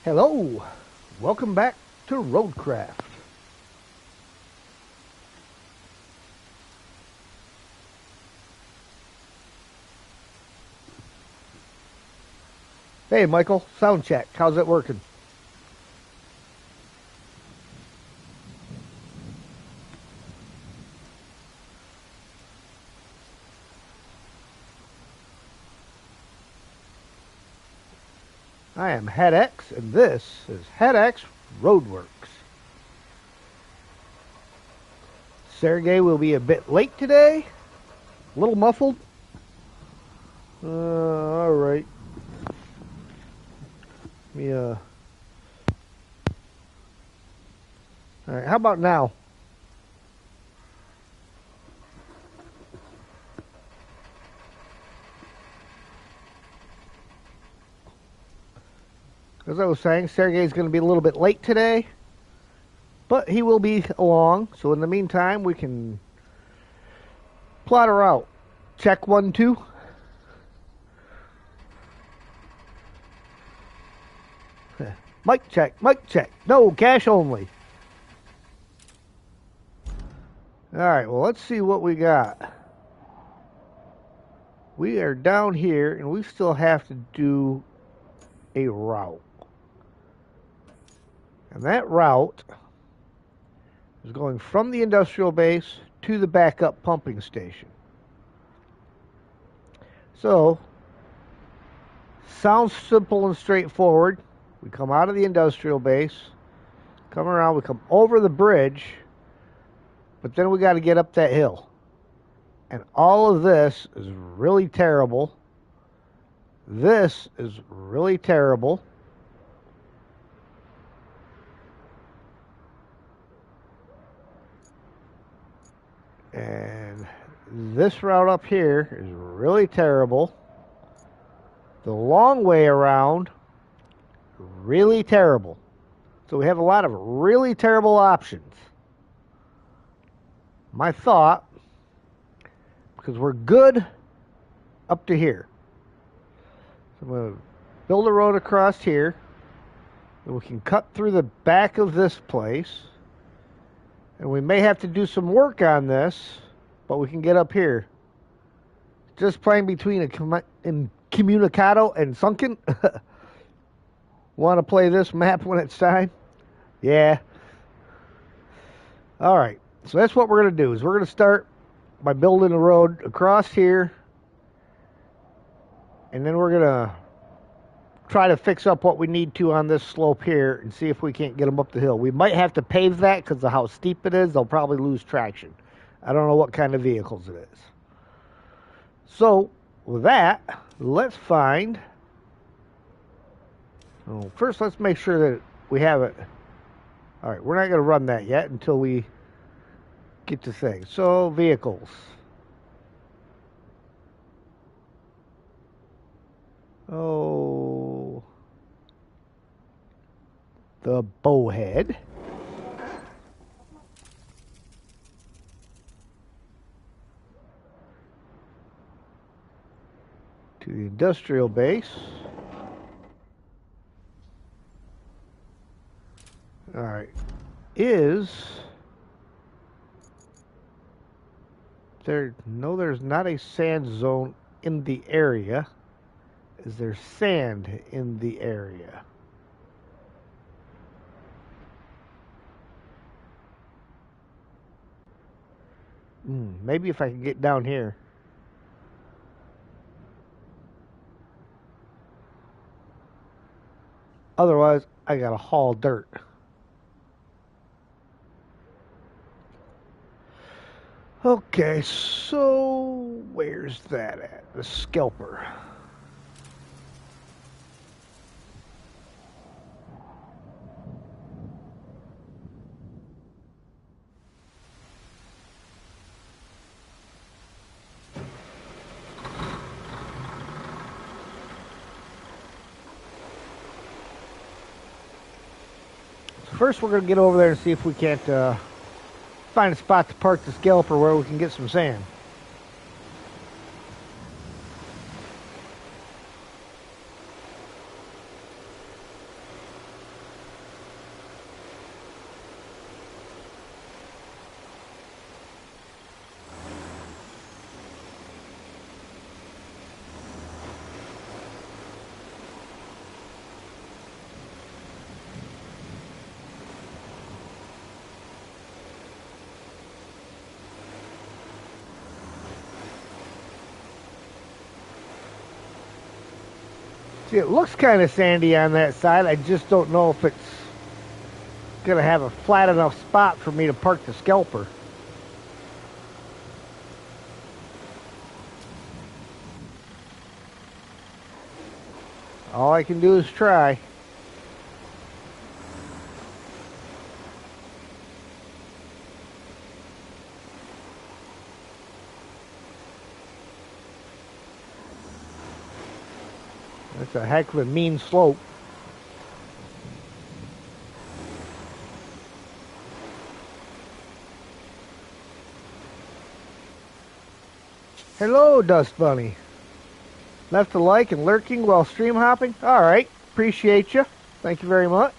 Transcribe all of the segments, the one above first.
Hello, welcome back to Roadcraft. Hey Michael, sound check. How's it working? I am HeadX, and this is HeadX Roadworks. Sergey will be a bit late today, a little muffled. All right. Let me, all right, how about now? As I was saying, Sergey's going to be a little bit late today, but he will be along. So in the meantime, we can plot her out. Check 1, 2. Mic check, mic check. No, cash only. Alright, well, let's see what we got. We are down here, and we still have to do a route. And that route is going from the industrial base to the backup pumping station. So, sounds simple and straightforward. We come out of the industrial base, come around, we come over the bridge, but then we got to get up that hill. And all of this is really terrible. This is really terrible. And this route up here is really terrible. The long way around, really terrible. So we have a lot of really terrible options. My thought, because we're good up to here. So I'm going to build a road across here. And we can cut through the back of this place. And we may have to do some work on this, but we can get up here. Just playing between a Communicado and Sunken. Want to play this map when it's time? Yeah. All right. So that's what we're going to do. Is we're going to start by building a road across here. And then we're going to try to fix up what we need to on this slope here and see if we can't get them up the hill. We might have to pave that because of how steep it is. They'll probably lose traction. I don't know what kind of vehicles it is. So, with that, let's find... Oh, first, let's make sure that we have it. All right, we're not going to run that yet until we get to things. So, vehicles. Oh, the bowhead. To the industrial base. All right. Is there... No, there's not a sand zone in the area. Is there sand in the area? Maybe if I can get down here. Otherwise, I gotta haul dirt. Okay, so where's that at? The scalper. First, we're going to get over there and see if we can't find a spot to park the scalper where we can get some sand. See, it looks kind of sandy on that side. I just don't know if it's going to have a flat enough spot for me to park the scalper. All I can do is try. That's a heck of a mean slope. Hello, Dust Bunny. Left a like and lurking while stream hopping? Alright, appreciate you. Thank you very much.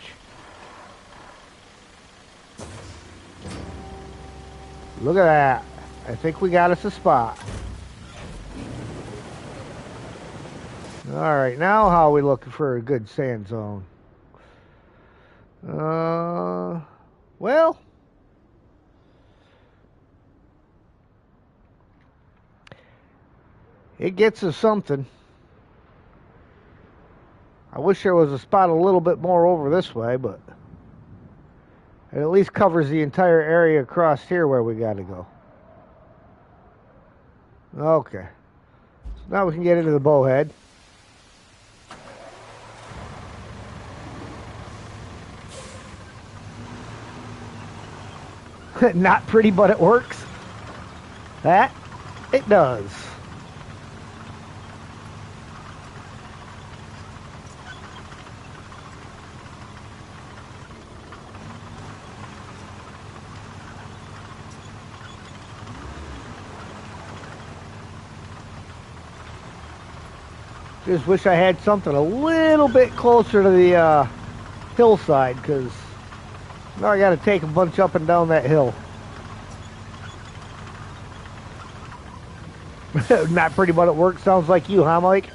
Look at that. I think we got us a spot. Alright, now how are we looking for a good sand zone? Well, it gets us something. I wish there was a spot a little bit more over this way, but it at least covers the entire area across here where we got to go. Okay. So now we can get into the bowhead. Not pretty, but it works. That, it does. Just wish I had something a little bit closer to the hillside, because now I got to take a bunch up and down that hill. Not pretty, but it works. Sounds like you, huh, Mike?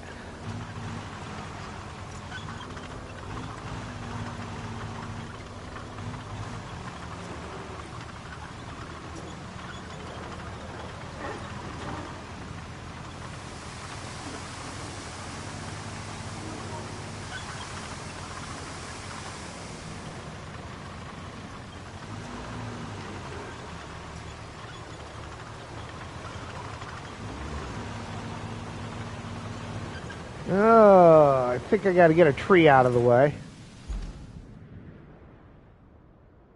I think I got to get a tree out of the way.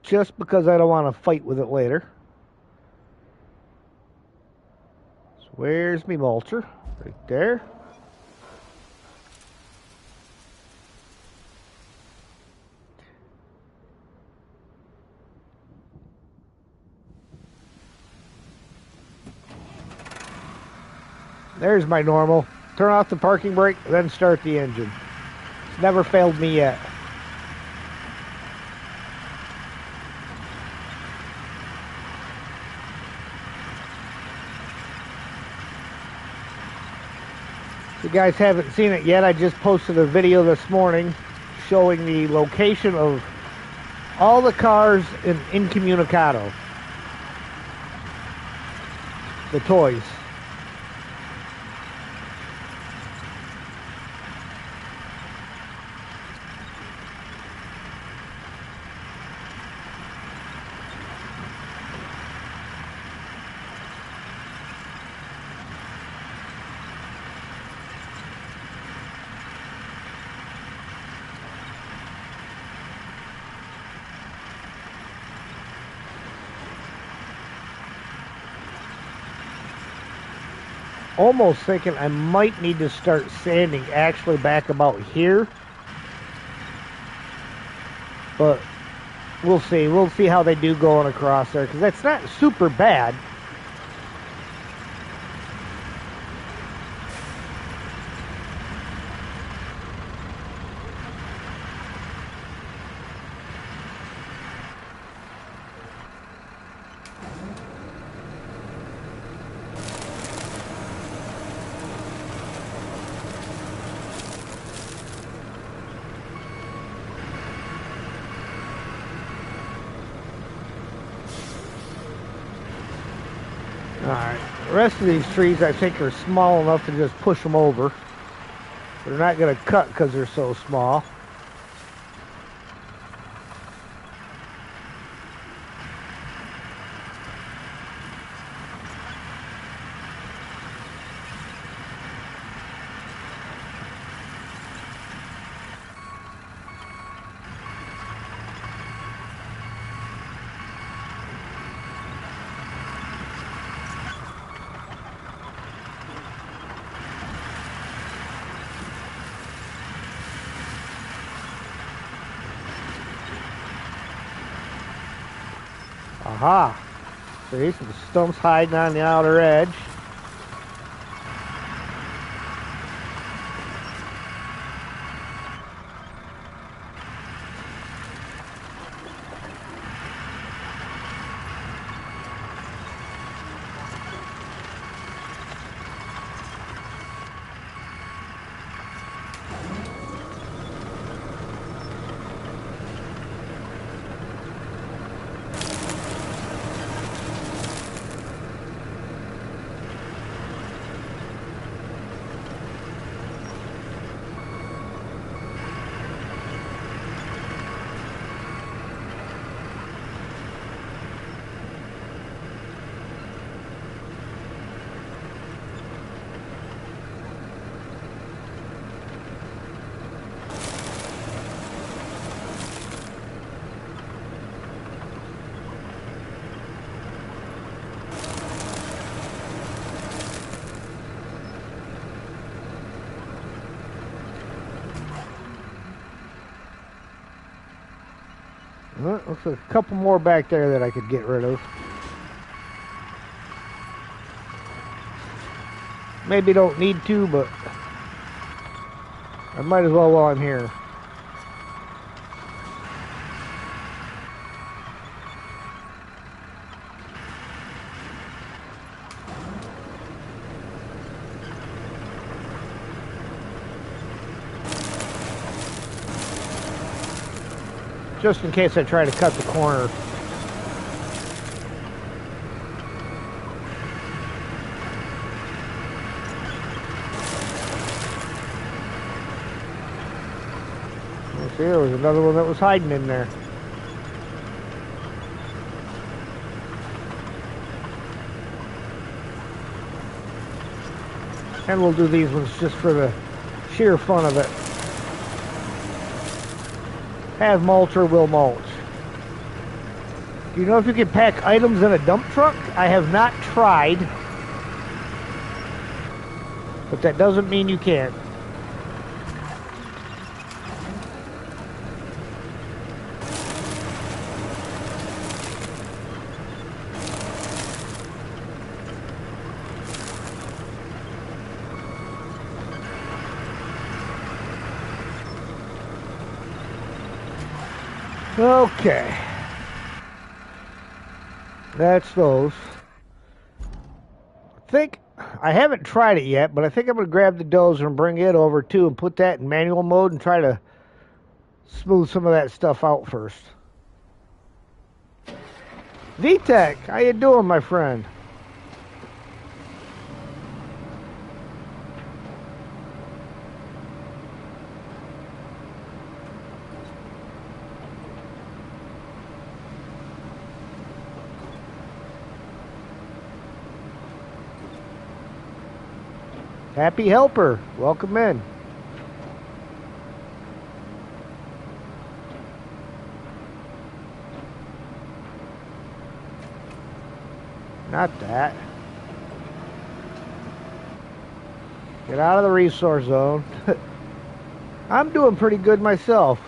Just because I don't want to fight with it later. So where's me mulcher? Right there. There's my normal. Turn off the parking brake, then start the engine. It's never failed me yet. If you guys haven't seen it yet, I just posted a video this morning showing the location of all the cars in Incommunicado. The toys. Almost thinking I might need to start sanding actually back about here, but we'll see. We'll see how they do going across there, because that's not super bad. Alright, the rest of these trees I think are small enough to just push them over. They're not going to cut because they're so small. Aha! See, so the stump's hiding on the outer edge. Well, looks like a couple more back there that I could get rid of. Maybe don't need to, but I might as well while I'm here. Just in case I try to cut the corner. See, there was another one that was hiding in there. And we'll do these ones just for the sheer fun of it. Have mulch or will mulch. Do you know if you can pack items in a dump truck? I have not tried, but that doesn't mean you can't. Okay, that's those. I haven't tried it yet, but I think I'm going to grab the dozer and bring it over too and put that in manual mode and try to smooth some of that stuff out first. VTech, how you doing, my friend? Happy Helper, welcome in. Not that. Get out of the resource zone. I'm doing pretty good myself.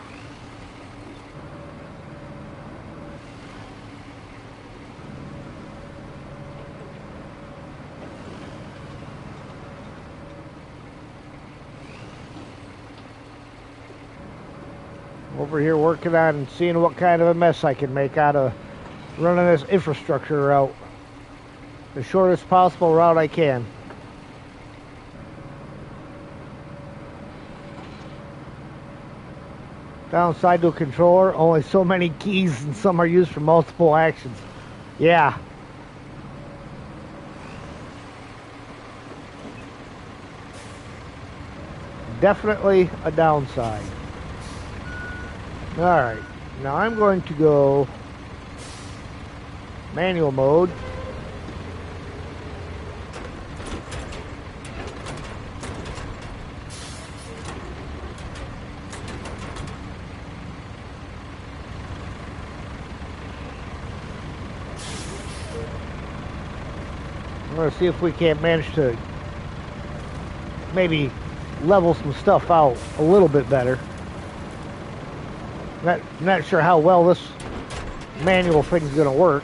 Over here working on seeing what kind of a mess I can make out of running this infrastructure route. The shortest possible route I can. Downside to a controller, only so many keys and some are used for multiple actions. Yeah. definitely a downside. Alright, now I'm going to go manual mode. I'm going to see if we can't manage to maybe level some stuff out a little bit better. Not sure how well this manual thing's going to work.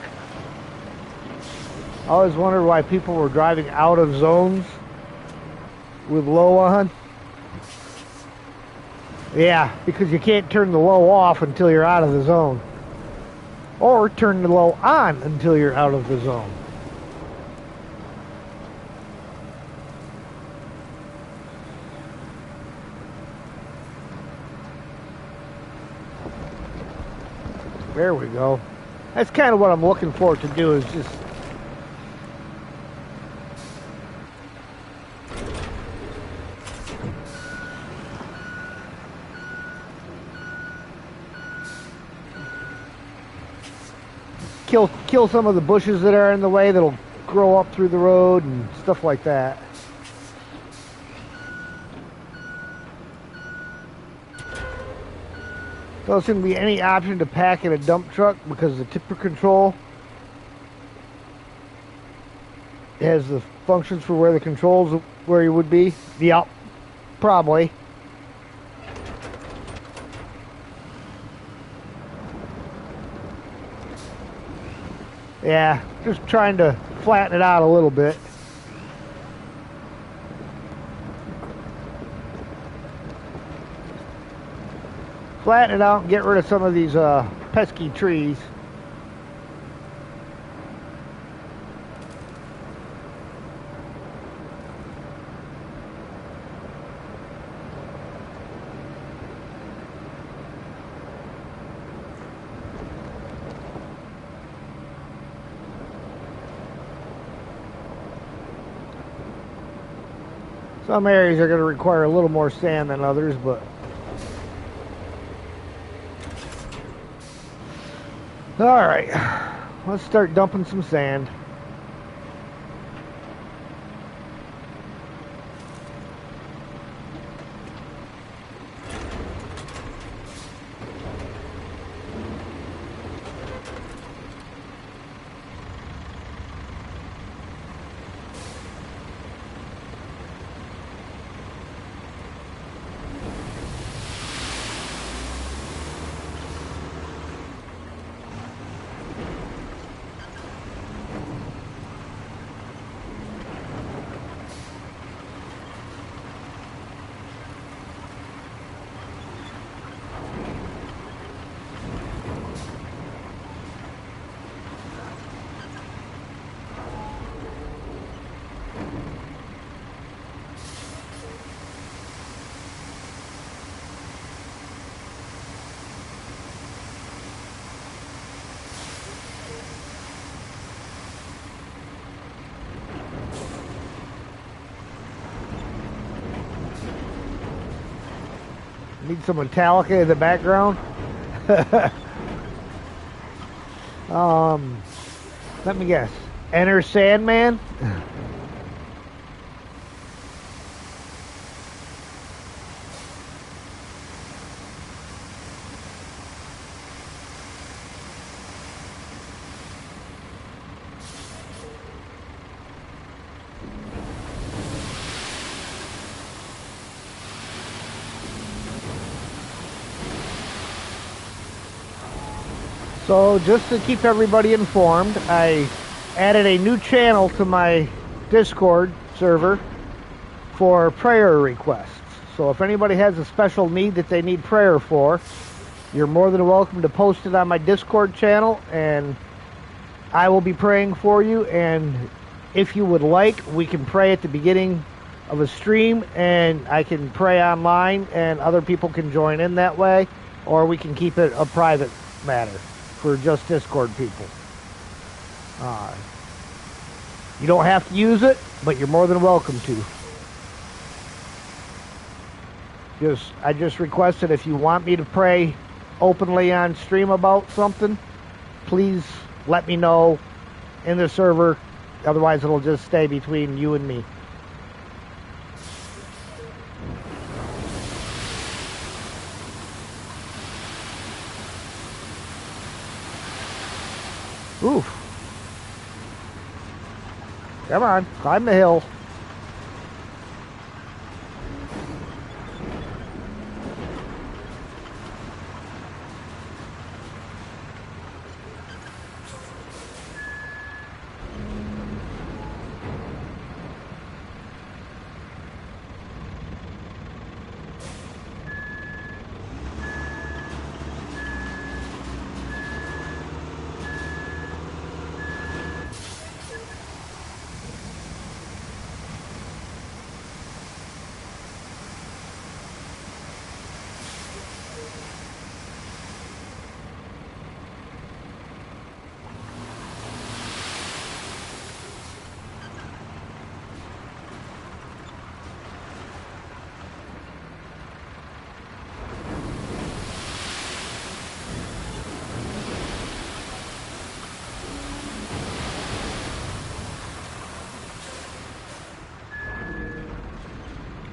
I always wondered why people were driving out of zones with low on. Yeah, because you can't turn the low off until you're out of the zone. Or turn the low on until you're out of the zone. There we go. That's kind of what I'm looking for to do, is just kill some of the bushes that are in the way that'll grow up through the road and stuff like that. So it's going to be any option to pack in a dump truck because the tipper control has the functions for where the controls where you would be. Yep, probably. Yeah, just trying to flatten it out a little bit. Flatten it out and get rid of some of these pesky trees. Some areas are going to require a little more sand than others, but all right, let's start dumping some sand. Need some Metallica in the background. Let me guess. Enter Sandman? So just to keep everybody informed, I added a new channel to my Discord server for prayer requests. So if anybody has a special need that they need prayer for, you're more than welcome to post it on my Discord channel, and I will be praying for you. And if you would like, we can pray at the beginning of a stream, and I can pray online and other people can join in that way, or we can keep it a private matter for just Discord people. You don't have to use it, but you're more than welcome to. I just requested if you want me to pray openly on stream about something, please let me know in the server. Otherwise, it'll just stay between you and me. Oof. Come on, climb the hill.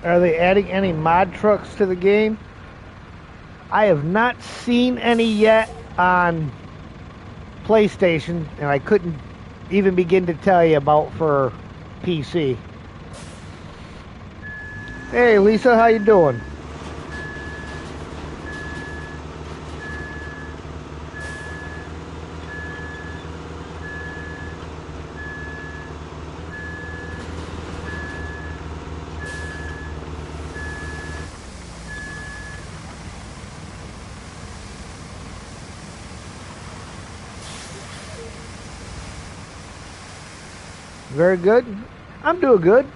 Are they adding any mod trucks to the game? I have not seen any yet on PlayStation, and I couldn't even begin to tell you about for PC. Hey Lisa, how you doing? Very good. I'm doing good.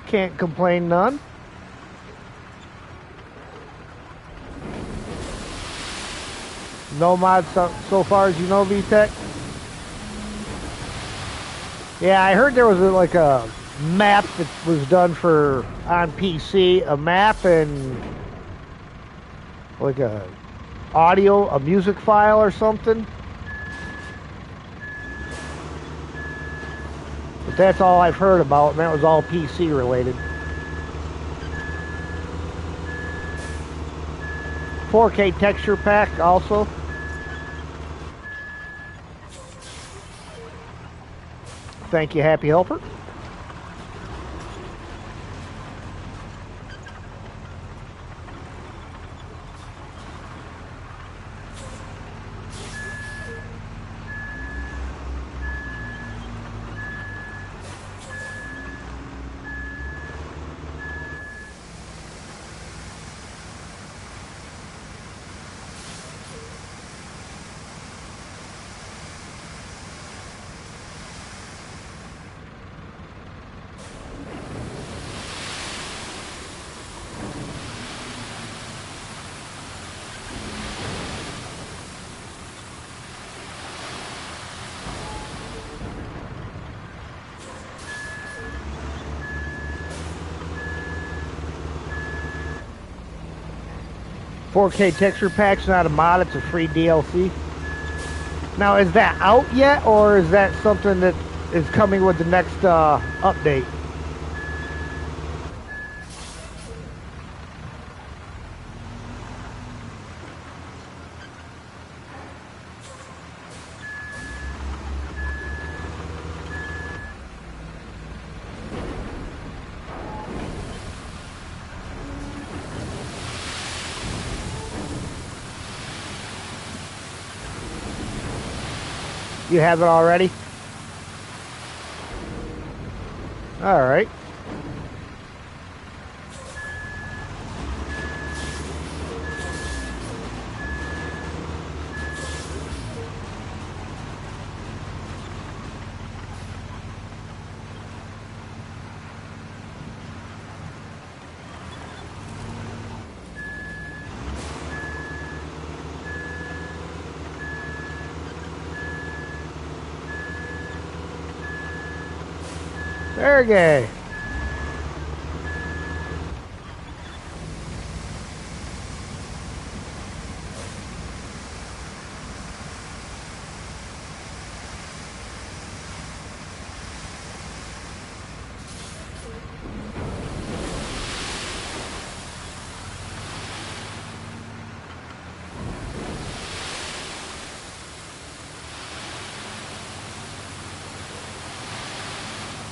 Can't complain none. No mods so far as you know, VTech? Yeah, I heard there was like a map that was done for on PC, a map and like a audio, a music file or something. But that's all I've heard about, and that was all PC related. 4K texture pack also. Thank you, Happy Helper. .4K texture pack's not a mod, it's a free DLC. Now, is that out yet, or is that something that is coming with the next update? You have it already? All right. Very good.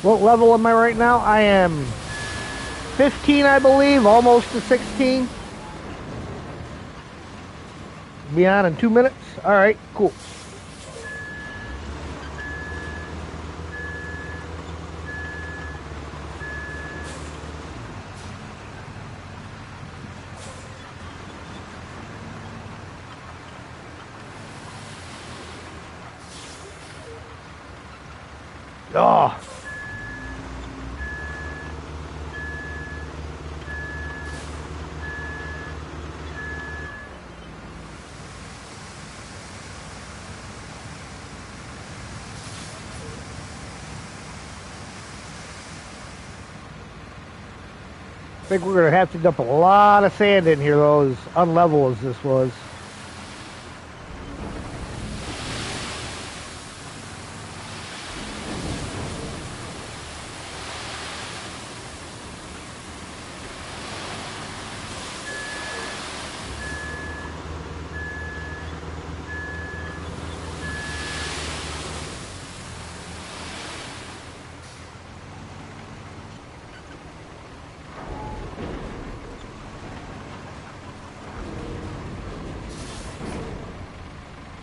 What level am I right now? I am 15, I believe, almost to 16. Be on in 2 minutes. All right, cool. Oh. I think we're going to have to dump a lot of sand in here, though, as unlevel as this was.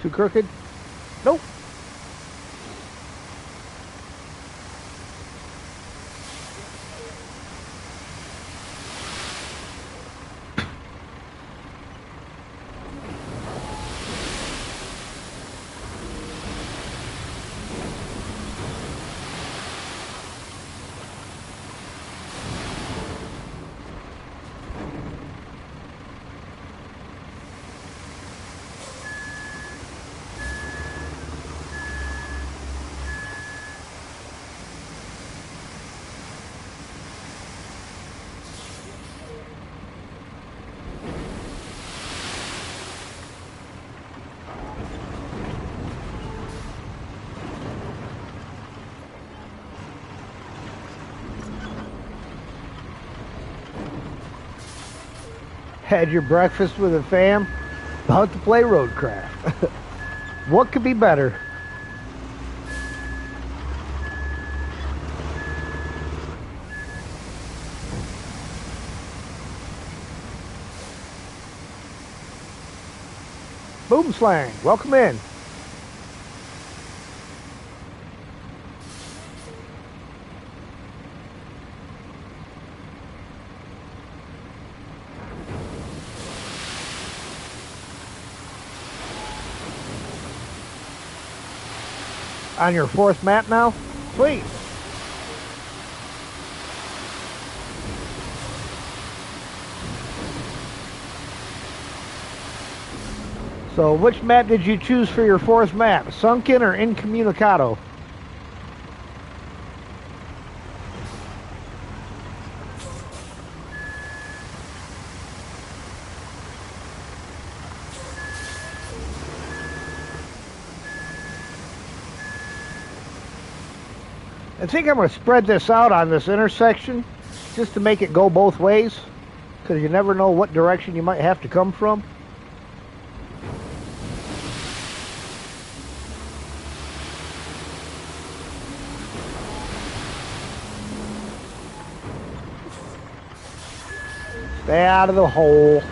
Too crooked? Nope. Had your breakfast with a fam? About to play Roadcraft. What could be better? Boom Slang, welcome in. On your fourth map now? Sweet. So which map did you choose for your fourth map? Sunken or Incommunicado? I think I'm going to spread this out on this intersection just to make it go both ways, because you never know what direction you might have to come from. Stay out of the hole.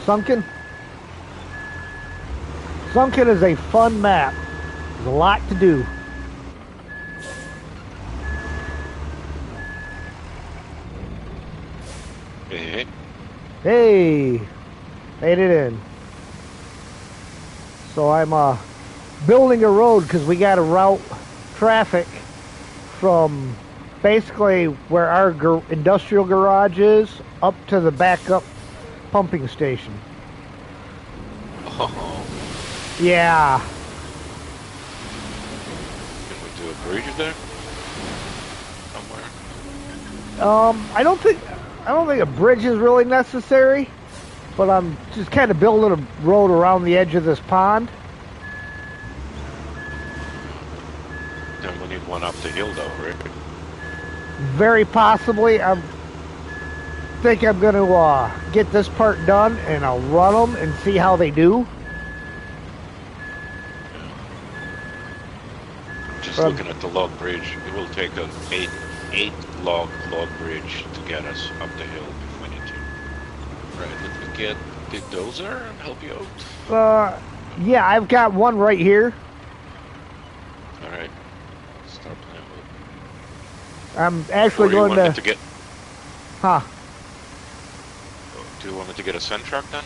Sunken? Sunken is a fun map. There's a lot to do. Hey, made it in. So I'm building a road because we got to route traffic from basically where our industrial garage is up to the backup pumping station. Oh. Yeah. Can we do a bridge there? Somewhere? I don't think a bridge is really necessary, but I'm just kind of building a road around the edge of this pond. Then we need one up the hill though, right? Very possibly. I think I'm going to get this part done and I'll run them and see how they do. just But looking at the log bridge. It will take an eight log bridge to get us up the hill if we need to. Right, let me get the dozer and help you out. Yeah, I've got one right here. All right, start playing with it. I'm actually Or you going want me to. to get? Huh. Do you want me to get a send truck then?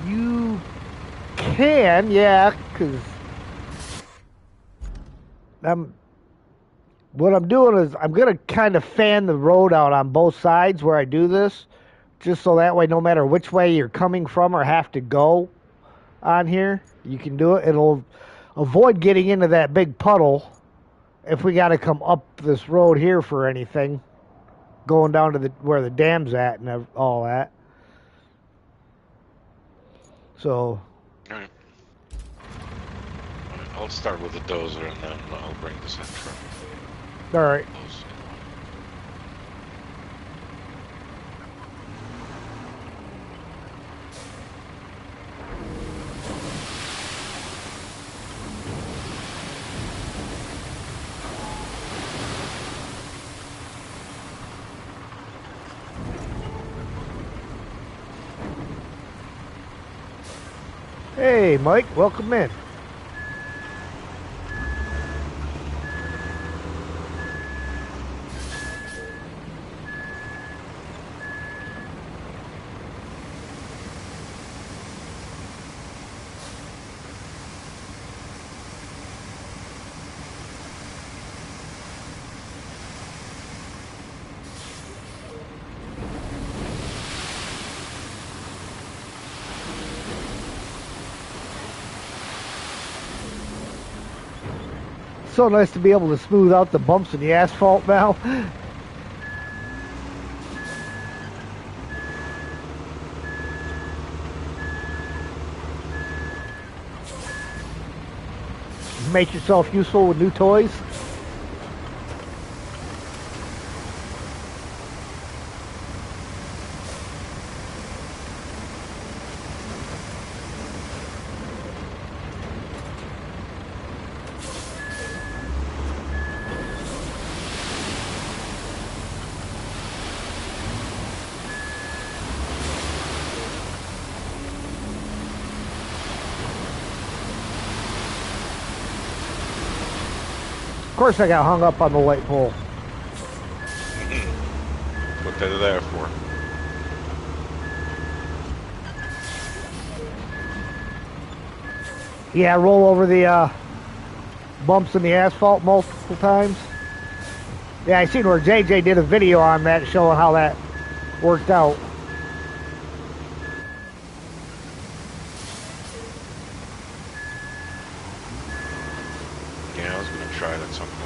You can, yeah, because what I'm doing is I'm going to kind of fan the road out on both sides where I do this, just so that way no matter which way you're coming from or have to go on here, you can do it. It'll avoid getting into that big puddle if we got to come up this road here for anything, going down to where the dam's at and all that. So. All right. I'll start with the dozer and then I'll bring the send truck. All right. Hey, Mike, welcome in. So nice to be able to smooth out the bumps in the asphalt now. Make yourself useful with new toys. Of course I got hung up on the light pole. What they're there for. Yeah, roll over the bumps in the asphalt multiple times. Yeah, I seen where JJ did a video on that showing how that worked out. Yeah, I was gonna try it at some point.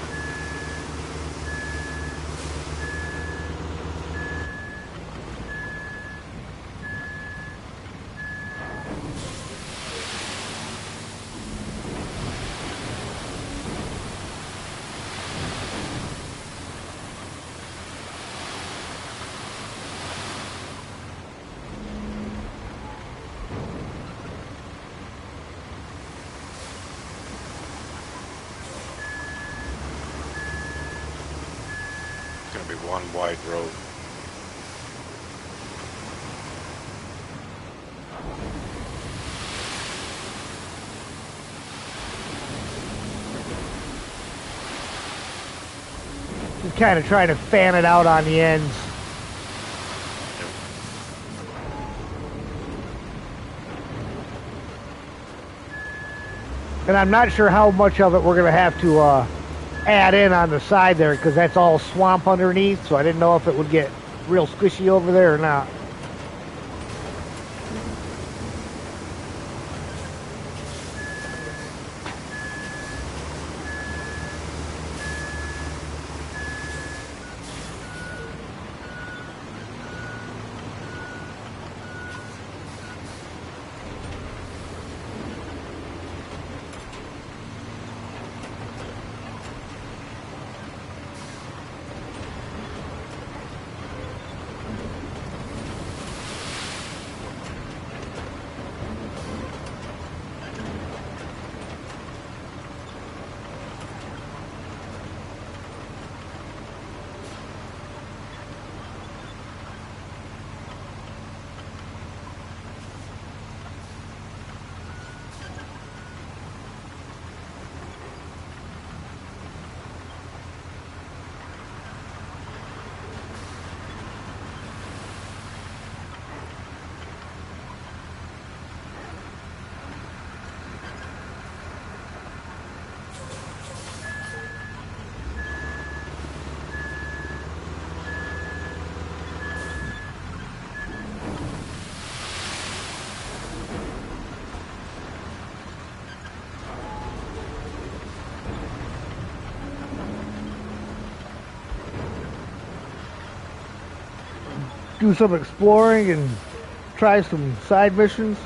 It's gonna be one wide road. Just kind of trying to fan it out on the ends. And I'm not sure how much of it we're going to have to add in on the side there because that's all swamp underneath, so I didn't know if it would get real squishy over there or not. do some exploring and try some side missions.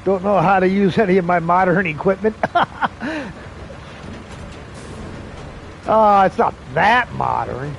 Don't know how to use any of my modern equipment. It's not that modern.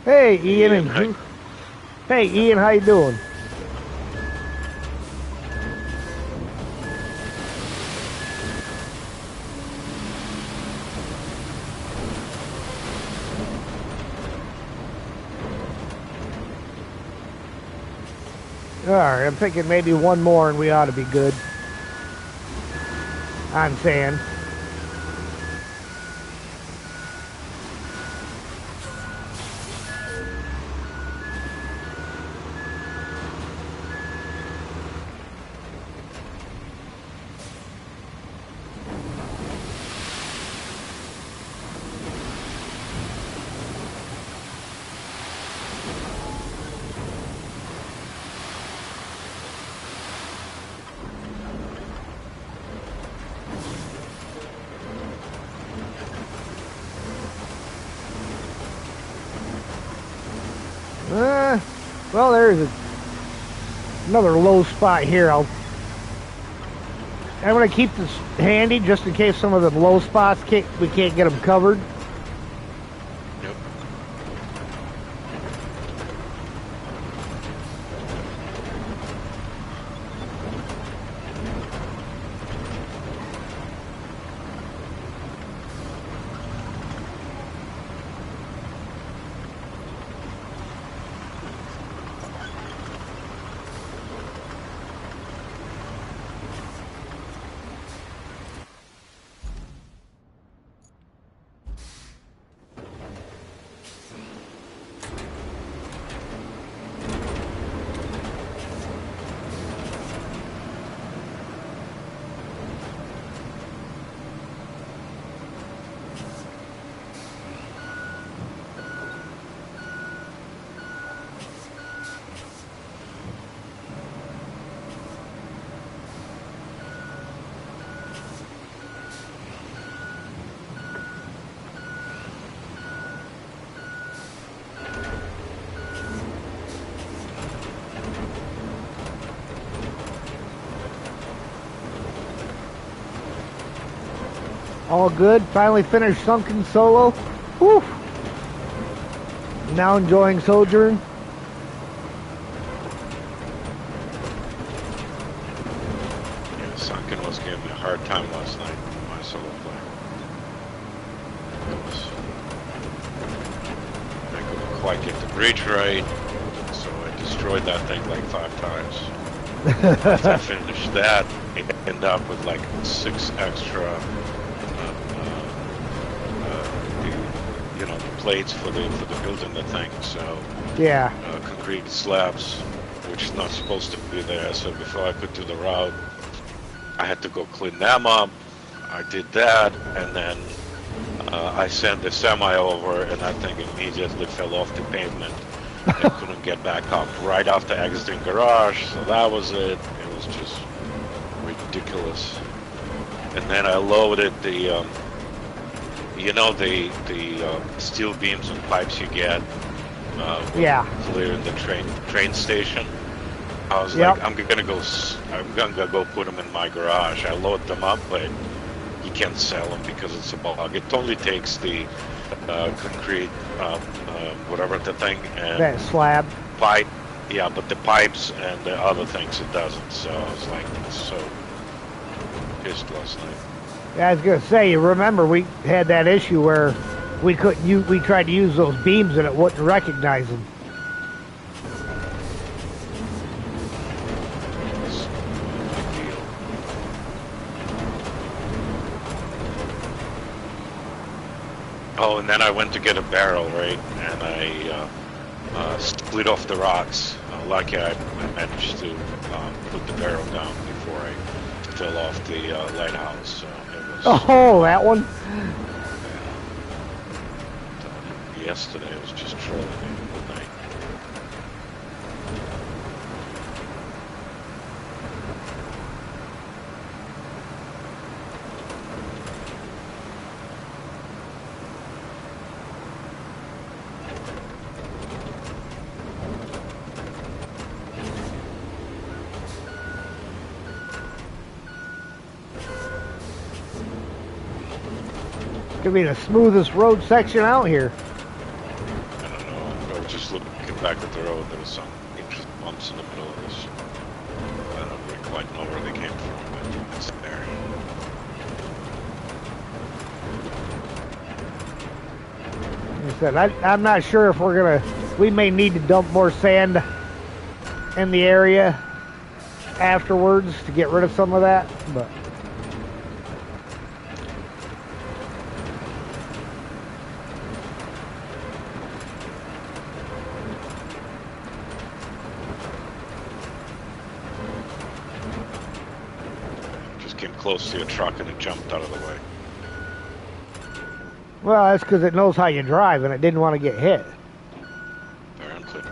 Hey, Ian. Hey, Ian, how you doing? All right, I'm thinking maybe one more and we ought to be good on sand. Well, there's another low spot here. I'm going to keep this handy just in case some of the low spots we can't get them covered. Yep. All good. Finally finished Sunken Solo. Whew. Now enjoying Sojourn. Yeah, Sunken was giving me a hard time last night in my solo play. I couldn't quite get the bridge right, so I destroyed that thing like 5 times. After I finished that, I ended up with like 6 extra plates for the building the thing. So yeah, concrete slabs, which is not supposed to be there. So before I could do the route, I had to go clean them up. I did that, and then I sent the semi over, and that thing immediately fell off the pavement and couldn't get back up right after exiting garage. So that was it. It was just ridiculous. And then I loaded the the steel beams and pipes you get yeah, clear in the train station. I was like, I'm gonna go put them in my garage. I load them up, but you can't sell them because it's a bug. It only takes the concrete, whatever the thing, and That slab. pipe. Yeah, but the pipes and the other things it doesn't. So I was like so pissed last night. Yeah, I was gonna say. You remember we had that issue where we couldn't use. We tried to use those beams and it wouldn't recognize them. It's no big deal. Oh, and then I went to get a barrel, right? And I split off the rocks. Lucky I managed to put the barrel down before I fell off the lighthouse. So it was. Oh, that one. Yesterday it was just trolling me all night. It's gonna be the smoothest road section out here. I don't know. I was just looking back at the road. There was some interesting bumps in the middle of this. I don't really quite know where they came from, but it's there. Like I said, I'm not sure if we're gonna. We may need to dump more sand in the area afterwards to get rid of some of that, but. Just came close to a truck and it jumped out of the way. Well, that's because it knows how you drive and it didn't want to get hit. Apparently.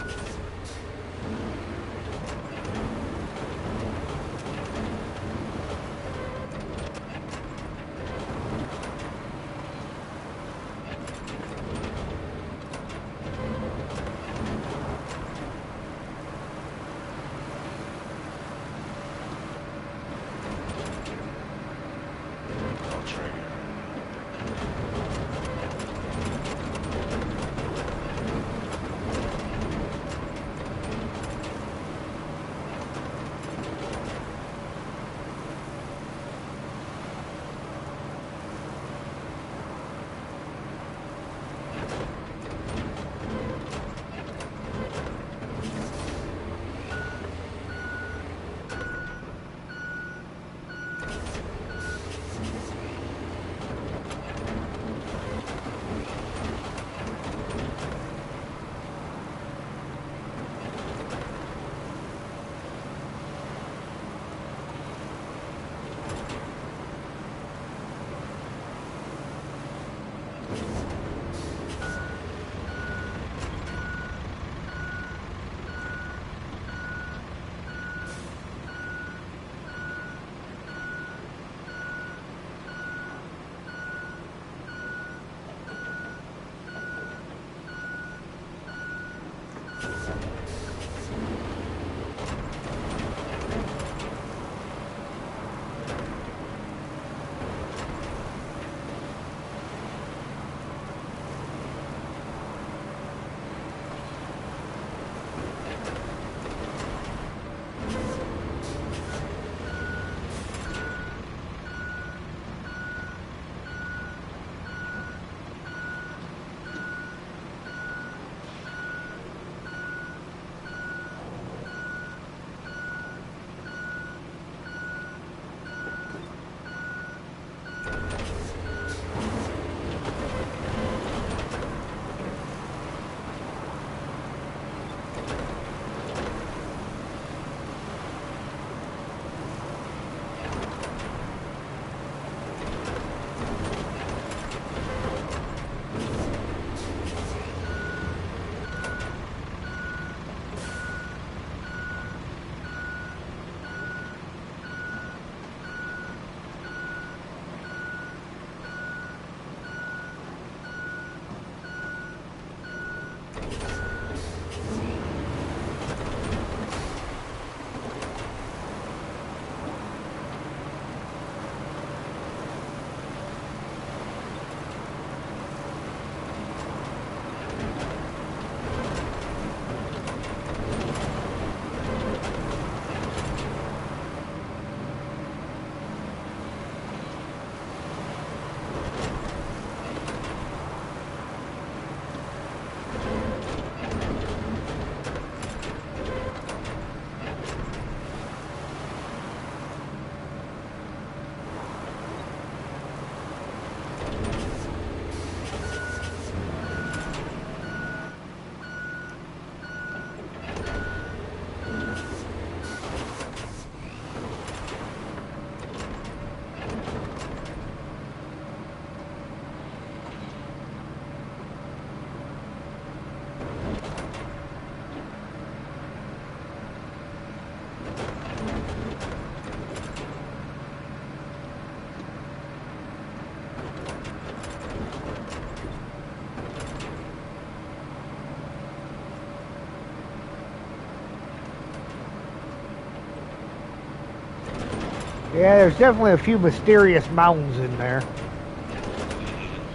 Yeah, there's definitely a few mysterious mountains in there.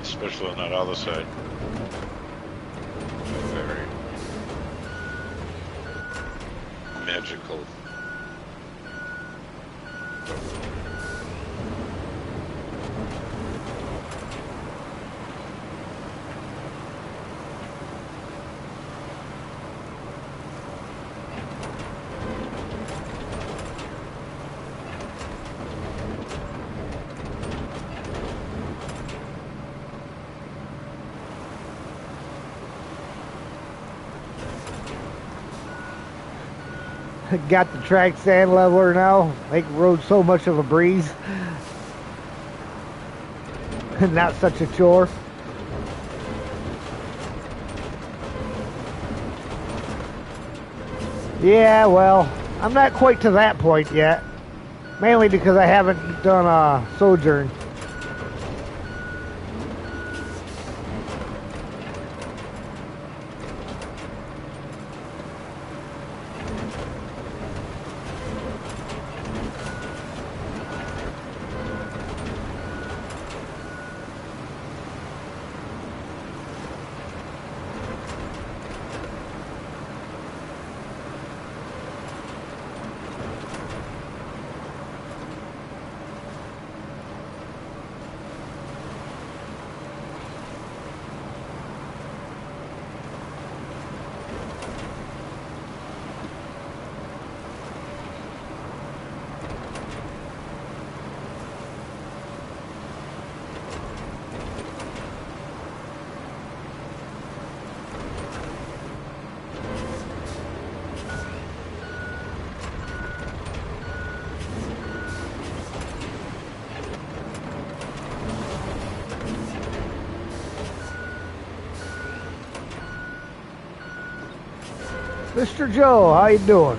Especially on that other side. Very magical. Got the track sand leveler now. Make road so much of a breeze. Not such a chore. Yeah, well, I'm not quite to that point yet. Mainly because I haven't done a sojourn. Mr. Joe, how you doing?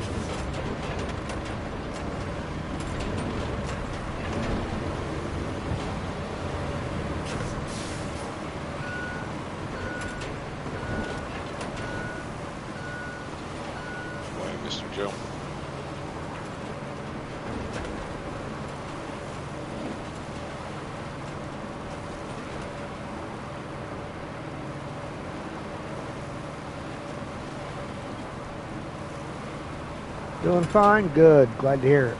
Why, Mr. Joe? Doing fine? Good. Glad to hear it.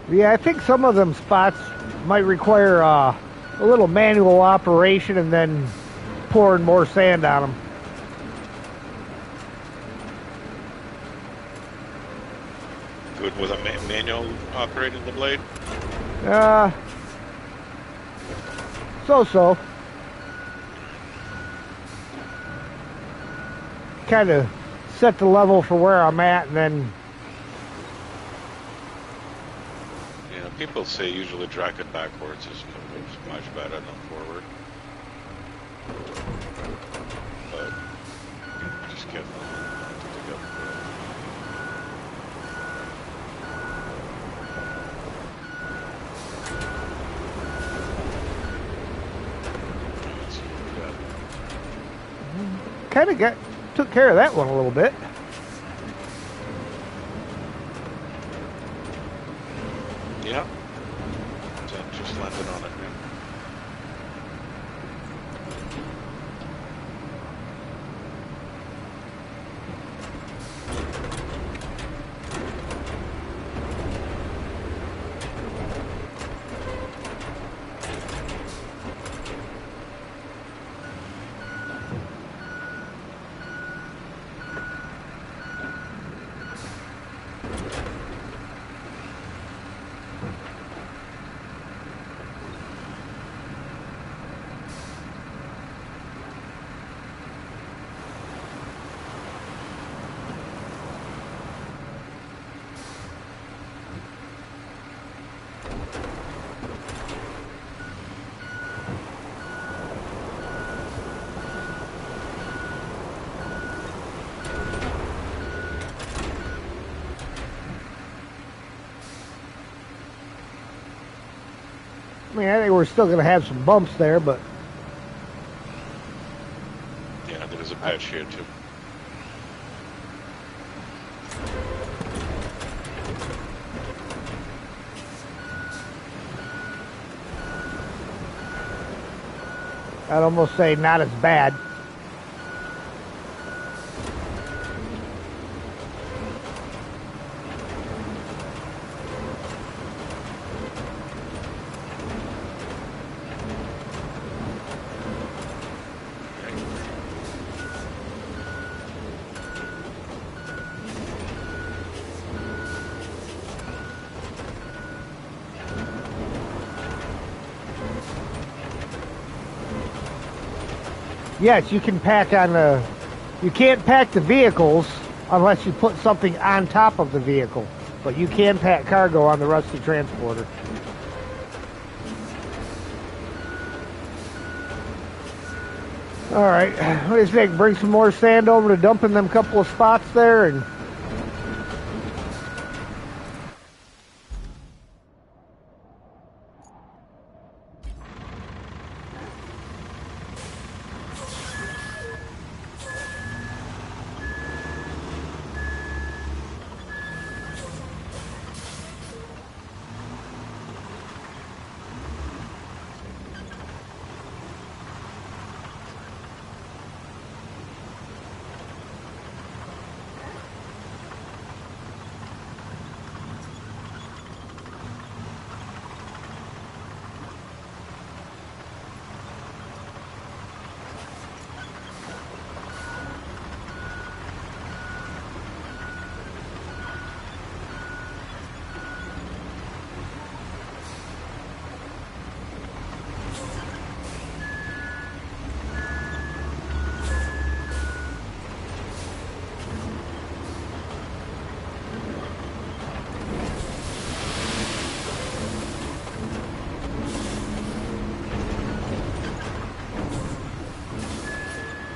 Yeah, I think some of them spots might require a little manual operation and then pouring more sand on them. Good with a manual operating the blade? Uh, so. Kind of set the level for where I'm at and then... Yeah, people say usually drag it backwards is much better than forward. But just careful not to pick up. Let's see what we got. Kind of took care of that one a little bit. Yeah. So just landed on it, man. I mean, I think we're still going to have some bumps there, but... Yeah, there is a patch here too. I'd almost say not as bad. Yes, you can pack on the... You can't pack the vehicles unless you put something on top of the vehicle. But you can pack cargo on the Rusty Transporter. Alright, what do you think? Bring some more sand over to dump in them couple of spots there and...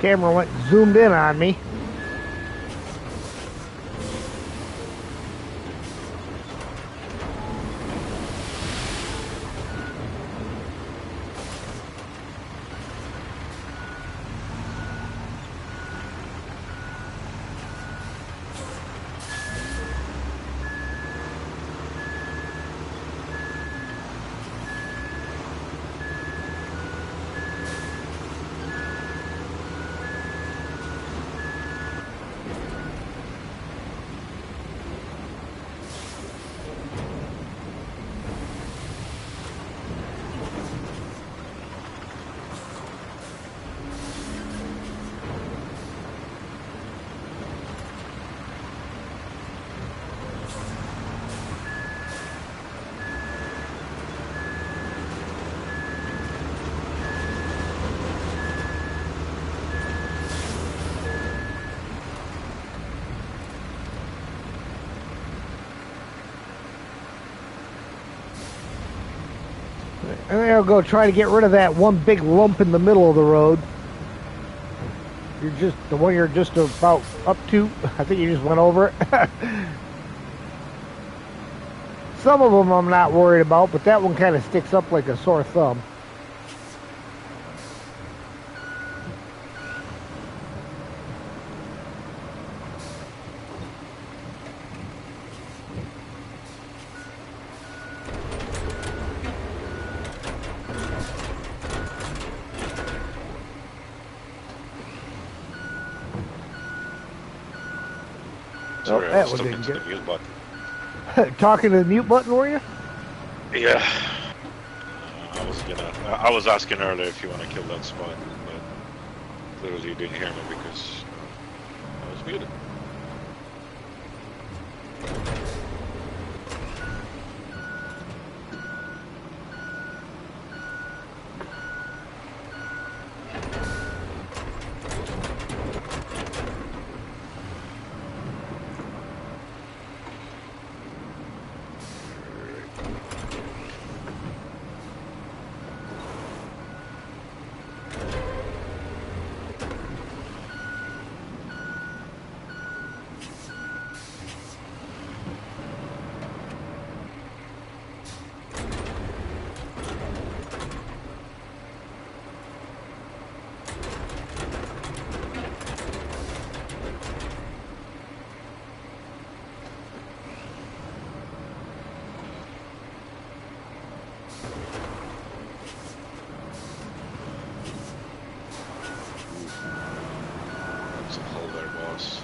Camera went zoomed in on me. And then I'll go try to get rid of that one big lump in the middle of the road. You're just the one you're just about up to. I think you just went over it. Some of them I'm not worried about, but that one kind of sticks up like a sore thumb. Sorry, Oh, I that was one stuck didn't into get... the mute button. Talking to the mute button, were you? Yeah. I was asking earlier if you want to kill that spot, but clearly you didn't hear me because I was muted. So hold there, boss.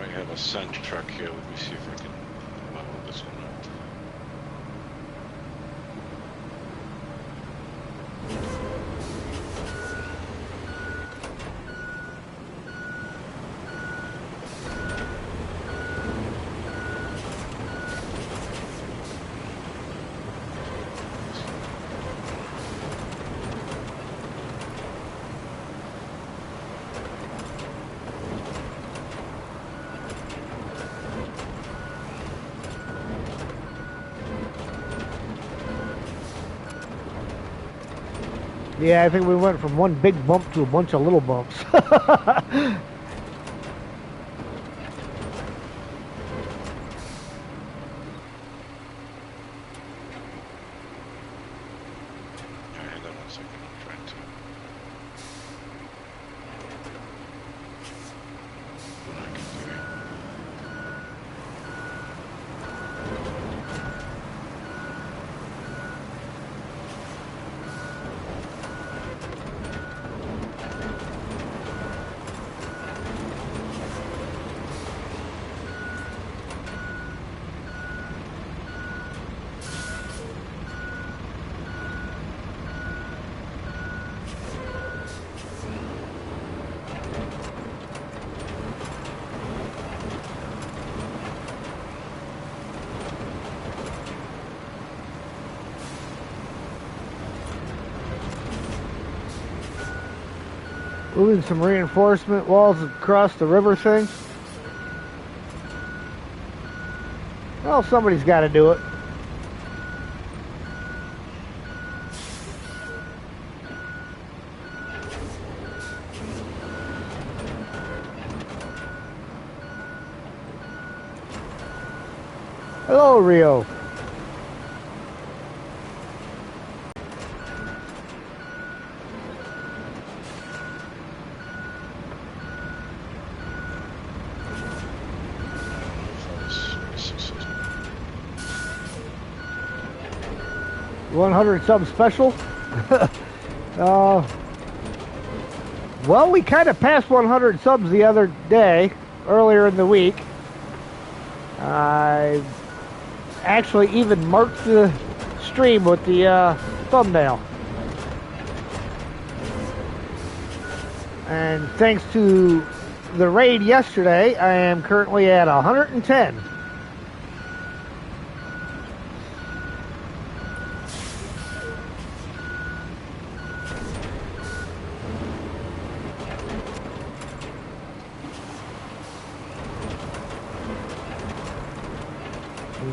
I have a scent truck here. Let me see if I can level this one up. Yeah, I think we went from one big bump to a bunch of little bumps. Hang on 1 second. I'm trying to. What I can do. Moving some reinforcement walls across the river thing. Well, somebody's got to do it. Hello, Rio. $100 sub special. Well, we kind of passed 100 subs the other day, earlier in the week. I actually even marked the stream with the thumbnail. And thanks to the raid yesterday, I am currently at 110.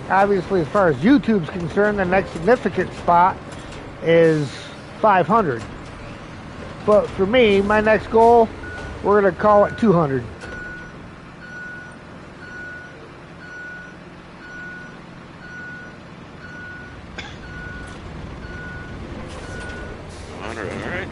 Obviously, as far as YouTube's concerned, the next significant spot is 500. But for me, my next goal, we're going to call it 200. All right.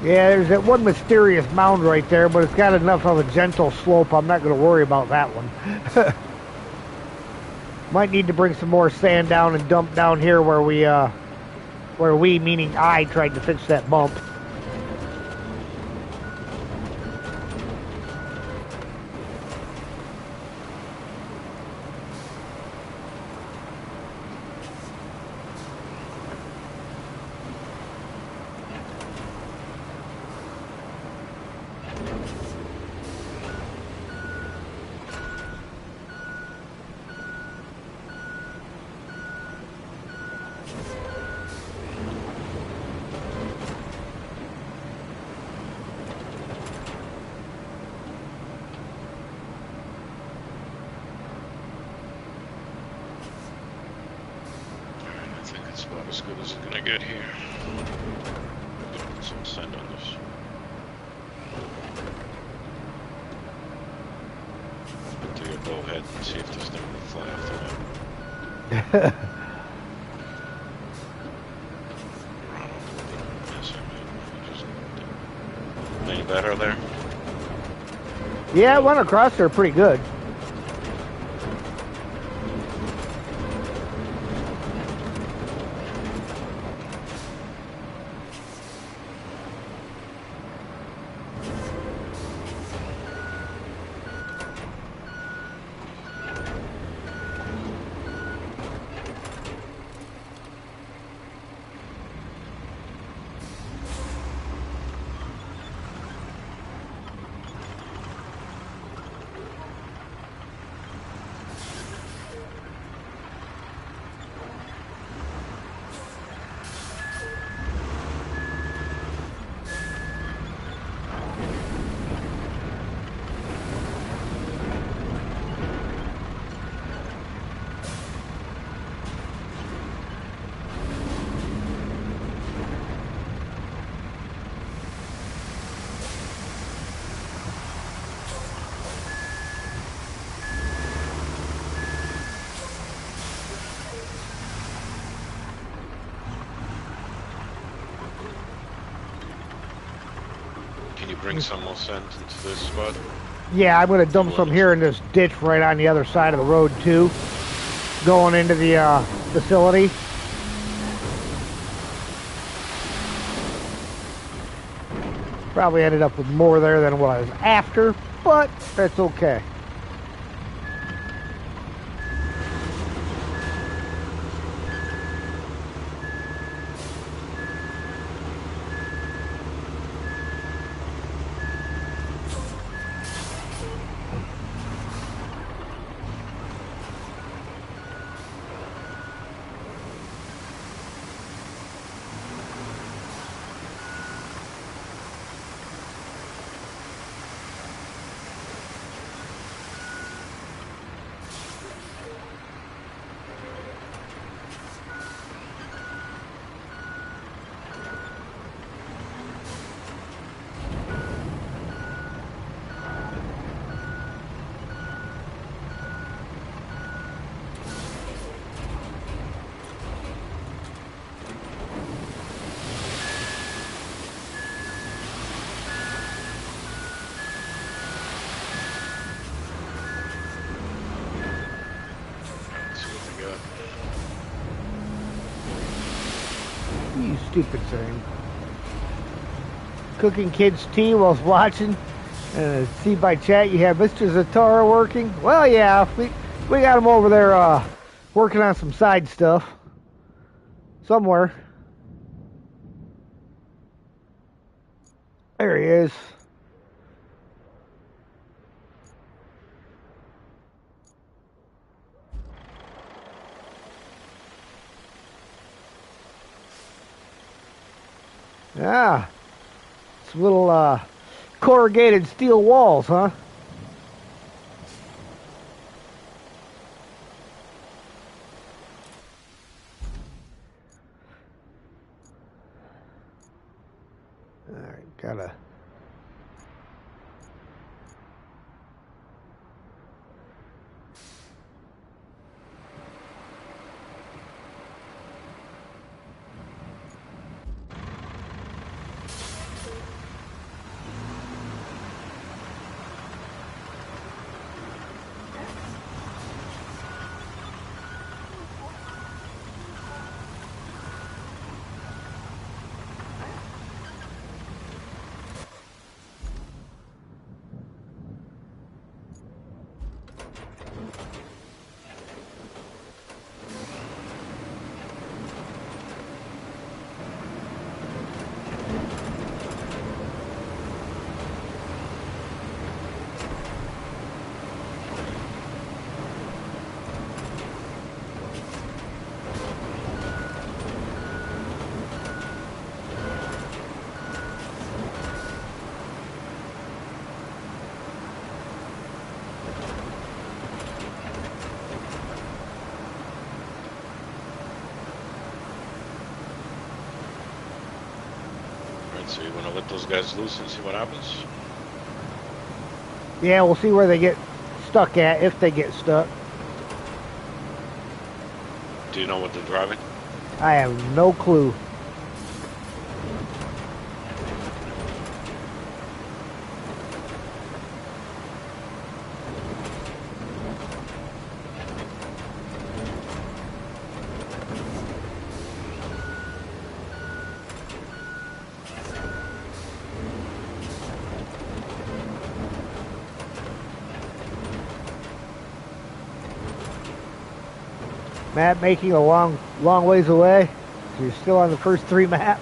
Yeah, there's that one mysterious mound right there, but it's got enough of a gentle slope. I'm not going to worry about that one. Might need to bring some more sand down and dump down here where we, meaning I, tried to fix that bump. That's about as good as it's gonna get here. Put some sand on this. Do your go ahead and see if this thing will fly after that. Any better there? Yeah, I went across there pretty good. Can you bring some more sand into this spot? Yeah, I'm gonna dump some here in this ditch right on the other side of the road too, going into the facility. Probably ended up with more there than what I was after, but that's okay. You stupid thing. Cooking kids' tea whilst watching. See by chat you have Mr. Zatara working. Well, yeah, we got him over there working on some side stuff. Somewhere. There he is. Yeah. Some little corrugated steel walls, huh? Alright, gotta... Alright, so you want to let those guys loose and see what happens? Yeah, we'll see where they get stuck at, if they get stuck. Do you know what they're driving? I have no clue. Map making a long ways away. So you're still on the first 3 maps.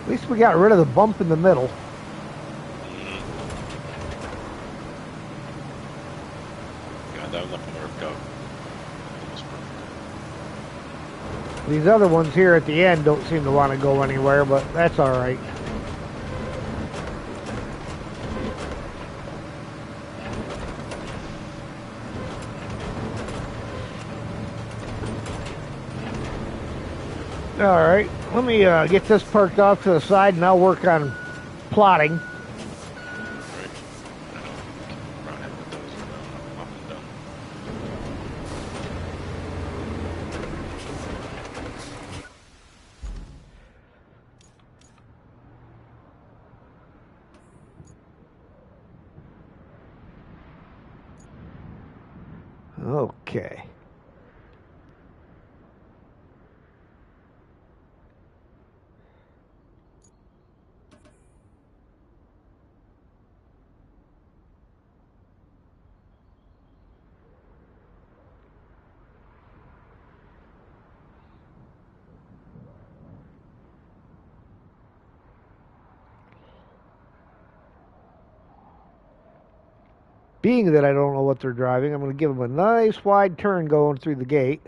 At least we got rid of the bump in the middle. Yeah, that one worked out. These other ones here at the end don't seem to want to go anywhere, but that's all right. All right, let me get this parked off to the side, and I'll work on plotting. Okay. Being that I don't know what they're driving, I'm going to give them a nice wide turn going through the gate.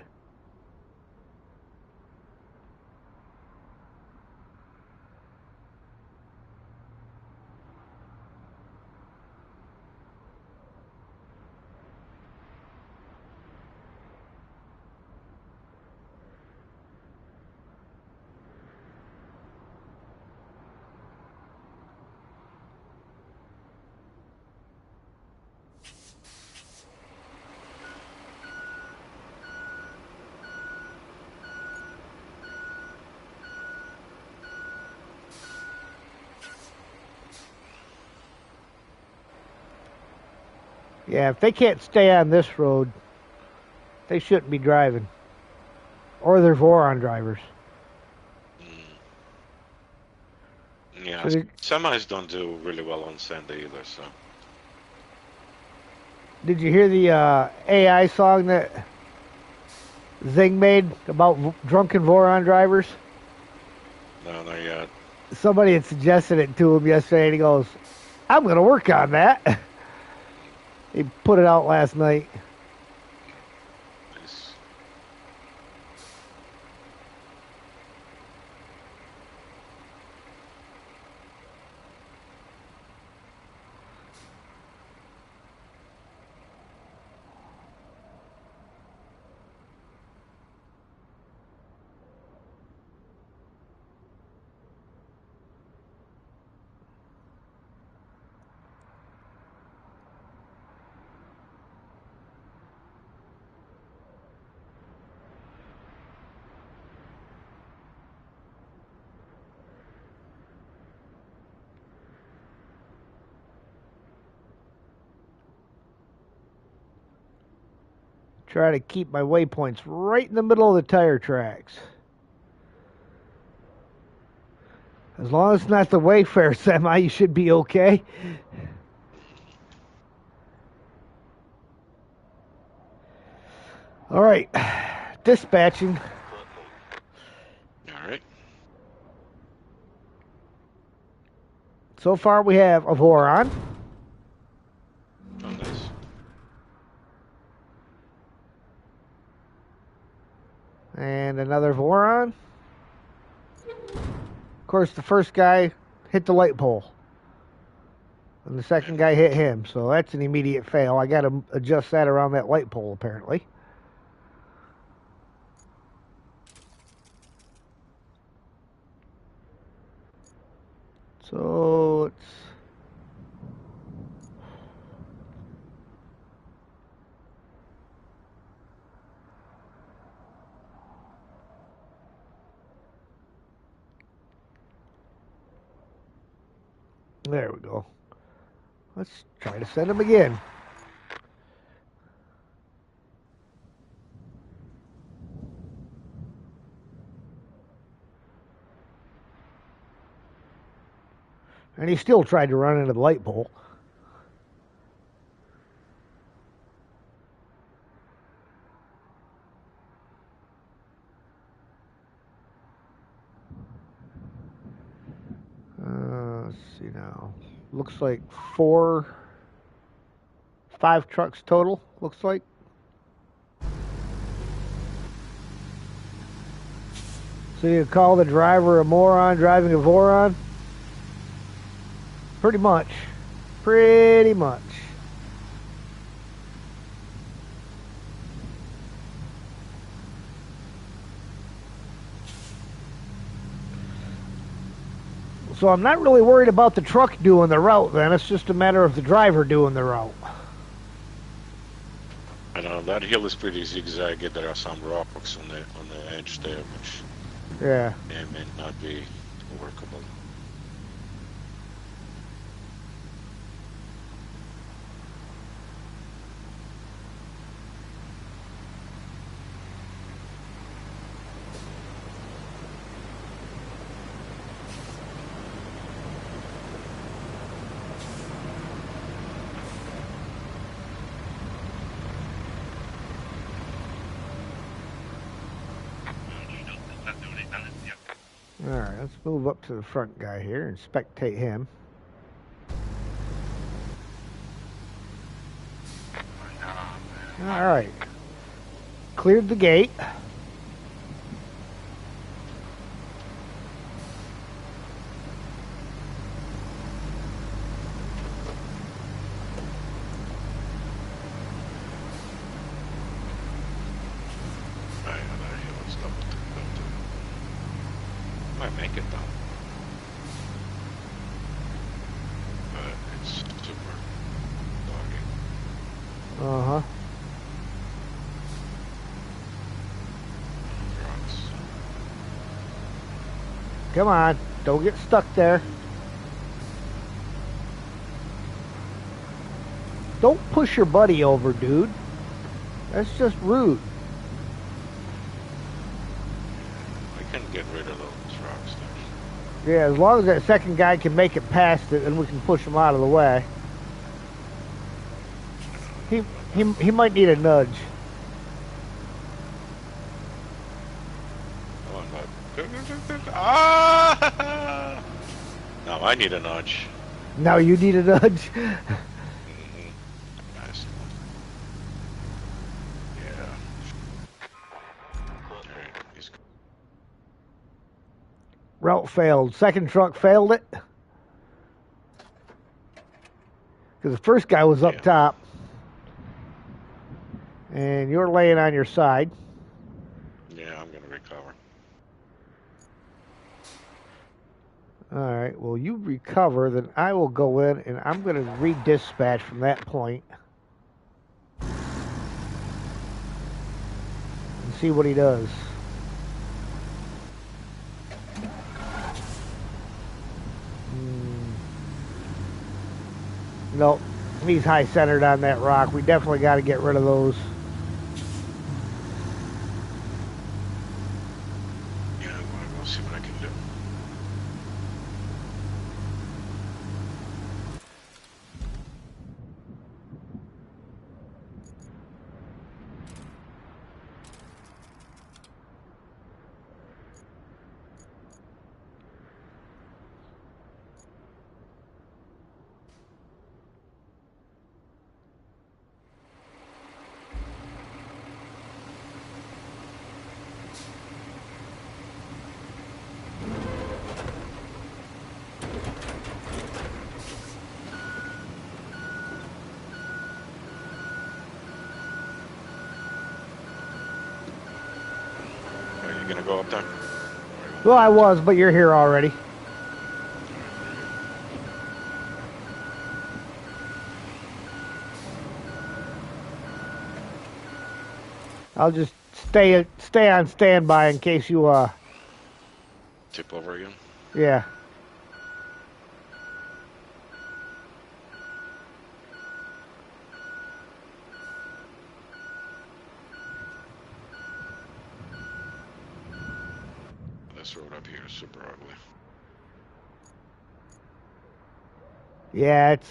Yeah, if they can't stay on this road, they shouldn't be driving. Or they're Voron drivers. Yeah, So semis don't do really well on sand either, so. did you hear the AI song that Zing made about drunken Voron drivers? No, not yet. Somebody had suggested it to him yesterday, and he goes, I'm going to work on that. He put it out last night. Nice. Try to keep my waypoints right in the middle of the tire tracks. As long as it's not the Wayfair semi, you should be okay. All right, dispatching. All right. So far we have a Voron. Oh, nice. And another Voron. Of course, the first guy hit the light pole. And the second guy hit him, so that's an immediate fail. I got to adjust that around that light pole, apparently. So it's... There we go. Let's try to send him again. And he still tried to run into the light pole. Let's see now. Looks like 5 trucks total, looks like. So you call the driver a moron driving a Voron? Pretty much. Pretty much. So I'm not really worried about the truck doing the route then. It's just a matter of the driver doing the route. I know that hill is pretty zigzaggy. There are some rocks on the edge there, which may not be workable. Alright, let's move up to the front guy here and spectate him. Alright. Cleared the gate. Might make it though. But it's super doggy. Uh-huh. Rocks. Come on, don't get stuck there. Don't push your buddy over, dude. That's just rude. I can get rid of those rocks there. Yeah, as long as that second guy can make it past it, then we can push him out of the way. He might need a nudge. Come on, bud. Ah! No, I need a nudge. Now you need a nudge. Nice. Yeah. He's... Route failed. Second truck failed it. Because the first guy was up top. And you're laying on your side. Yeah, I'm going to recover. Alright, well you recover, then I will go in and I'm going to redispatch from that point. And see what he does. Nope, he's high centered on that rock. We definitely got to get rid of those. Yeah, I'm going to go see what I can do. You gonna go up there? Well, I was, but you're here already. I'll just stay on standby in case you Tip over again? yeah. This road up here is super ugly. Yeah, it's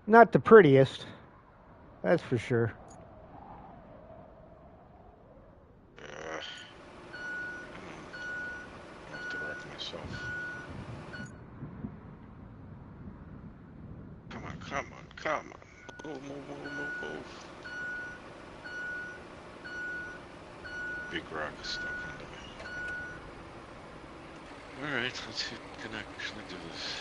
not the prettiest. That's for sure. I'll have to wreck myself. Come on, come on, come on. Move, move, move, move, move. Big rock is stuck under me. Alright, let's see if we can actually do this.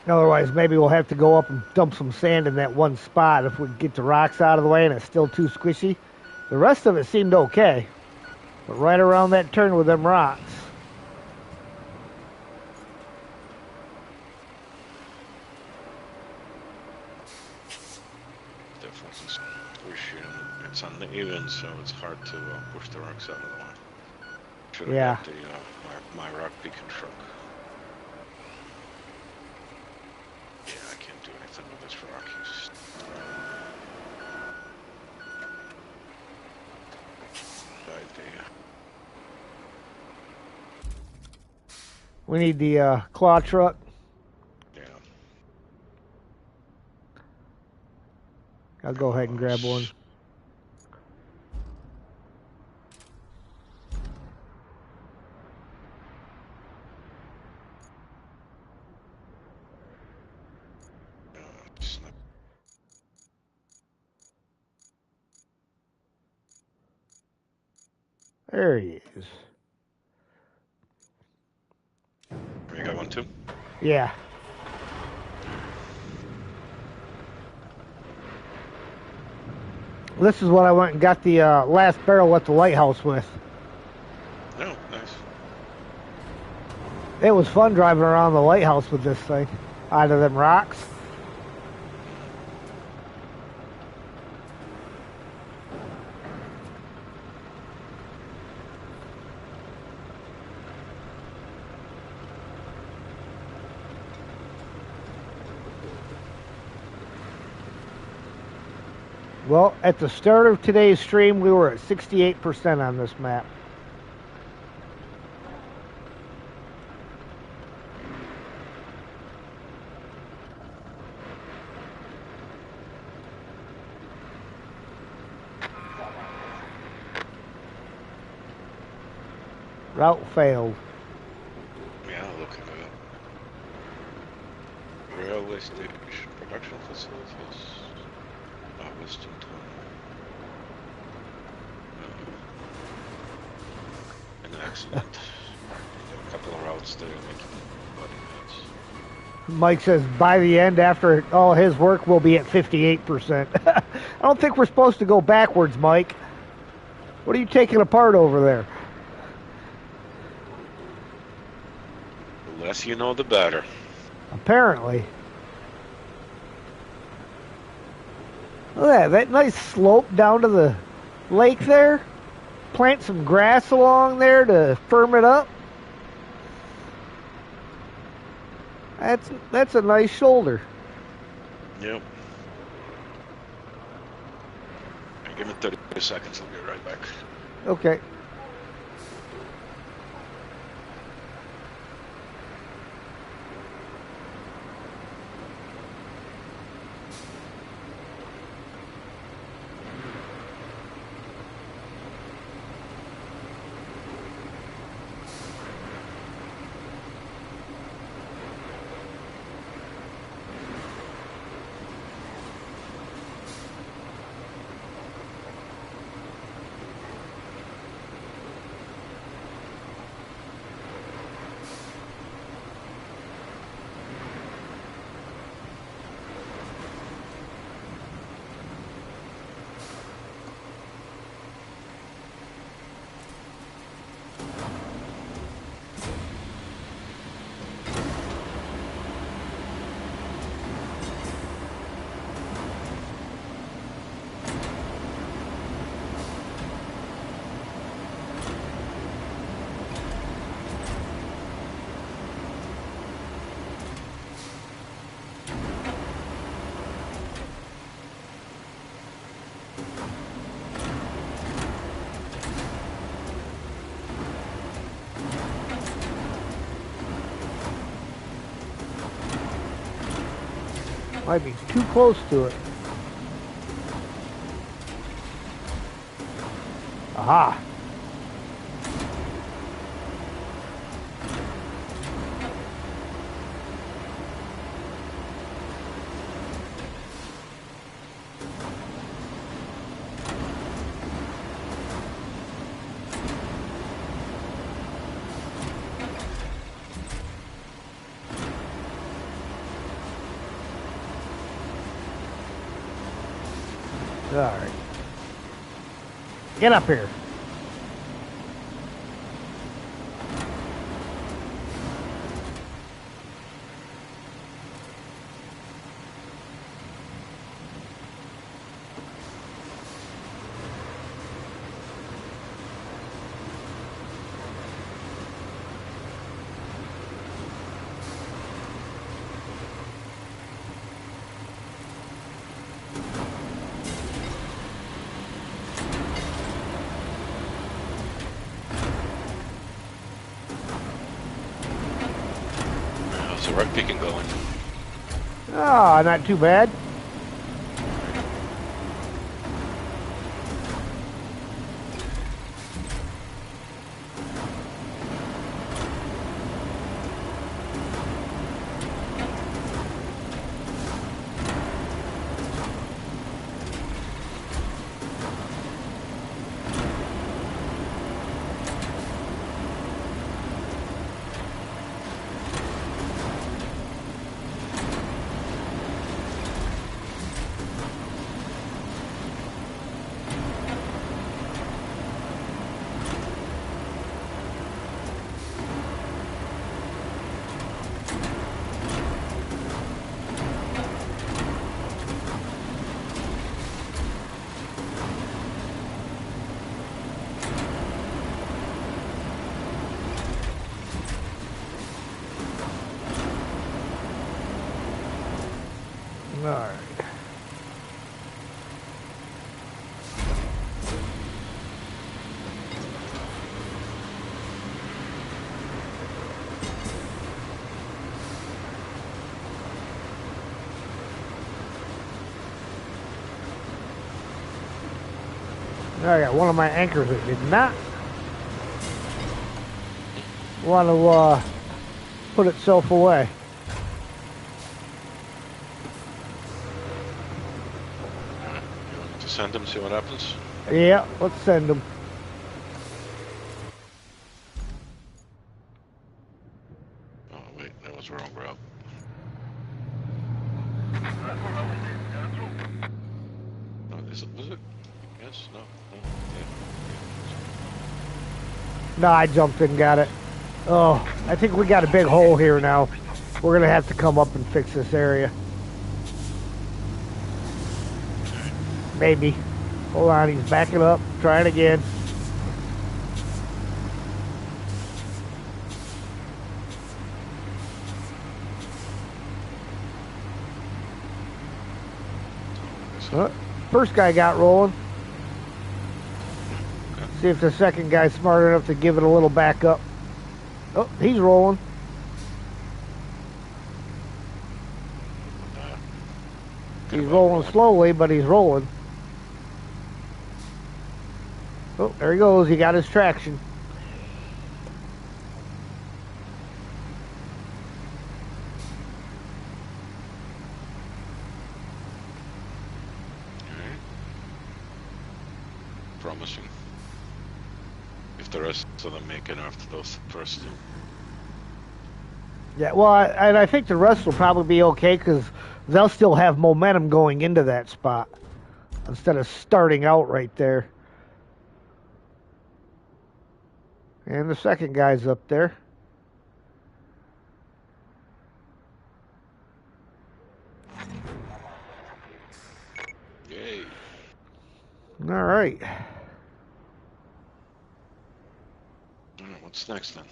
Otherwise, maybe we'll have to go up and dump some sand in that one spot if we get the rocks out of the way and it's still too squishy. The rest of it seemed okay. But right around that turn with them rocks. Definitely squishy and it's uneven, so it's hard to push the rocks out of the way. Should have Yeah. got the, my rock picking truck. Yeah, I can't do anything with this rock. Died there. We need the claw truck. Yeah. I'll go ahead and grab one. There he is. You got one too? Yeah. This is what I went and got the last barrel at the lighthouse with. Oh, nice. It was fun driving around the lighthouse with this thing. Out of them rocks. Well, at the start of today's stream, we were at 68% on this map. Route failed. Yeah, looking at it. Railway station, production facilities, Western Tunnel. An accident. A couple of routes there making bloody minutes. Mike says by the end, after all his work, we'll be at 58%. I don't think we're supposed to go backwards, Mike. What are you taking apart over there? The less you know, the better. Apparently. Look at that nice slope down to the lake there. Plant some grass along there to firm it up. That's a nice shoulder. Yep. Give me 30 seconds, I'll be right back. Okay. Might be too close to it. Aha. All right. Get up here. How's the rug picking going? Ah, not too bad. All right. I got one of my anchors that did not want to put itself away. You want to send them, see what happens? Yeah, let's send them. Oh, wait, that was the wrong route. No, was it? Yes, no, yeah. No, I jumped in and got it. Oh, I think we got a big hole here now. We're going to have to come up and fix this area. Maybe. Hold on, he's backing up. Trying again. First guy got rolling. See if the second guy's smart enough to give it a little back up. Oh, he's rolling. He's rolling slowly, but he's rolling. Oh, there he goes. He got his traction. Promising. If the rest of them make it after those first two. Yeah, well, and I think the rest will probably be okay because they'll still have momentum going into that spot instead of starting out right there. And the second guy's up there. Yay. All right. What's next then?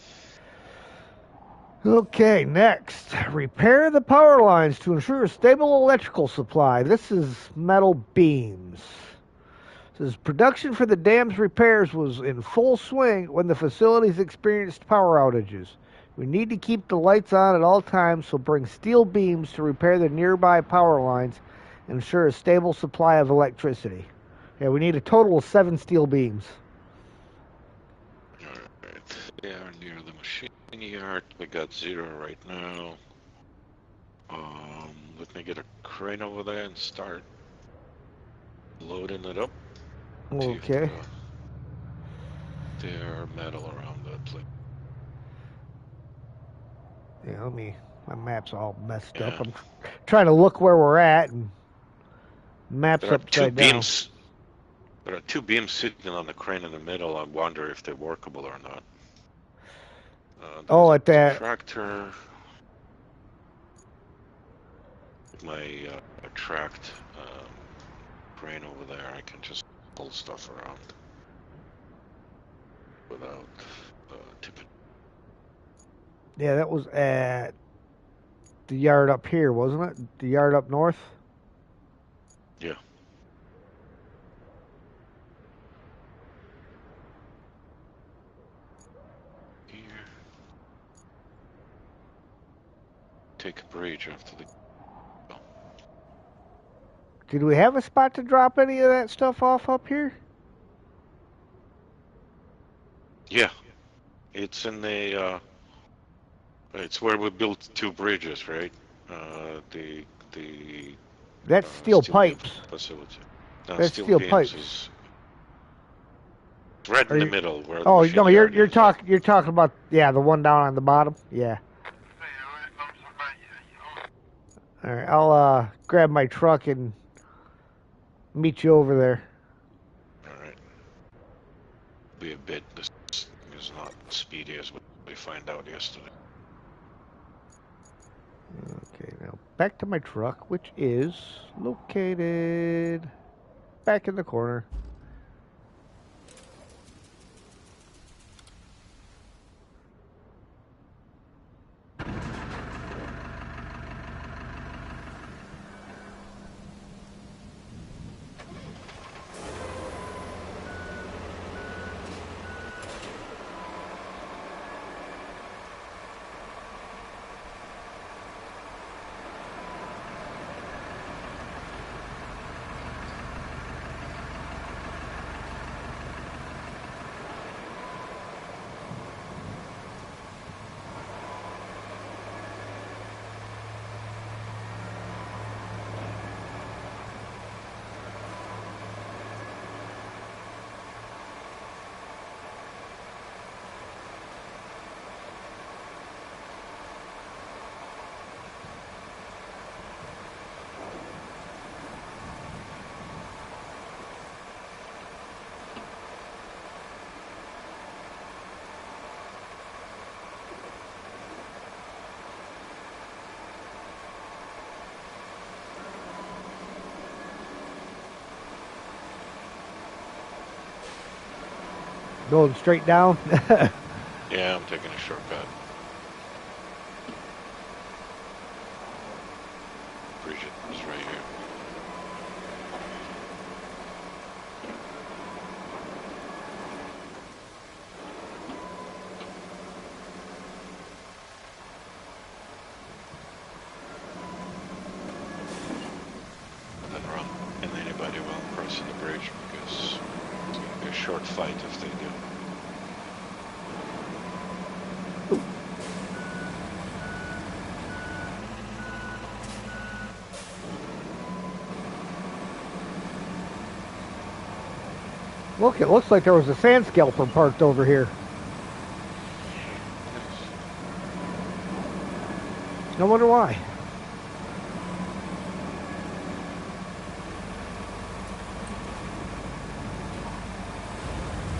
Okay, next. Repair the power lines to ensure a stable electrical supply. This is metal beams. Says production for the dam's repairs was in full swing when the facilities experienced power outages. We need to keep the lights on at all times, so bring steel beams to repair the nearby power lines and ensure a stable supply of electricity. Yeah, we need a total of 7 steel beams. Alright, they are near the machine yard. We got 0 right now. Let me get a crane over there and start loading it up. See if Okay. there are metal around that place. Yeah, my map's all messed up. Yeah. I'm trying to look where we're at, and map's There are 2 upside down. beams. There are 2 beams sitting on the crane in the middle. I wonder if they're workable or not. Oh, at that. Tractor. My tracked crane over there. I can just pull stuff around without tipping. Yeah, that was at the yard up here, wasn't it? The yard up north? Yeah. Here. Take a bridge after the. Did we have a spot to drop any of that stuff off up here? Yeah. It's in the. It's where we built 2 bridges, right? The That's steel pipes. facility. That's steel steel beams pipes. is right in the middle where the Oh machine no, yard you're is. talking about the one down on the bottom. Yeah. All right, I'll grab my truck and meet you over there. All right. Be a bit. This is not speedy as we find out yesterday. Okay, now back to my truck, which is located back in the corner. Going straight down. Yeah, I'm taking a shortcut. Bridget is right here. Then run, and anybody will cross the bridge because it's going to be a short fight if they do. Look, it looks like there was a sand scalper parked over here. No wonder why.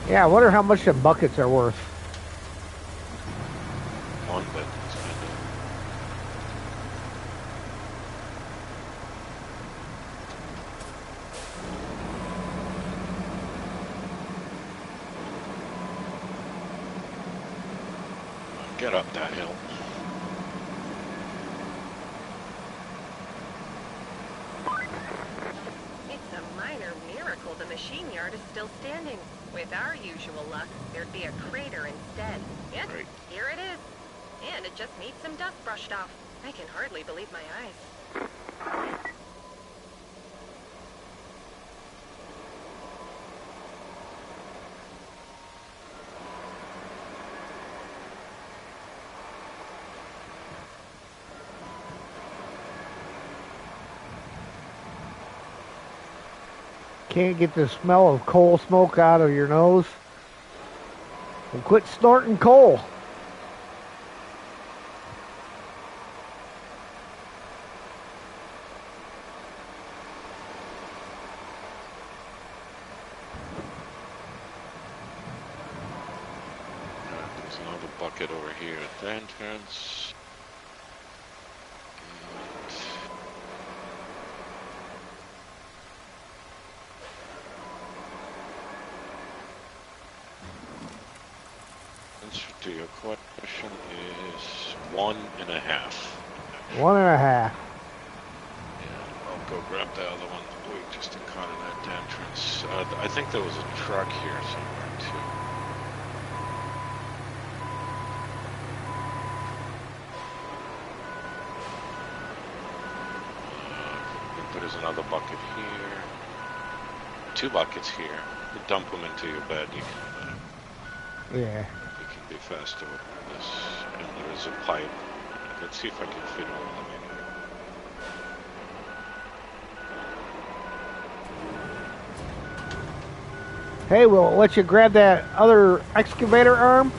Yeah, I wonder how much the buckets are worth. One, but it's kind of... Get up that hill. It's a minor miracle the machine yard is still standing. With our usual luck, there'd be a crater instead. Yes, Right. here it is. And it just needs some dust brushed off. I can hardly believe my eyes. Can't get the smell of coal smoke out of your nose? Well, quit snorting coal. There's another bucket over here at the entrance. Answer to your question is 1.5. 1.5. Yeah, I'll go grab the other one. Wait, just a cut in at the entrance. I think there was a truck here somewhere too. I think there's another bucket here. 2 buckets here. You dump them into your bed. Yeah. You can be faster with this. And there is a pipe. Let's see if I can fit all of them in here. Hey, we'll let you grab that other excavator arm.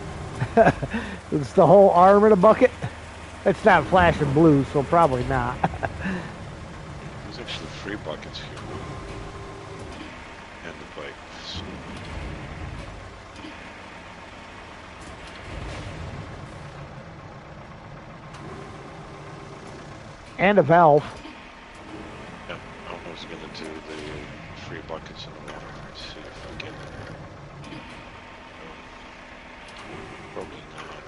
It's the whole arm in a bucket. It's not flashing blue, so probably not. There's actually 3 buckets here. And the pipes. And a valve. Yeah, I was going to do the 3 buckets in the water. Let's see if I can. Probably not.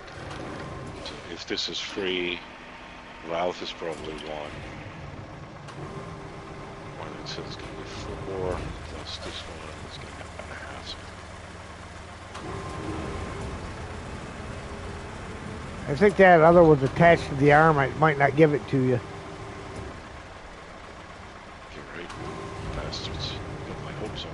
So if this is free, valve is probably 1. One it says it's going to be 4, plus this one is going to be 1.5. I think that other one's attached to the arm. I might not give it to you. You're right, bastards. But I hope so.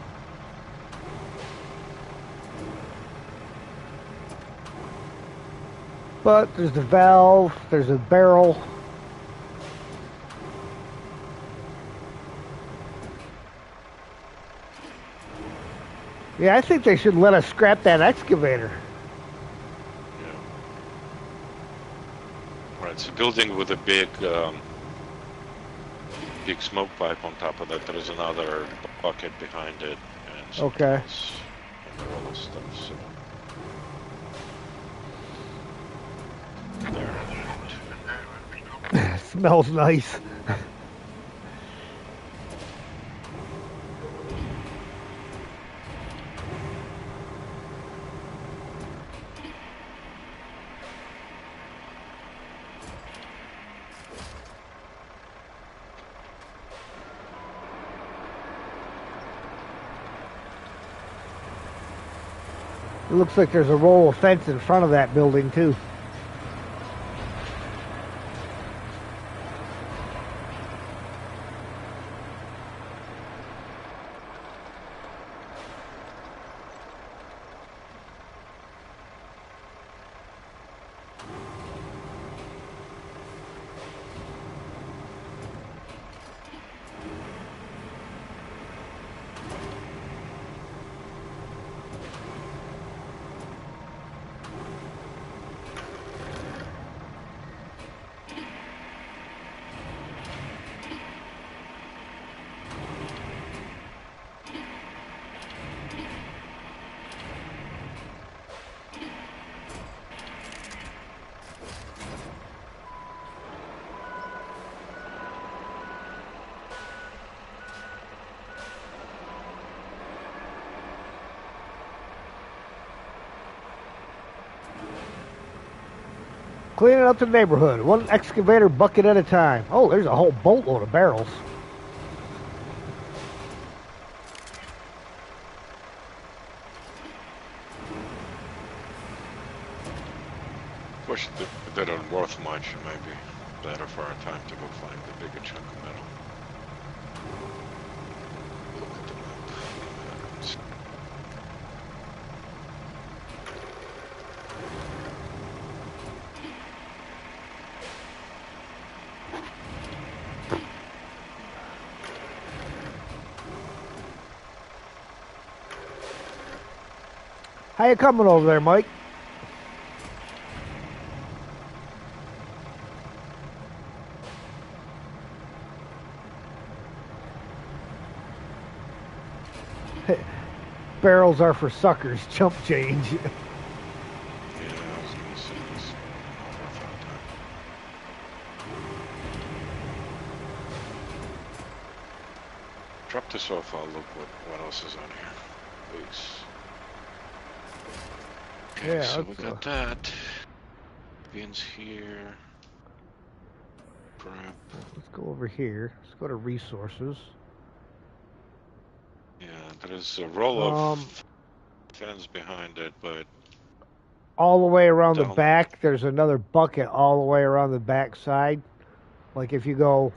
But there's the valve, there's a barrel. Yeah, I think they should let us scrap that excavator. Yeah. Right, it's a building with a big smoke pipe on top of that. There is another bucket behind it, and something Okay. else and all this stuff. So there. Smells nice. It looks like there's a roll of fence in front of that building too. Cleaning up the neighborhood, one excavator bucket at a time. Oh, there's a whole boatload of barrels. Which they don't worth much. It might be better for our time to go find the bigger chunk of metal. Look at the map. How you coming over there, Mike? Barrels are for suckers. Chump change. Yeah, I was gonna say this. Not worth our time. Drop this off. I'll look what else is on here. Please. Okay, Yeah, so we got that. Beans here. Prep. Let's go over here. Let's go to resources. Yeah, there's a roll of fence behind it, but all the way around the down. back, there's another bucket all the way around the back side. Like if you go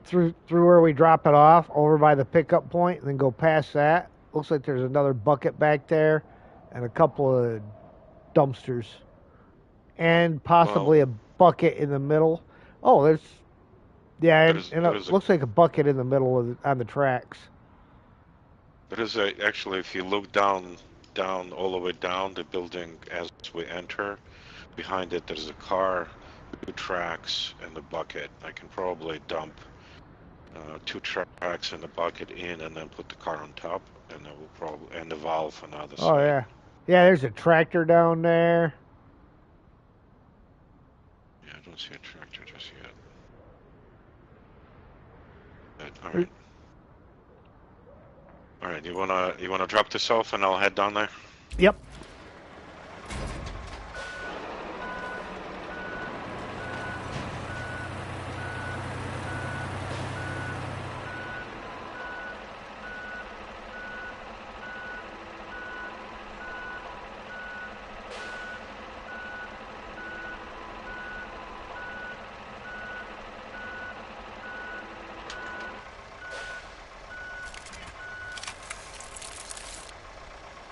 through where we drop it off, over by the pickup point, and then go past that, looks like there's another bucket back there, and a couple of dumpsters, and possibly a bucket in the middle. Oh, there's it looks like a bucket in the middle on the tracks. There's actually, if you look down all the way down the building as we enter, behind it there's a car, 2 tracks, and a bucket. I can probably dump 2 tracks and the bucket in, and then put the car on top, and then we'll probably and the valve on the other side. Oh yeah, there's a tractor down there. Yeah, I don't see a tractor just yet. But, all right. All right, you wanna drop this off, and I'll head down there. Yep.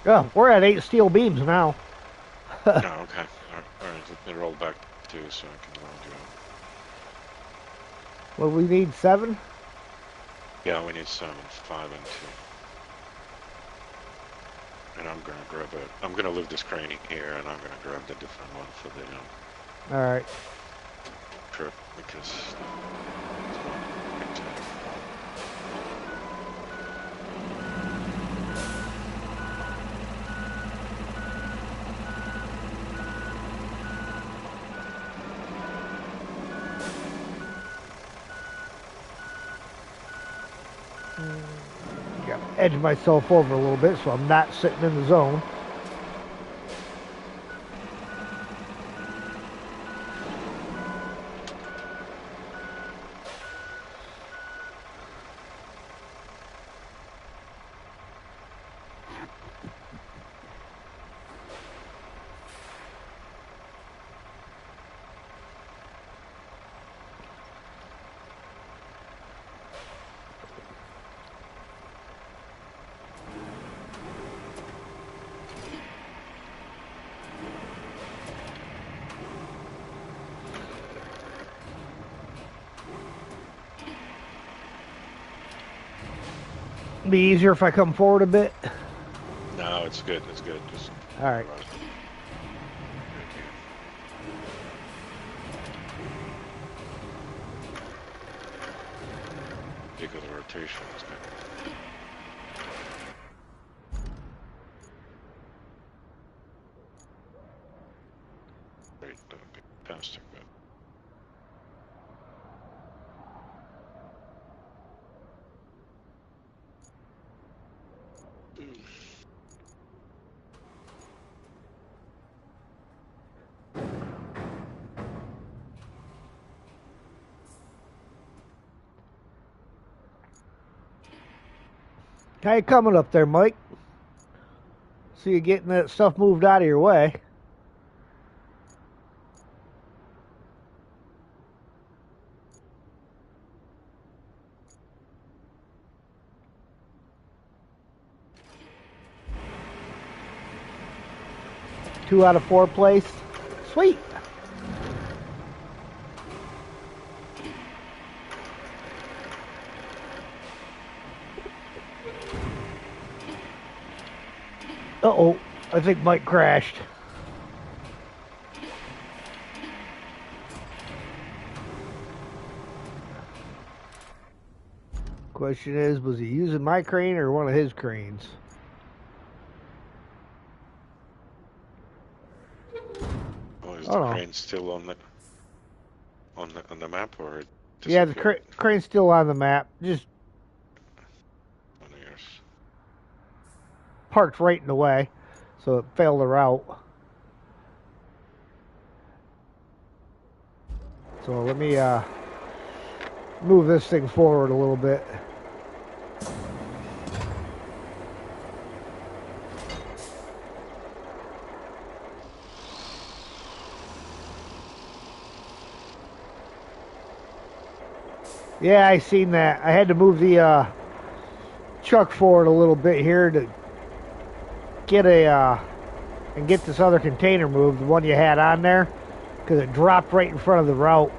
Oh, we're at 8 steel beams now. Oh, okay. All right, let me roll back too, so I can round you up. Well, we need 7? Yeah, we need 7, 5, and 2. And I'm gonna grab it. I'm gonna leave this crane here, and I'm gonna grab the different one for the all right, trip, because edge myself over a little bit so I'm not sitting in the zone. Be easier if I come forward a bit. no, it's good. It's good. Just all right. Because the rotation is good. Great, fantastic. How you coming up there, Mike? See you getting that stuff moved out of your way. 2 out of 4 place. Sweet. Uh-oh. I think Mike crashed. Question is, was he using my crane or one of his cranes? Oh, is the crane still on the map, or yeah, the crane's still on the map. Just parked right in the way, so it failed the route. So let me move this thing forward a little bit. Yeah, I seen that. I had to move the truck forward a little bit here to get and get this other container moved, the one you had on there, because it dropped right in front of the route.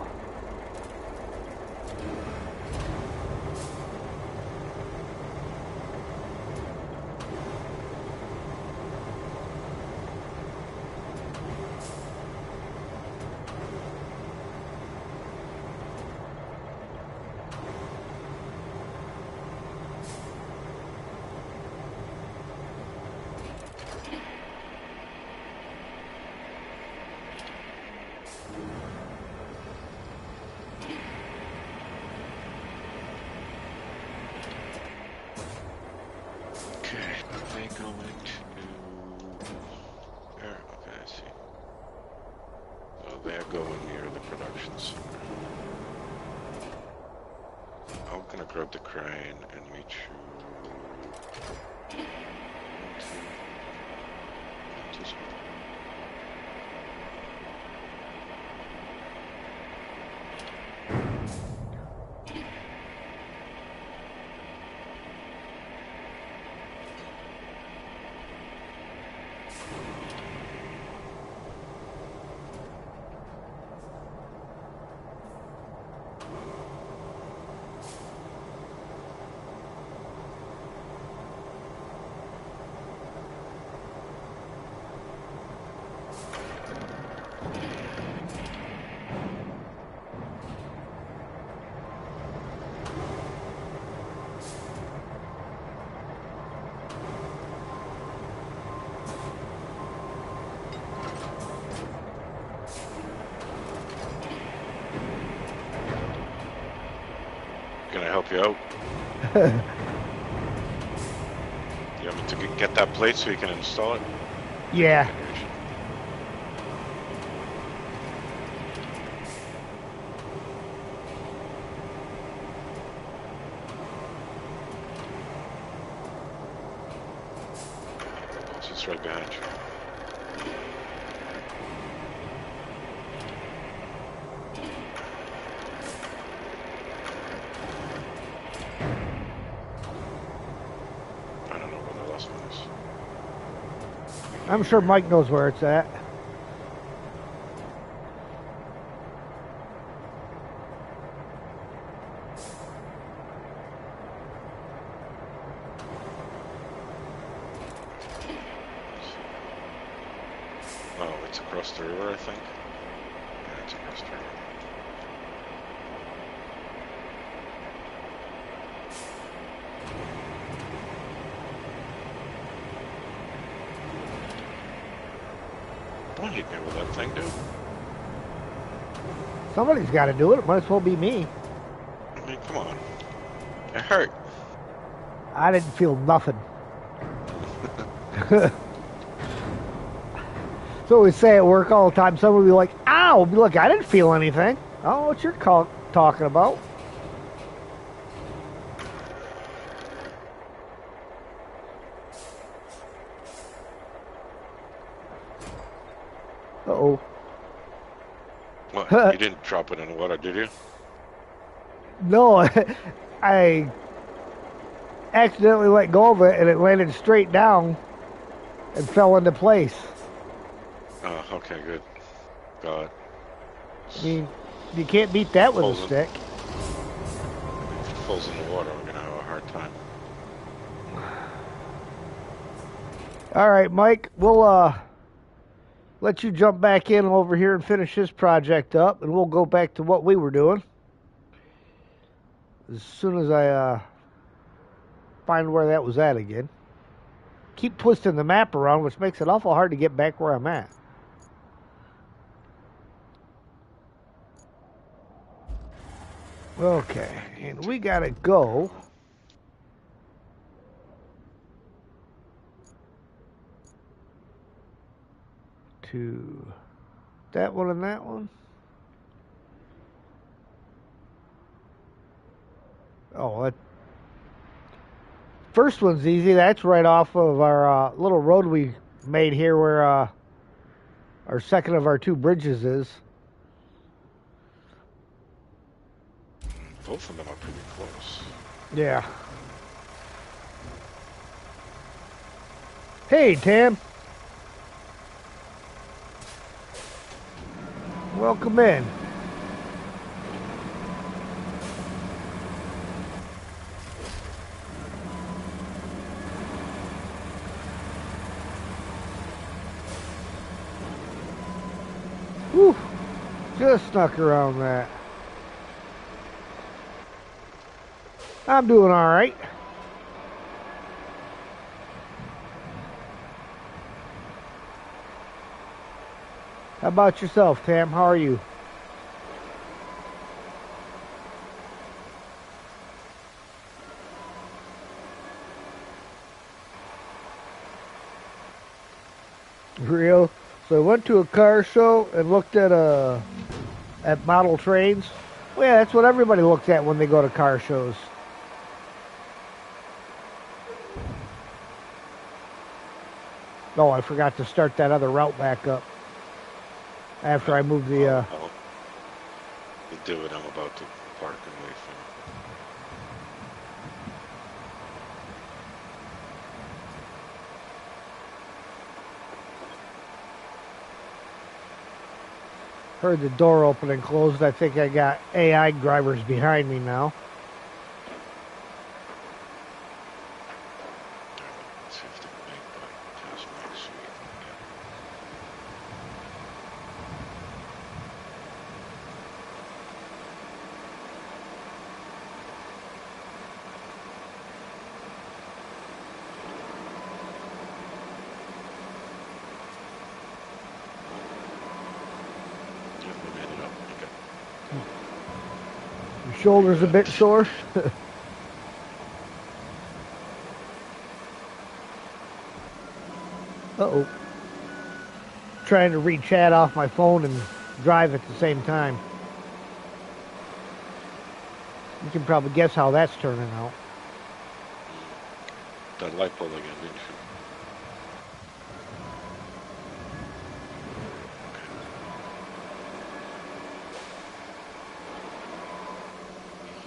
Can I help you out? You want me to get that plate so you can install it? Yeah. It's right behind you. I'm sure Mike knows where it's at. Oh, it's across the river, I think. Yeah, it's across the river. Don't hit me with that thing, dude. Somebody's got to do it. It might as well be me. I mean, come on. It hurt. I didn't feel nothing. So we say at work all the time. Someone will be like, ow! I'll be like, I didn't feel anything. I don't know what you're talking about. Uh-oh. What? You didn't drop it in the water, did you? No, I accidentally let go of it and it landed straight down and fell into place. Okay, good. Got it. I mean, you can't beat that with a Falls in, stick. if it falls in the water, we're gonna have a hard time. All right, Mike, we'll let you jump back in over here and finish this project up, and we'll go back to what we were doing as soon as I find where that was at again. Keep twisting the map around, which makes it awful hard to get back where I'm at. Okay, and we gotta go to that one and that one. Oh, that first one's easy. That's right off of our little road we made here where our second of our two bridges is. Both of them are pretty close. Yeah. Hey, Tam. Welcome in. Whew. Just snuck around that. I'm doing all right. How about yourself, Tam? How are you? Real. So I went to a car show and looked at model trains. Well, yeah, that's what everybody looks at when they go to car shows. Oh, I forgot to start that other route back up after I moved the. You do it. I'm about to park and wait for Heard the door open and closed. I think I got AI drivers behind me now. Let's see if they can make by just next week. Yeah, we made it up. Okay. Your shoulder's a bit sore. Uh-oh. Trying to read chat off my phone and drive at the same time. You can probably guess how that's turning out. That light bulb again, didn't you?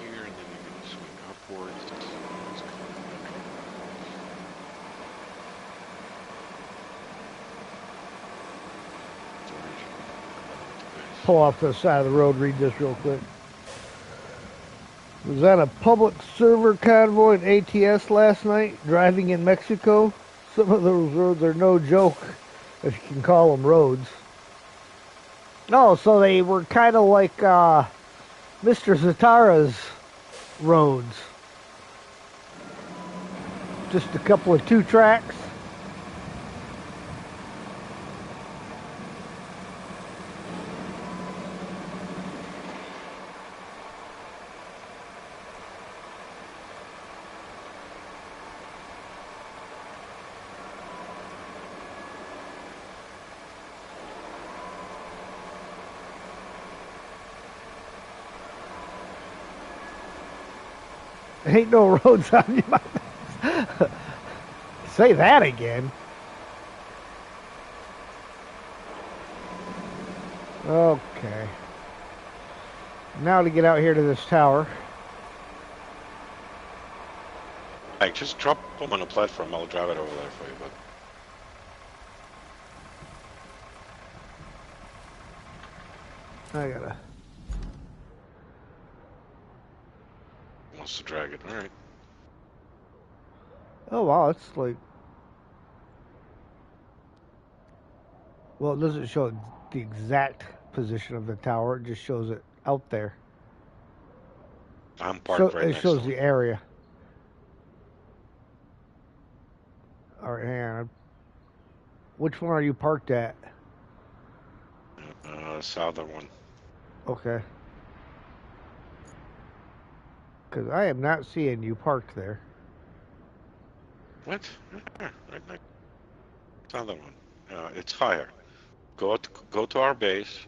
Here, and then you're going to swing upwards. Pull off the side of the road, read this real quick. Was on a public server convoy in ATS last night, driving in Mexico. Some of those roads are no joke, if you can call them roads. Oh, so they were kind of like Mr. Zatara's roads. Just a couple of two tracks. Ain't no roads on you. Say that again. Okay. Now to get out here to this tower. Hey, just drop them on a platform. I'll drive it over there for you, bud. I gotta. Wants to drag it. All right. Oh wow, it's like. Well, it doesn't show the exact position of the tower. It just shows it out there. I'm So parked right it next to shows him. the area. All right, hang on. Which one are you parked at? Southern one. Okay. Because I am not seeing you parked there. What? Right next. Southern one. It's higher. Go to our base.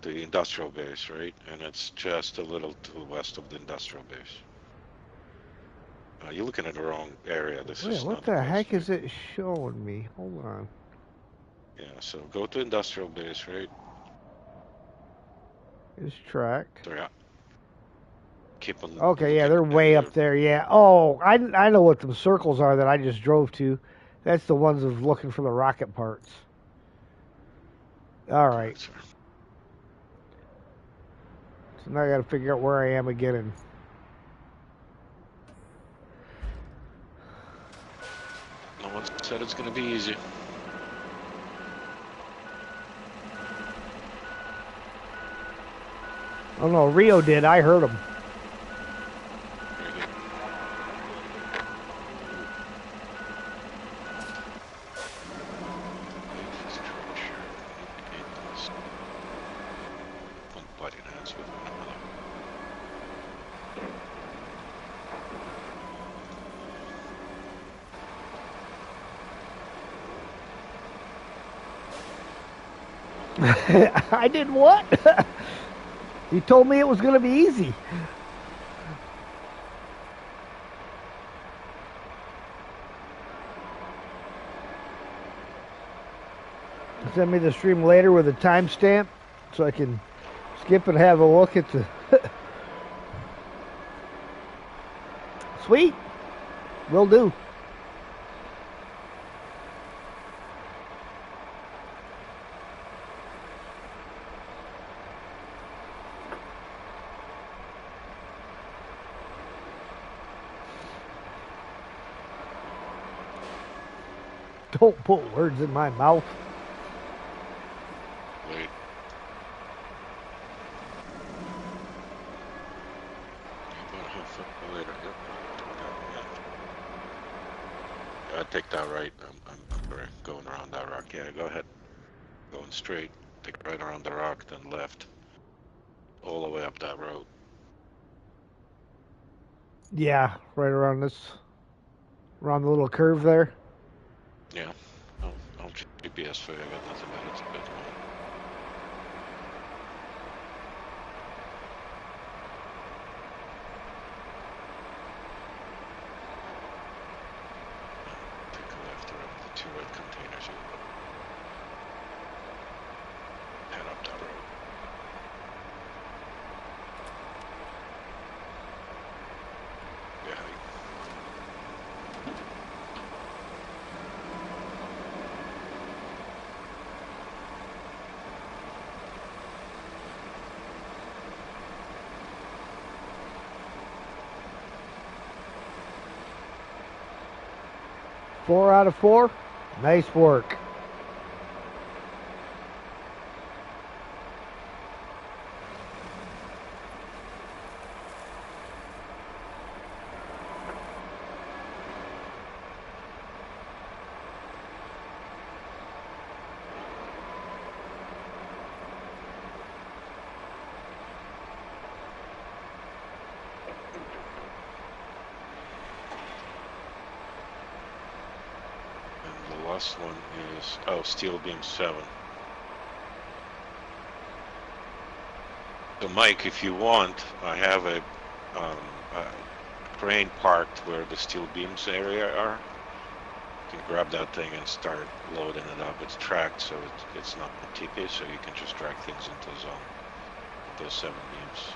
The industrial base, right? And it's just a little to the west of the industrial base. You're looking at the wrong area. This Wait, is what not the the place heck to be. is it showing me? Hold on. Yeah, so go to industrial base, right? It's tracked. So yeah, keep on Okay, yeah, looking they're at way your. up there. Yeah. Oh, I know what the circles are that I just drove to. That's the ones of looking for the rocket parts. All right. Correct, sir. So now I got to figure out where I am again. And No one said it's gonna be easy. oh no, Rio did. I heard him. Very good. One button hands with one another. I did what? You told me it was going to be easy. Send me the stream later with a timestamp so I can skip and have a look at the. Sweet. Will do. Don't put words in my mouth. Wait. About half later. Yep. Yeah. Take that right. I'm going around that rock. Yeah, go ahead. Going straight. Take right around the rock, then left. All the way up that road. Yeah, right around around the little curve there. Yeah. I'll GPS for you. I got nothing but it's a bit long. Take a left around the two red containers. You head up that road. Yeah. 4 out of 4. Nice work. And the last one is steel beam 7. So Mike, if you want, I have a crane parked where the steel beams area are. You can grab that thing and start loading it up. It's tracked, so it's not TP, so you can just drag things into the zone. Those 7 beams.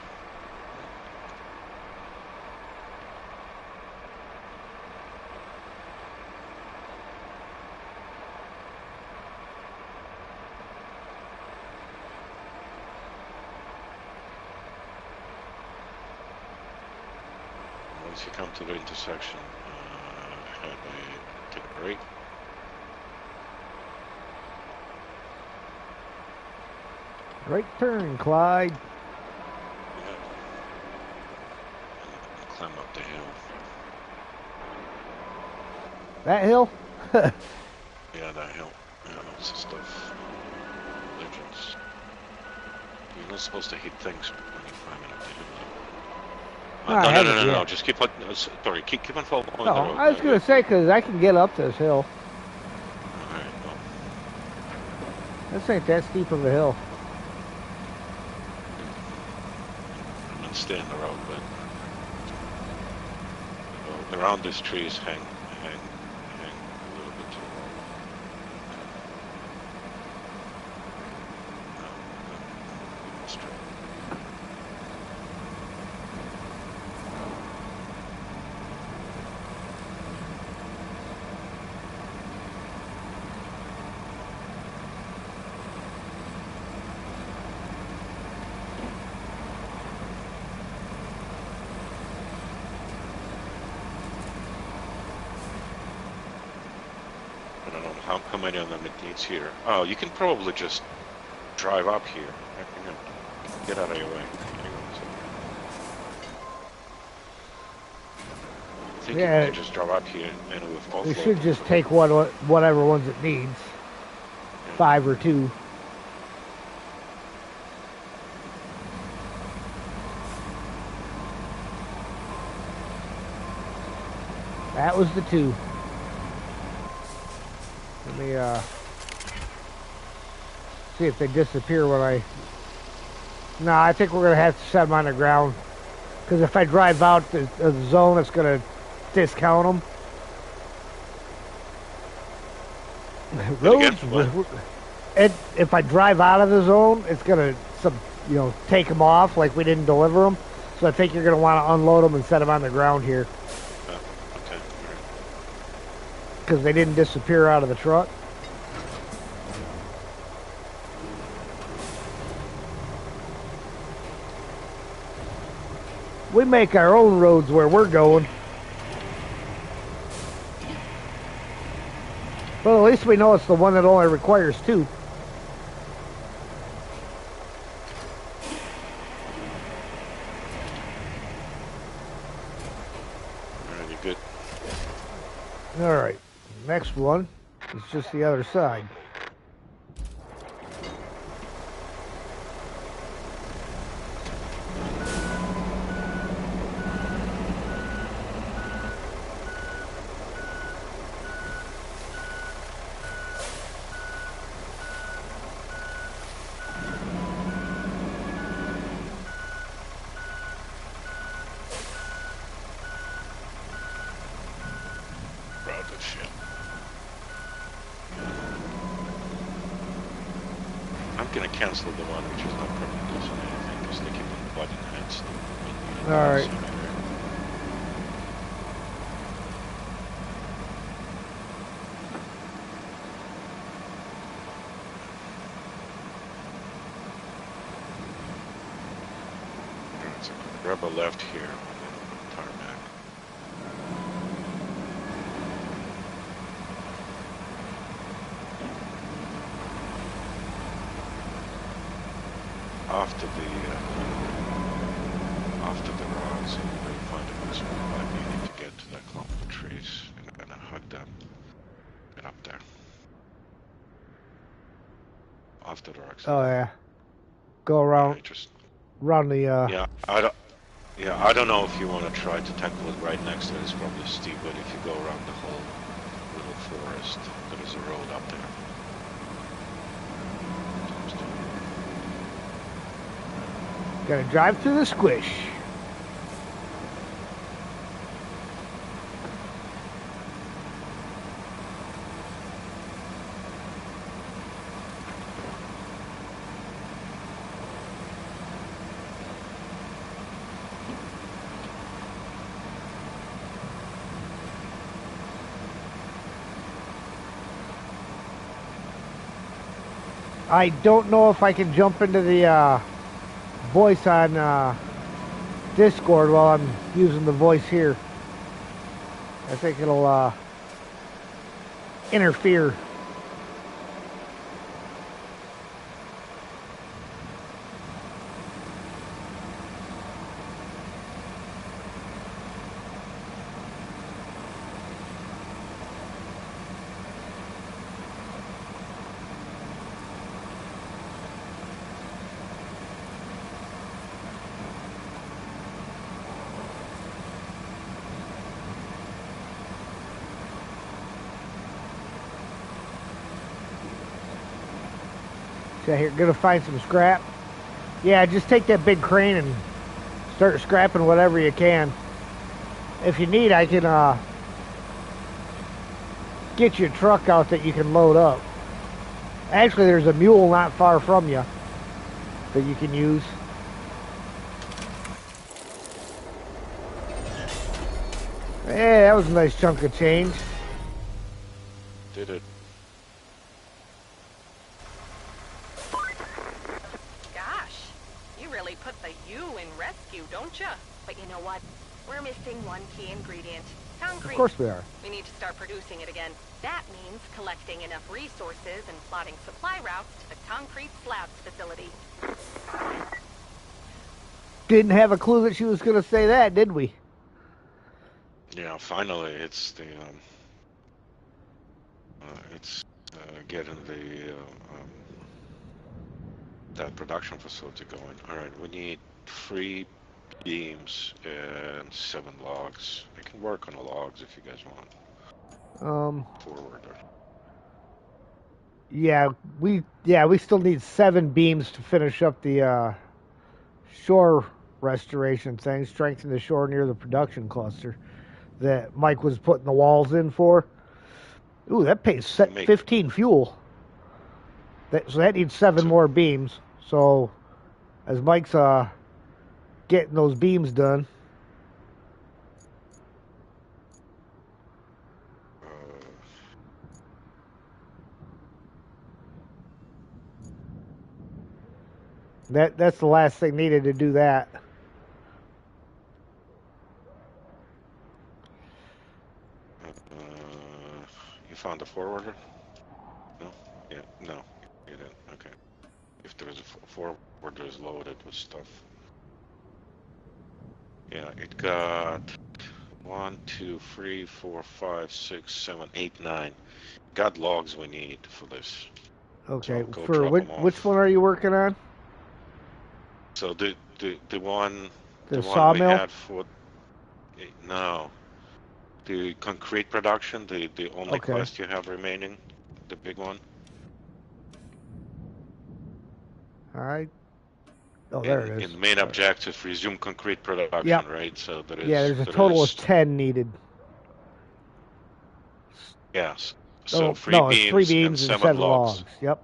once you come to the intersection, take a break. Right turn, Clyde. Yeah. And climb up the hill. That hill? Yeah, that hill. Yeah, lots of stuff. Legends. You're not supposed to hit things when you're climbing up the hill. No. Just keep on. Sorry, keep on following the road. I was gonna say because I can get up this hill. All right. Well, This ain't that steep of a hill. I'm not stay in the road, but around these trees, hang a little bit to the road. No, straight. I don't know how many of them it needs here. Oh, you can probably just drive up here. Hang on. Get out of your way. Hang on a second. I think you can just drive up here and we've offloaded. We should just take whatever ones it needs. Yeah. 5 or 2. That was the 2. Let me see if they disappear when I... No, I think we're going to have to set them on the ground. Because if I drive out the zone, it's going to discount them. Roads, if I drive out of the zone, it's going to, take them off like we didn't deliver them. So I think you're going to want to unload them and set them on the ground here. Okay. Because they didn't disappear out of the truck. We make our own roads where we're going. Well, at least we know it's the one that only requires 2. Alright, you good? Alright, next one is just the other side. I'm gonna cancel the one which is not permanent or anything because they keep on butting heads. Alright. So grab a left here and then tarmac. After the rocks, and you find a nice one, you need to get to that clump of trees and hug them. Get up there. After the rocks. Oh yeah. Go around, around the I don't know if you want to try to tackle it right next to it. It's probably steep, but if you go around the whole little forest, there is a road up there. Gotta drive through the squish. I don't know if I can jump into the voice on Discord while I'm using the voice here. I think it'll interfere. So here, gonna find some scrap. Yeah, just take that big crane and start scrapping whatever you can. If you need, I can get you a truck out that you can load up. Actually, there's a mule not far from you that you can use. Hey, that was a nice chunk of change. Did it? Gosh, you really put the U in rescue, don't you? But you know what? We're missing one key ingredient. Concrete. Of course we are. We need to start producing it again. That means collecting enough resources and plotting supply routes to the concrete slabs facility. Didn't have a clue that she was going to say that, did we? Yeah, finally, it's the getting the that production facility going. All right, we need 3 beams and 7 logs. I can work on the logs if you guys want. Forwarder. Yeah, we still need 7 beams to finish up the shore restoration thing, strengthen the shore near the production cluster that Mike was putting the walls in for. Ooh, that pays 15 fuel. So that needs 7 more beams. So as Mike's getting those beams done. That's the last thing needed to do that. You found a forwarder? No? Yeah, no. You didn't. Okay. If there's a forwarder is loaded with stuff. Yeah, it got 1, 2, 3, 4, 5, 6, 7, 8, 9. Got logs we need for this. Okay. So for which one are you working on? So the one the one we sawmill? had for no. The concrete production, the only quest you have remaining, the big one. All right. Oh, there it is. In the main objective, resume concrete production, yep. right? So there is. Yeah, there's a total of 10 needed. Yes. So 3 beams and 7 logs. Yep.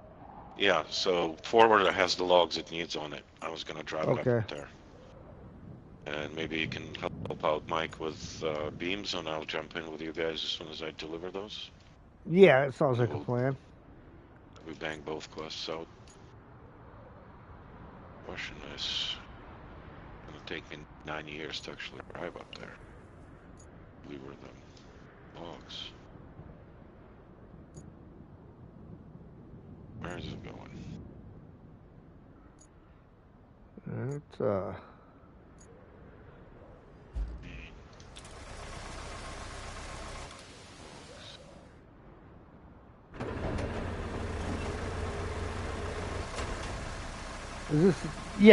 Yeah. So forwarder has the logs it needs on it. I was gonna drive it up there. And maybe you can help out Mike with beams, and I'll jump in with you guys as soon as I deliver those. Yeah, it sounds like a plan. We bang both quests out. Question is, it'll take me 9 years to actually drive up there. Deliver the logs. Where is it going? It's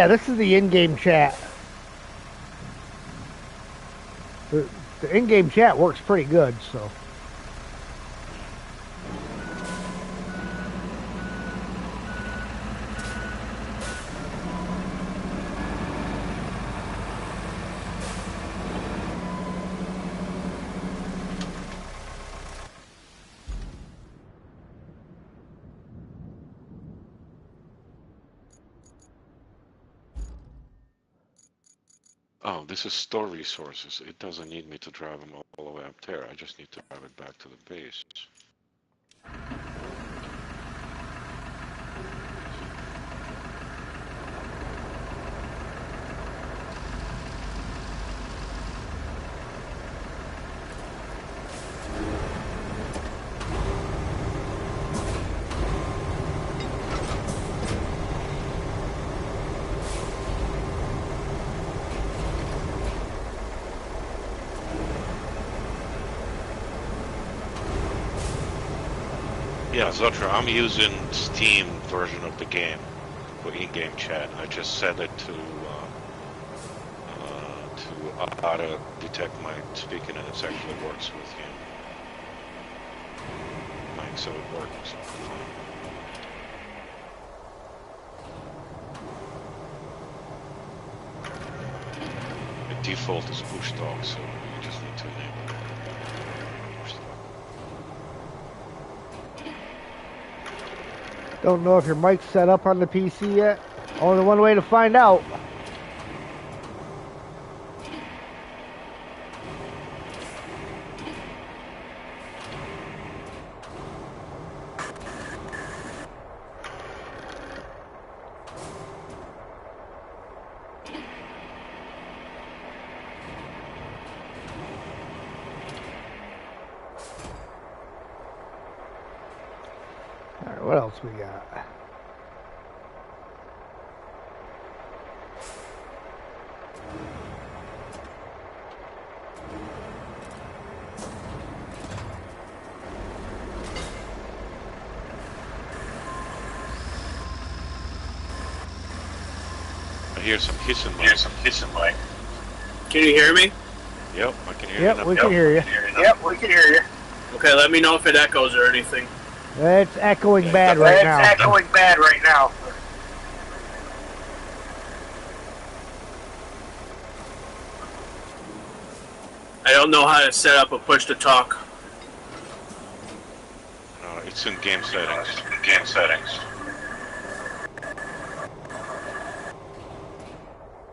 this is the in-game chat. The in-game chat works pretty good, so. Oh, this is store resources. It doesn't need me to drive them all the way up there. I just need to drive it back to the base. Yeah, Zotra, I'm using Steam version of the game for in-game chat. I just set it to auto detect my speaking, and it actually works with you. Mike, so it works fine. The default is push talk, so you just need to enable push talk. Don't know if your mic's set up on the PC yet. Only one way to find out. Alright, what else we got? I hear some hissing, Mike. Can you hear me? Yep, I can hear you. Yep, we can hear you. Yep, we can hear you. Okay, let me know if it echoes or anything. It's echoing bad right now. It's echoing bad right now. I don't know how to set up a push to talk. It's in game settings.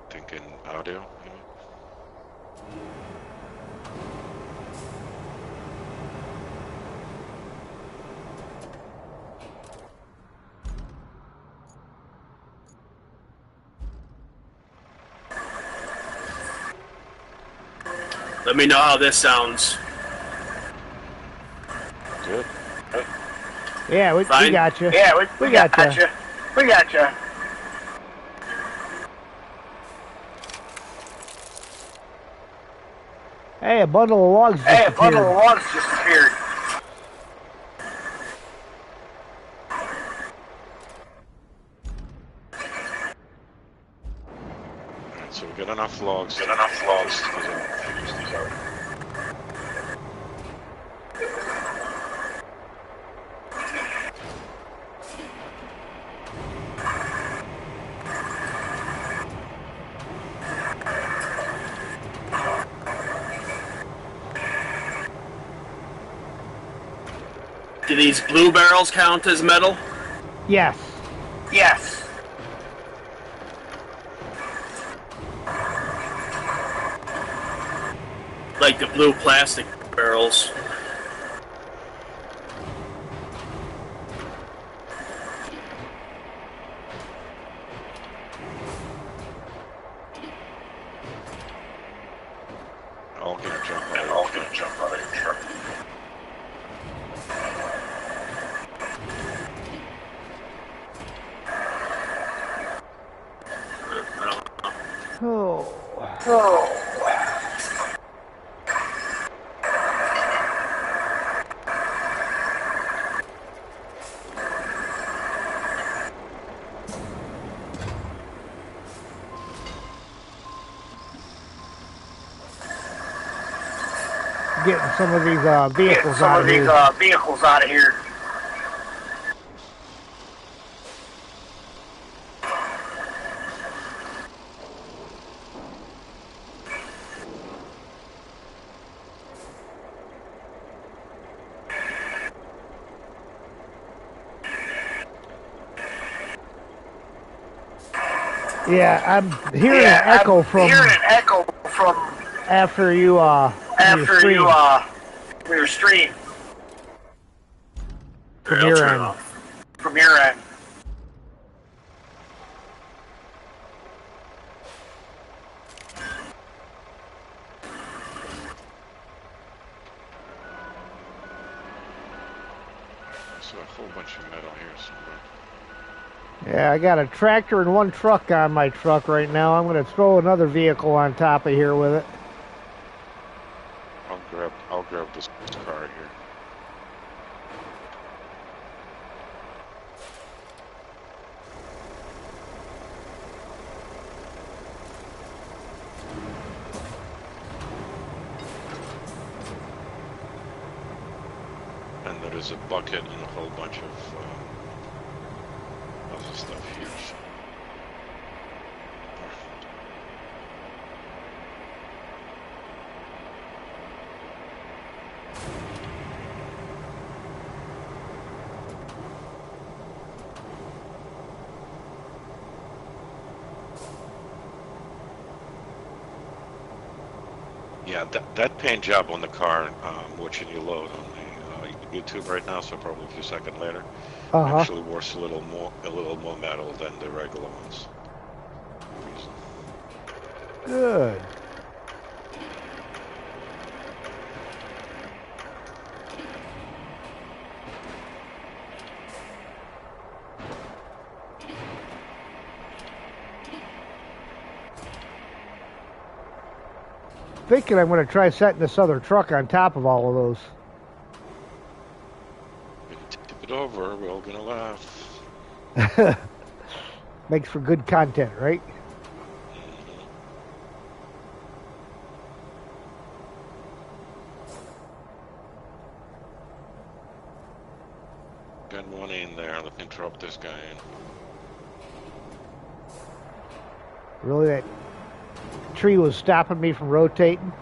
Thinking audio. Let me know how this sounds. Good. Yeah, we got you. Yeah, we got you. We got you. Hey, a bundle of logs disappeared. Alright, so we got enough logs. Figures these out. Do these blue barrels count as metal? Yes. Yes. Like the blue plastic barrels. I'll get a jump out of your truck. Oh. Getting some of these vehicles out of here. Yeah, I'm hearing an echo from after you your stream. From your end. From your end. So a whole bunch of metal here somewhere. Yeah, I got a tractor and one truck on my truck right now. I'm going to throw another vehicle on top of here with it. I'll grab this car here. And there is a bucket and a whole bunch of other stuff here. Yeah, that paint job on the car, watching you load on the YouTube right now, so probably a few seconds later, actually worth a little more metal than the regular ones. Good. Thinking I'm going to try setting this other truck on top of all of those. We can tip it over, we're all gonna laugh. Makes for good content, right? Got one in there, let me drop this guy in. Really, that tree was stopping me from rotating.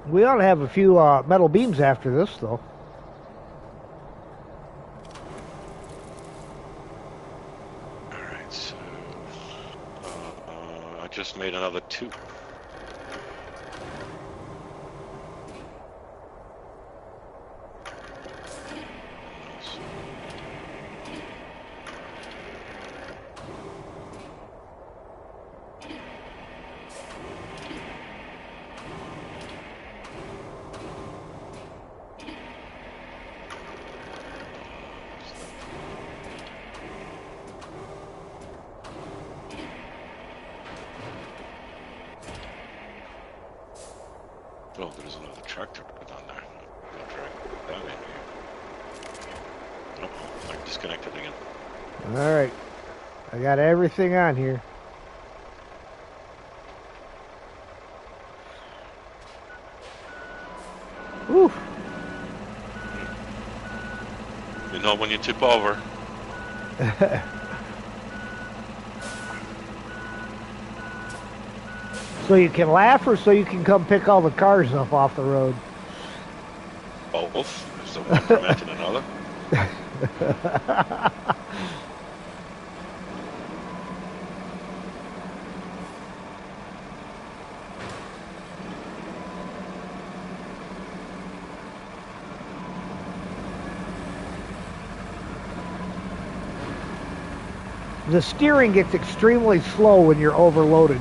We ought to have a few metal beams after this, though. Alright, so I just made another 2. Oh, there's another tractor down there. I'll drag that in here. Oh, I'm disconnected again. Alright. I got everything on here. Whew. You know when you tip over. So you can laugh, or so you can come pick all the cars up off the road? Both. So one preventing another. The steering gets extremely slow when you're overloaded.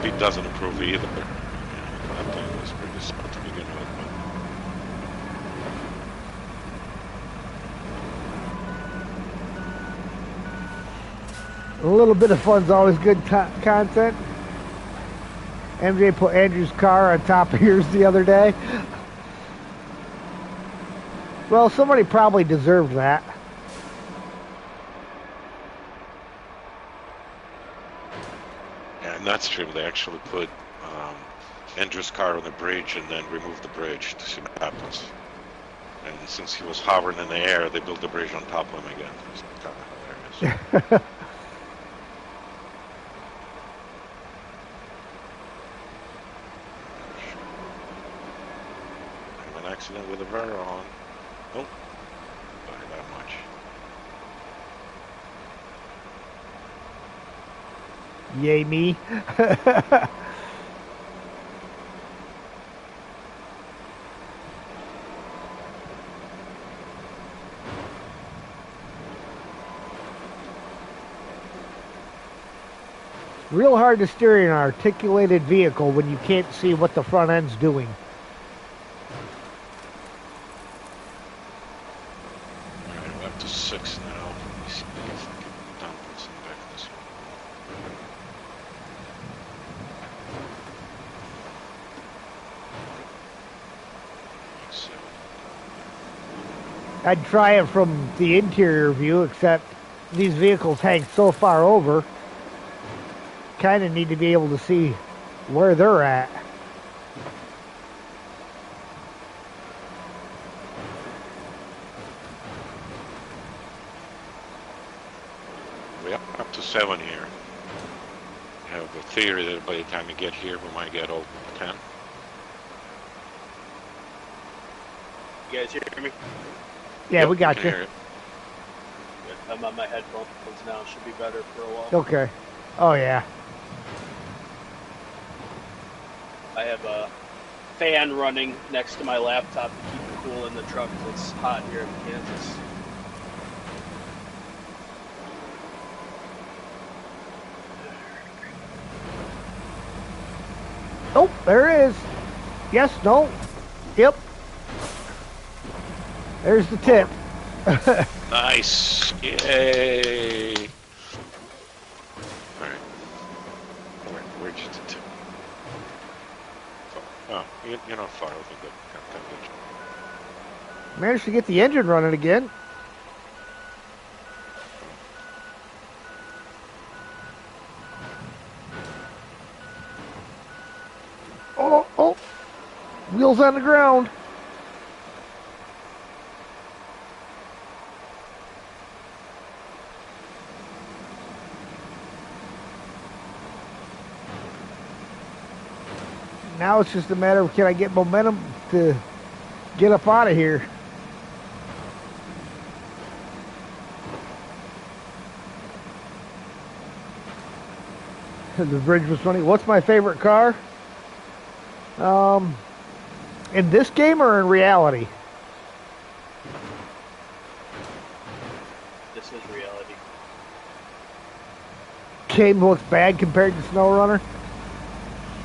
It doesn't improve either. That thing was pretty slow to begin with. A little bit of fun's always good content. MJ put Andrew's car on top of yours the other day. Well, somebody probably deserved that. Yeah, and that's true. They actually put Andrew's car on the bridge and then removed the bridge to see what happens. And since he was hovering in the air, they built the bridge on top of him again. It's kind of hilarious. An accident with a Vera on. Oh, by that much. Yay me. real hard to steer an articulated vehicle when you can't see what the front end's doing. Alright, we're up to 6 now. Let me see if I can dump what's in the back of this one. I'd try it from the interior view, except these vehicles hang so far over, kind of need to be able to see where they're at. We're up to 7 here. I have a theory that by the time we get here, we might get over 10. You guys hear me? Yeah, Yep, we got can you. hear it. Good. I'm on my headphones now. Should be better for a while. Okay. Oh, yeah. I have a fan running next to my laptop to keep it cool in the truck. It's hot here in Kansas. Oh, there it is. Yes, no. Yep. There's the tip. Nice! Yay! Alright. Where'd you do? Oh, you're not far. Okay, good. Good. Managed to get the engine running again. Oh, oh. Wheels on the ground. Now it's just a matter of can I get momentum to get up out of here. The bridge was funny. What's my favorite car? In this game or in reality? This is reality. Game looks bad compared to SnowRunner.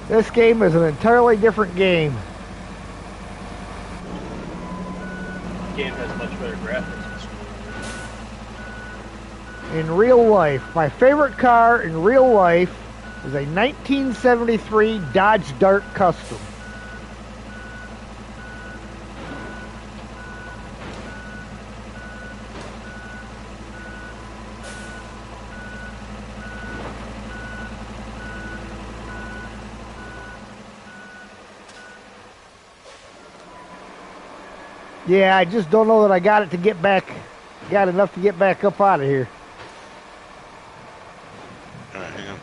This game is an entirely different game. The game has much better graphics. In real life, my favorite car in real life is a 1973 Dodge Dart Custom. Yeah, I just don't know that I got it to get back, got enough to get back up out of here. Alright, hang on.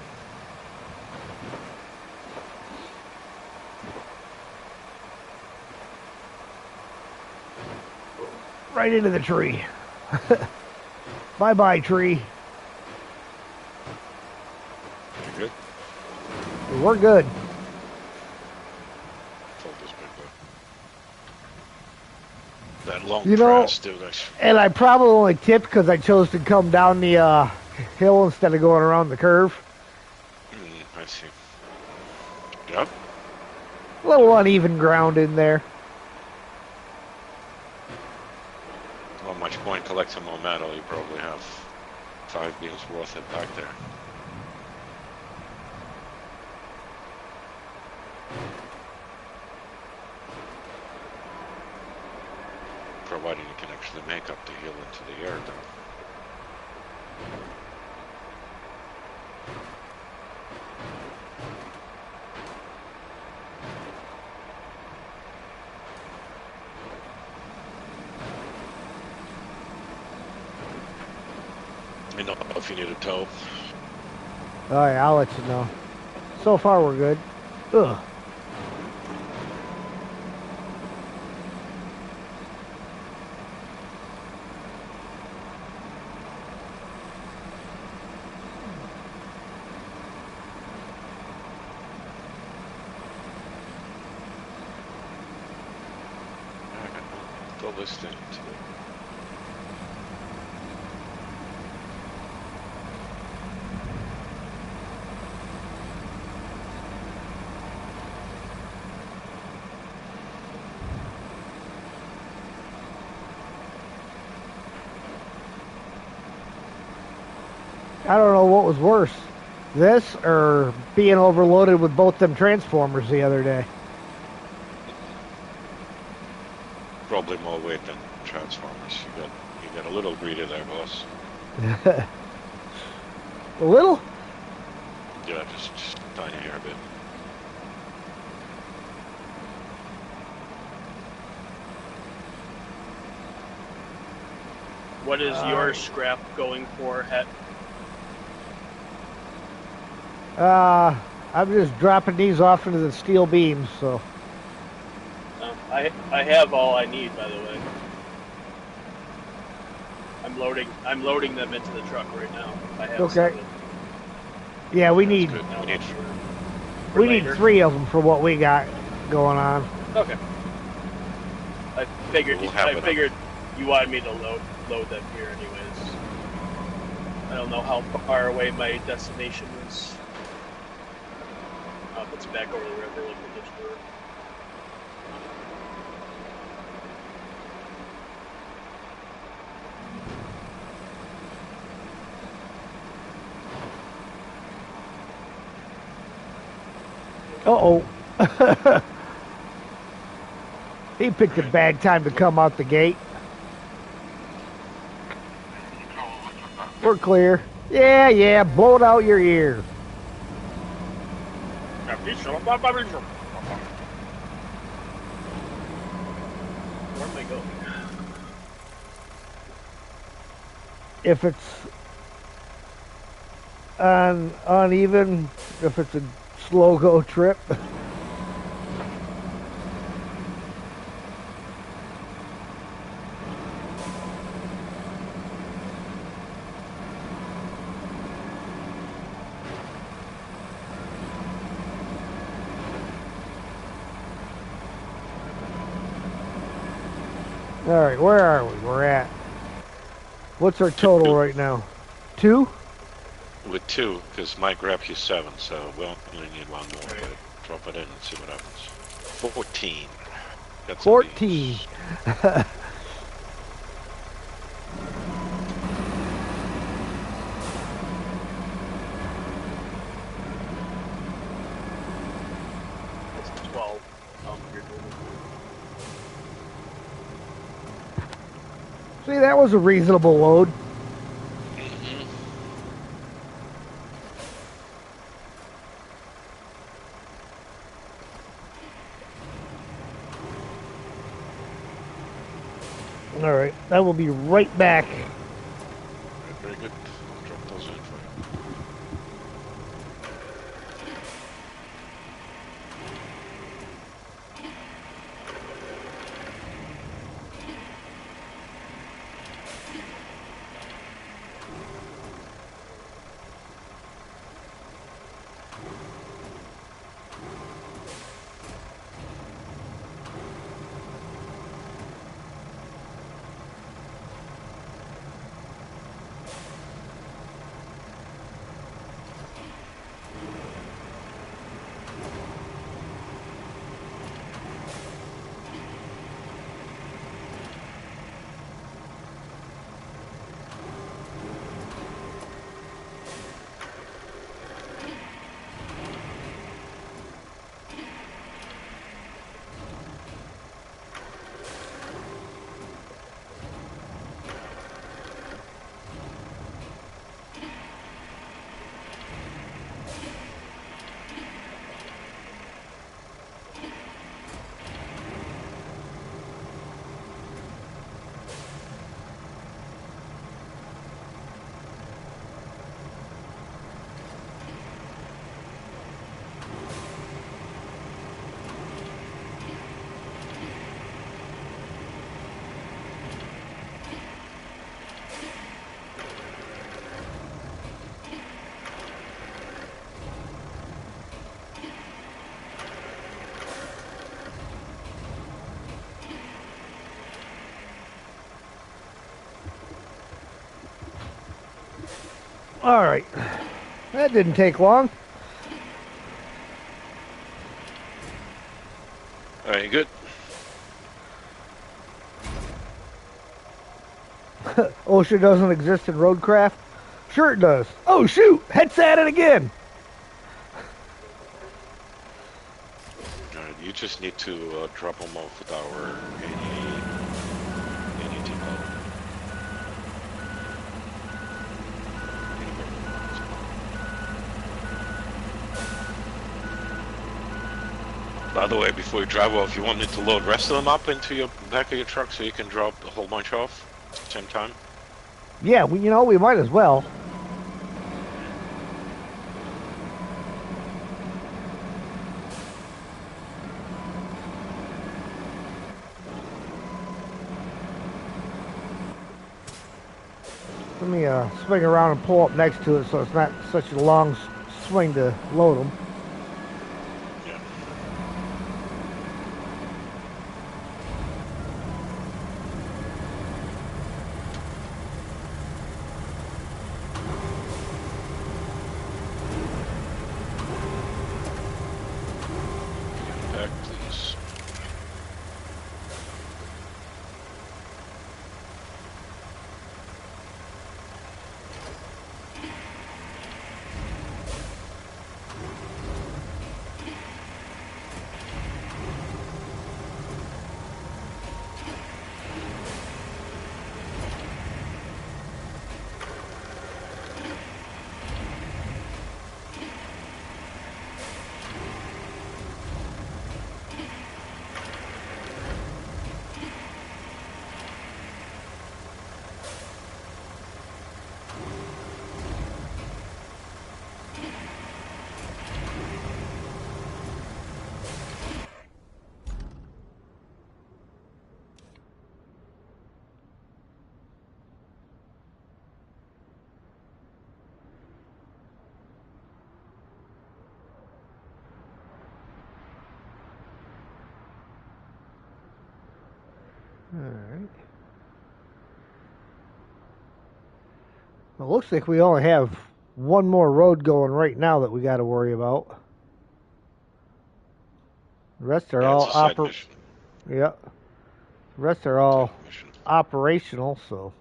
Right into the tree. Bye-bye, tree. You good? We're good. Fold this big boy. That long You know- press, dude. And I probably only tipped because I chose to come down the hill instead of going around the curve. I see. Yep. A little uneven ground in there. Not much point collecting more metal. You probably have 5 beams worth it back there. Providing you can actually make up the hill into the air, though. Let me know if you need a tow. Oh yeah, I'll let you know. So far we're good. Ugh. Go listing to I don't know what was worse, this or being overloaded with both them transformers the other day. Probably more weight than Transformers. You got a little greedy there, boss. A little? Yeah, just a tiny hair bit. What is your scrap going for, Het? I'm just dropping these off into the steel beams, so. I have all I need, by the way. I'm loading them into the truck right now. I have Okay. 7. Yeah, we need Good. we need 3 of them for what we got going on. Okay. I figured We'll have it figured you wanted me to load them here anyways. I don't know how far away my destination is. If it's back over the river like we just were. Uh-oh. He picked a bad time to come out the gate. We're clear. Yeah, blow it out your ear. Where am I going? If it's uneven, if it's a slow go trip. All right, where are we? We're at. What's our total right now? 2? With 2, because my grab you 7, so we only need 1 more. Right. But drop it in and see what happens. 14. Got some 14. beans. That's 12. You're doing See, that was a reasonable load. All right, I will be right back. Very good. I'll drop those in for you. All right, that didn't take long. All right, good. OSHA doesn't exist in Roadcraft. Sure it does. Oh, shoot. Heads at it again. You just need to drop them off with our any depot. By the way, before you drive off, you want me to load the rest of them up into your back of your truck so you can drop a whole bunch off at the same time? Yeah, we might as well. Let me swing around and pull up next to it so it's not such a long swing to load them. Yeah. Back, please. Alright. Well, it looks like we only have one more road going right now that we got to worry about. The rest are all It's a side mission. Yeah. The rest are all Side mission. operational, so.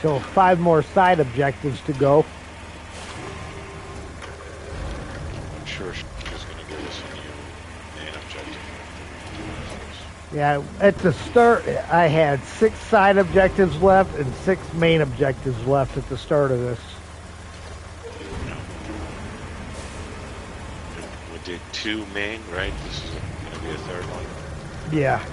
So 5 more side objectives to go. I'm sure she's going to give us a new main objective. Yeah, at the start, I had 6 side objectives left and 6 main objectives left at the start of this. We did 2 main, right? This is going to be a third one. Yeah.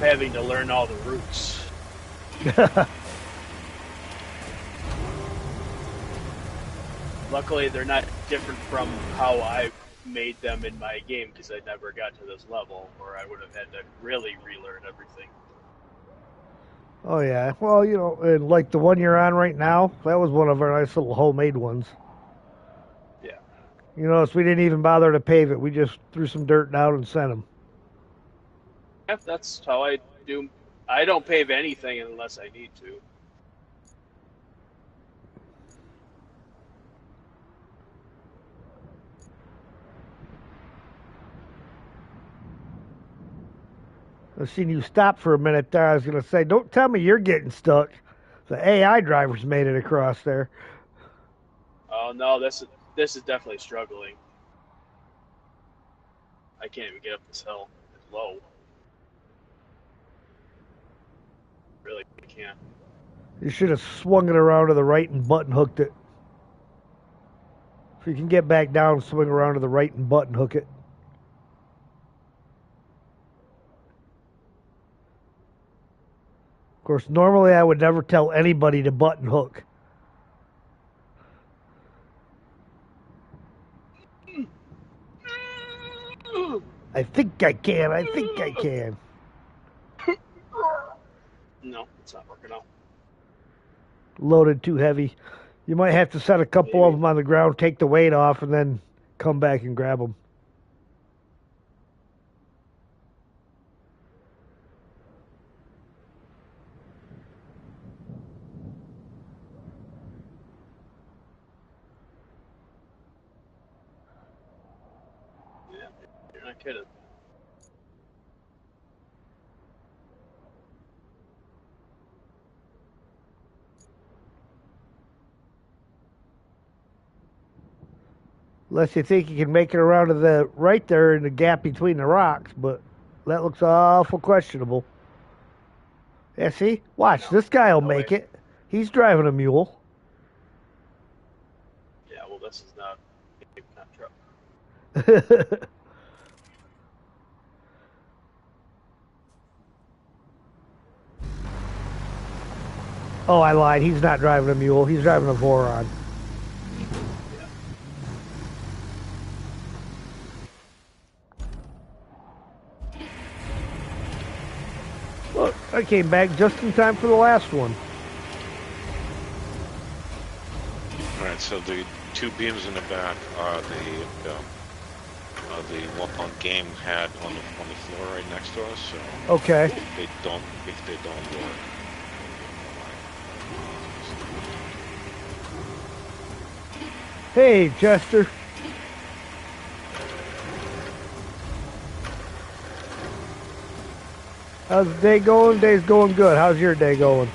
Having to learn all the routes. Luckily, they're not different from how I made them in my game because I never got to this level, or I would have had to really relearn everything. Oh, yeah. Well, and like the one you're on right now, that was one of our nice little homemade ones. Yeah. So we didn't even bother to pave it. We just threw some dirt down and sent them. Yeah, that's how I do. I don't pave anything unless I need to. I seen you stop for a minute there. I was going to say, don't tell me you're getting stuck. The AI drivers made it across there. Oh no, this is definitely struggling. I can't even get up this hill. It's low. Really can't. You should have swung it around to the right and button hooked it. If you can get back down, swing around to the right and button hook it. Of course, normally I would never tell anybody to button hook. I think I can. I think I can. No, it's not working out. Loaded too heavy. You might have to set a couple Maybe. of them on the ground, take the weight off, and then come back and grab them. Yeah, you're not kidding. Unless you think you can make it around to the right there in the gap between the rocks, but that looks awful questionable. Yeah, see? Watch, No, this guy will no make way. it. He's driving a mule. Yeah, well, this is not truck. Oh, I lied. He's not driving a mule. He's driving a Voron. Yeah. Look, I came back just in time for the last one. Alright, so the two beams in the back are the one game had on the floor right next to us, so Okay. if they don't work. Hey, Chester. How's the day going? Day's going good. How's your day going?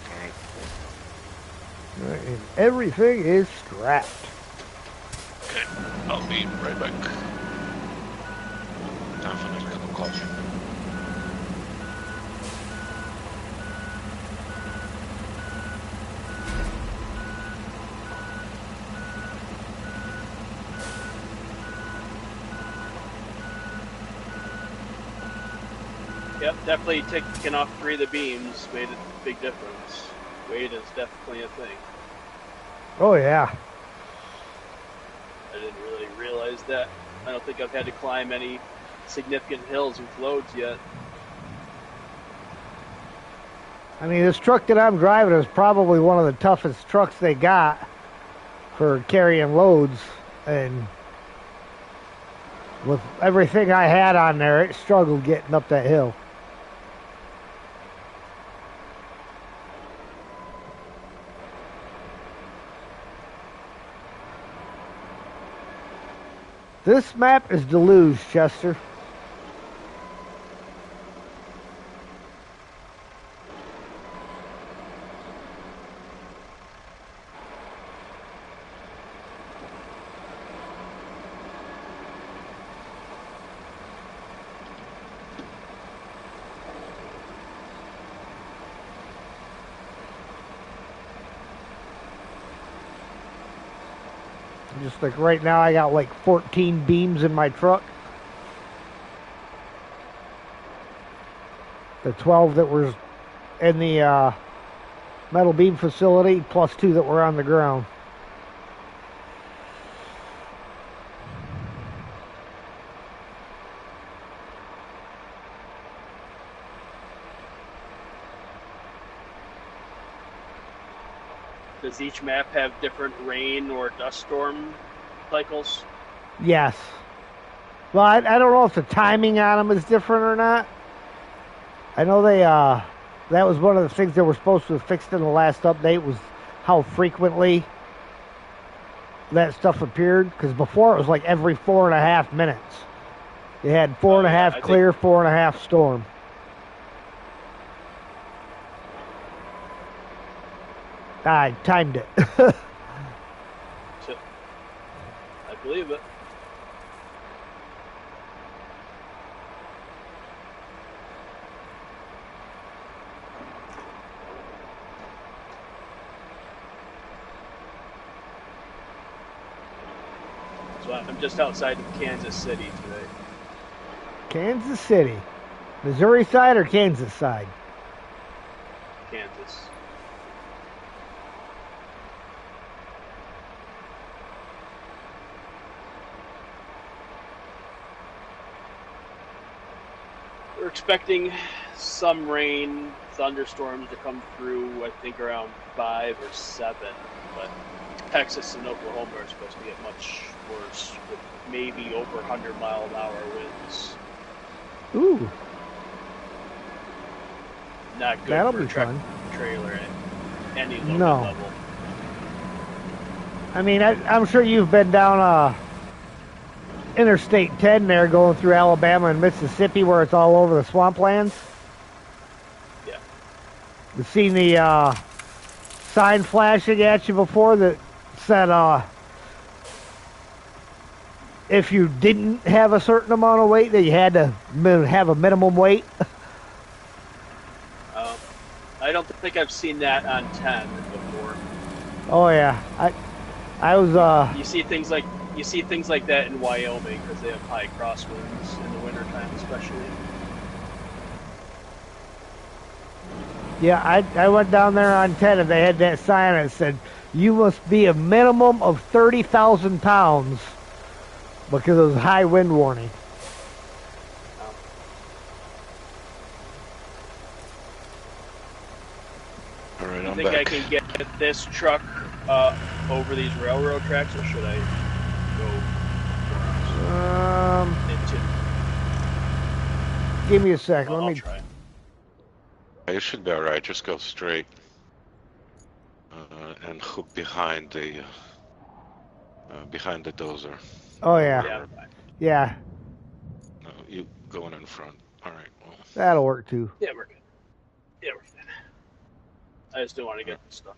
Alright. All right, and everything is strapped. Okay, I'll be right back. Time for another cup of coffee. Yep, definitely taking off 3 of the beams made a big difference. Weight is definitely a thing. Oh, yeah. I didn't really realize that. I don't think I've had to climb any significant hills with loads yet. I mean, this truck that I'm driving is probably one of the toughest trucks they got for carrying loads. And with everything I had on there, it struggled getting up that hill. This map is deluge, Chester. Just like right now, I got like 14 beams in my truck. The 12 that were in the metal beam facility, plus 2 that were on the ground. Does each map have different rain or dust storm cycles? Yes. Well, I don't know if the timing on them is different or not. I know that was one of the things they were supposed to have fixed in the last update was how frequently that stuff appeared. Because before it was like every 4.5 minutes. You had 4.5 clear, 4.5 storm. I timed it. I believe it. So I'm just outside of Kansas City today. Kansas City. Missouri side or Kansas side? Kansas. We're expecting some rain, thunderstorms to come through, I think around 5 or 7, but Texas and Oklahoma are supposed to get much worse, with maybe over 100-mile-an-hour winds. Ooh. Not good That'll for be a tractor fun. trailer at any loaded No. level. I mean, I'm sure you've been down Interstate 10 there going through Alabama and Mississippi where it's all over the swamplands. Yeah. You've seen the sign flashing at you before that said if you didn't have a certain amount of weight that you had to have a minimum weight. I don't think I've seen that on 10 before. Oh yeah, I was You see things like that in Wyoming because they have high crosswinds in the wintertime, especially. Yeah, I went down there on 10 and they had that sign that said, you must be a minimum of 30,000 pounds because it was high wind warning. All right, You I'm think back. I can get this truck over these railroad tracks, or should I go into... Give me a second. I'll Let me try. You should be all right. Just go straight and hook behind the dozer. Oh yeah. Yeah. Yeah, No, you going in front. All right. Well, that'll work too. Yeah, we're good. Yeah, we're good. I just don't want to get stuck.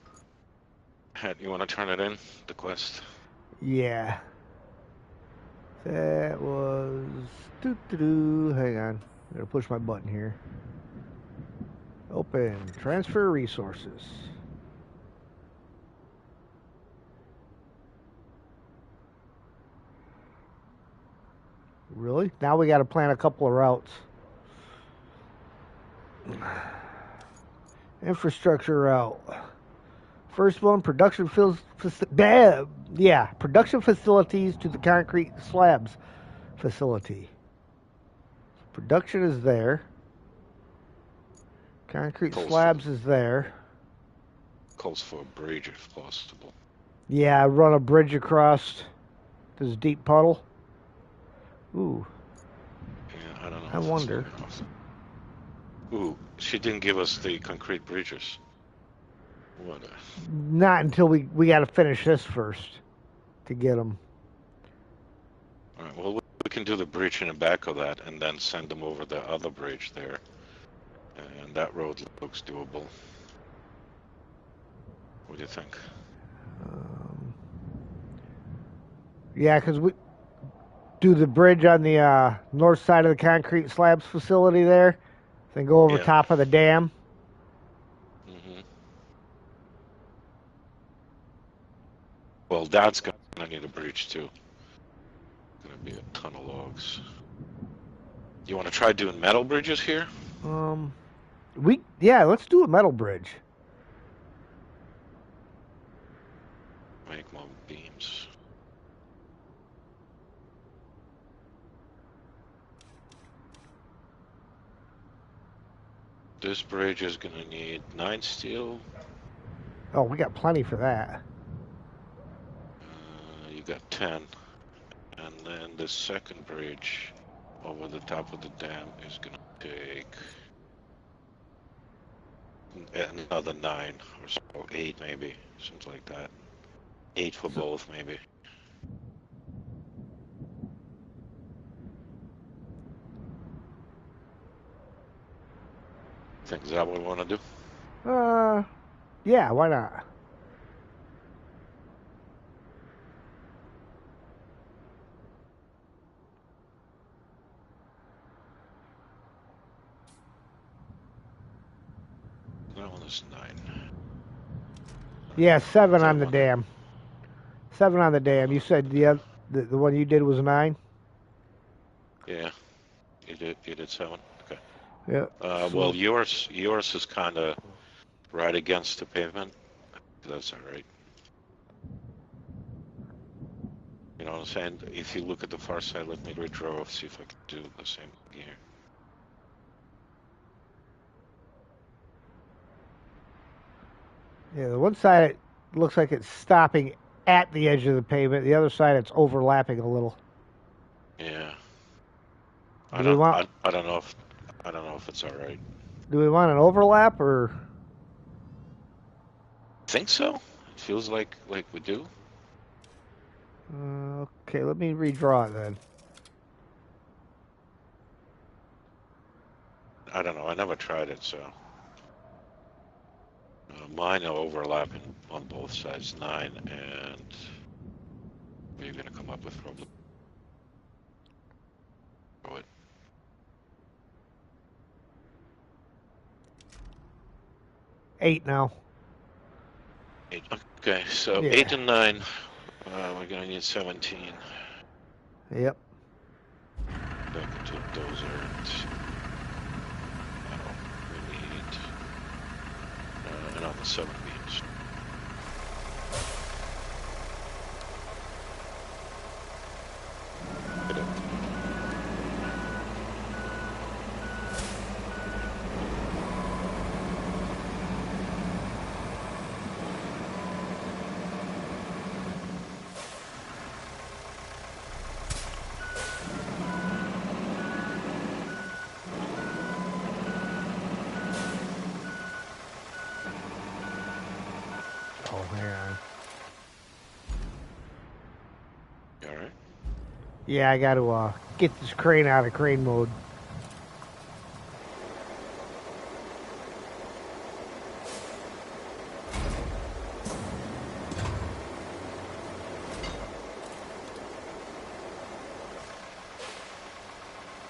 Hat, you want to turn it in? The quest. Yeah. That was hang on. I'm gonna push my button here. Open. Transfer resources. Really? Now we got to plan a couple of routes. Infrastructure route. First one, production production facilities to the concrete slabs facility. Production is there. Concrete slabs is there. Calls for a bridge if possible. Yeah, run a bridge across this deep puddle. Ooh. Yeah, I don't know. I wonder. Ooh, she didn't give us the concrete bridges. What? Not until we got to finish this first to get them. All right. Well, we can do the bridge in the back of that, and then send them over the other bridge there. And that road looks doable. What do you think? Yeah, because we do the bridge on the north side of the concrete slabs facility there, then go over top of the dam. Mm-hmm. Well, that's gonna need a bridge too. Gonna be a ton of logs. You want to try doing metal bridges here? Let's do a metal bridge. Make more beams. This bridge is gonna need 9 steel. Oh, we got plenty for that. You got 10. And then the second bridge over the top of the dam is gonna take another 9 or so, 8 maybe, something like that. 8 for both maybe. Think is that what we want to do? Yeah, why not? That one is 9. Yeah, 7 on the dam. 7 on the dam. You said the one you did was 9? Yeah. You did 7? Okay. Yeah. Well, yours is kind of right against the pavement. That's all right. You know what I'm saying? If you look at the far side, let me redraw, see if I can do the same thing here. Yeah, the one side it looks like it's stopping at the edge of the pavement. The other side it's overlapping a little. Yeah. Do we want? I don't know if it's all right. Do we want an overlap or? Think so? It feels like we do. Okay, let me redraw it then. I don't know. I never tried it, so. Mine are overlapping on both sides, 9, and what are you going to come up with probably? What? 8 now. 8. Okay, so Yeah. 8 and 9. We're going to need 17. Yep. Back into those aren't. We need another 7 beams. Get up. Oh, hang on. You all right? Yeah, I got to get this crane out of crane mode.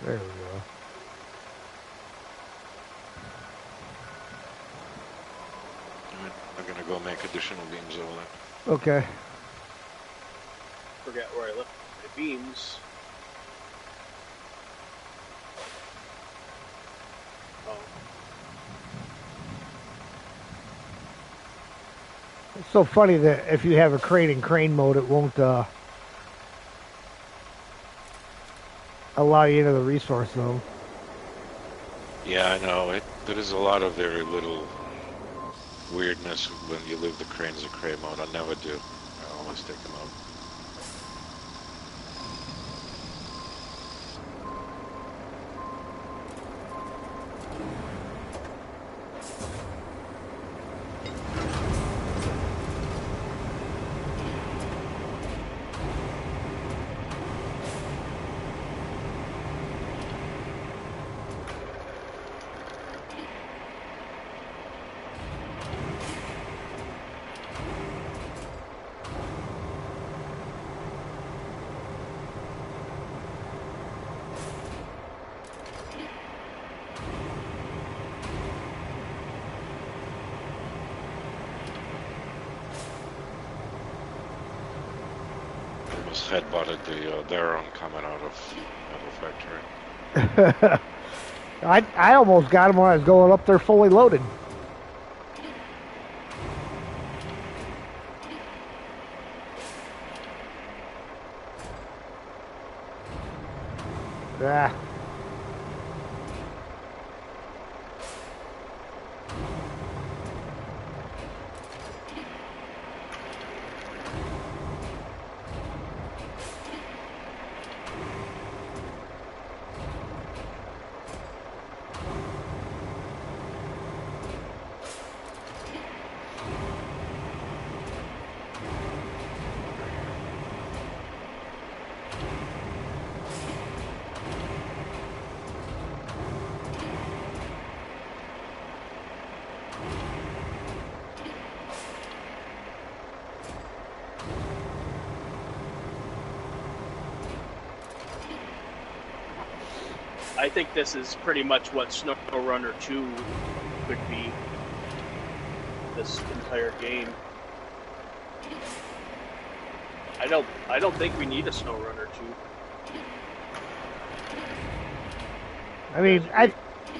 There we go. All right. I'm going to go make additional beams over there. Okay. Forget where I left my beams. Oh, It's so funny that if you have a crane in crane mode, it won't allow you into the resource zone. Yeah, I know. There is a lot of very little weirdness when you leave the cranes in crane mode. I never do. I always take them out. Almost headbutted the Baron coming out of Metal Factory. I almost got him when I was going up there fully loaded. Ah. I think this is pretty much what SnowRunner 2 could be. This entire game. I don't think we need a SnowRunner 2. I mean,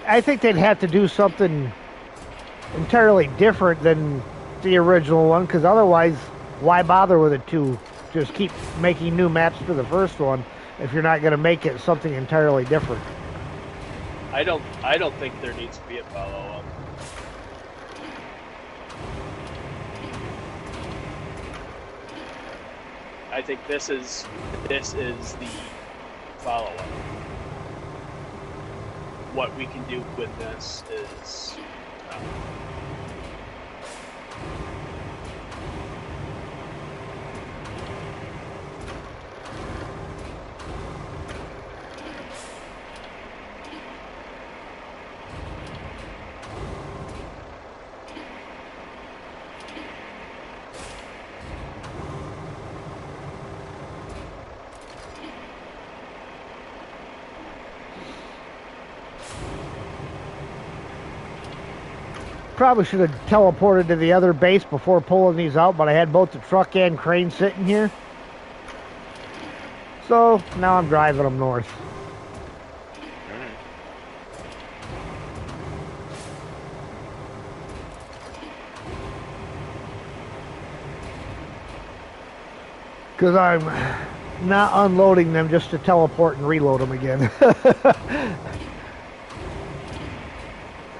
I think they'd have to do something entirely different than the original one, because otherwise, why bother with it two? Just keep making new maps for the first one if you're not going to make it something entirely different. I don't think there needs to be a follow-up. I think this is the follow-up. What we can do with this is Probably should have teleported to the other base before pulling these out, but I had both the truck and crane sitting here. So now I'm driving them north. Because I'm not unloading them just to teleport and reload them again.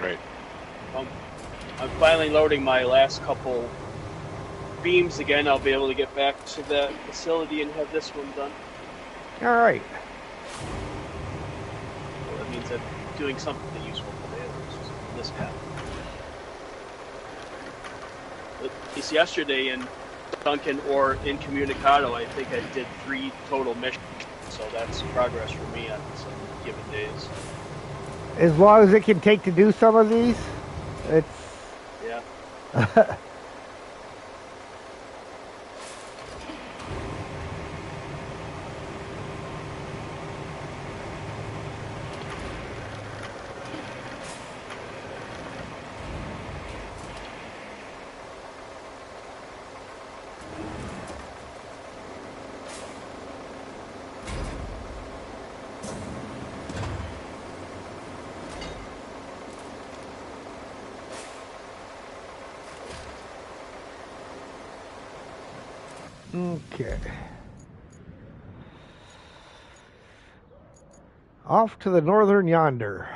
Right. I'm finally loading my last couple beams again. I'll be able to get back to that facility and have this one done. All right. Well, that means I'm doing something useful today. This path. At least yesterday in Duncan or Incommunicado, I think I did 3 total missions, so that's progress for me on some given days. As long as it can take to do some of these, it's... Yeah. Okay. Off to the northern yonder.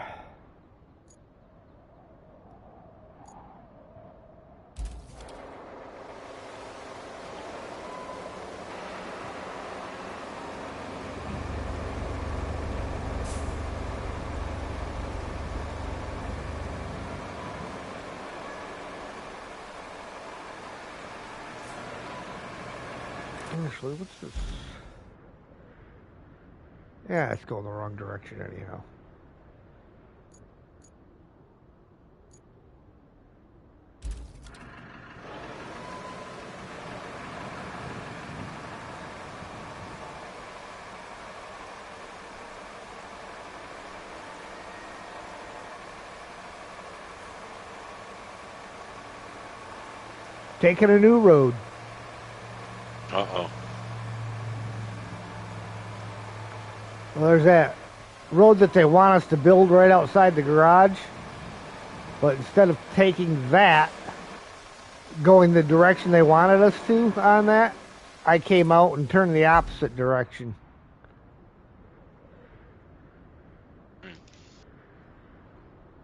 Actually, what's this? Yeah, it's going the wrong direction anyhow. Taking a new road. Uh-oh. Well, there's that road that they want us to build right outside the garage. But instead of taking that, going the direction they wanted us to on that, I came out and turned the opposite direction.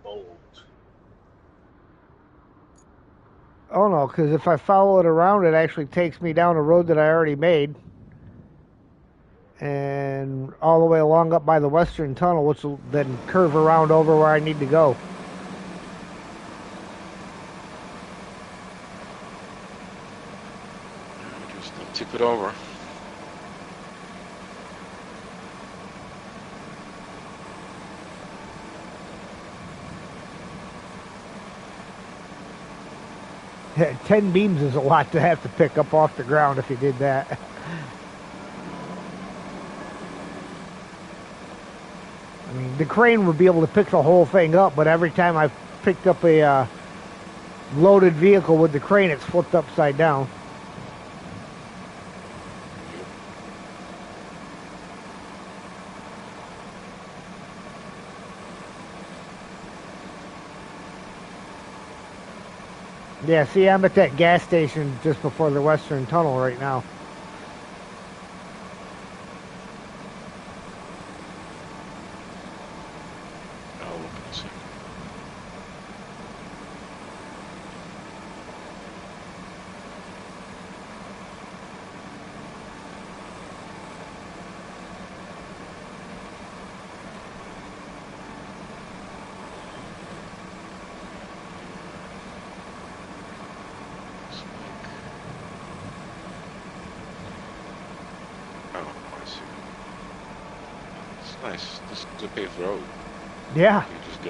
Bold. Oh no, because if I follow it around, it actually takes me down a road that I already made. And all the way along up by the western tunnel, which will then curve around over where I need to go. Just tip it over. Yeah, 10 beams is a lot to have to pick up off the ground if you did that. I mean, the crane would be able to pick the whole thing up, but every time I've picked up a loaded vehicle with the crane, it's flipped upside down. Yeah, see, I'm at that gas station just before the Western Tunnel right now. I'll look and see. Oh, I see. It's nice. This is a paved road. Yeah. You're just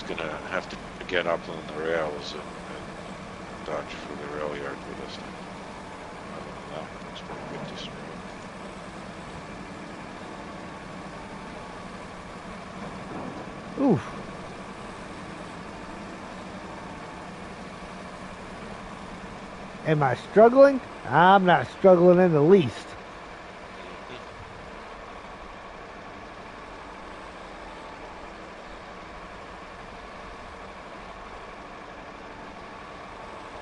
gonna have to get up on the rails and dodge through the rail yard with this thing. Other than that, it looks pretty good this road. Oof. Am I struggling? I'm not struggling in the least.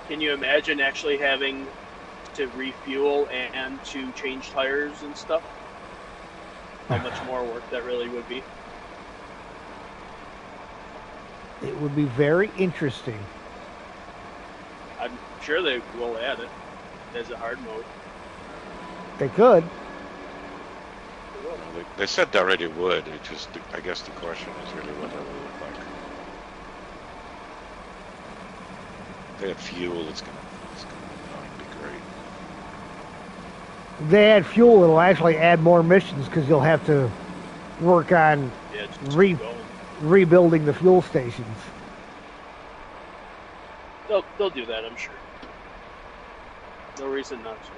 Can you imagine actually having to refuel and to change tires and stuff? How much more work that really would be? It would be very interesting. I'm sure they will add it as a hard mode. They could. Well, they said they already would. It just, I guess the question is really what that will look like. If they had fuel, it's gonna be great. If they add fuel, it'll actually add more missions because you'll have to work on Yeah, just keep going. rebuilding the fuel stations. They'll do that, I'm sure. No reason not to.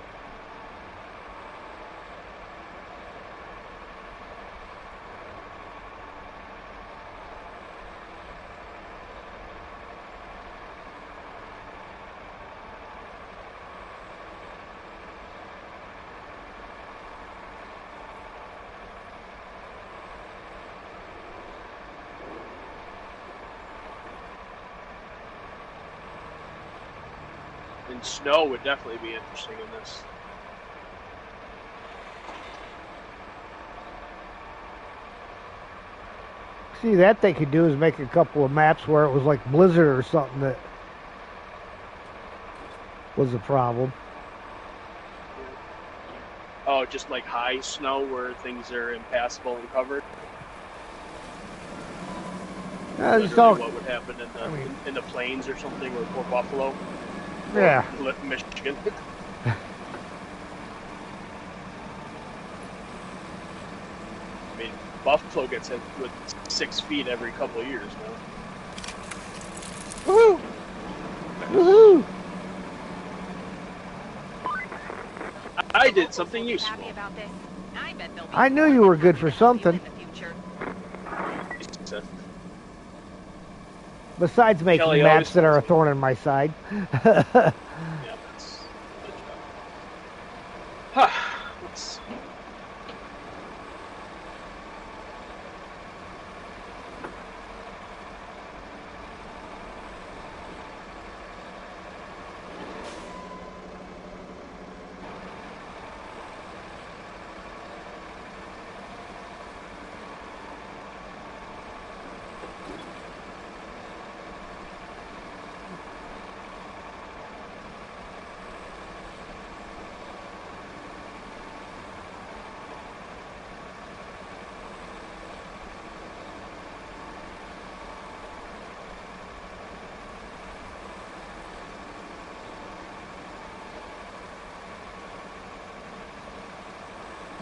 And snow would definitely be interesting in this. See, that they could do is make a couple of maps where it was like Blizzard or something that was a problem. Oh, just like high snow where things are impassable and covered. Just Literally all, what would happen in the I mean- in the plains or something, or Port Buffalo, yeah. or Michigan. I mean, Buffalo gets hit with 6 feet every couple of years now. Woohoo! Woohoo! I did something useful. Happy about this. I bet they'll be I knew you were good for something. in the future. Besides making Kelly maps always that are a tells me. thorn in my side. Yeah, that's good job. Let's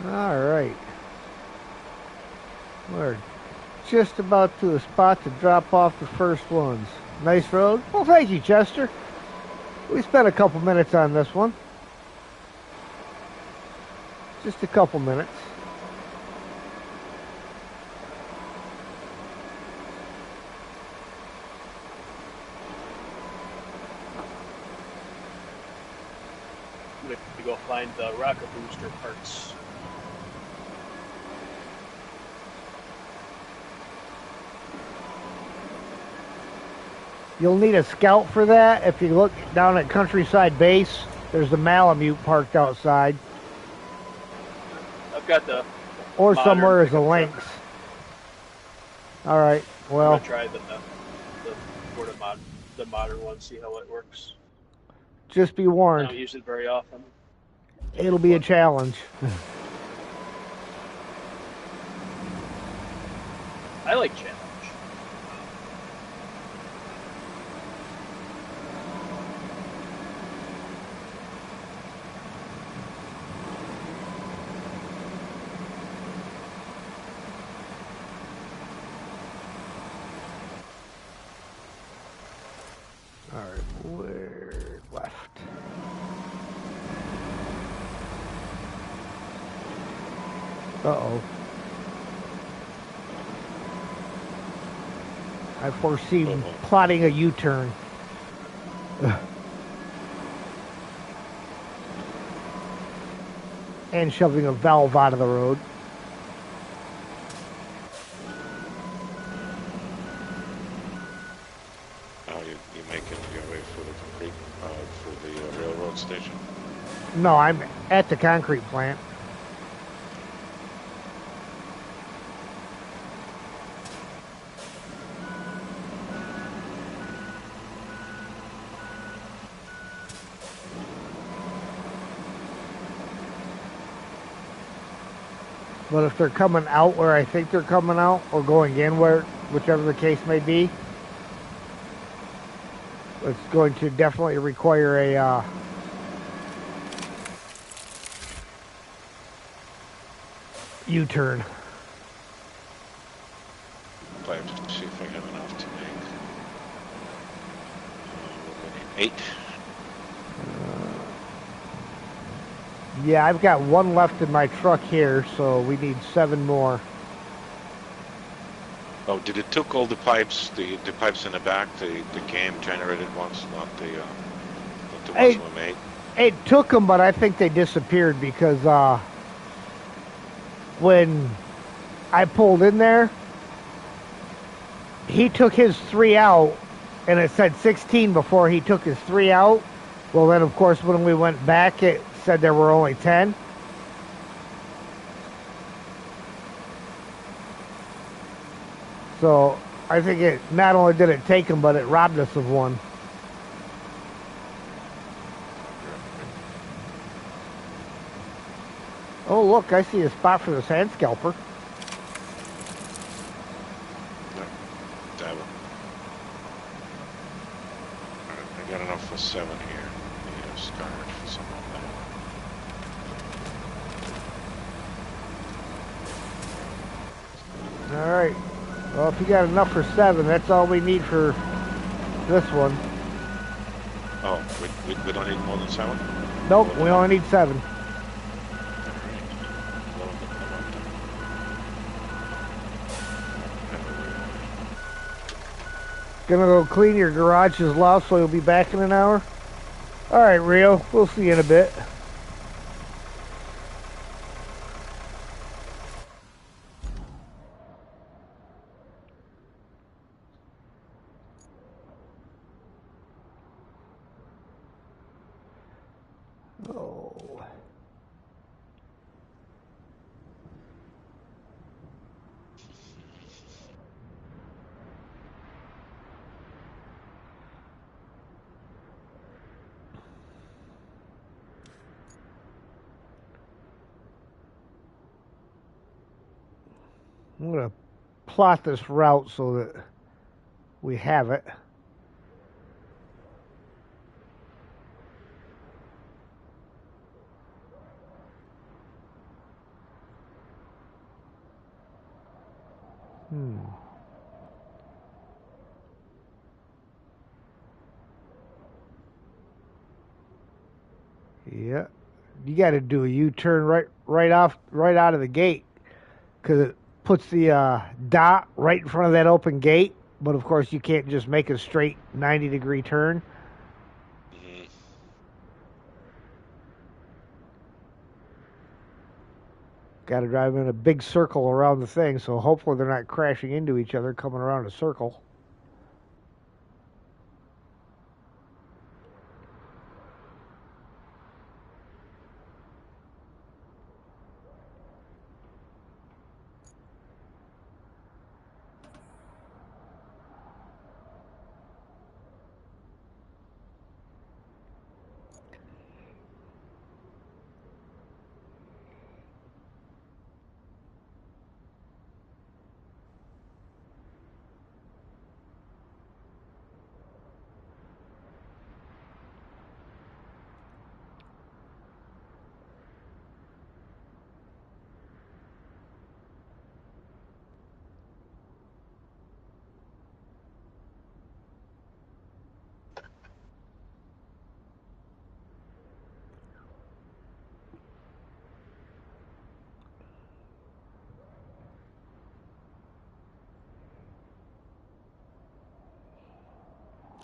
All right. We're just about to the spot to drop off the first ones. Nice road. Well, thank you, Chester. We spent a couple minutes on this one. Just a couple minutes. we have to go find the rocket booster parts. You'll need a scout for that. If you look down at Countryside Base, there's the Malamute parked outside. I've got the Or modern somewhere is a pickup Lynx. truck. All right. I'm Well, gonna try the modern one, see how it works. just be I warned. don't use it very often. It'll be a challenge. I like challenge. All right. Where left? Uh-oh. I foresee plotting a U-turn. And shoving a valve out of the road. Oh, you making your way for the concrete, for the railroad station? No, I'm at the concrete plant. But if they're coming out where I think they're coming out, or going in where, whichever the case may be, it's going to definitely require a U-turn. I have to see if I have enough to make. 8. Yeah, I've got one left in my truck here, so we need 7 more. Oh, did it took all the pipes, the pipes in the back, the game generated ones, not the ones we made? It took them, but I think they disappeared because when I pulled in there, he took his 3 out, and it said 16 before he took his 3 out. Well, then, of course, when we went back, it said there were only 10. So I think it not only did it take him, but it robbed us of one. Oh, look, I see a spot for the sand scalper. That one. Alright, I got enough for 7 here. Need a scarlet for some of that. All right. Well, if you got enough for 7, that's all we need for this one. Oh, we don't need more than 7? Nope, we only need 7. Gonna go clean your garage's loft, so you'll be back in an hour. All right, Rio. We'll see you in a bit. Oh. I'm gonna plot this route so that we have it. Yeah, you got to do a U-turn right out of the gate, because it puts the dot right in front of that open gate. But of course, you can't just make a straight 90-degree turn. Got to drive in a big circle around the thing, so hopefully they're not crashing into each other coming around a circle.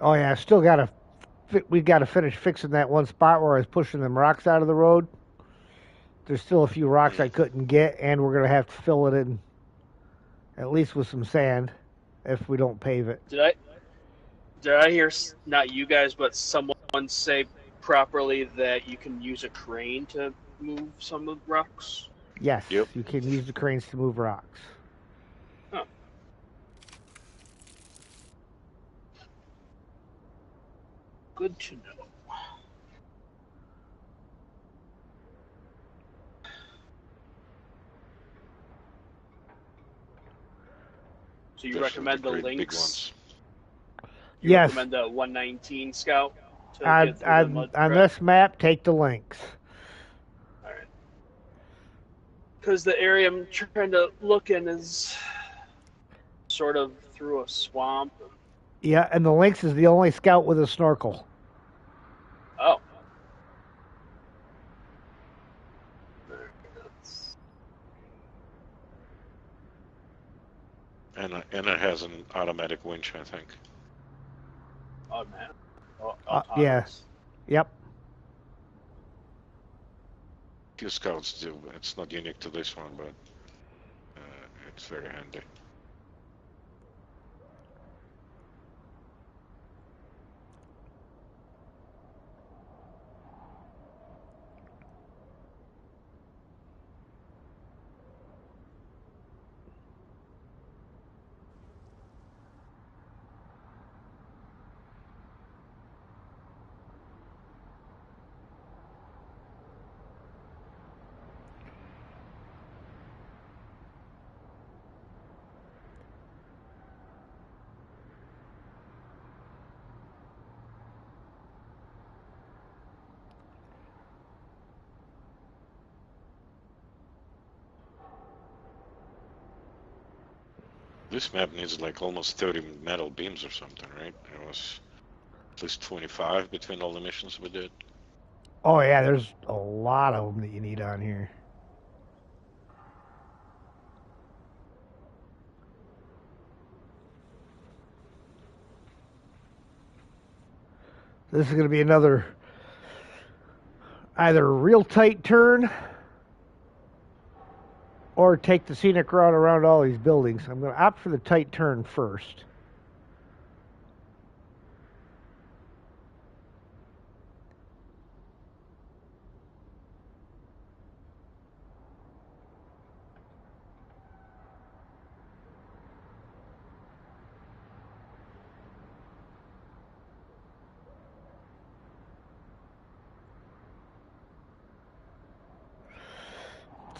Oh yeah, still gotta. We gotta finish fixing that one spot where I was pushing them rocks out of the road. There's still a few rocks I couldn't get, and we're gonna have to fill it in, at least with some sand, if we don't pave it. Did I hear not you guys, but someone say properly that you can use a crane to move some of the rocks? Yes, Yep. you can use the cranes to move rocks. Huh. Good to know. So you Especially recommend the great big links? ones. You Yes. recommend the 119 scout to get through the mud On trap? this map, take the links. All right. Because the area I'm trying to look in is sort of through a swamp. Yeah, and the links is the only scout with a snorkel. Oh. And it has an automatic winch, I think. Oh, man. Yeah. Yep. Few scouts do. It's not unique to this one, but it's very handy. This map needs like almost 30 metal beams or something, right? It was at least 25 between all the missions we did. Oh yeah, there's a lot of them that you need on here. This is going to be another either real tight turn or take the scenic route around all these buildings. I'm going to opt for the tight turn first.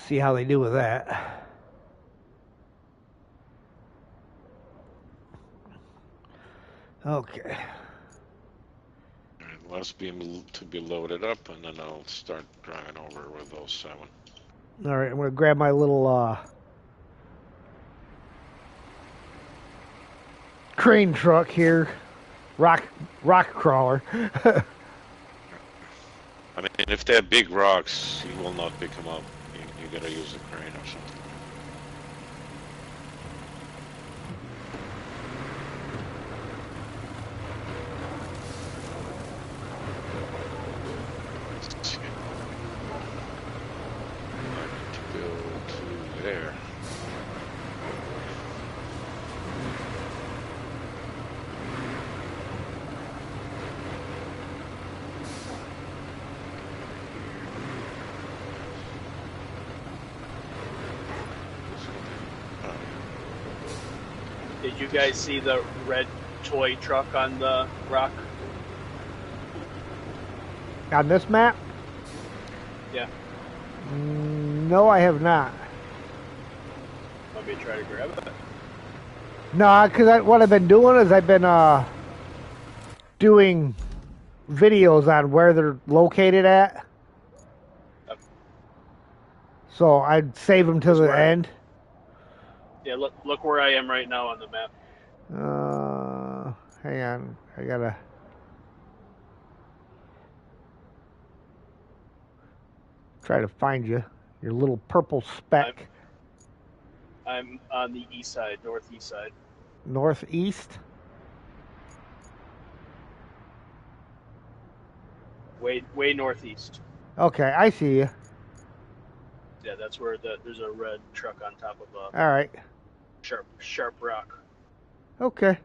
See how they do with that. Okay. And last beam to be loaded up, and then I'll start driving over with those 7. All right, I'm going to grab my little crane truck here, rock crawler. I mean, if they're big rocks, you will not pick them up. You gotta use a crane or something. Let's see. I need to go to there. Did you guys see the red toy truck on the rock? On this map? Yeah. No, I have not. Want me to try to grab it? No, because what I've been doing is I've been doing videos on where they're located at. Yep. So I'd save them to the end. Yeah, look where I am right now on the map. Hang on. I gotta... try to find you. Your little purple speck. I'm on the east side, northeast side. Northeast? way northeast. Okay, I see you. Yeah, that's where there's a red truck on top of a All right. sharp rock. Okay.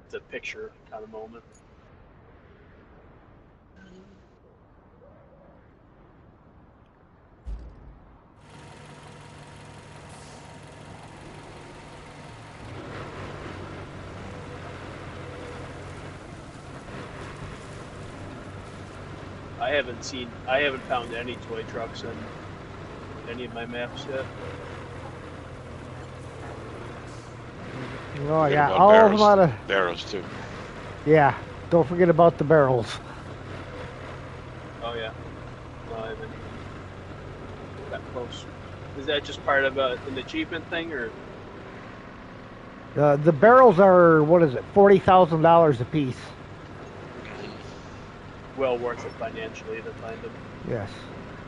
It's a picture kind of moment. I haven't found any toy trucks in any of my maps yet. Oh, Forget yeah. about All of barrels, them out of. barrels too. Yeah. Don't forget about the barrels. Oh yeah. No, I haven't got close. Is that just part of an achievement thing, or? The barrels are, what is it, $40,000 a piece. Well worth it financially to find them. Yes.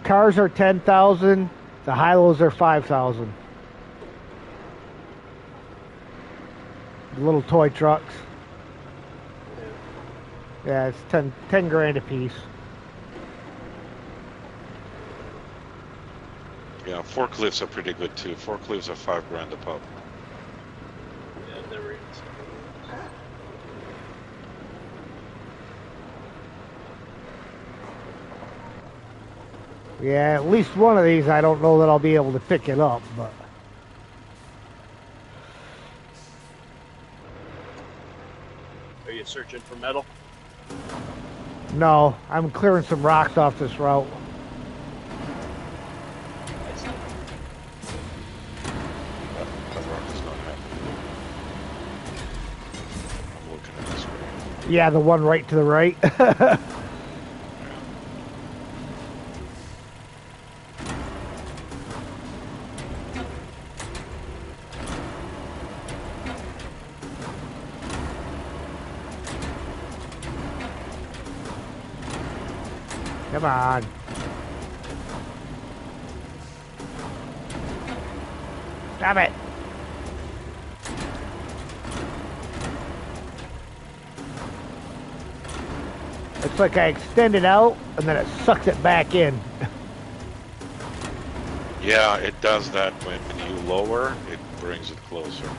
Cars are 10,000. The high-lows are 5,000. Little toy trucks. Yeah. Yeah, it's 10 grand a piece. Yeah, forklifts are pretty good too. Forklifts are $5 grand a pop. Yeah, I've never even seen one. Yeah, at least one of these I don't know that I'll be able to pick it up, but Are you searching for metal? no, I'm clearing some rocks off this route. I see. That rock is not happening. I'm looking at this way. Yeah, the one right to the right. Come on. Stop it. It's like I extend it out and then it sucks it back in. Yeah, it does that when you lower, it brings it closer.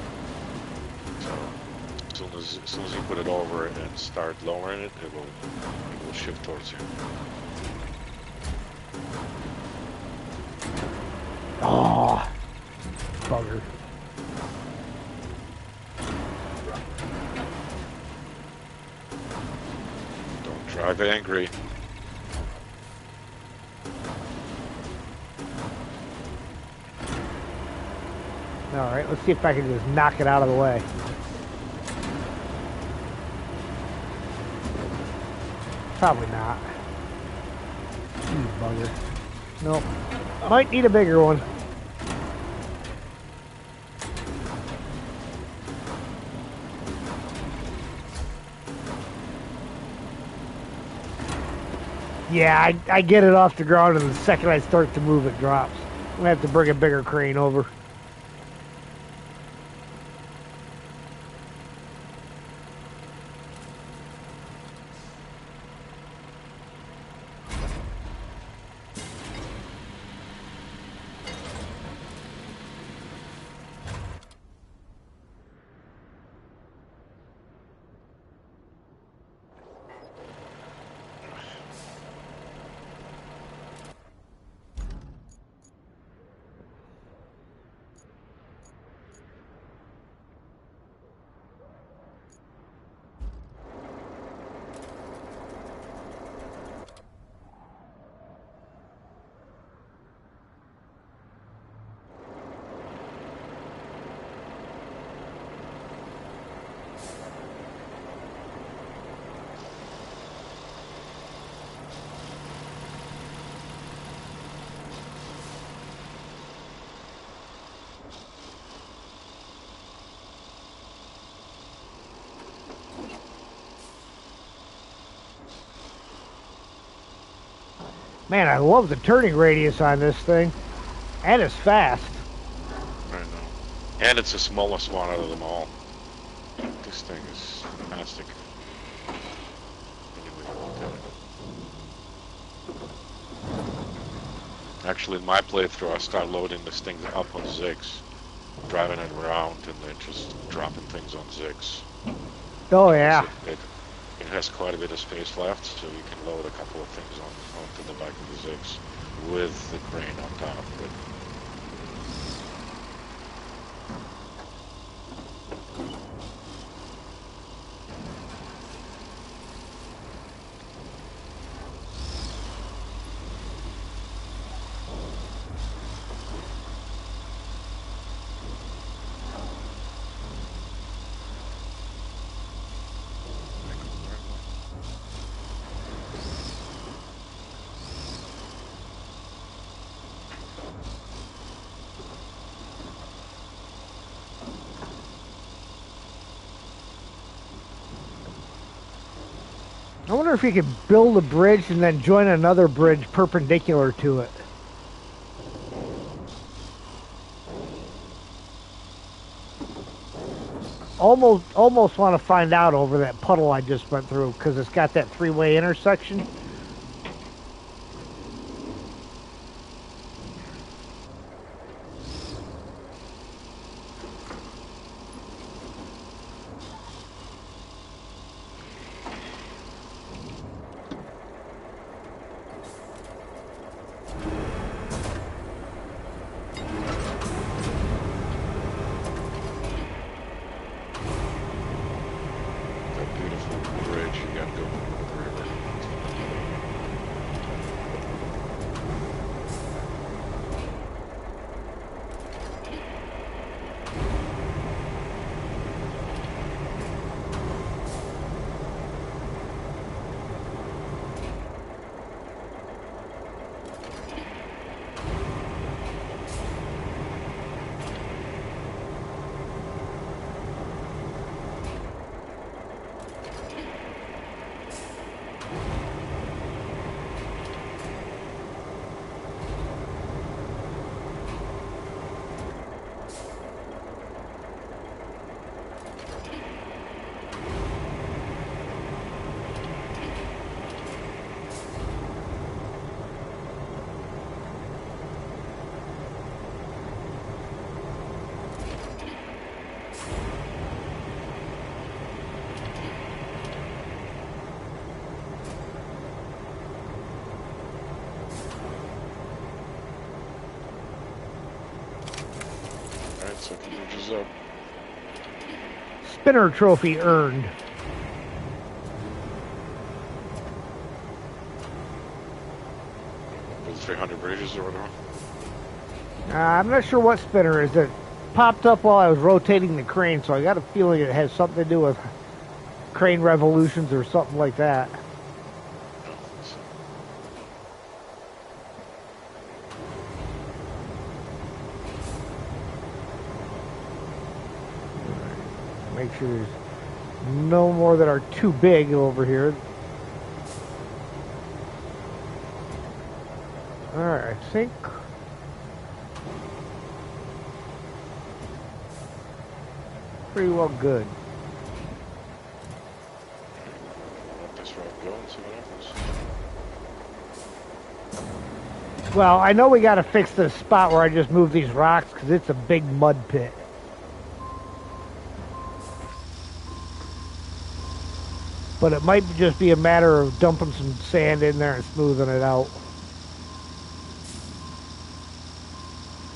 So as soon as you put it over and start lowering it, it will shift towards you. Oh, bugger. Don't drive angry. All right, let's see if I can just knock it out of the way. Probably not. You bugger. Nope. Might need a bigger one. Yeah, I get it off the ground, and the second I start to move, it drops. I'm gonna have to bring a bigger crane over. Man, I love the turning radius on this thing. And it's fast. I know. And it's the smallest one out of them all. This thing is fantastic. Actually, in my playthrough, I start loading this thing up on zigs, driving it around, and then just dropping things on zigs. Oh, Because yeah. it has quite a bit of space left, so you can load a couple of things onto the back of the zigs with the crane on top of it. I wonder if you could build a bridge and then join another bridge perpendicular to it. Almost want to find out over that puddle I just went through, because it's got that three-way intersection. That beautiful bridge, you gotta go over the river. Alright, second bridge is up. Spinner trophy earned. With 300 bridges or whatever. I'm not sure what spinner is. It popped up while I was rotating the crane, so I got a feeling it has something to do with crane revolutions or something like that. Make sure there's no more that are too big over here. Alright, I think pretty well good. Let this route go and see what happens. Well, I know we got to fix this spot where I just moved these rocks, because it's a big mud pit. But it might just be a matter of dumping some sand in there and smoothing it out.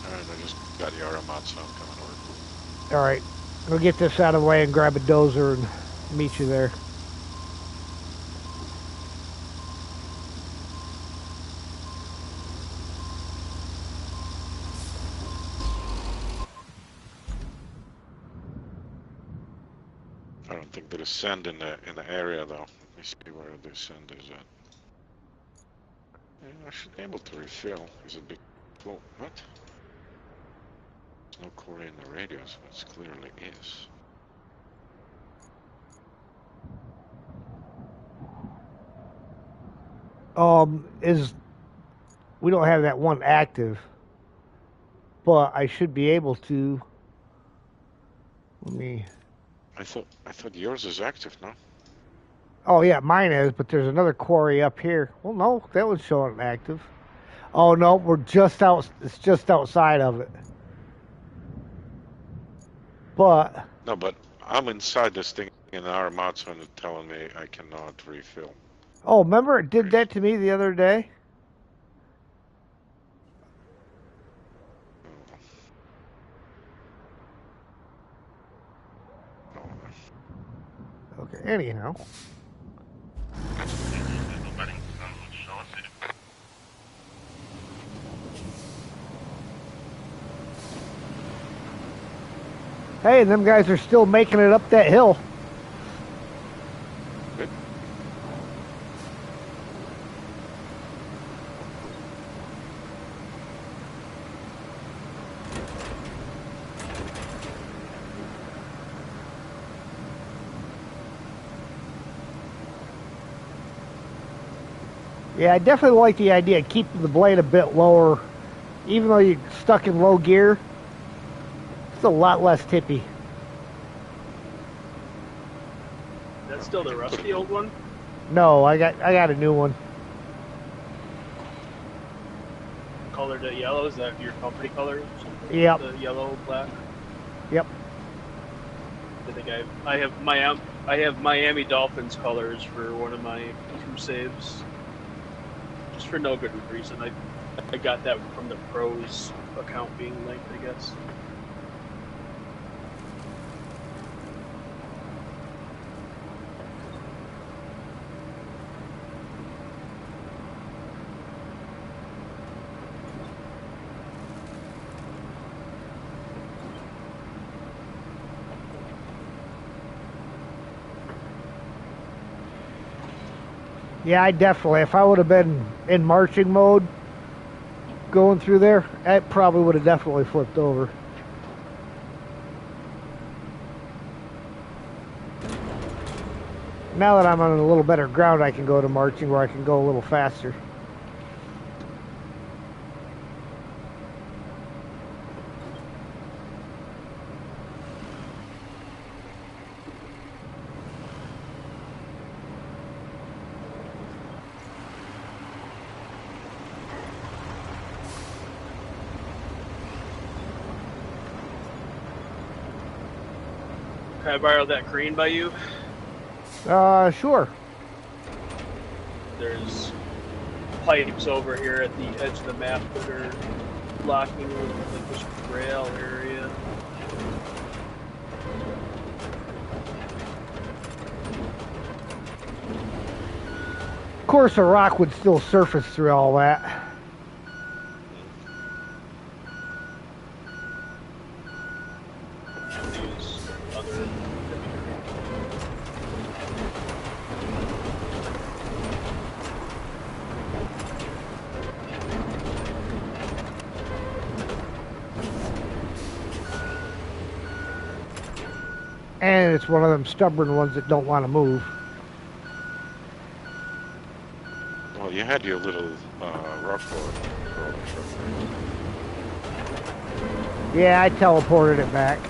Alright, I just got the RM out, so I'm coming over. Alright, we'll get this out of the way and grab a dozer and meet you there. I don't think there is sand in the area though. Let me see where the sand is at. Yeah, I should be able to refill. Is it big? Well, what? There's no core in the radios, but it clearly is. We don't have that one active, but I should be able to. Let me. I thought yours is active, no? Oh yeah, mine is, but there's another quarry up here. Well, no, that was showing active. Oh no, we're just out. It's just outside of it. But No, but I'm inside this thing, and our modsman is telling me I cannot refill. oh, remember it did that to me the other day. Okay. Anyhow. Hey, them guys are still making it up that hill. Good. Yeah, I definitely like the idea of keeping the blade a bit lower. Even though you're stuck in low gear, it's a lot less tippy. That's still the rusty old one? No, I got a new one. Colored it yellow? Is that your company color? Yep. The yellow, black? Yep. I think I have Miami Dolphins colors for one of my 2 saves. Just for no good reason. I got that from the pros account being linked, I guess. Yeah, I definitely. If I would have been in marching mode going through there, I probably would have definitely flipped over. Now that I'm on a little better ground, I can go to marching where I can go a little faster. Can I borrow that crane by you? Sure. There's pipes over here at the edge of the map that are blocking like this rail area. Of course, a rock would still surface through all that. These other And it's one of them stubborn ones that don't want to move. Well, you had your little rock board. Yeah, I teleported it back.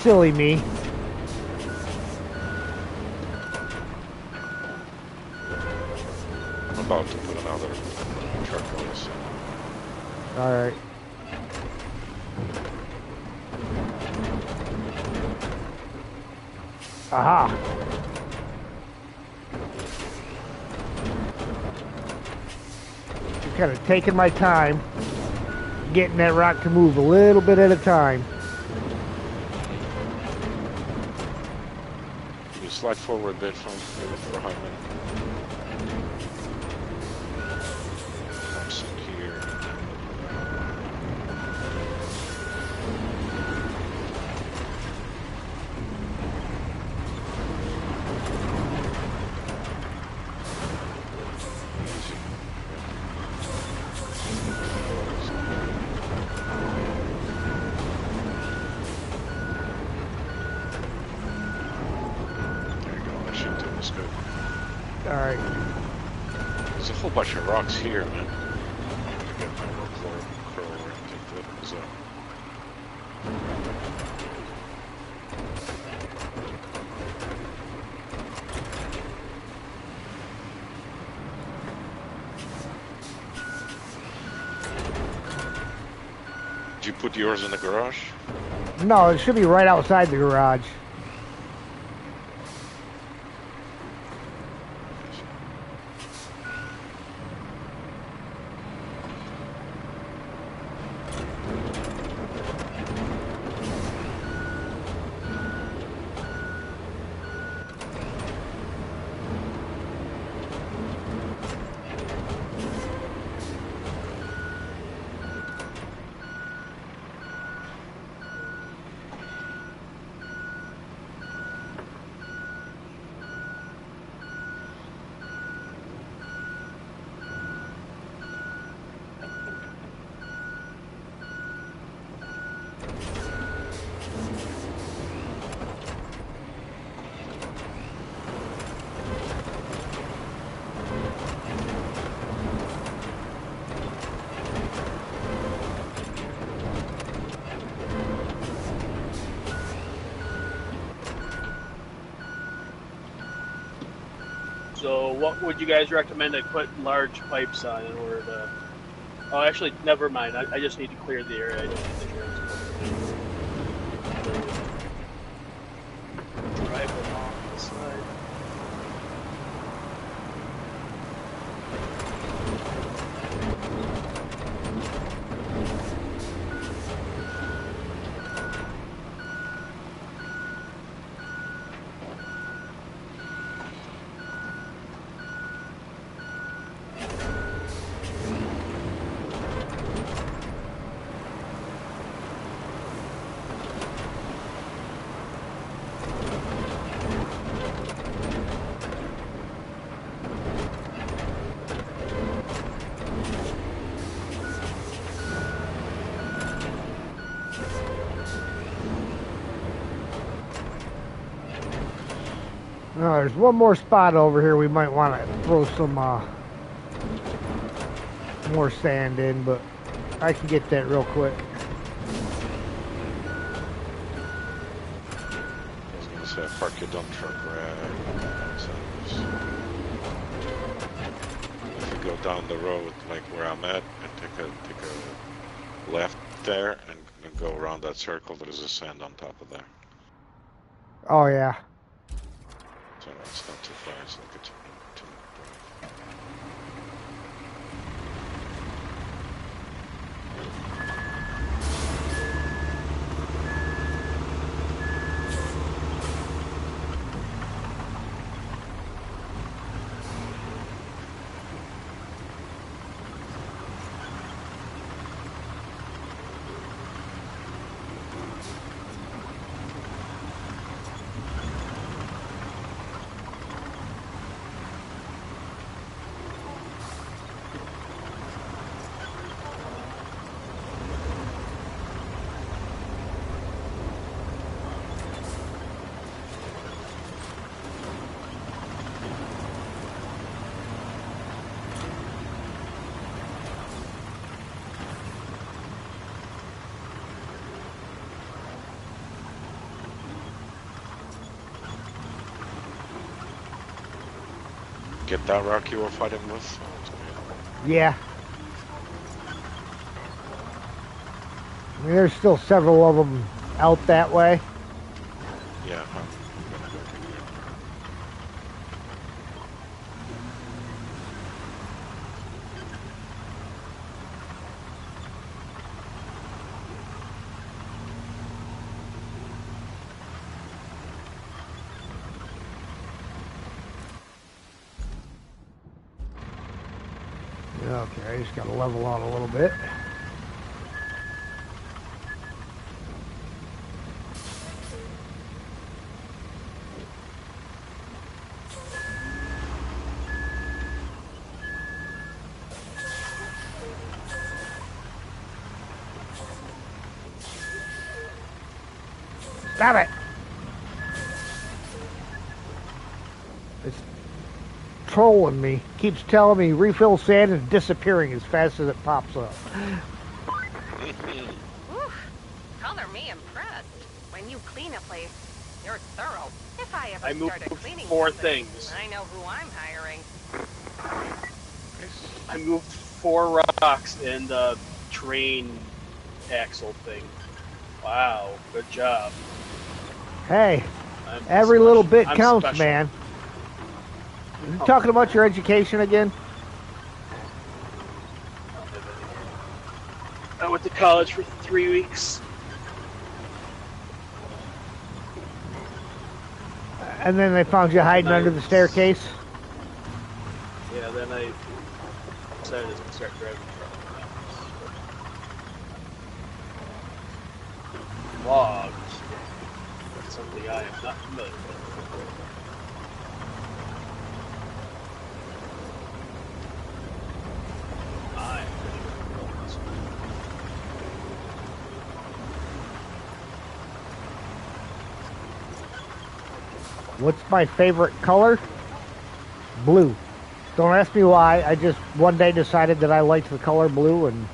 Silly me. I'm about to put another truck on this. Alright. Aha. Just kind of taking my time, getting that rock to move a little bit at a time. You slide forward a bit from behind me. I'm secure. Alright. There's a whole bunch of rocks here, man. I'm gonna get my little crow and take those out. Did you put yours in the garage? No, it should be right outside the garage. So, what would you guys recommend I put large pipes on in order to? Oh, actually, never mind. I just need to clear the area. I don't need the transport. Drive along the side. No, there's one more spot over here we might want to throw some more sand in, but I can get that real quick. I was gonna say, park your dump truck right. So if you go down the road, like where I'm at, and take a left there, and go around that circle, there's a sand on top of there. Oh yeah. So it's not too far. It's like a 2-minute drive. Get that rock you were fighting with? Yeah. I mean, there's still several of them out that way. Yeah, huh. I'm gonna go Okay, I just gotta level out a little bit. Stop it! It's trolling me. Keeps telling me refill sand is disappearing as fast as it pops up. Oof. Color me impressed. When you clean a place, you're thorough. If I ever I moved started cleaning 4 something, things. I know who I'm hiring. I moved 4 rocks in the terrain axle thing. Wow, good job. Hey, I'm every little special. bit I'm counts, special. man. You talking about your education again? I went to college for 3 weeks. And then they found you hiding under the staircase? Yeah, then I decided to start driving trucks. Logs. That's something I am not familiar with. I'm pretty sure we're going this way. What's my favorite color? Blue. Don't ask me why. I just one day decided that I liked the color blue, and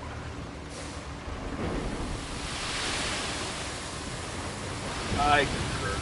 I concur.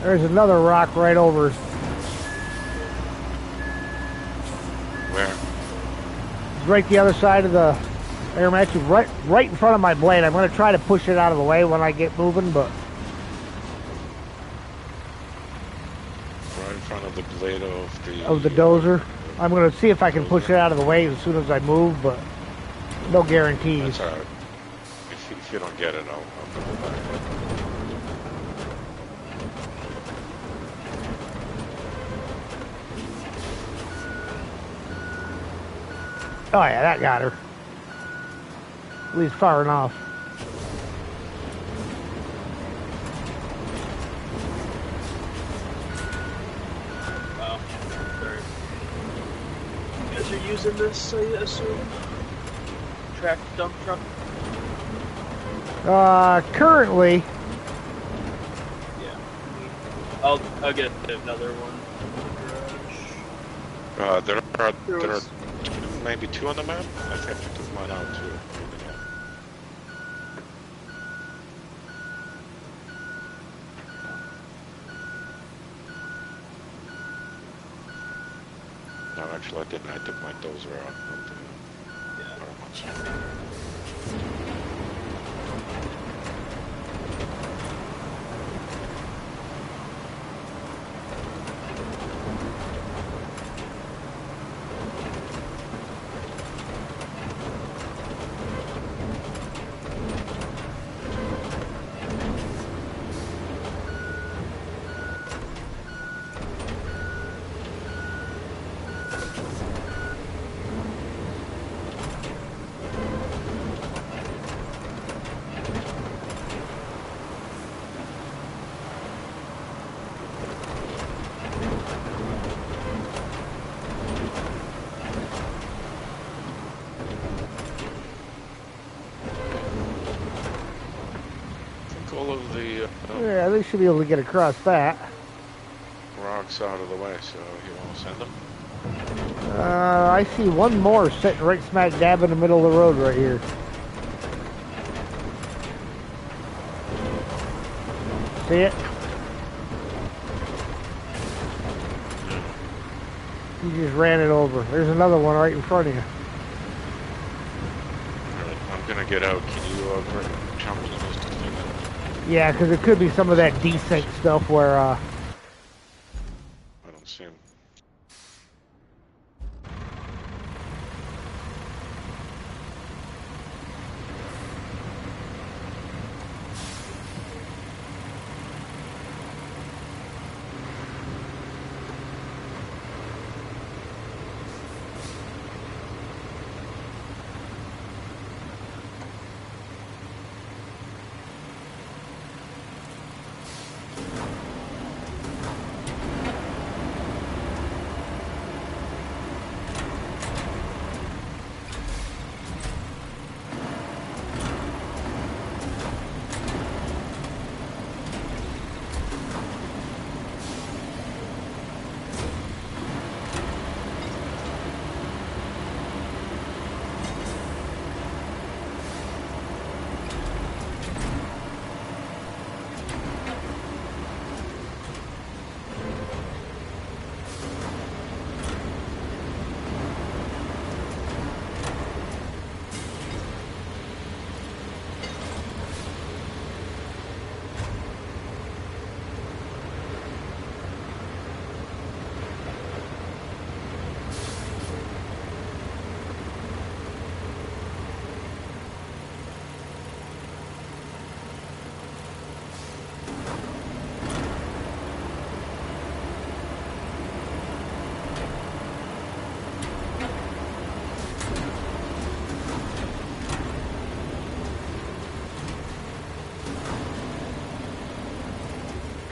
there's another rock right over. Where? Right the other side of the air match, right in front of my blade. I'm going to try to push it out of the way when I get moving, but Right in front of the blade of the dozer. I'm going to see if I can push it out of the way as soon as I move, but no guarantees. That's alright. If you don't get it, I'll put it back. Oh yeah, that got her. At least far enough. Wow. Sorry. You guys are using this, I assume? Track dump truck? Currently, Yeah. I'll get another one in the garage. There are maybe two on the map. I think I took mine out too. No, actually I didn't. I took my dozer out. Yeah. All of the yeah, they should be able to get across that. rocks out of the way, so you want to send them? I see one more sitting right smack dab in the middle of the road right here. See it? You just ran it over. There's another one right in front of you. Alright, I'm gonna get out. Can you jump to this thing? Yeah, because it could be some of that desync stuff where, I don't see him.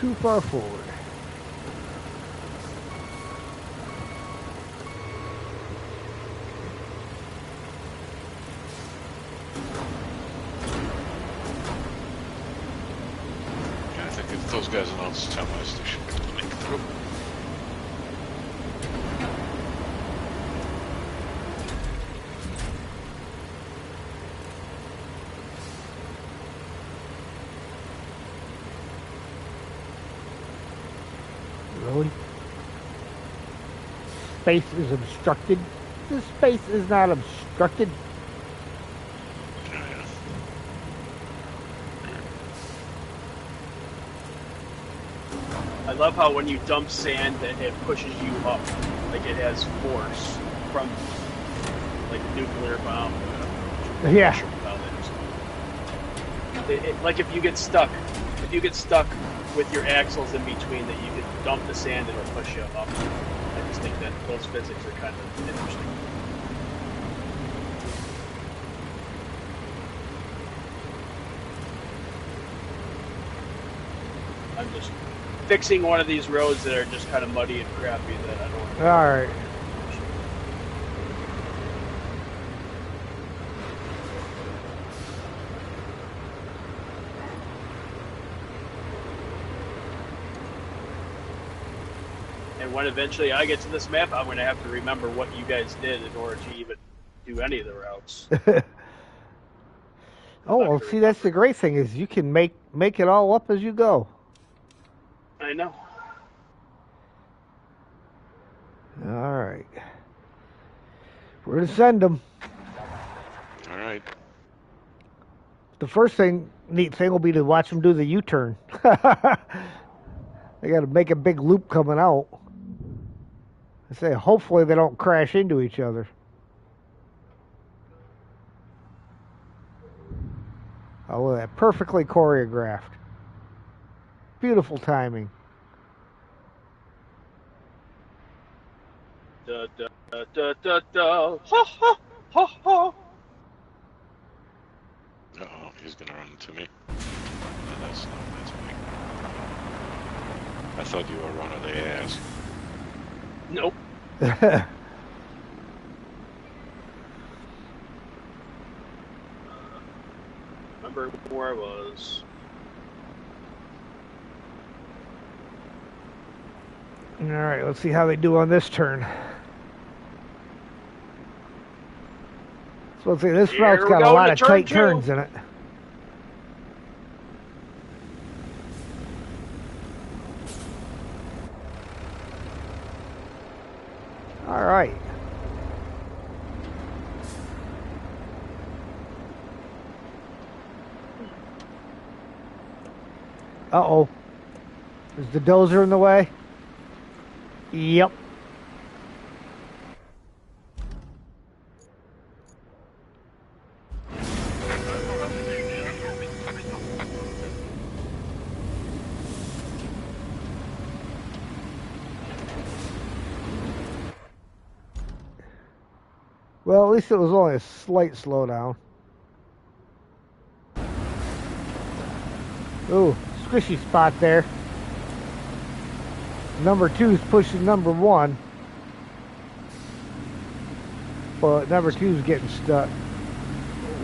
too far forward. Yeah, I think if those guys announce semis, they should make it through. Really? Space is obstructed. This space is not obstructed. Yeah, yeah. I love how when you dump sand, it pushes you up, like it has force from like a nuclear bomb. Yeah. Like if you get stuck with your axles in between, that you can dump the sand and it'll push you up. I just think that those physics are kind of interesting. I'm just fixing one of these roads that are just kind of muddy and crappy that I don't want to. All right. And when eventually I get to this map, I'm going to have to remember what you guys did in order to even do any of the routes. Oh, well, see, that's the great thing is you can make it all up as you go. I know. All right. We're going to send them. All right. The first neat thing will be to watch them do the U-turn. They got to make a big loop coming out. I say, hopefully they don't crash into each other. Oh, look at that. Perfectly choreographed. Beautiful timing. Da da da da da. Ha ha ha ha. Uh-oh, he's gonna run into me. No, that's me. I thought you were running the ass. Nope. Remember where I was. All right, let's see how they do on this turn. So let's see, this route's got a lot of tight turns in it. All right. Uh-oh. Is the dozer in the way? Yep. Well, at least it was only a slight slowdown. Ooh, squishy spot there. Number 2's pushing number 1. But number 2's getting stuck.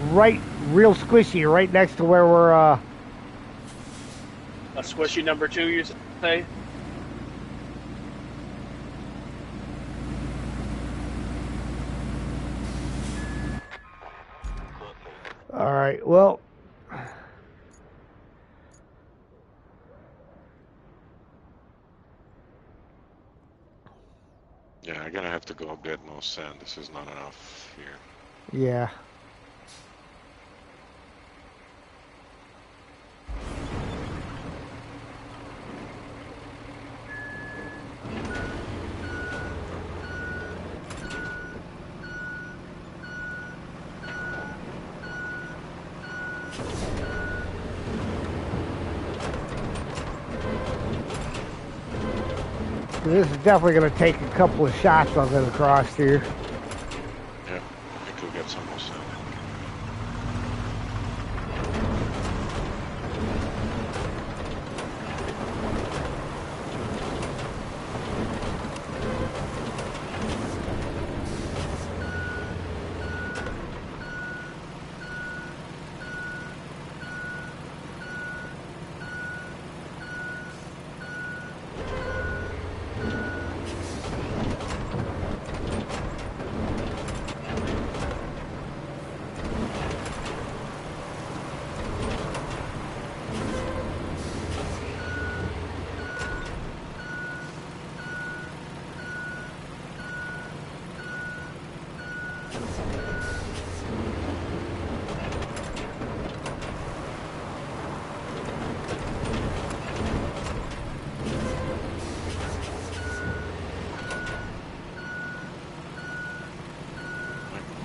Right, real squishy, right next to where we're, A squishy number 2, you say? All right, well. Yeah, I'm gonna have to go get more sand. This is not enough here. Yeah. This is definitely going to take a couple of shots on it across here. Yeah, I could get some more sand.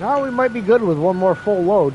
Now we might be good with one more full load.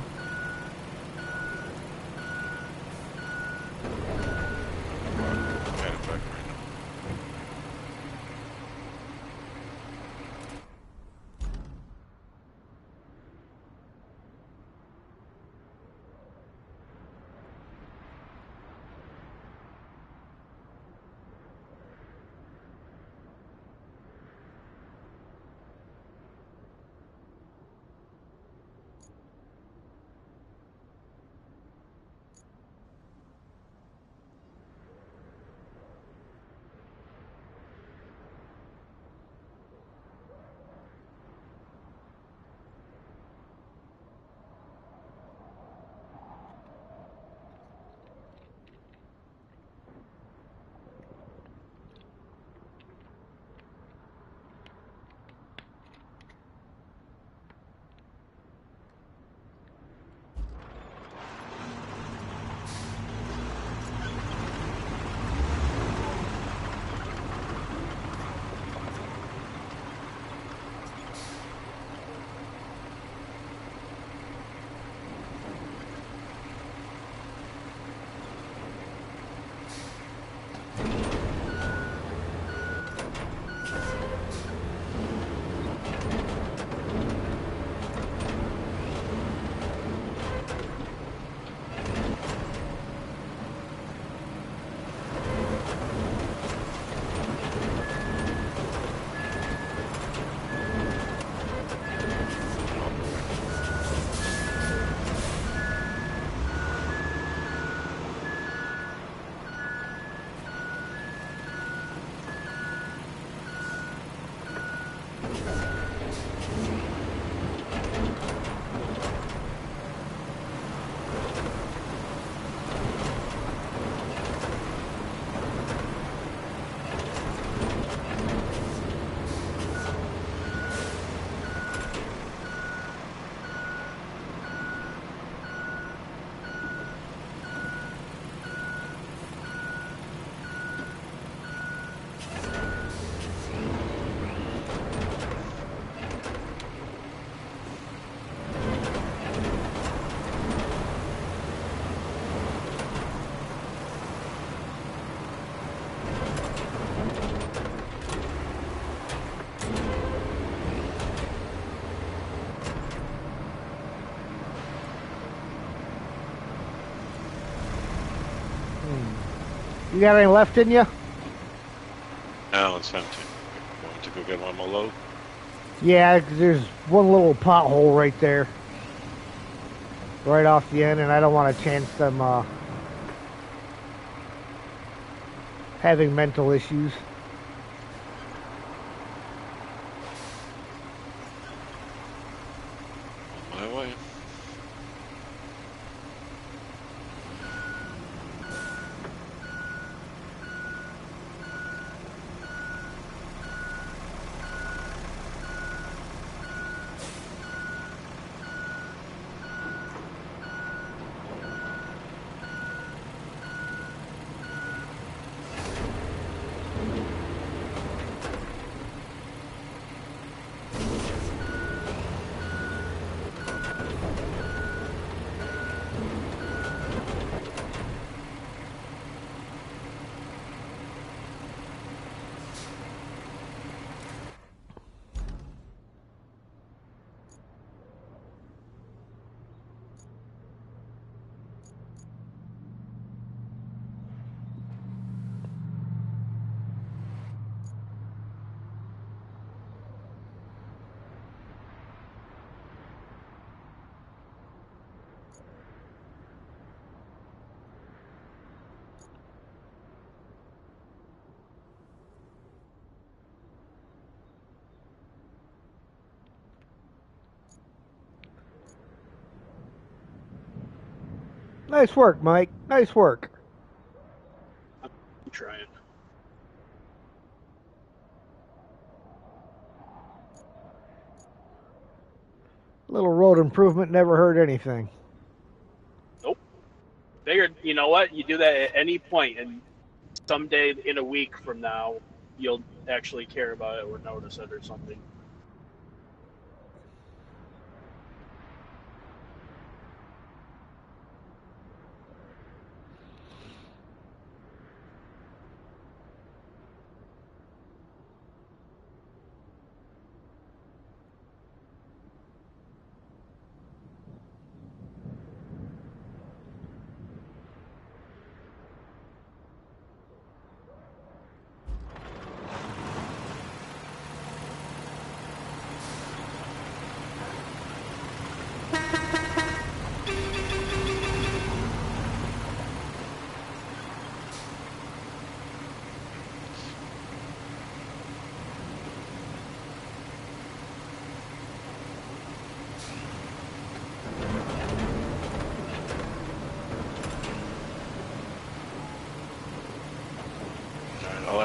You got any left in you? No, it's empty. Going to go get one more load? Yeah, 'cause there's one little pothole right there. Right off the end, and I don't want to chance them having mental issues. On my way. Nice work, Mike. Nice work. I'm trying. Little road improvement never hurt anything. Nope. Figured, you know what? You do that at any point, and someday in a week from now, you'll actually care about it or notice it or something.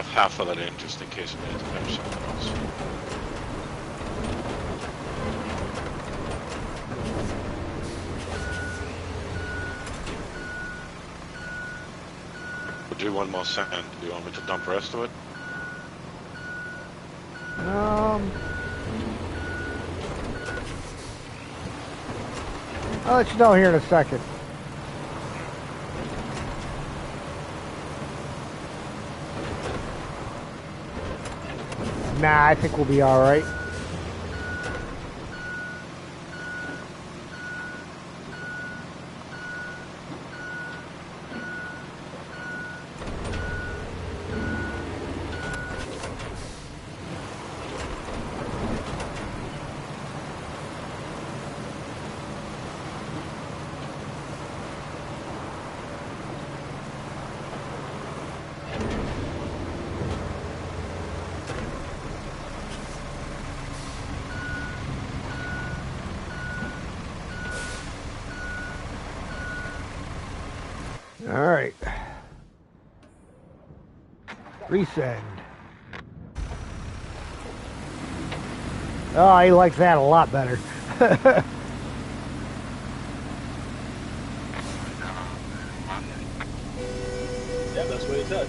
left half of that in just in case I need to finish something else. We'll do one more sand. Do you want me to dump the rest of it? I'll let you know here in a second. Nah, I think we'll be all right. All right. Resend. Oh, he likes that a lot better. Yeah, that's what he said.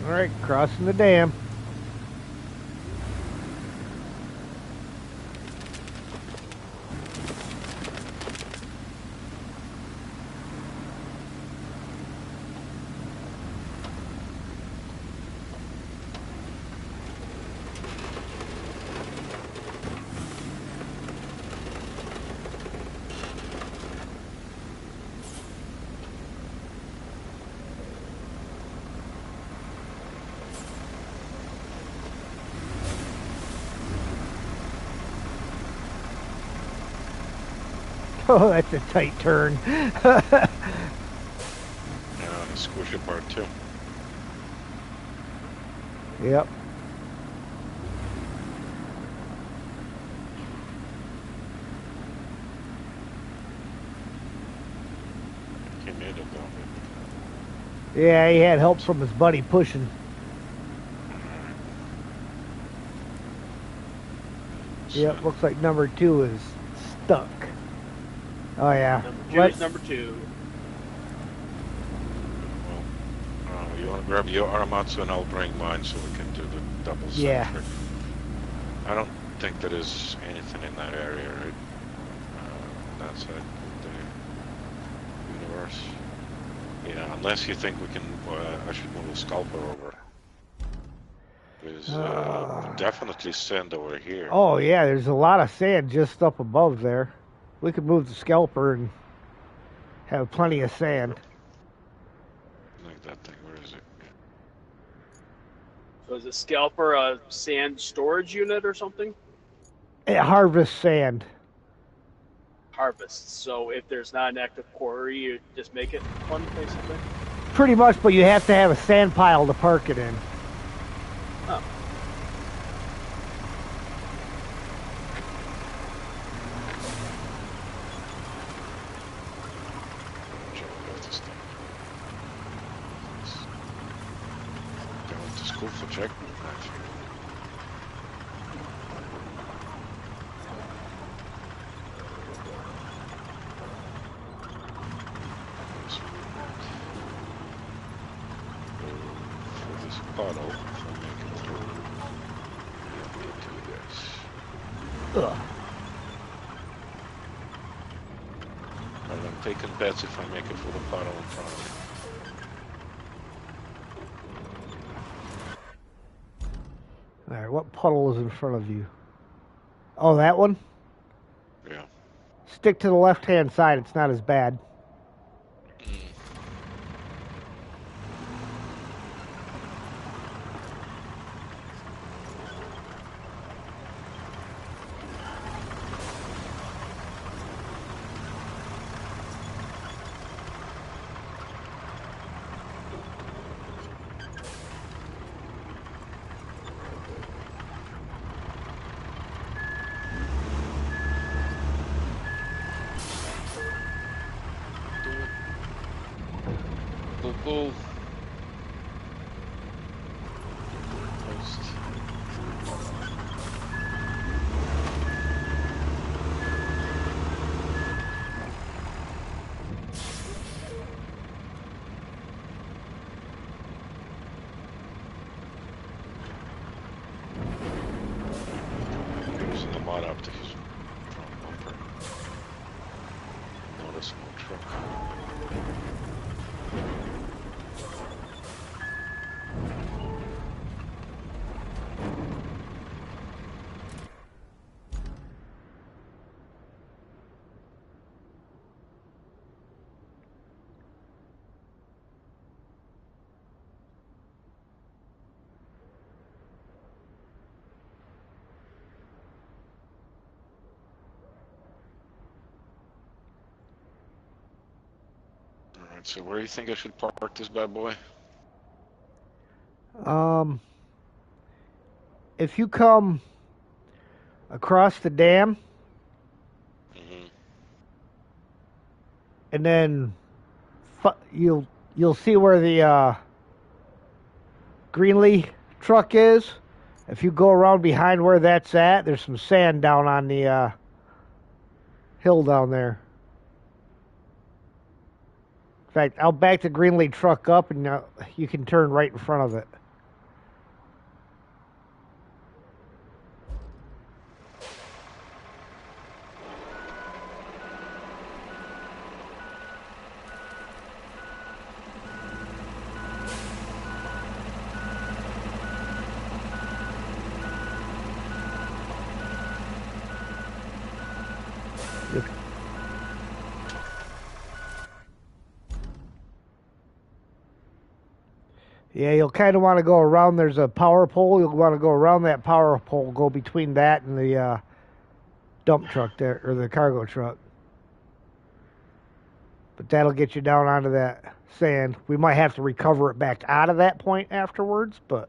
All right, crossing the dam. Oh, that's a tight turn. Yeah, the squishy part too. Yep. He made it though. Yeah, he had help from his buddy pushing. Yep, looks like number 2 is stuck. Oh yeah. Number 2 is number 2. Well, you want to grab your Aramatsu and I'll bring mine so we can do the double Yeah. centric. I don't think there is anything in that area, right? That side of the universe. Yeah, unless you think we can, I should move a scalper over. There's definitely sand over here. Oh yeah, there's a lot of sand just up above there. We could move the scalper and have plenty of sand. Like that thing, where is it? So is a scalper a sand storage unit or something? It harvests sand. Harvest. So if there's not an active quarry, you just make it fun, basically? Pretty much, but you have to have a sand pile to park it in. Oh. Check out this thing. Going to school for check. Actually. For this puddle, if I make it through, let me do this. Ugh. And I'm taking bets if I make it for the puddle in front of me. All right, what puddle is in front of you? Oh, that one? stick to the left-hand side. It's not as bad. Cool. Post. Using the mod up to his front bumper. Noticeable truck. Alright, so where do you think I should park this bad boy? If you come across the dam Mm-hmm. and then you'll see where the Greenlee truck is. If you go around behind where that's at, there's some sand down on the hill down there. In fact, I'll back the Greenlee truck up, and you can turn right in front of it. Yeah, you'll kind of want to go around. There's a power pole. You'll want to go around that power pole, go between that and the dump truck there, or the cargo truck. But that'll get you down onto that sand. We might have to recover it back out of that point afterwards, but...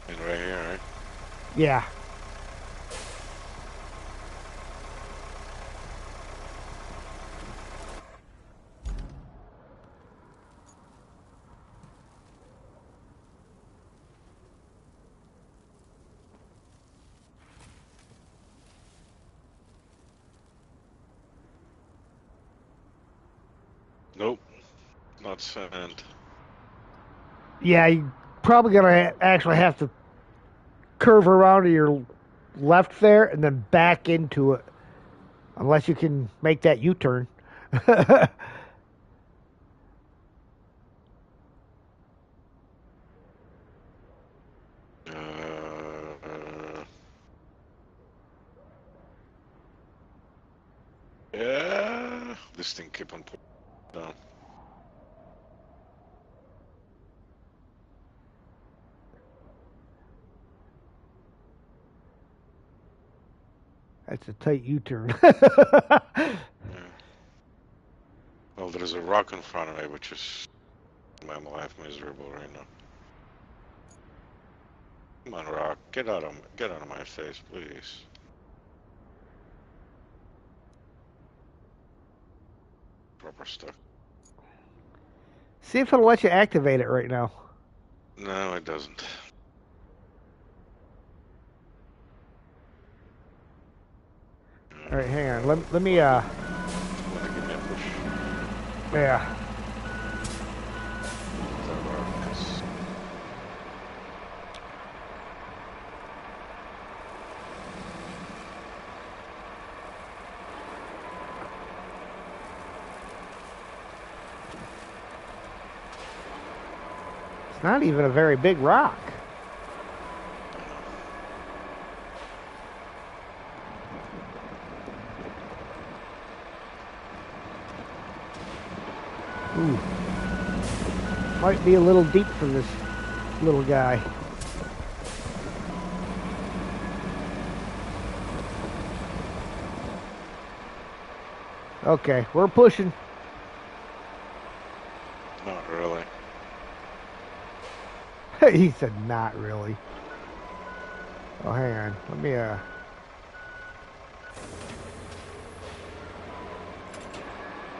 And right here, right? Yeah. Nope. Not sand. Yeah, you're probably going to actually have to curve around to your left there and then back into it. Unless you can make that U-turn. Yeah. This thing keep on pulling down. That's a tight U-turn. Yeah. Well, there's a rock in front of me, which is my life miserable right now. Come on, rock, get out of my face, please. Proper stuff. See if it'll let you activate it right now. No, it doesn't. All right, hang on. Let me Wanna give me a push? yeah. It's not even a very big rock. Ooh. Might be a little deep for this little guy. Okay, we're pushing. Not really. He said not really. Oh, hang on. Let me,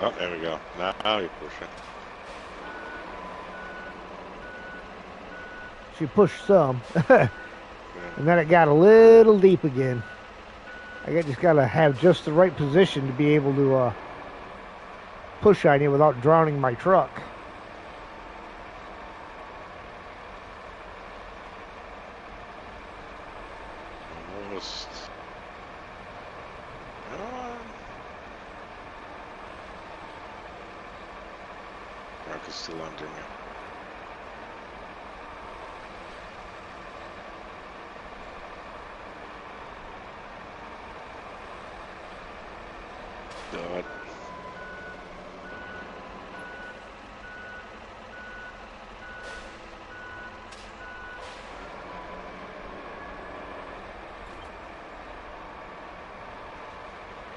Oh, there we go. Now you're pushing. She pushed some. And then it got a little deep again. I just gotta have just the right position to be able to push on you without drowning my truck. Almost. Truck is still under me. God.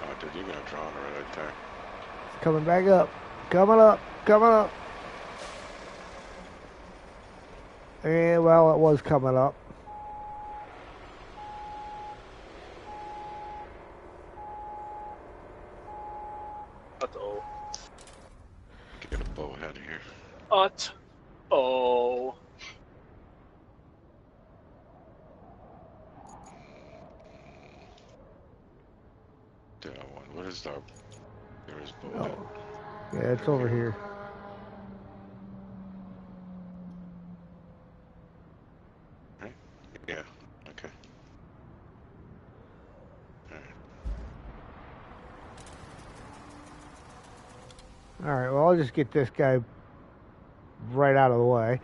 Oh, dude, you're gonna drown right there. It's coming back up. Coming up. Coming up. And, well, it was coming up. Uh-oh. Get a bow out of here. Uh-oh. That one. What is that? There is bow Oh. head. Yeah, it's over here. Right? Yeah. Okay. Alright, well, I'll just get this guy right out of the way.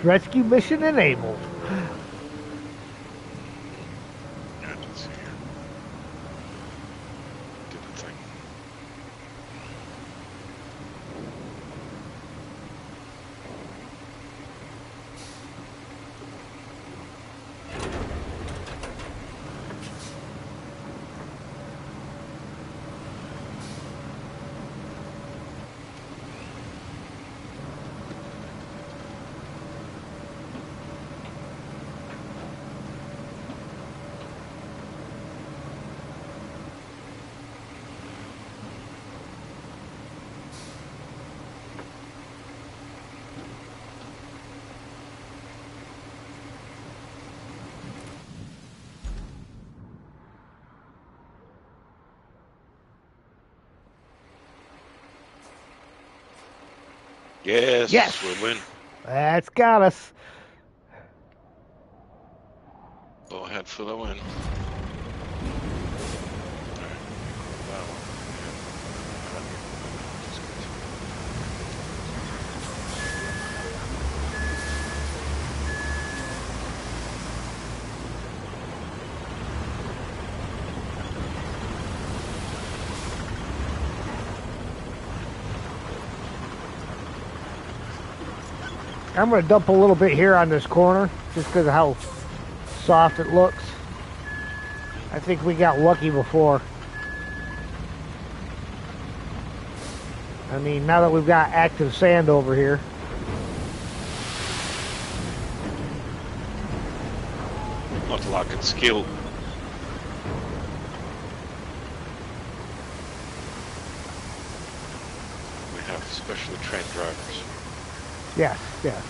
Rescue mission enabled. Yeah, let's see here. Did the thing. Yes, Yes. we win. That's got us. Go ahead for the win. I'm going to dump a little bit here on this corner just because of how soft it looks. I think we got lucky before. I mean, now that we've got active sand over here. Not luck, it's skill. have specially trained drivers. Yes, yes.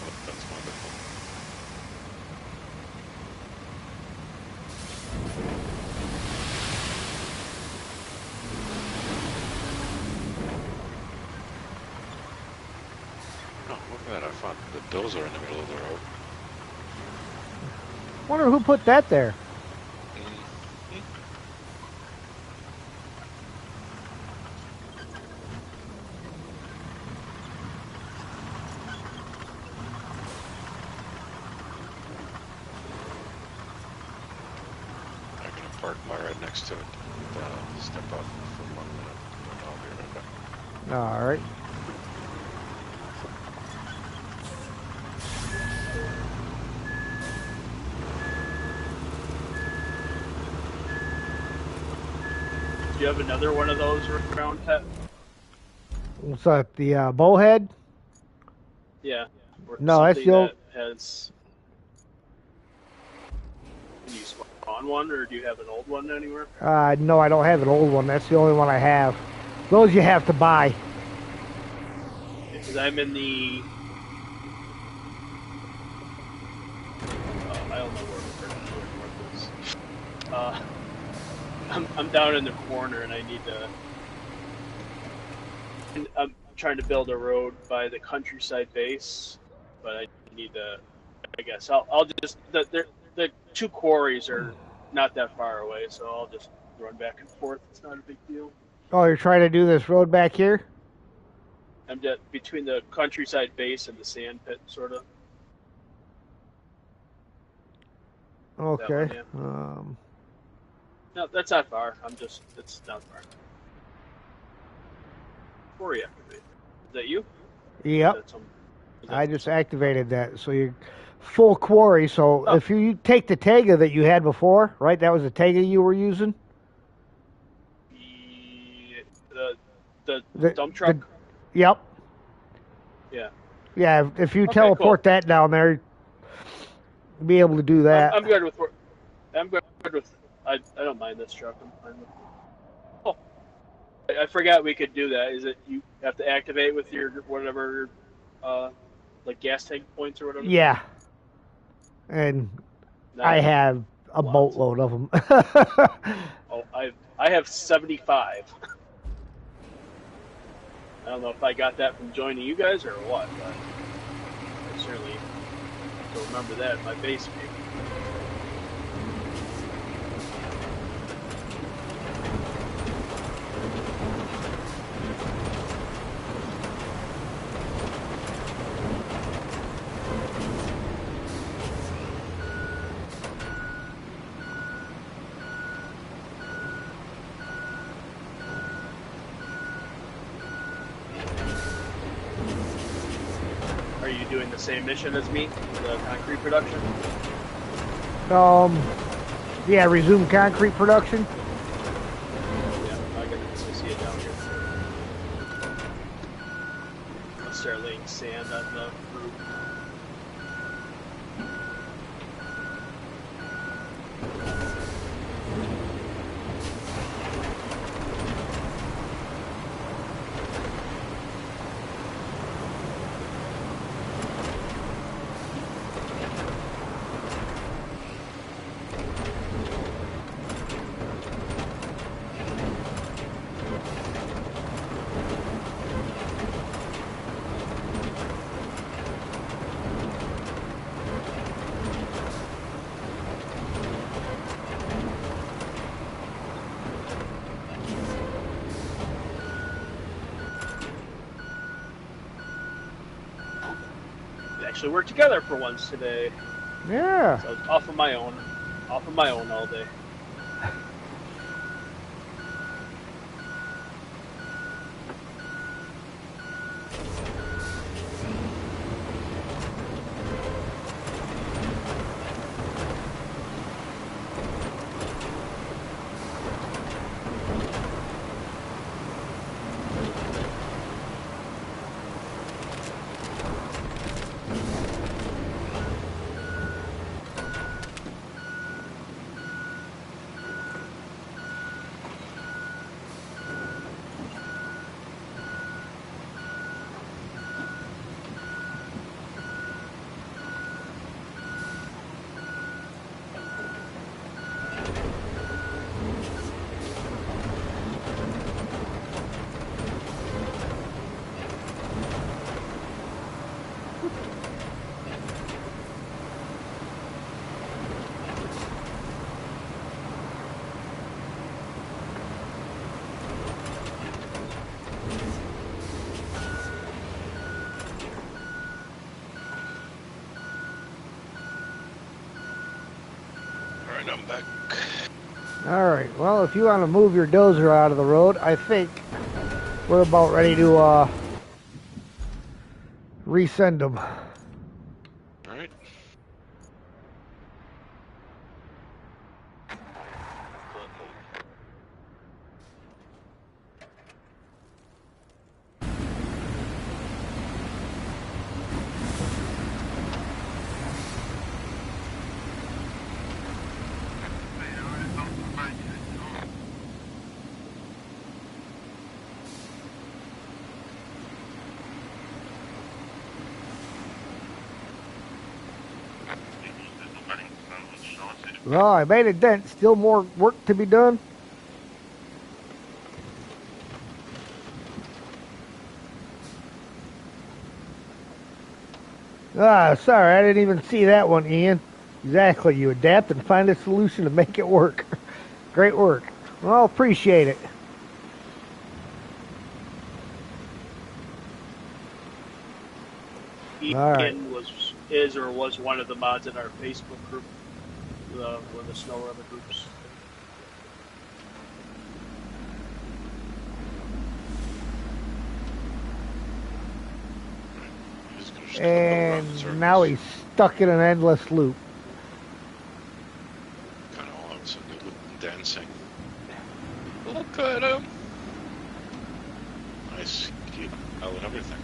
Oh, that's wonderful. Oh, look at that. I found the dozer in the middle of the road. Wonder who put that there. I'm going to park my right next to it. And, step out for 1 minute. And I'll be right back. All right. Do you have another one of those around, Pet? What's that? The bowhead? Yeah. Or No, that's something the old. that has. Can you spawn one, or do you have an old one anywhere? No, I don't have an old one. That's the only one I have. Those you have to buy. Because I'm in the. I don't know where north is. I'm down in the corner, and I need to. I'm trying to build a road by the countryside base, but I need to. I guess I'll just the two quarries are not that far away, so I'll just run back and forth. It's not a big deal. Oh, you're trying to do this road back here? I'm just between the countryside base and the sand pit, sort of. Okay. That one, yeah. No, that's not far. It's not far. Quarry activated. Is that you? Yep. Is that I just activated that, so you're full quarry. So if you take the Tega that you had before, right? That was the Tega you were using. The dump truck. Yep. Yeah. Yeah. If you Okay, teleport cool. that down there, you'll be able to do that. I'm good with. I'm good with. I don't mind this truck. I'm fine with. Oh, I forgot we could do that. Is it you have to activate with your whatever, like gas tank points or whatever? Yeah. And Nice. I have a Lots. boatload of them. Oh, I have 75. I don't know if I got that from joining you guys or what, but I certainly don't remember that in my base game. Are you doing the same mission as me, the concrete production? Yeah, resume concrete production. Yeah, I can see it down here. I'll start laying sand on the roof. Actually work together for once today. Yeah. So I was off of my own all day. Alright, I'm back. Alright, well, if you want to move your dozer out of the road, I think we're about ready to resend them. Alright. Well, I made a dent. Still more work to be done. Ah, sorry, I didn't even see that one, Ian. Exactly, you adapt and find a solution to make it work. Great work. Well, appreciate it. Ian All right. was one of the mods in our Facebook group, one of the snow runner groups. And now he's stuck in an endless loop. Kind of all of a sudden dancing. Look at him. Nice keep out and everything.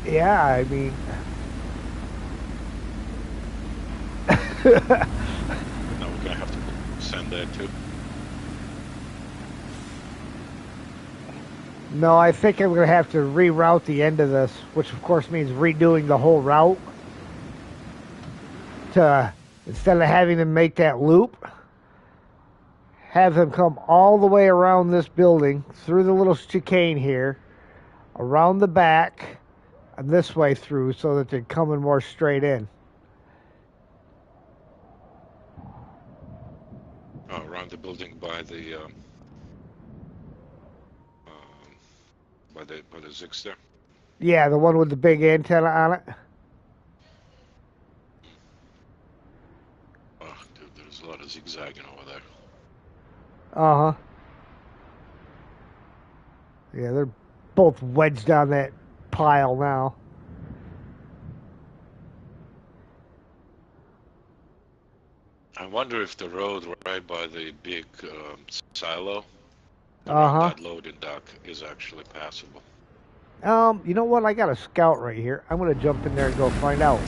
Yeah, I mean... Now we're gonna have to send that too. No, I think I'm going to have to reroute the end of this, which of course means redoing the whole route. Instead of having them make that loop, have them come all the way around this building, through the little chicane here, around the back, and this way through, so that they're coming more straight in. Oh, around the building by the by the Zix there. Yeah, the one with the big antenna on it. Oh, dude, there's a lot of zigzagging over there. Uh-huh. Yeah, they're both wedged on that pile now. I wonder if the road right by the big silo around Uh-huh. that loading dock is actually passable. You know what? I got a scout right here. I'm going to jump in there and go find out.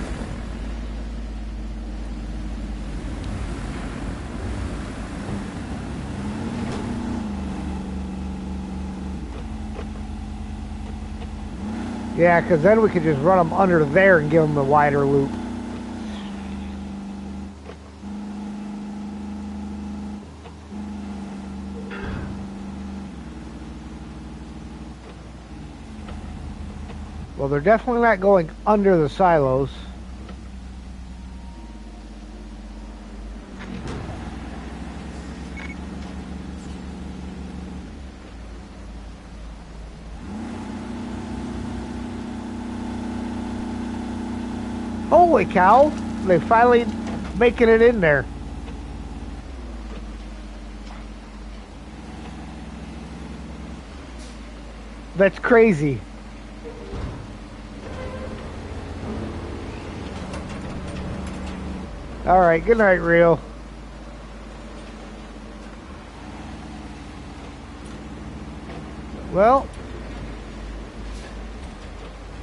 Yeah, because then we could just run them under there and give them a wider loop. Well, they're definitely not going under the silos. Holy cow! They finally making it in there. That's crazy. All right, good night, Rio. Well,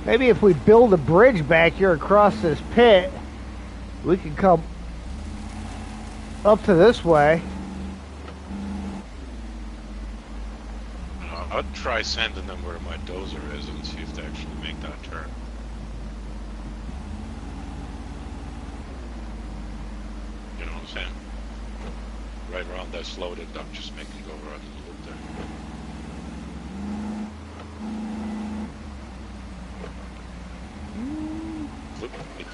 maybe if we build a bridge back here across this pit, we can come up to this way. I'll try sending them where my dozer is and see if they actually make that turn. You know what I'm saying? Right around that loaded dock, just making go around the loop there.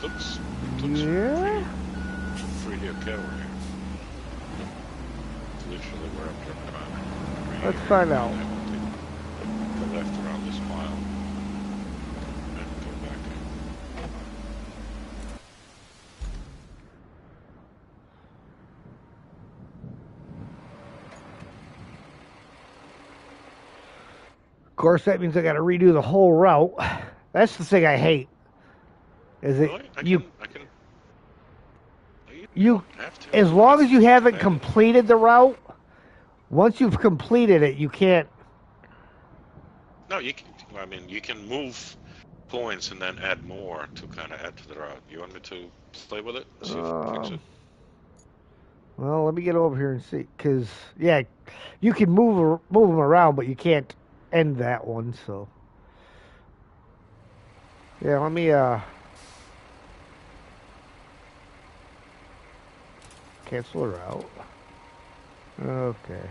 Looks Yeah. pretty okay over here. It's literally where I'm turning around. Right Let's here, find and out. I will take the left around this mile and go back in. Of course, that means I got to redo the whole route. That's the thing I hate. Is it Really? you? You You, don't have to. as long as you haven't Add it. completed the route, once you've completed it, you can't. No, you can. I mean, you can move points and then add more to kind of add to the route. You want me to play with it? See if it fixes it. Well, let me get over here and see, cause yeah, you can move them around, but you can't end that one. So yeah, let me cancel the route. Okay.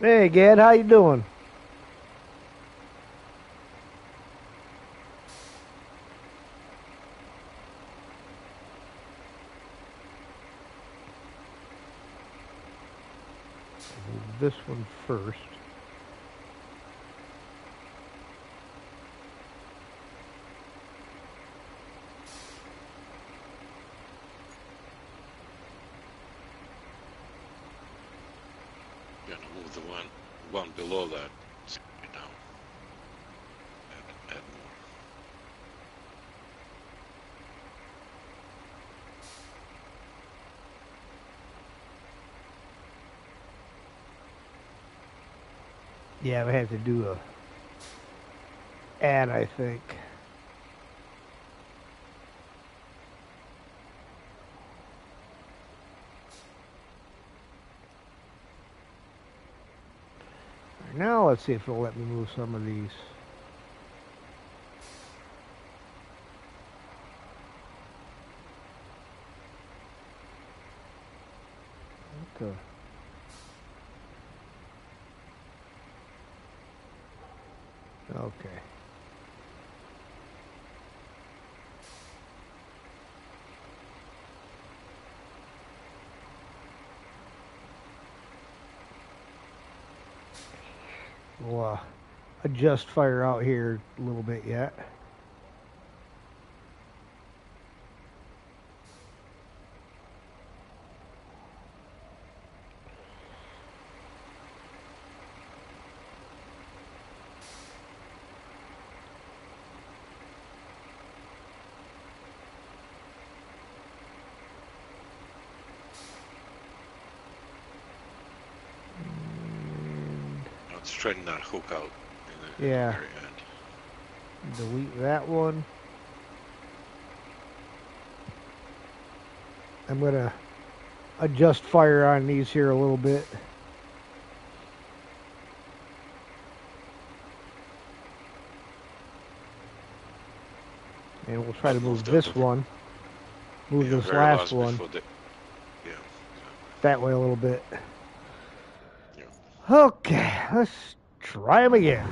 Hey, Gad, how you doing? Move this one first. Gonna move the one below that. You know, add more. Yeah, I have to do a add, I think. Now let's see if it'll let me move some of these. Okay. Okay. We'll adjust fire out here a little bit yet. Now straighten that hook out in the Yeah. very end. Delete that one. I'm gonna adjust fire on these here a little bit. And we'll try to move this one. Move this very last one yeah. that way a little bit. Yeah. Okay, let's try them again.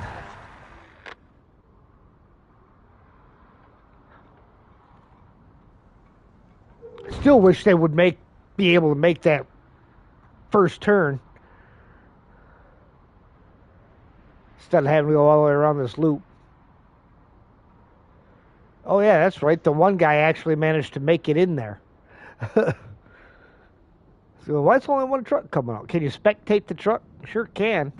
Still wish they would be able to make that first turn instead of having to go all the way around this loop. Oh yeah, that's right. The one guy actually managed to make it in there. So why is only one truck coming out? Can you spectate the truck? Sure can.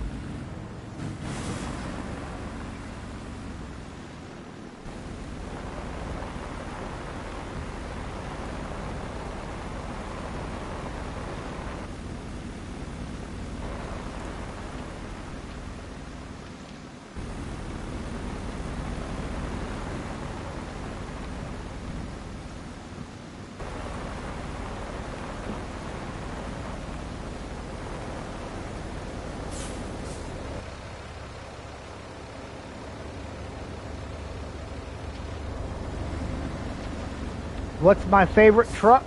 What's my favorite truck?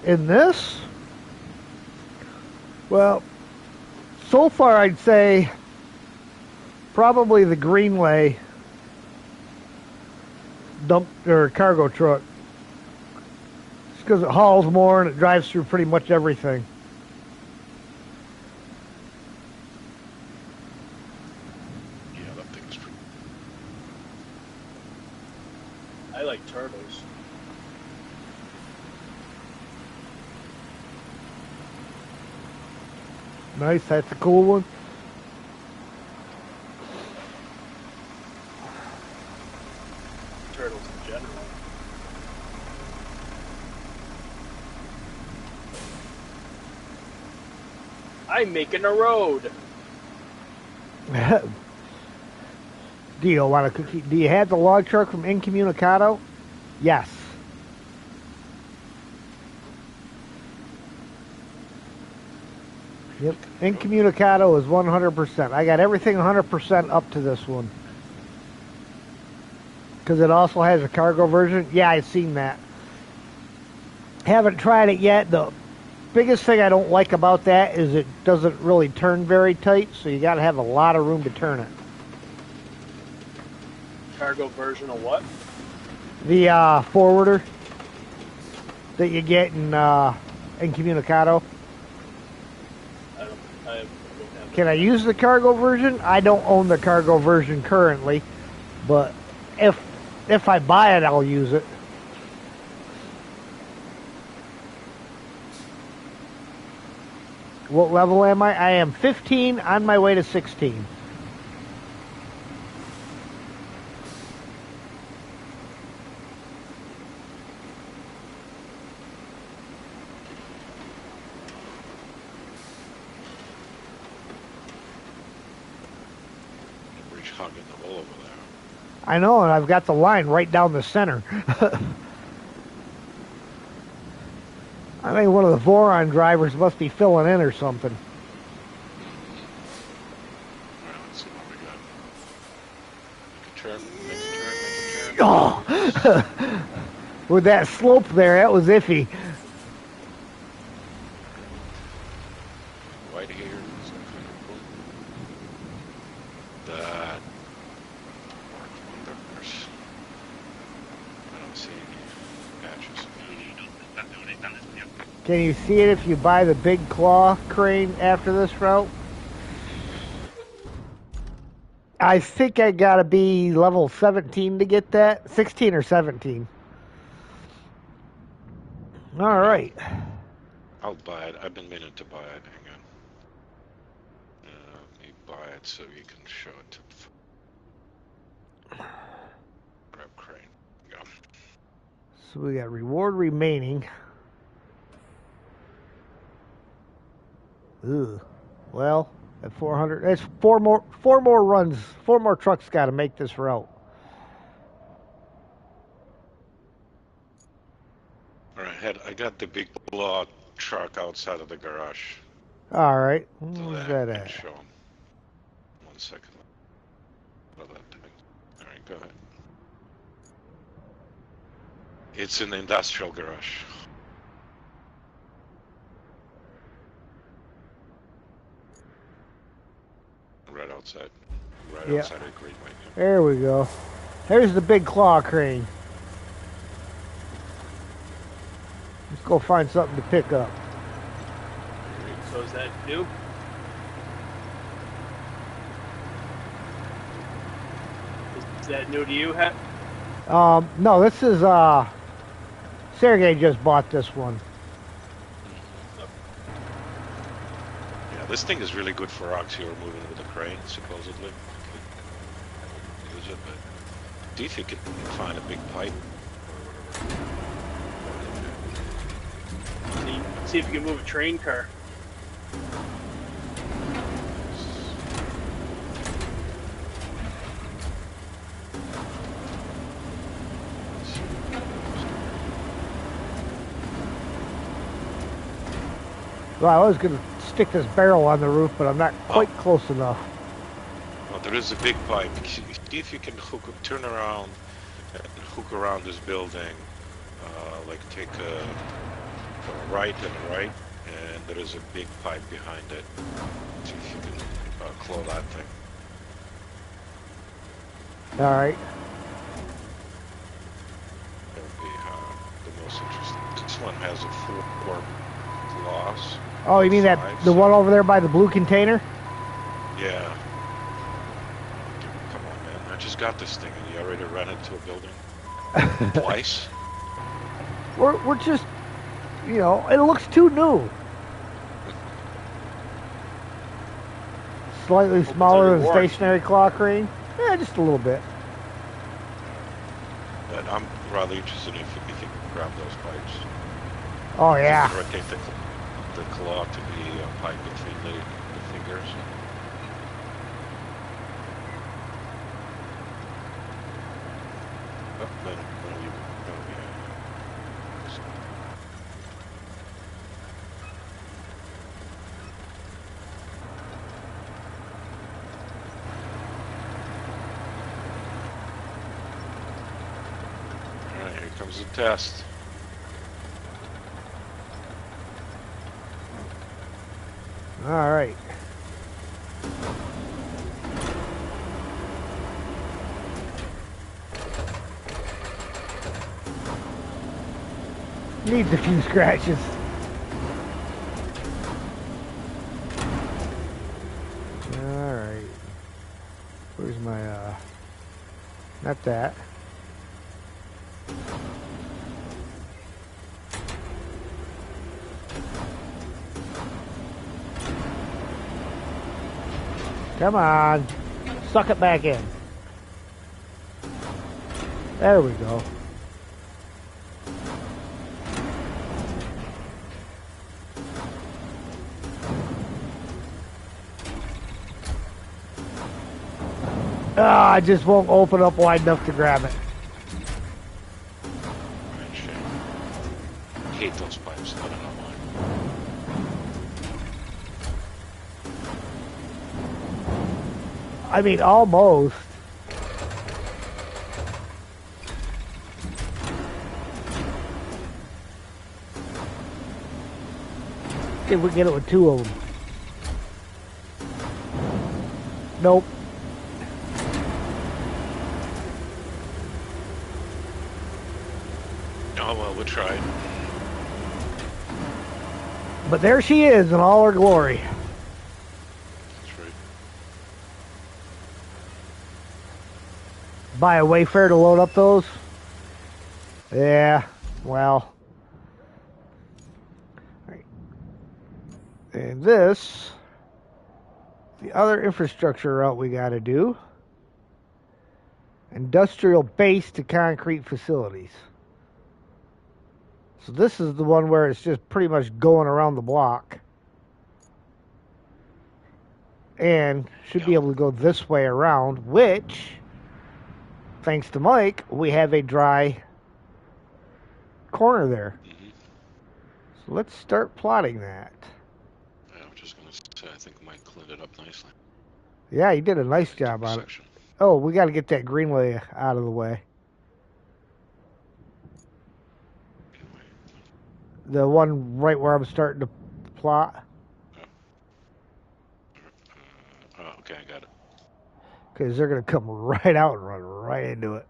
In this? Well, so far I'd say probably the Greenway dump or cargo truck. Just because it hauls more and it drives through pretty much everything. Yeah, that thing's pretty. I like turtles. Nice, that's a cool one. Turtles in general. I'm making a road. Do you want a cookie? Do you have the log truck from Incommunicado? Yes. Yep. Incommunicado is 100%. I got everything 100% up to this one. Because it also has a cargo version. Yeah, I've seen that. Haven't tried it yet. The biggest thing I don't like about that is it doesn't really turn very tight, so you got to have a lot of room to turn it. Cargo version of what? The forwarder that you get in Incommunicado. I don't have Can I use the cargo version? I don't own the cargo version currently, but if I buy it, I'll use it. What level am I? I am 15, on my way to 16. Rich hugging the wall over there. I know, and I've got the line right down the center. I think one of the Voron drivers must be filling in or something. Alright, let's see what we got. Make a turn, make a turn, make a turn. Oh! With that slope there, that was iffy. Right here. That. Wonders. I don't see any patches. Can you see it if you buy the big claw crane after this route? I think I gotta be level 17 to get that. 16 or 17. Alright. I'll buy it. I've been meaning to buy it. Hang on. Let me buy it so you can show it to the grab crane. Go. So we got reward remaining. Ugh. Well, at 400, it's four more runs, 4 more trucks got to make this route. All right, I got the big block truck outside of the garage. All right, So where's that that I can at? show 'em. 1 second. What that thing? All right, go ahead. It's in the industrial garage. Right outside. Right Yeah. outside of the Greenway. There we go. There's the big claw crane. Let's go find something to pick up. So is that new? Is that new to you, Het? No, this is Sergey just bought this one. Yeah, this thing is really good for rocks you're moving with a crane, supposedly. Use it, but see if you can find a big pipe. See if you can move a train car. Well, I was going to stick this barrel on the roof, but I'm not quite close enough. Oh, there is a big pipe. See if you can turn around and hook around this building, like take a right and a right, and there is a big pipe behind it. See if you can claw that thing. All right. That would be the most interesting. This one has a 4 claws. Oh, you mean that the one over there by the blue container? Yeah. Dude, come on, man. I just got this thing, and you already ran into a building twice. We're just, you know, it looks too new. Slightly smaller than stationary claw crane. Yeah, just a little bit. But I'm rather interested if you can grab those pipes. Oh yeah. You rotate the claw to be a pipe between the fingers. Oh, then you, oh, yeah. Alright, here comes the test. All right. Needs a few scratches. All right. Where's my not that. Come on. Suck it back in. There we go. Ah, I just won't open up wide enough to grab it. I hate those pipes. I don't know why. I mean, almost. See if we can get it with 2 of them. Nope. Oh, well, we tried. But there she is in all her glory. That's right. Buy a Wayfair to load up those? Yeah, well. Right. And this, the other infrastructure route we got to do. Industrial base to concrete facilities. So this is the one where it's just pretty much going around the block. And should be able to go this way around, which, thanks to Mike, we have a dry corner there. Mm-hmm. So let's start plotting that. Yeah, I'm just going to say, I think Mike cleaned it up nicely. Yeah, you did a nice job on it. Oh, we got to get that greenway out of the way. The one right where I'm starting to plot. Oh, okay, I got it. Because they're going to come right out and run right into it.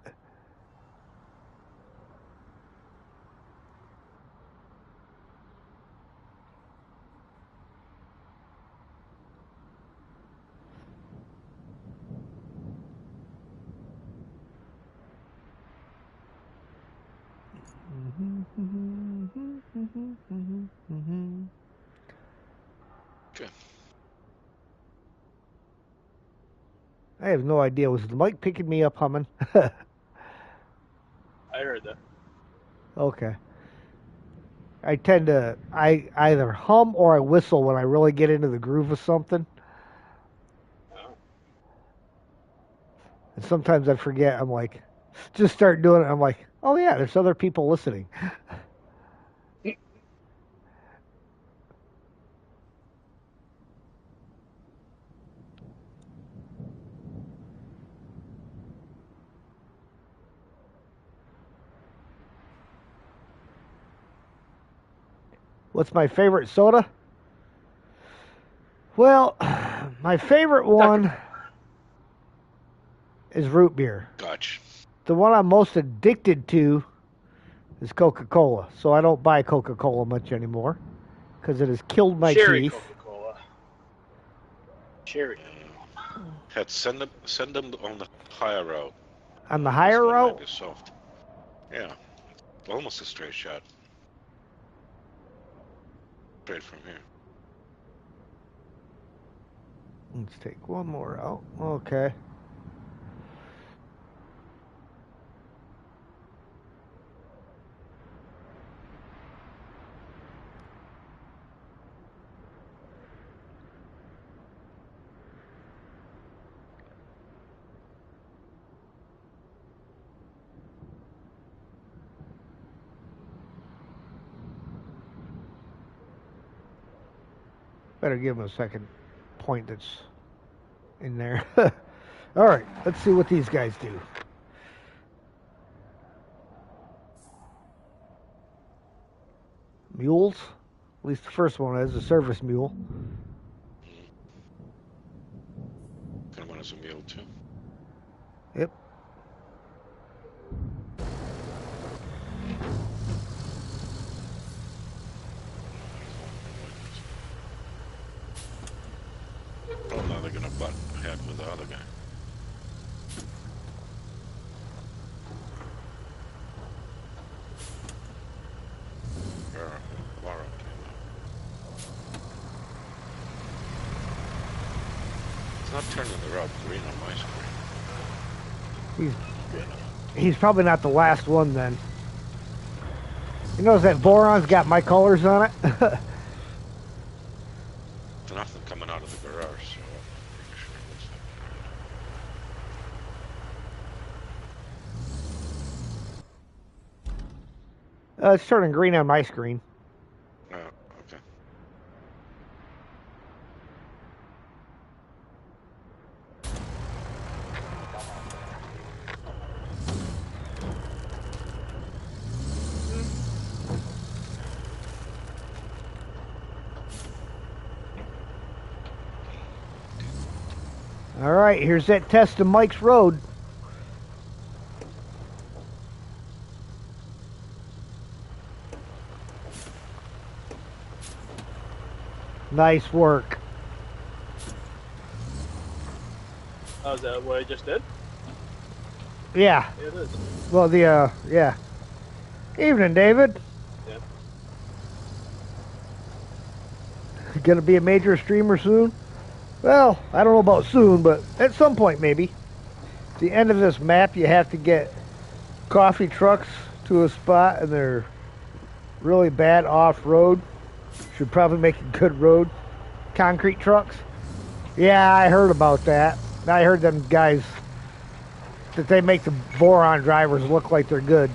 Okay. I have no idea. Was the mic picking me up humming? I heard that. Okay. I tend to, I either hum or I whistle when I really get into the groove of something. Oh. And sometimes I forget. I'm like, just start doing it. I'm like, oh yeah, there's other people listening. What's my favorite soda? Well, my favorite one is root beer. Gotcha. The one I'm most addicted to is Coca-Cola. So I don't buy Coca-Cola much anymore because it has killed my Cherry teeth. Coca-Cola. Cherry. Send them on the higher route. On the higher This one route? might be soft. Yeah, almost a straight shot. Straight from here. Let's take one more out. Okay. Better give him a second point that's in there. All right, let's see what these guys do. Mules? At least the first one is a service mule. Kind of want as a mule too. Yep. Oh, now they're gonna butt head with the other guy. Laura came out. It's not turning the route green on my screen. He's probably not the last one then. You notice that Boron's got my colors on it? There's nothing coming out of the garage, so I'm pretty sure it looks like It's turning green on my screen. oh, okay. All right, here's that test of Mike's Road. Nice work. Oh, is that what I just did? Yeah. Yeah, it is. Well, yeah. Evening, David. Yeah. Gonna be a major streamer soon? Well, I don't know about soon, but at some point maybe. At the end of this map, you have to get coffee trucks to a spot, and they're really bad off-road. Should probably make a good road. Concrete trucks. Yeah, I heard about that. I heard them guys that they make the Boron drivers look like they're good.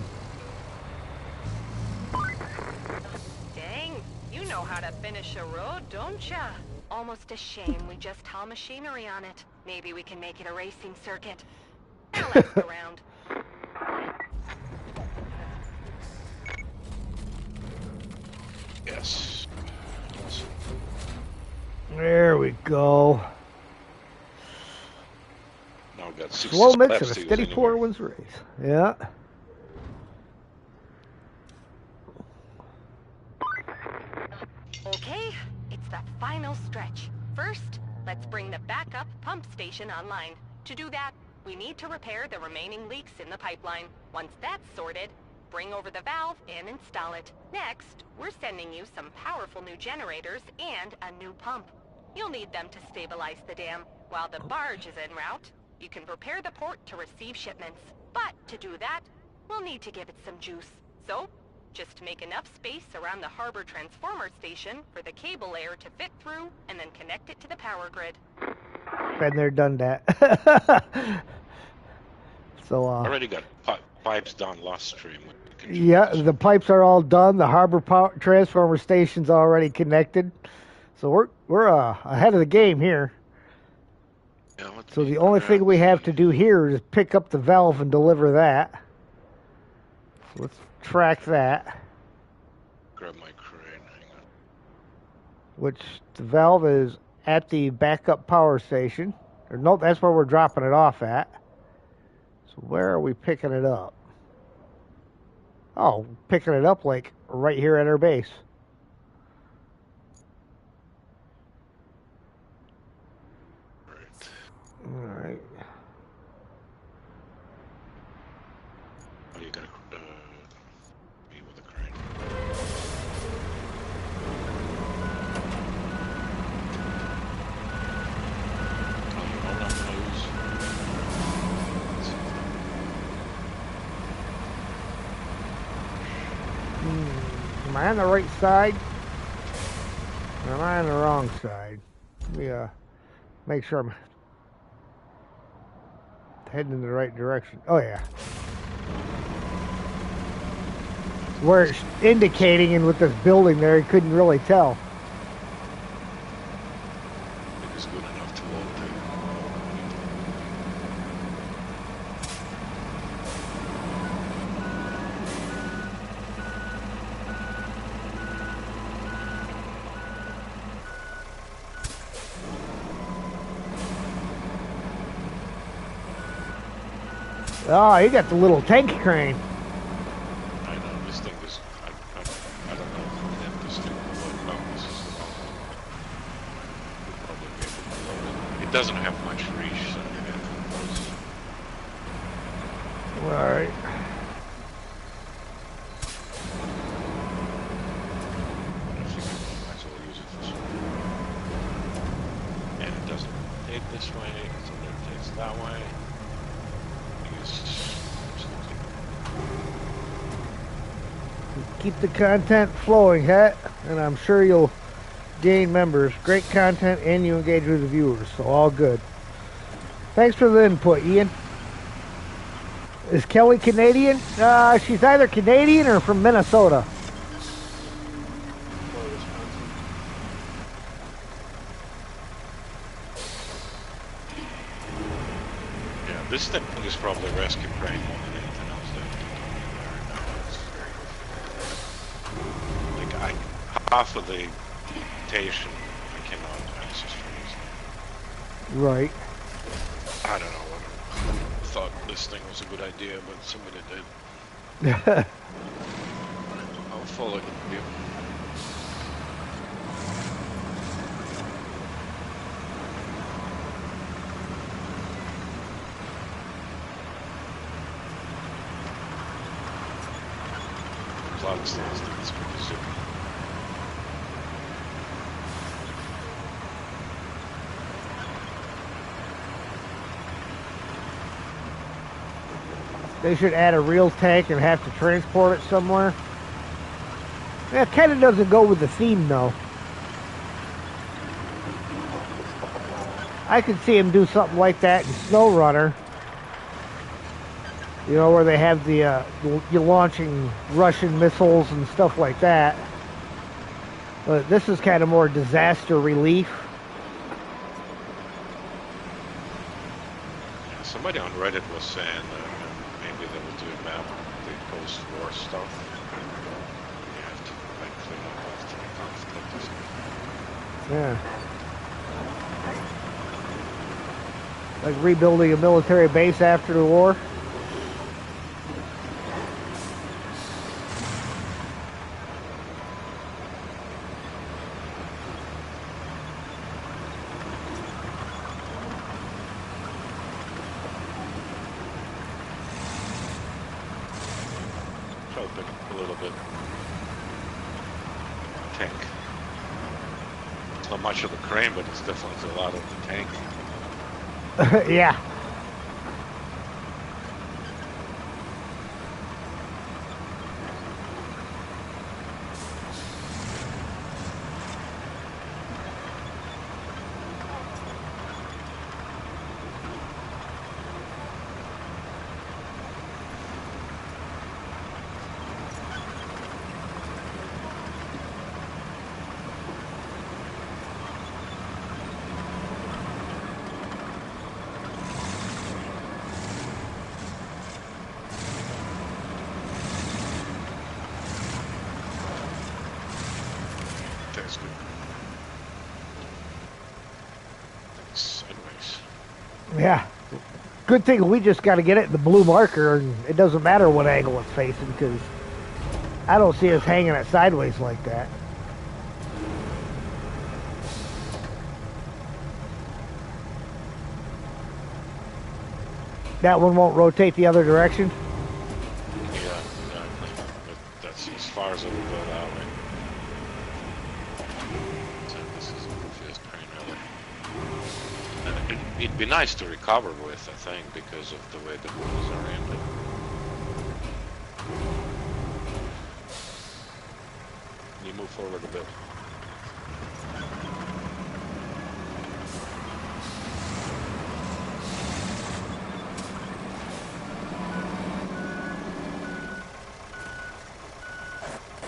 Dang, you know how to finish a road, don't ya? Almost a shame we just haul machinery on it. Maybe we can make it a racing circuit. Now let's go around. Yes. There we go. Now we've got 6 Slow mix laps and a to use steady anyway. pour wins the race. Yeah. Okay, it's the final stretch. First, let's bring the backup pump station online. To do that, we need to repair the remaining leaks in the pipeline. Once that's sorted, bring over the valve and install it. Next, we're sending you some powerful new generators and a new pump. You'll need them to stabilize the dam. While the barge is en route, you can prepare the port to receive shipments. But to do that, we'll need to give it some juice. So, just make enough space around the harbor transformer station for the cable layer to fit through, and then connect it to the power grid. Been there, done that. So, Already got pipes down last stream. yeah, the pipes are all done. The harbor power transformer station's already connected. So we're ahead of the game here. Yeah, So the only thing we have to do here is pick up the valve and deliver that. So let's track that. Grab my crane. Hang on. which the valve is at the backup power station. Or no, that's where we're dropping it off at. So where are we picking it up? Oh, picking it up like right here at our base. All right. Oh, you gotta be with the crane. Oh, you know what I'm gonna use? Am I on the right side? Or am I on the wrong side? Let me make sure I'm heading in the right direction. Oh yeah. Where it's indicating, and with this building there, you couldn't really tell. It was good enough to load the. Oh, you got the little tank crane. I know this thing is. I don't know if this thing will load. Oh, this is the wrong one. We'll probably be able to load it. It doesn't have much reach, so All right. I think I might as well use it for some. And it doesn't take this way, so then it takes that way. Keep the content flowing, Hat, and I'm sure you'll gain members. Great content, and you engage with the viewers, so all good. Thanks for the input, Ian. Is Kelly Canadian? She's either Canadian or from Minnesota. Yeah, this thing is probably rescue crane more than anything else that like half of the station I cannot access for easily. Right. I don't know what I thought this thing was a good idea, but somebody did. I'll follow you. Cloud stands to this pretty soon. They should add a real tank and have to transport it somewhere. Yeah, it kind of doesn't go with the theme, though. I could see him do something like that in Snow Runner. You know, where they have the you're launching Russian missiles and stuff like that. But this is kind of more disaster relief. Yeah, somebody on Reddit was saying maybe they will do a map of the post-war stuff. You have to like clean up after the conflict. Yeah. Like rebuilding a military base after the war. A little bit. Tank. It's not much of the crane, but it's definitely a lot of the tank. Yeah. Yeah. Good thing we just got to get it in the blue marker, and it doesn't matter what angle it's facing, because I don't see us hanging it sideways like that. That one won't rotate the other direction? Yeah, exactly. But that's as far as it will go that way. So this is a goofy train, really. And it'd be nice to recover with, I think, because of the way the moves are ended. Can you move forward a bit?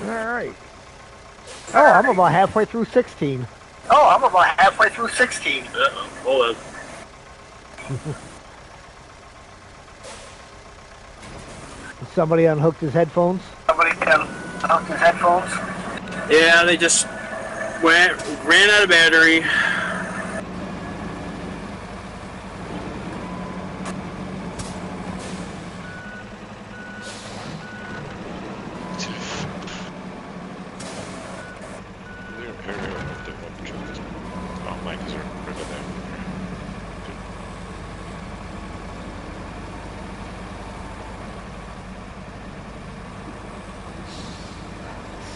Alright. Oh, I'm about halfway through 16. Oh, I'm about halfway through 16. Hold on. Somebody unhooked his headphones? Somebody unhooked his headphones. Yeah, they just ran out of battery. Oh, Mike is right there.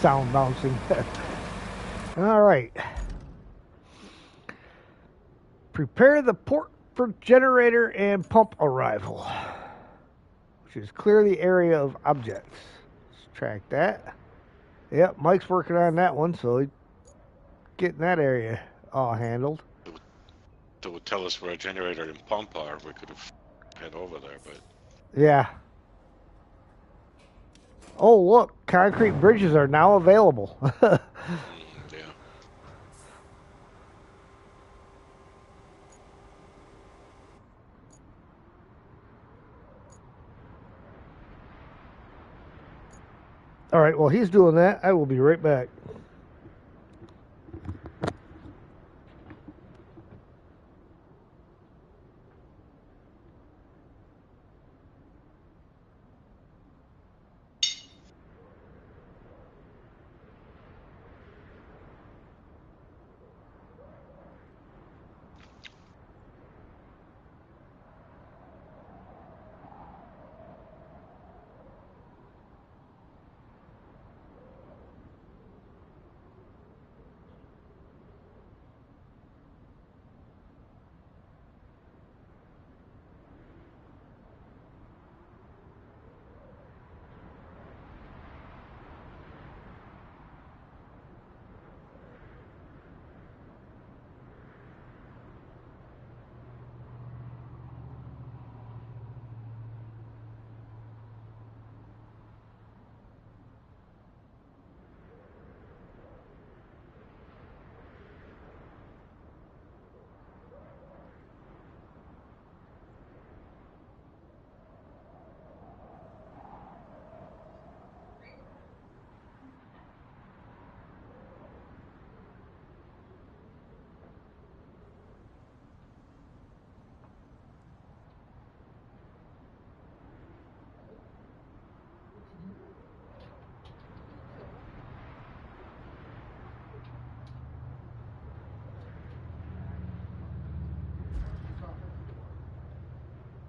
Sound bouncing. Alright. Prepare the port for generator and pump arrival, which is clear the area of objects. Let's track that. Yep, Mike's working on that one, so he's getting that area all handled. That would tell us where a generator and pump are. We could have head over there, but Yeah. Oh, look, concrete bridges are now available. yeah. All right, well, he's doing that. I will be right back.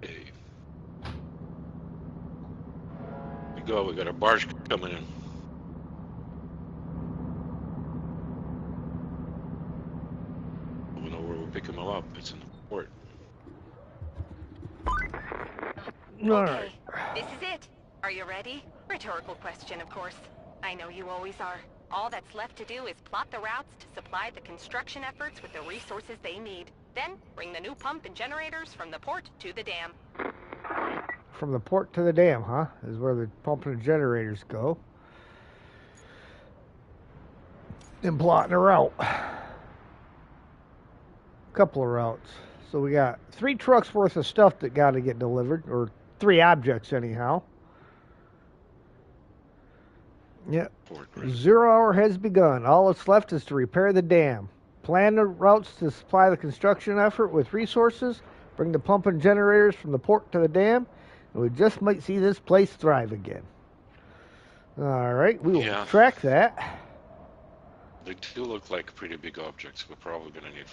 Hey. We go. We got a barge coming in. We know where we're picking them up. It's in the port. Okay, this is it. Are you ready? Rhetorical question, of course. I know you always are. All that's left to do is plot the routes to supply the construction efforts with the resources they need. Then, bring the new pump and generators from the port to the dam. From the port to the dam, huh? Is where the pump and generators go. And plotting a route. Couple of routes. So we got 3 trucks worth of stuff that got to get delivered, or 3 objects anyhow. Yep. 0 hour has begun. All that's left is to repair the dam. Plan the routes to supply the construction effort with resources. Bring the pump and generators from the port to the dam, and we just might see this place thrive again. All right, we will Yeah. track that. They do look like pretty big objects. We're probably gonna need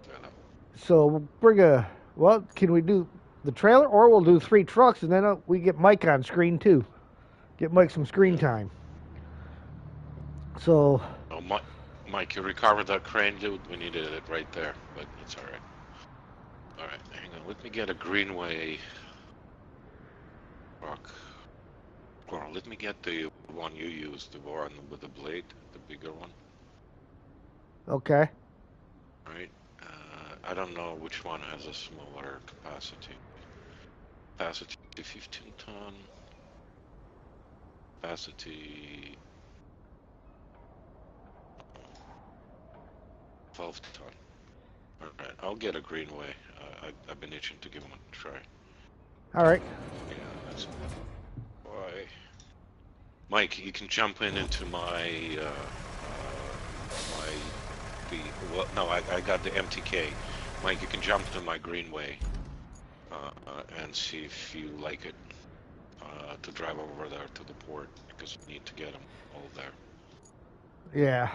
that. So we'll bring a. Well, can we do the trailer, or we'll do 3 trucks, and then we get Mike on screen too. Get Mike some screen time. So. Oh, Mike, you recovered that crane, dude. We needed it right there, but it's all right. All right, hang on. Let me get a Greenway truck. Well, let me get the one you used, the one with the blade, the bigger one. Okay. All right. I don't know which one has a smaller capacity. Capacity 15 ton. Capacity 12 ton. All right, I'll get a Greenway. I've been itching to give them a try. All right. Yeah, that's why. Mike, you can jump into my well, no, I got the MTK. Mike, you can jump to my Greenway and see if you like it to drive over there to the port, because we need to get them all there. Yeah.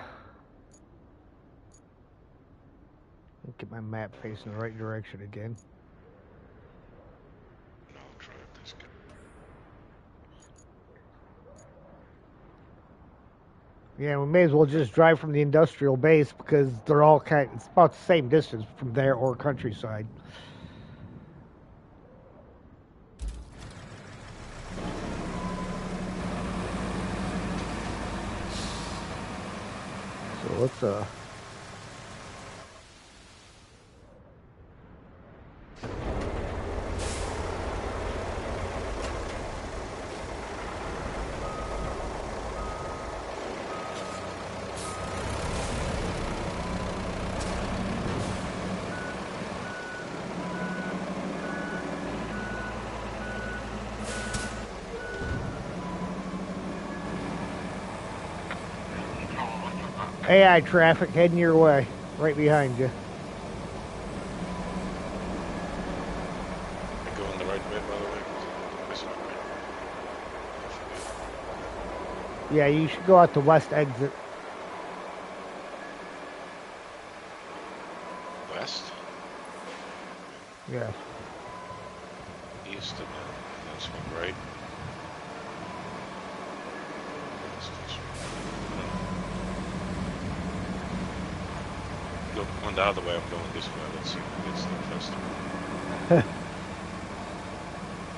Get my map facing the right direction again. And I'll drive this guy. Yeah, we may as well just drive from the industrial base because they're all it's about the same distance from there or countryside. So let's AI traffic heading your way, right behind you. I going the right way, by the way? This way, right? Yeah, you should go out the west exit. West? Yeah. East, and then swing right. Going the other way, I'm going this way. Let's see who gets there first.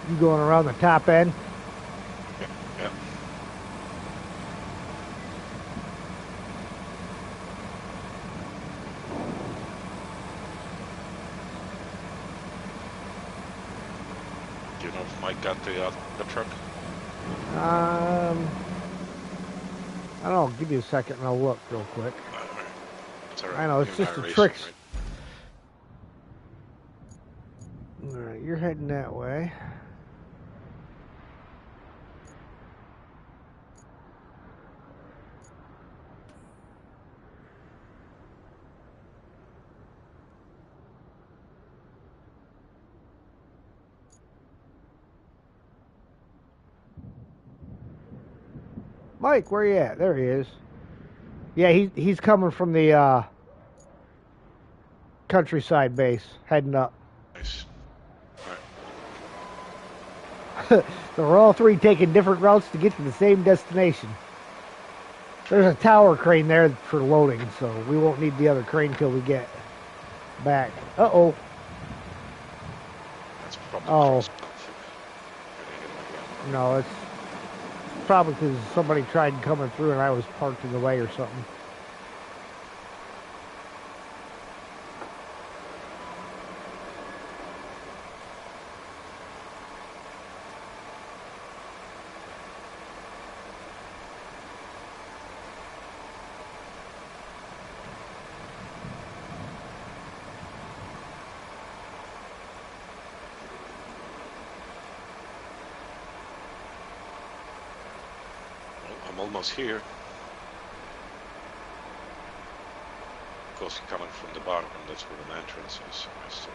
You going around the top end? Yeah. Do you know if Mike got the truck? I don't know. Give me a second and I'll look real quick. It's all right. I know, it's You're just not a racing, trick. right? Alright, you're heading that way. Mike, where you at? There he is. Yeah, he's coming from the countryside base, heading up. Nice. All right. So we're all 3 taking different routes to get to the same destination. There's a tower crane there for loading, so we won't need the other crane till we get back. Uh-oh. That's probably Oh. No, it's probably because somebody tried coming through and I was parked in the way or something. I'm almost here. Of course, coming from the bottom, that's where the entrance is. I still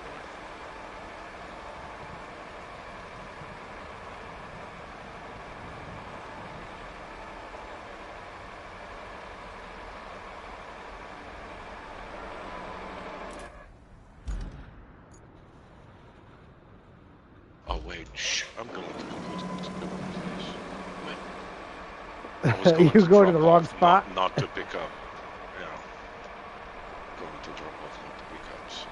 wait, shh, I'm going to the I was going You to go to drop the wrong off, spot? not to pick up. Yeah. Going to drop off, not to pick up. So.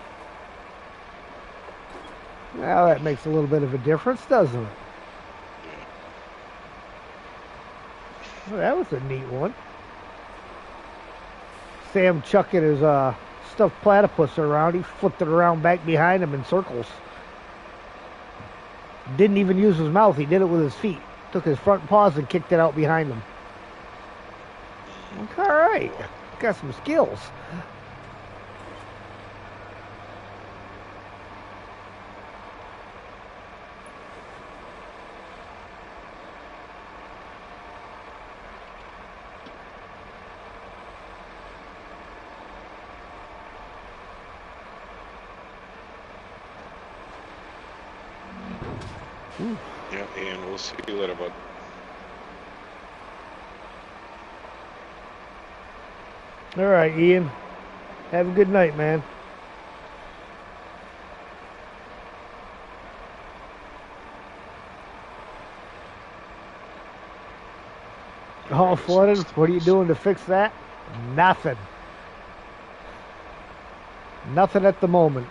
Well, that makes a little bit of a difference, doesn't it? Yeah. Well, that was a neat one. Sam chucking his stuffed platypus around. He flipped it around back behind him in circles. Didn't even use his mouth. He did it with his feet. Took his front paws and kicked it out behind him. All right. Got some skills. Yeah, and we'll see you later, bud. All right, Ian. Have a good night, man. All flooded. What are you doing to fix that? Nothing. Nothing at the moment.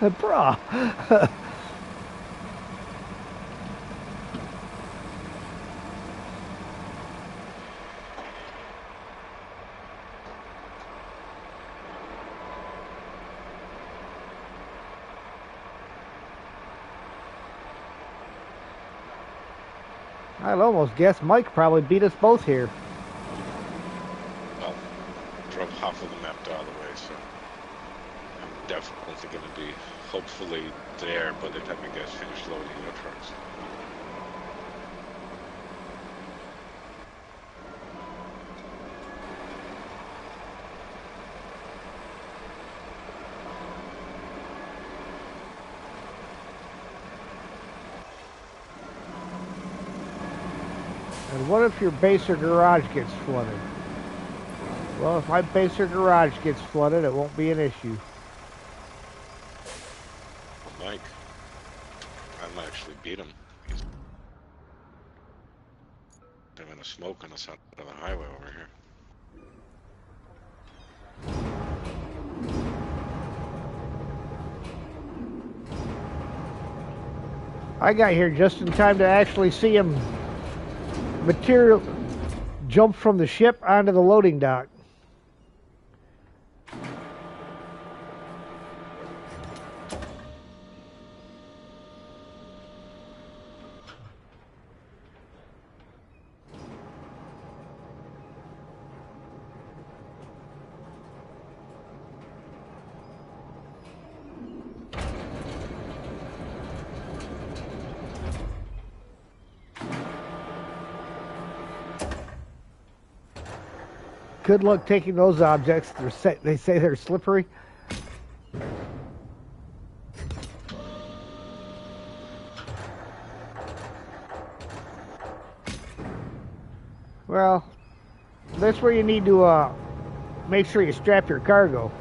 Bruh. I'd almost guess Mike probably beat us both here. Well, drove half of the map the other way, so I'm definitely going to be hopefully there by the time you guys finish loading your trucks. And what if your base or garage gets flooded? Well, if my base or garage gets flooded, it won't be an issue. Mike, I might actually beat him. He's having a smoke on the side of the highway over here. I got here just in time to actually see him material jump from the ship onto the loading dock. Good luck taking those objects. They say they're slippery. Well, that's where you need to make sure you strap your cargo.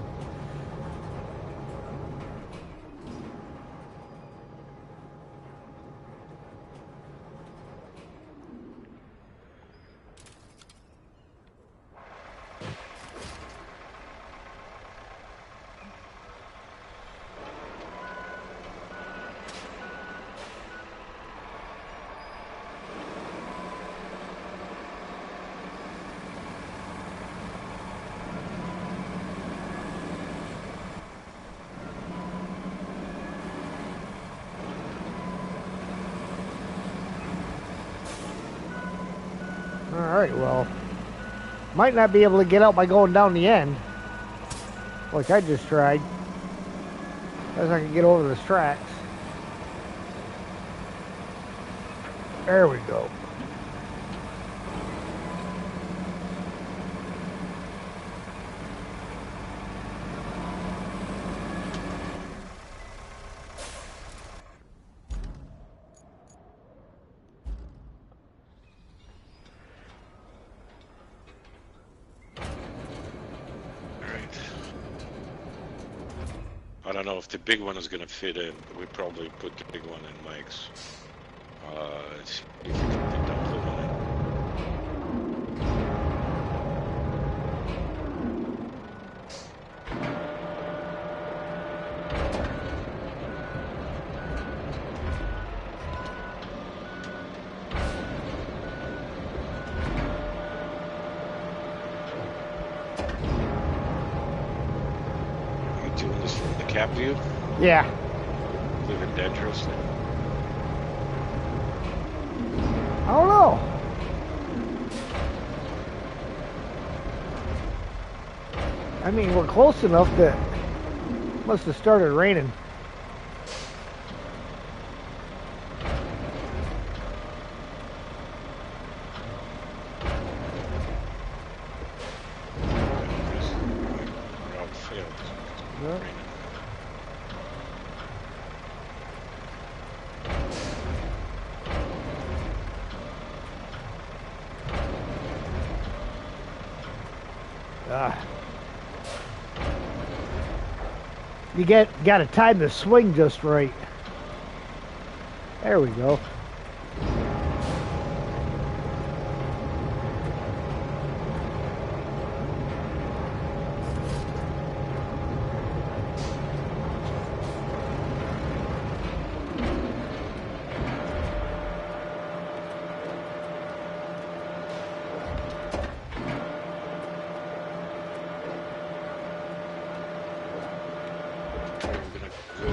Alright, well, might not be able to get out by going down the end, like I just tried. As I can get over the tracks. There we go. don't know if the big one is gonna fit in. We probably put the big one in Mike's. Let's see if we can fit that little one in. You doing this from the cap view? Yeah. Living dangerously. I don't know. I mean, we're close enough that it must have started raining. Route failed. Yeah. Raining. Ah. You got to time the swing just right. There we go. Okay, we're gonna go.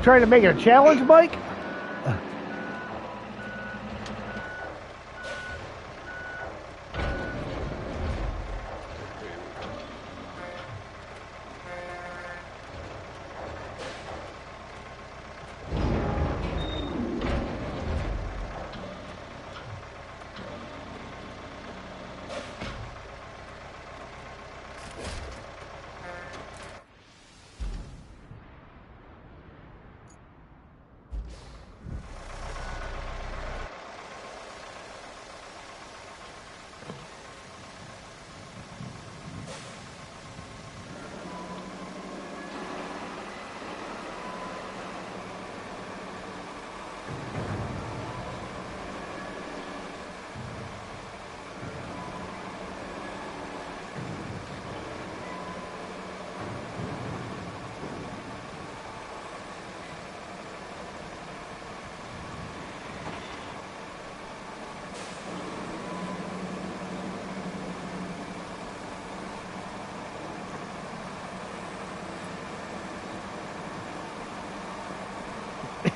Trying to make it a challenge, Mike?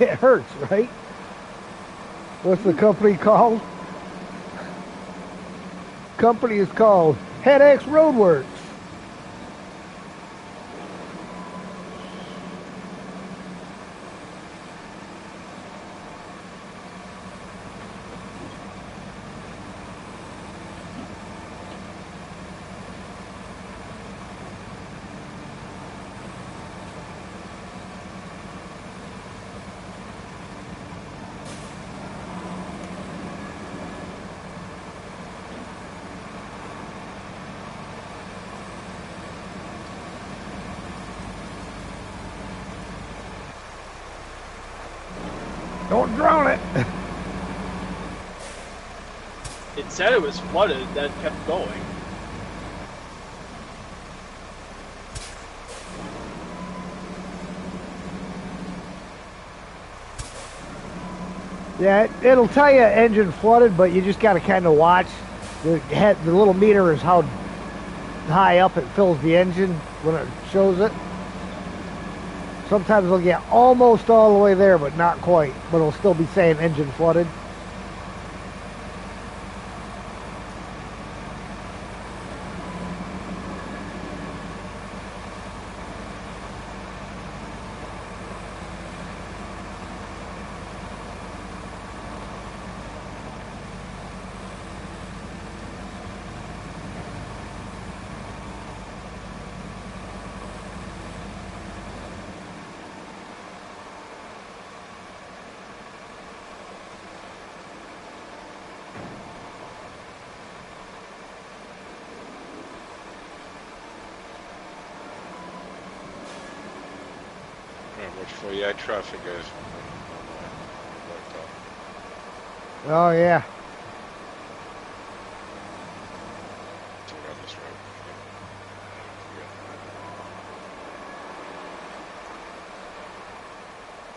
It hurts, right? What's the company called? Company is called HeadX Roadworks. Don't drown it. It said it was flooded, then kept going. Yeah, it'll tell you engine flooded, but you just got to kind of watch. The little meter is how high up it fills the engine when it shows it. Sometimes it'll get almost all the way there, but not quite. But it'll still be saying engine flooded. watch for yeah traffic, guys. Oh yeah. To run this road.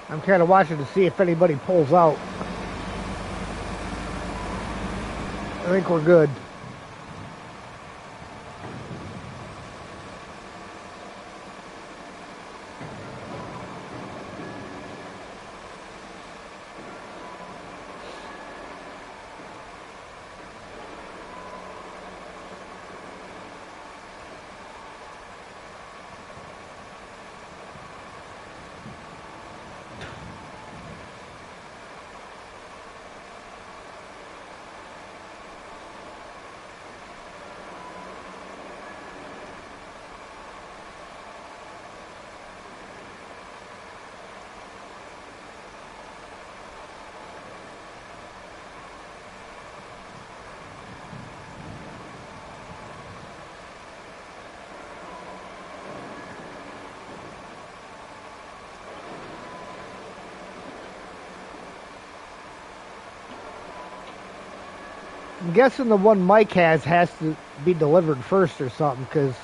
I'm kind of watching to see if anybody pulls out. I think we're good. I'm guessing the one Mike has to be delivered first or something, because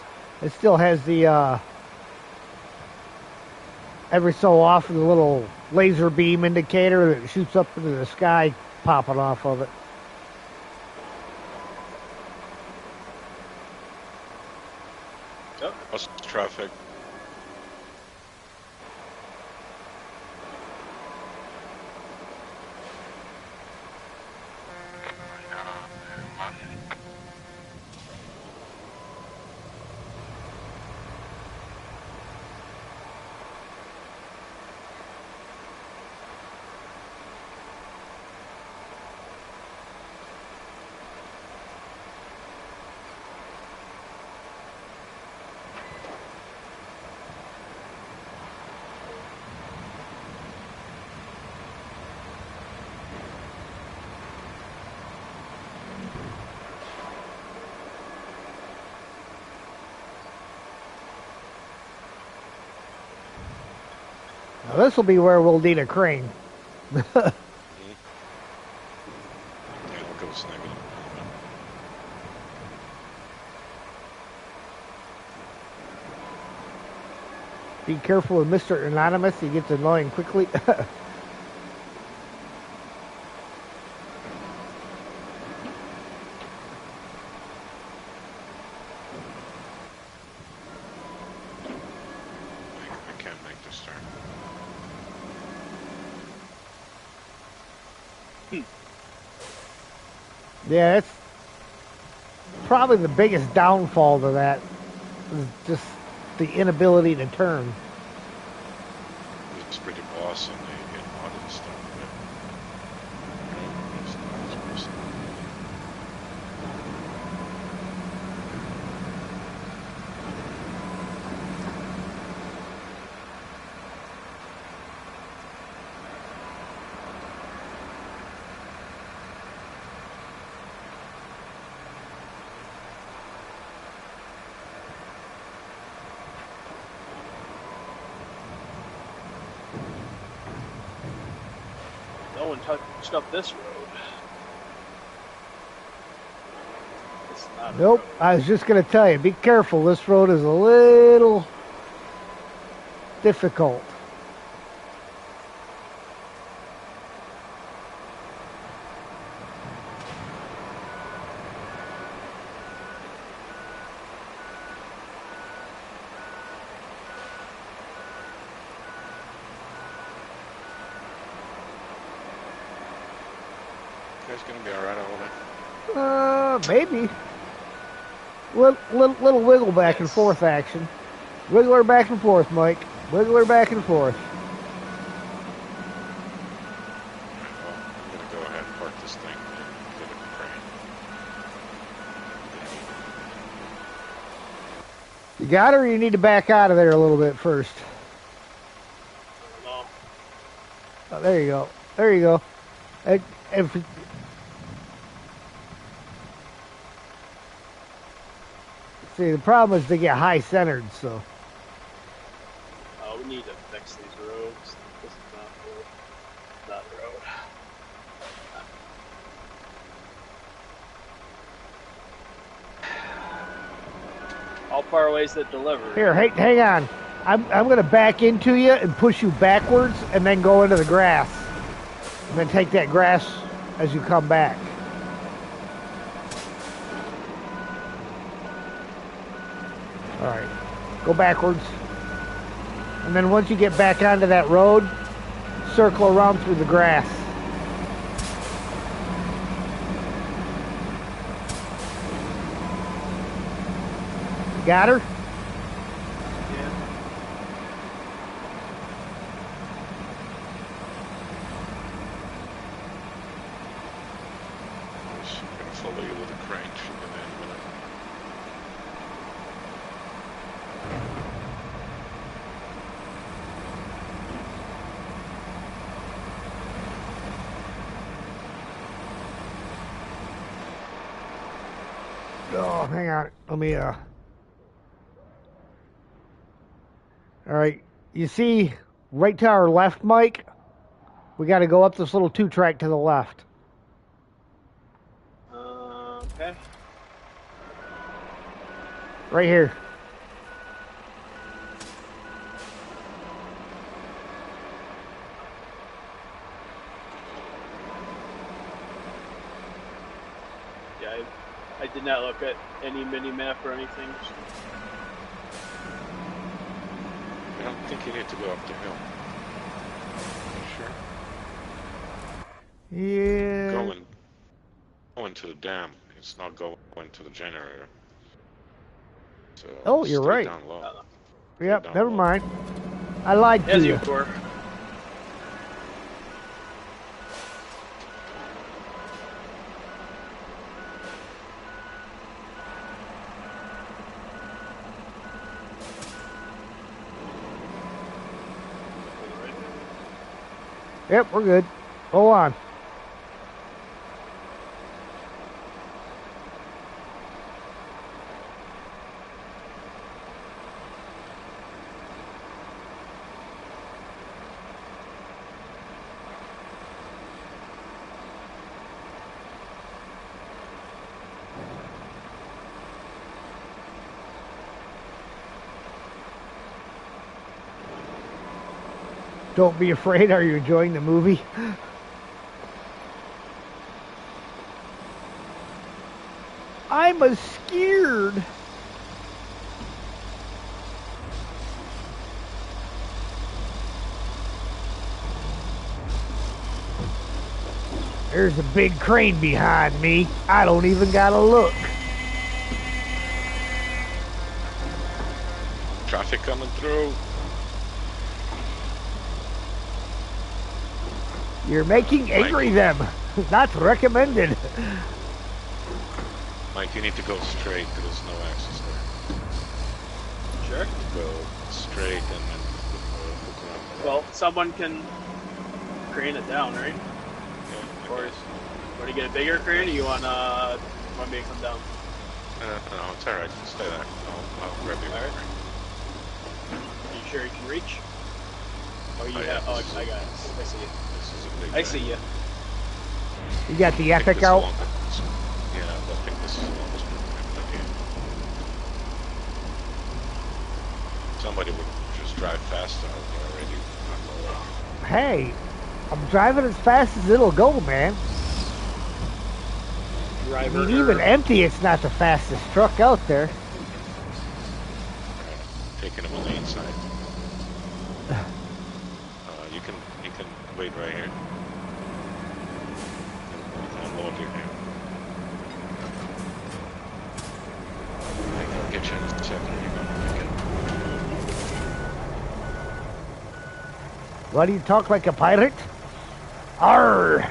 it still has the every so often the little laser beam indicator that shoots up into the sky popping off of it. Yep. What's traffic? Now this will be where we'll need a crane. Yeah, look at this negative. Be careful with Mr. Anonymous, he gets annoying quickly. I can't make this turn. Yeah, it's probably the biggest downfall to that is just the inability to turn. It's pretty awesome. They get modern stuff. No one touched up this road. It's not a Nope, road. I was just going to tell you, be careful, this road is a little difficult. You guys gonna be alright all day? Maybe. Little wiggle back and forth action. Wiggle her back and forth, Mike. Wiggle her back and forth. Well, I'm gonna go ahead and park this thing and get a crane. You got her, or you need to back out of there a little bit first? No. Oh, there you go. There you go. If see, the problem is they get high centered, so. We need to fix these roads. This is not road. Not road. How far away is that delivery? Here, hang on. I'm gonna back into you and push you backwards, and then go into the grass, and then take that grass as you come back. All right, go backwards, and then once you get back onto that road, circle around through the grass. Got her? Follow you with a crane. Should be there in a minute. Oh, hang on. Let me, All right. You see, right to our left, Mike, we got to go up this little 2-track to the left. Okay. Right here. Yeah, I did not look at any mini-map or anything. I don't think you need to go up the hill. You sure? Yeah. Going to the dam. It's not going to the generator. So Oh, you're stay right. Down low. Yep, down never low. mind. I lied to As you. you were. Yep, we're good. Hold on. Don't be afraid. Are you enjoying the movie? I'm a scared. There's a big crane behind me. I don't even gotta look. Traffic coming through. You're making angry them. Not recommended. Mike, you need to go straight. There's no access there. Sure. Go straight and then hook around. Well, someone can crane it down, right? Yeah, Or want to get a bigger crane, or you want me to come down? no, it's alright. Stay there. I'll grab you. Alright. Are you sure you can reach? Oh, you Oh, have. yeah, Oh, this is- I got it. I see you. This is a big I see you. You got the I think epic this is out. longer. Yeah, I think this is the longest one I've done here. Somebody would just drive faster out there already. On the lake. Hey, I'm driving as fast as it'll go, man. I Driver. mean, even empty, it's not the fastest truck out there. Taking them on the inside. You can wait right here. Unload you here. I can get you in a second. You're gonna make it. Why do you talk like a pirate? Arr!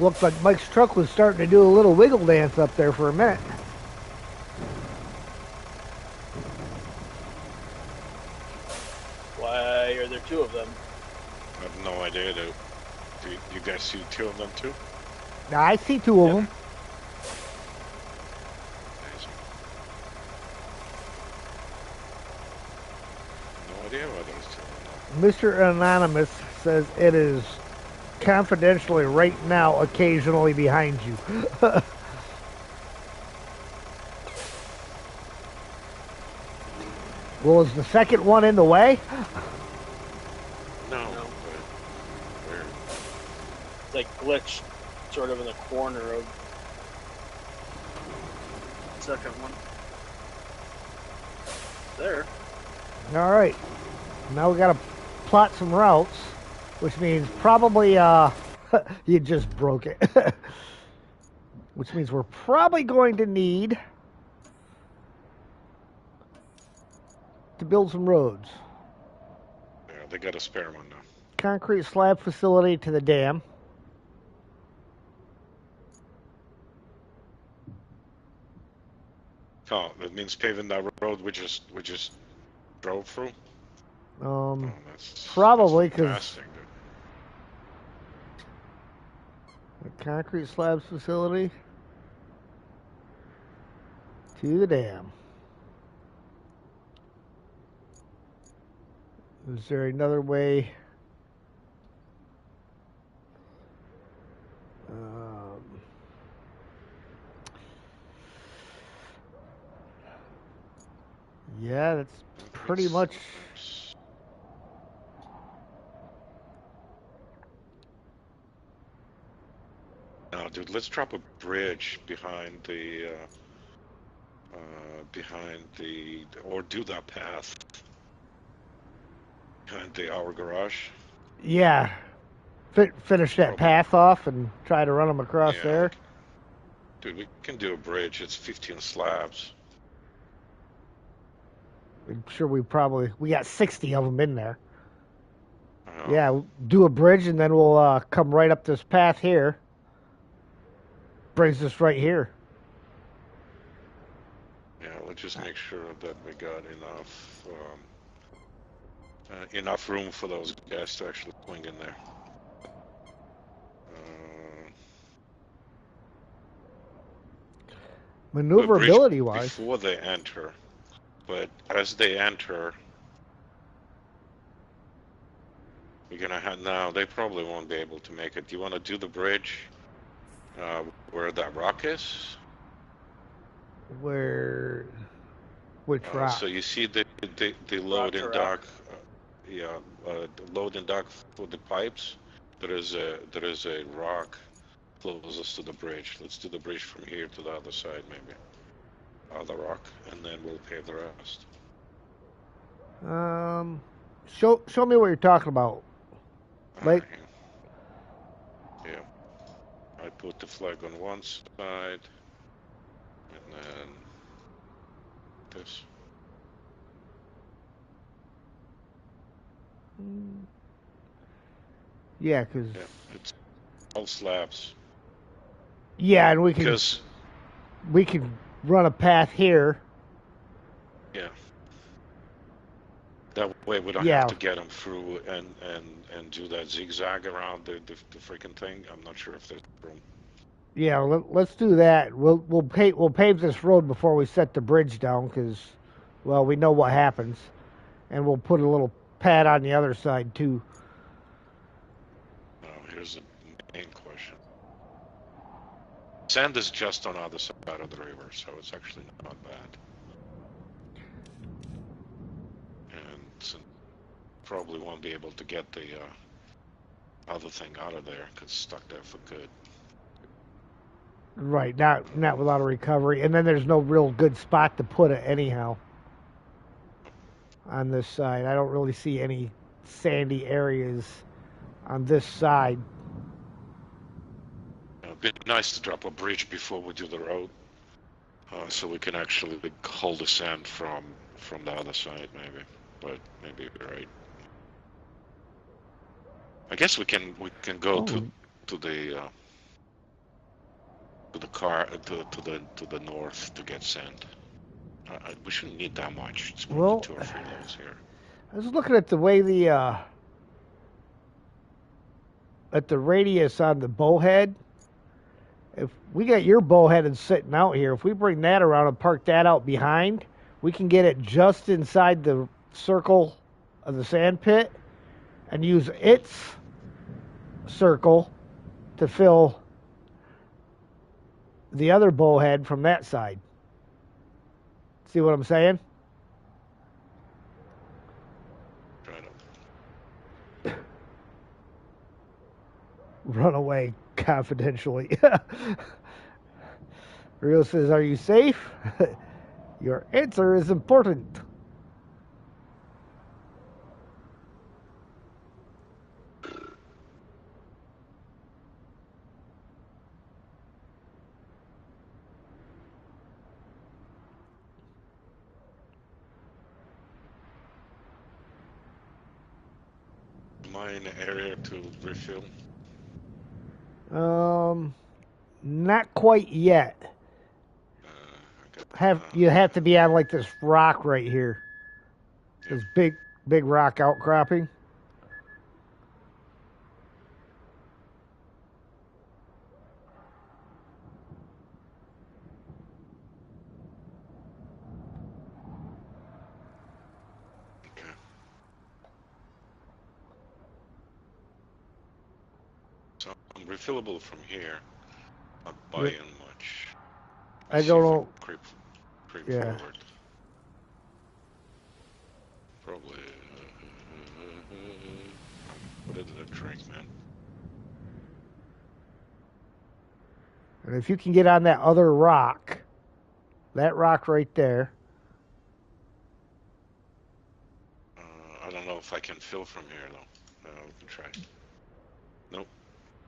Looked like Mike's truck was starting to do a little wiggle dance up there for a minute. Why are there two of them? I have no idea. Do you guys see two of them too? Now, I see two of them. Amazing. No idea why there's two of them. Mr. Anonymous says it is confidentially right now occasionally behind you. Well, is the second one in the way? No. No. But weird. It's like glitched sort of in the corner of the second one. There. All right. Now we got to plot some routes, which means probably you just broke it. Which means we're probably going to need to build some roads. Yeah, they got a spare one now. Concrete slab facility to the dam. Oh, that means paving that road we just drove through. Oh, Probably that's because fantastic, dude. the concrete slabs facility to the dam. Is there another way? Yeah, that's pretty much. No, dude, let's drop a bridge behind the or do that path behind our garage. Yeah. Finish that path off and try to run them across there. Dude, we can do a bridge. It's 15 slabs. I'm sure we got 60 of them in there. Oh. Yeah, we'll do a bridge and then we'll come right up this path here. Brings us right here. Yeah, let's just make sure that we got enough room for those guys to actually swing in there. Maneuverability-wise. Before they enter, but as they enter, we're gonna have now. They probably won't be able to make it. Do you want to do the bridge where that rock is? Which rock? So you see the load and dock. The load and dock for the pipes. There is a rock closest to the bridge. Let's do the bridge from here to the other side, maybe. The rock, and then we'll pave the rest. Show me what you're talking about. Like, yeah. I put the flag on one side, and then this. Yeah, because it's all slabs. Yeah, and we can run a path here. Yeah. That way we don't have to get them through and do that zigzag around the freaking thing. I'm not sure if there's room. Yeah, let's do that. We'll pave this road before we set the bridge down because, well, we know what happens, and we'll put a little pad on the other side too. Oh, here's the main question. Sand is just on the other side of the river, so it's actually not bad. And probably won't be able to get the other thing out of there because it's stuck there for good. Right, not without a recovery, and then there's no real good spot to put it anyhow. On this side, I don't really see any sandy areas on this side. It'd be nice to drop a bridge before we do the road, so we can actually hold the sand from the other side, maybe. But maybe you're right. I guess we can go to the to the car to the north to get sand. We shouldn't need that much. It's more Well, than 2 or 3 loads here. I was looking at the way at the radius on the bowhead. If we got your bowhead sitting out here, if we bring that around and park that out behind, we can get it just inside the circle of the sand pit and use its circle to fill the other bowhead from that side. See what I'm saying? Try to. Run away confidentially. Rio says, "Are you safe?" Your answer is important. Am I in the area to refill? Not quite yet. I got, You have to be on like this rock right here. Yep. This big rock outcropping. Okay. So I'm refillable from here. Not buying much. I Let's don't see if know. I creep Yeah. forward. Probably. What did I drink, man? And if you can get on that other rock, that rock right there. I don't know if I can fill from here though. We can try. Nope.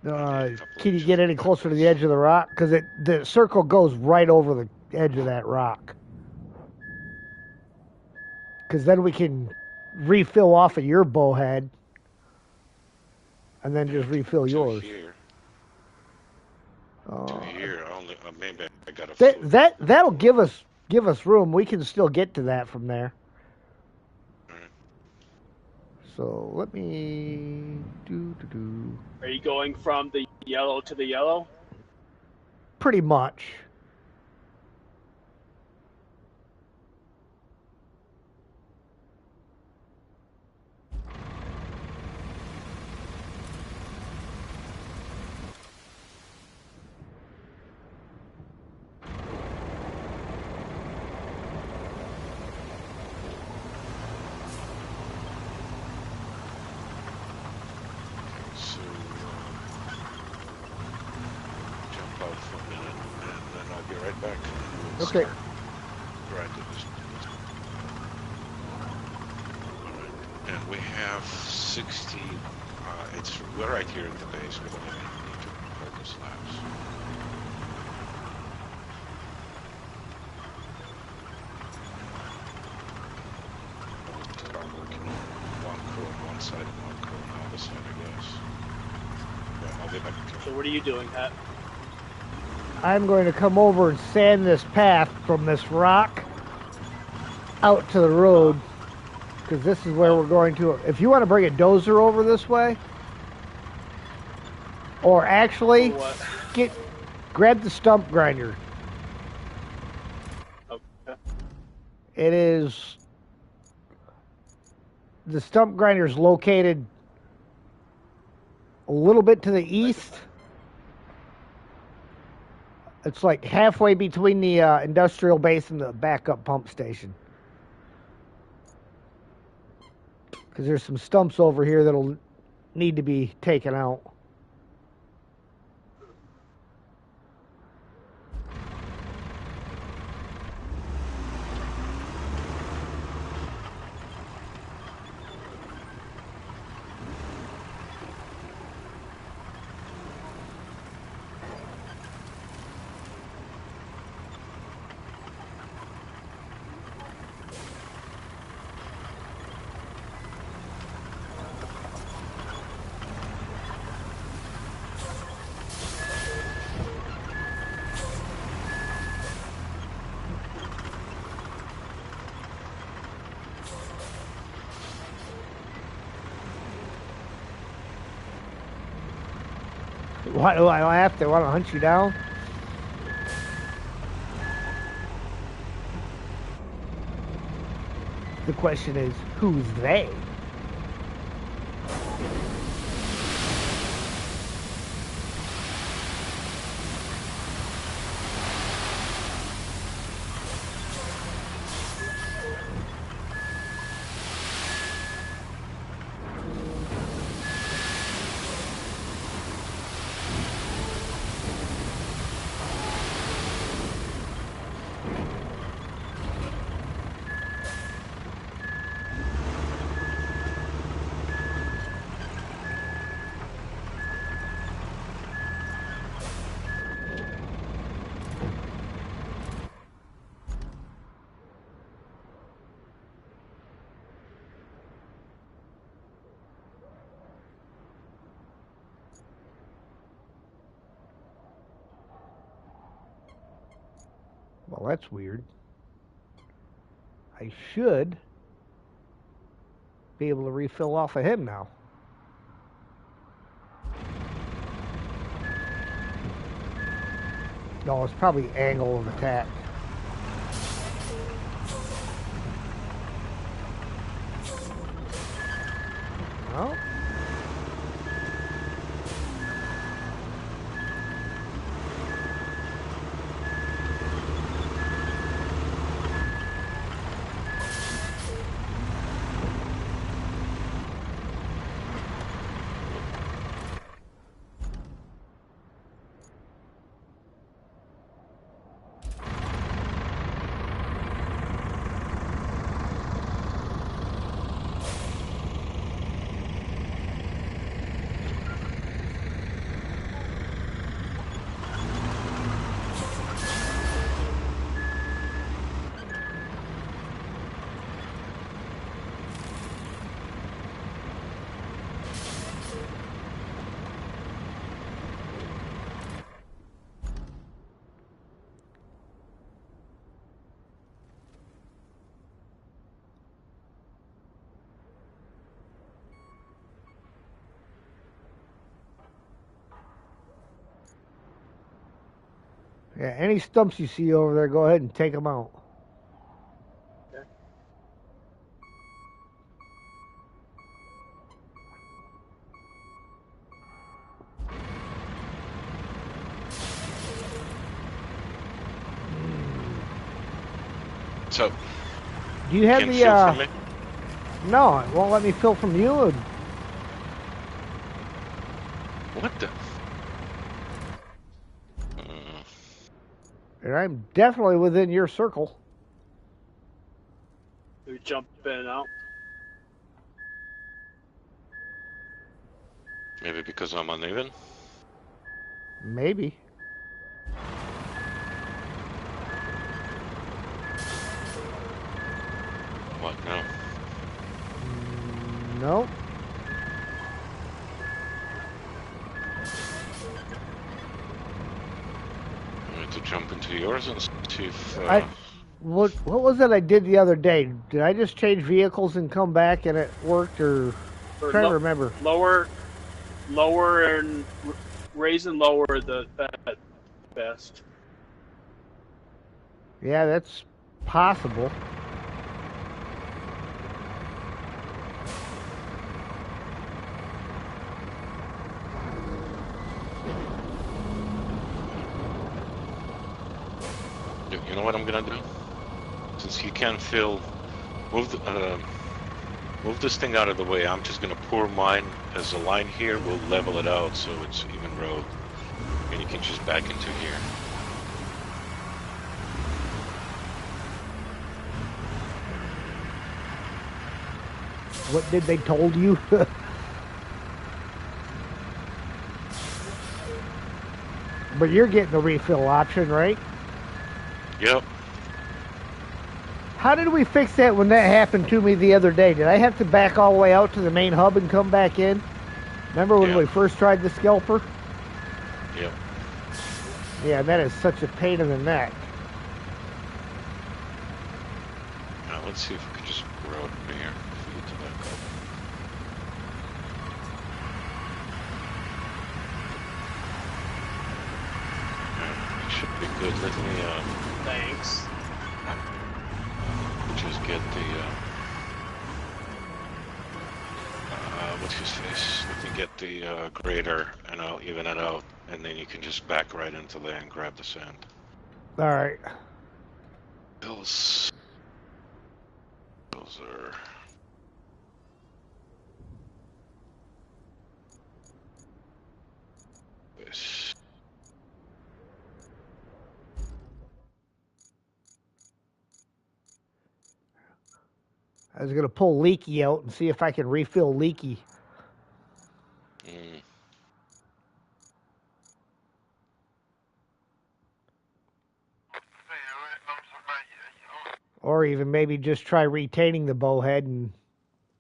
I need a couple Can you inches get of any closer to the backwards. edge of the rock? Because the circle goes right over the edge of that rock. Because then we can refill off of your bowhead, and then just refill To yours. here. Uh, To here. Only maybe I got a foot. that'll give us room. We can still get to that from there. Alright. So let me do. Are you going from the yellow to the yellow? Pretty much. So jump out for a minute, and then I'll be right back. We'll Okay. start grinding this. Alright. And we have 60. We're right here at the base. We don't even need to hold the slabs. We'll start working on one crew on one side and one crew on the other side, I guess. Yeah, I'll be back. So what are you doing, Hat? I'm going to come over and sand this path from this rock out to the road, because this is where we're going to. If you want to bring a dozer over this way, or actually For what? grab the stump grinder. Okay. It is the stump grinder is located a little bit to the east. It's like halfway between the industrial base and the backup pump station. Because there's some stumps over here that'll need to be taken out. Why do I have to want to hunt you down? The question is, who's they? Well, that's weird. I should be able to refill off of him now. No, it's probably angle of attack. No. Yeah, any stumps you see over there, go ahead and take them out. Okay. So, Do you have can the fill from me? No, it won't let me fill from you. What the? And I'm definitely within your circle. We jump in and out. Maybe because I'm uneven? Maybe. What now? Nope. I need to jump into yours and see if... What was it I did the other day? Did I just change vehicles and come back and it worked, or Or trying to remember? Lower and raise and lower the best. Yeah, that's possible. You know what I'm gonna do? Since you can't fill... Move this thing out of the way. I'm just gonna pour mine as a line here. We'll level it out so it's even road. And you can just back into here. What did they told you? But you're getting the refill option, right? Yep. How did we fix that when that happened to me the other day? Did I have to back all the way out to the main hub and come back in? Remember when we first tried the scalper? Yep. Yeah, that is such a pain in the neck. Now let's see if we can just road over here. If we get to back up. Good. Let me Thanks. just get the what's his face? Let me get the grader, and I'll even it out, and then you can just back right into there and grab the sand. All right. Those are. This. I was gonna pull Leaky out and see if I can refill Leaky. Mm. Or even maybe just try retaining the bowhead and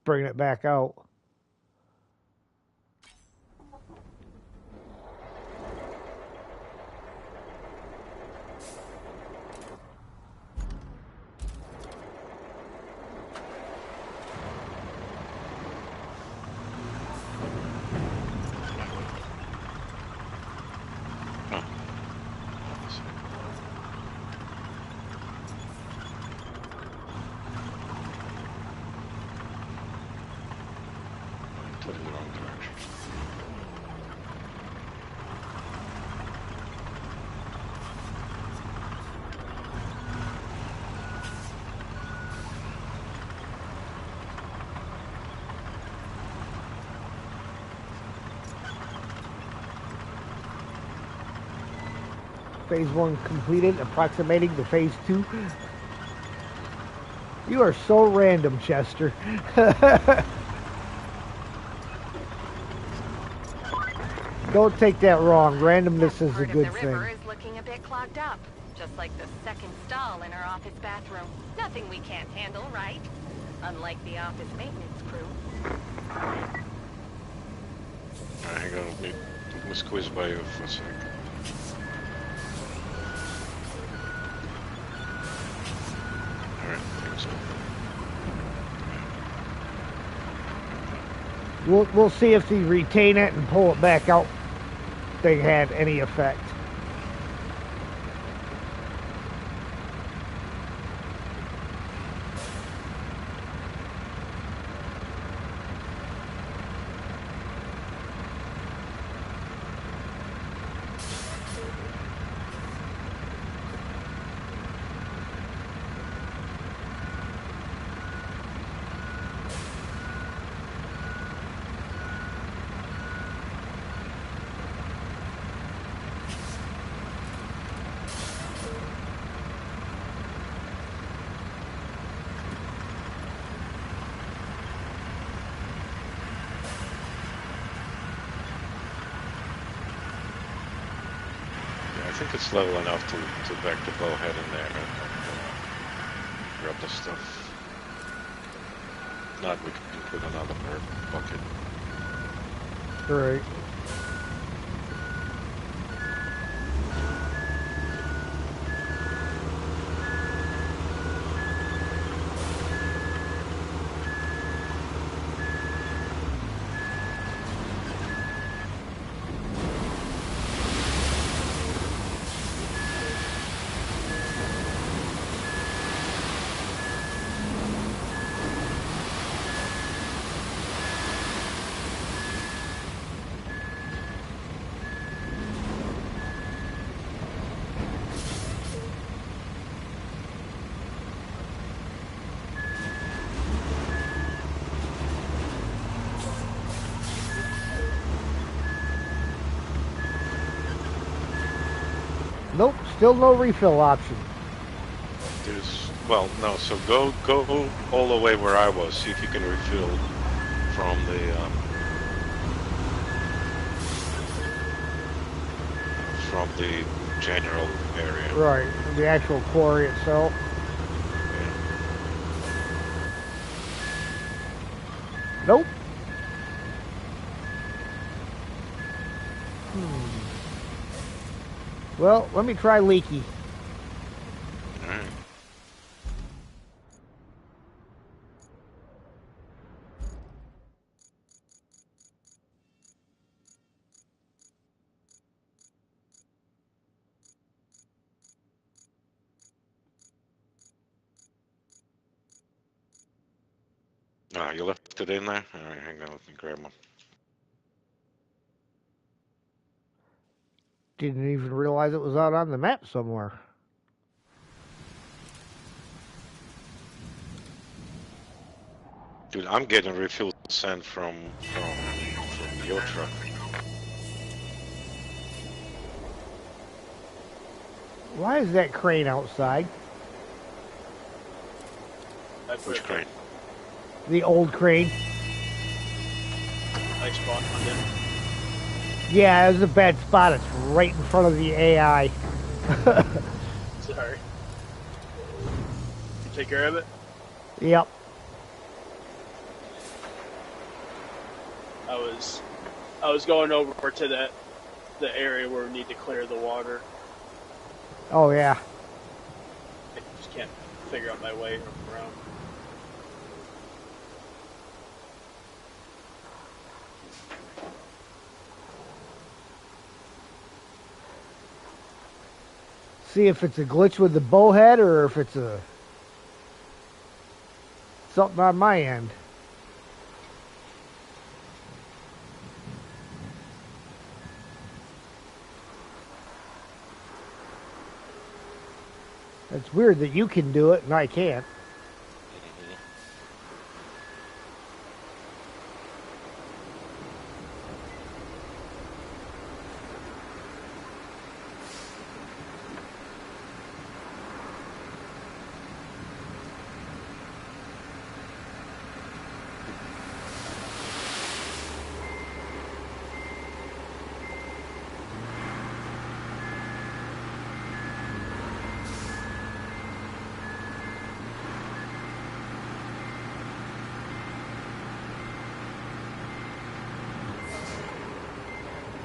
bringing it back out. Totally wrong direction. Phase 1 completed, approximating to Phase 2. You are so random, Chester. Don't take that wrong. Randomness is a Part good of the thing. river is looking a bit clogged up, just like the second stall in our office bathroom. Nothing we can't handle, right? Unlike the office maintenance crew. Alright, hang on. Let me squeeze by you for a sec. Alright, thanks. We'll see if the retain it and pull it back out thing had any effect. I think it's level enough to back the bowhead in there and grab the stuff. Not, we can put another bucket. Right. Nope, still no refill option. There's, well, no, so go all the way where I was, see if you can refill from the general area. Right, the actual quarry itself. Yeah. Nope. Well, let me try Leaky. Alright. Ah, you left it in there? Alright, hang on, let me grab them. Didn't even realize it was out on the map somewhere. Dude, I'm getting refuel sent from your truck. Why is that crane outside? Which crane? The old crane. I spawned in. Yeah, it was a bad spot. It's right in front of the AI. Sorry. You take care of it? Yep. I was going over to the area where we need to clear the water. Oh, yeah. I just can't figure out my way around. See if it's a glitch with the bowhead or if it's a something on my end. It's weird that you can do it and I can't.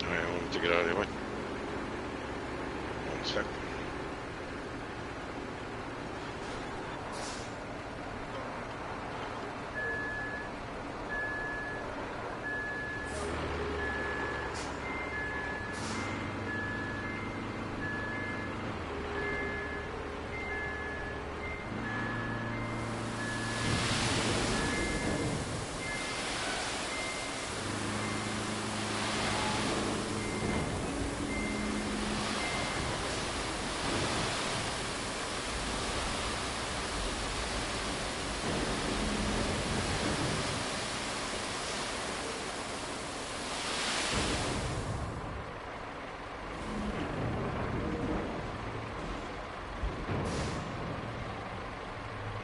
Alright, I want to get out of the way. 1 sec.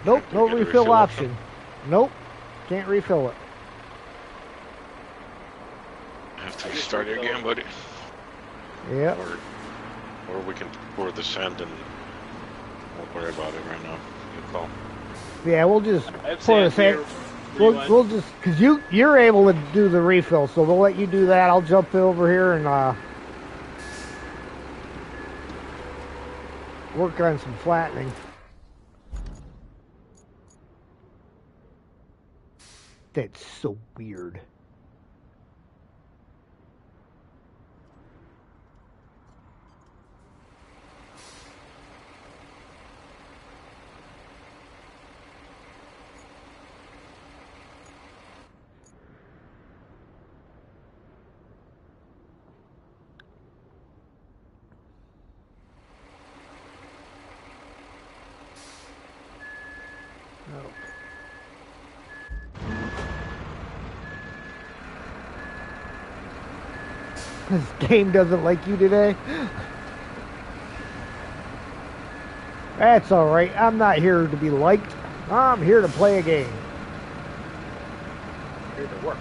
Nope, Can no we get a refill refill option. Nope, can't refill it. Have to restart it again, buddy. Yep. Or we can pour the sand and won't worry about it right now. You call. Yeah, we'll just I have pour the sand sand. here. We'll just, cause you're able to do the refill, so we'll let you do that. I'll jump over here and work on some flattening. That's so weird. This game doesn't like you today. That's alright. I'm not here to be liked. I'm here to play a game. Here to work.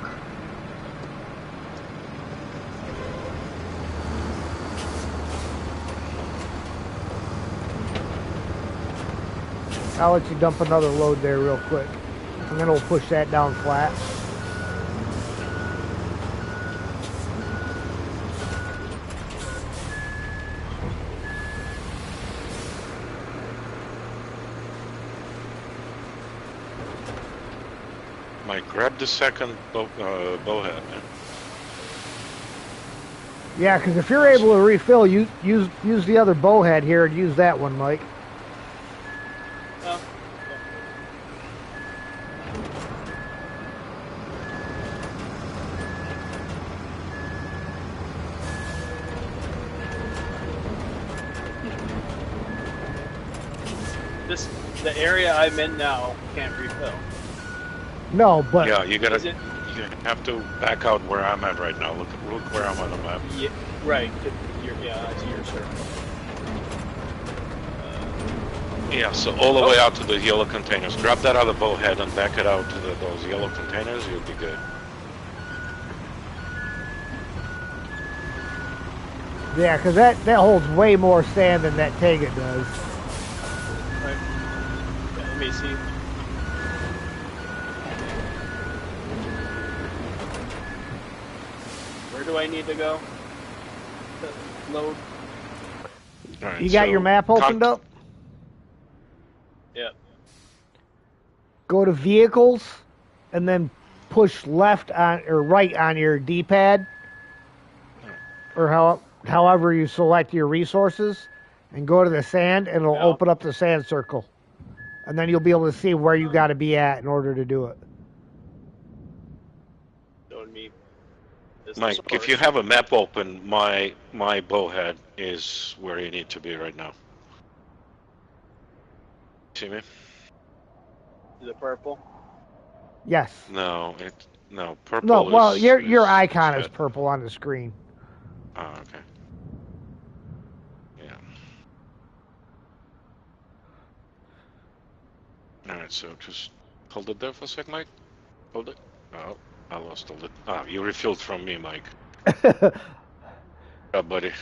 I'll let you dump another load there real quick. And then we'll push that down flat. Mike, grab the second bowhead, man. Yeah, because if you're able to refill, use the other bowhead here and use that one, Mike. Oh. the area I'm in now can't refill. No, but Yeah, you Is it? have to back out where I'm at right now. Look where I'm on the map. Yeah, right. Yeah, I see your circle. Yeah, so all the way out to the yellow containers. Grab that other bowhead and back it out to those yellow containers. You'll be good. yeah, because that holds way more sand than that Tega does. Right. Yeah, let me see. Where do I need to go? To load. All right, You got so your map opened up? Yeah. Go to vehicles, and then push left on or right on your D-pad, or however you select your resources, and go to the sand, and it'll Yeah. open up the sand circle, and then you'll be able to see where you got to be at in order to do it. Showing me. This Mike, if source. you have a map open, my bowhead is where you need to be right now. See me? The purple. Yes. No, purple. No. Well, is, your icon is set. purple on the screen. Oh, okay. Yeah. All right, so just hold it there for a sec, Mike. Hold it. Oh, I lost hold it. Ah, you refilled from me, Mike. Yeah, buddy.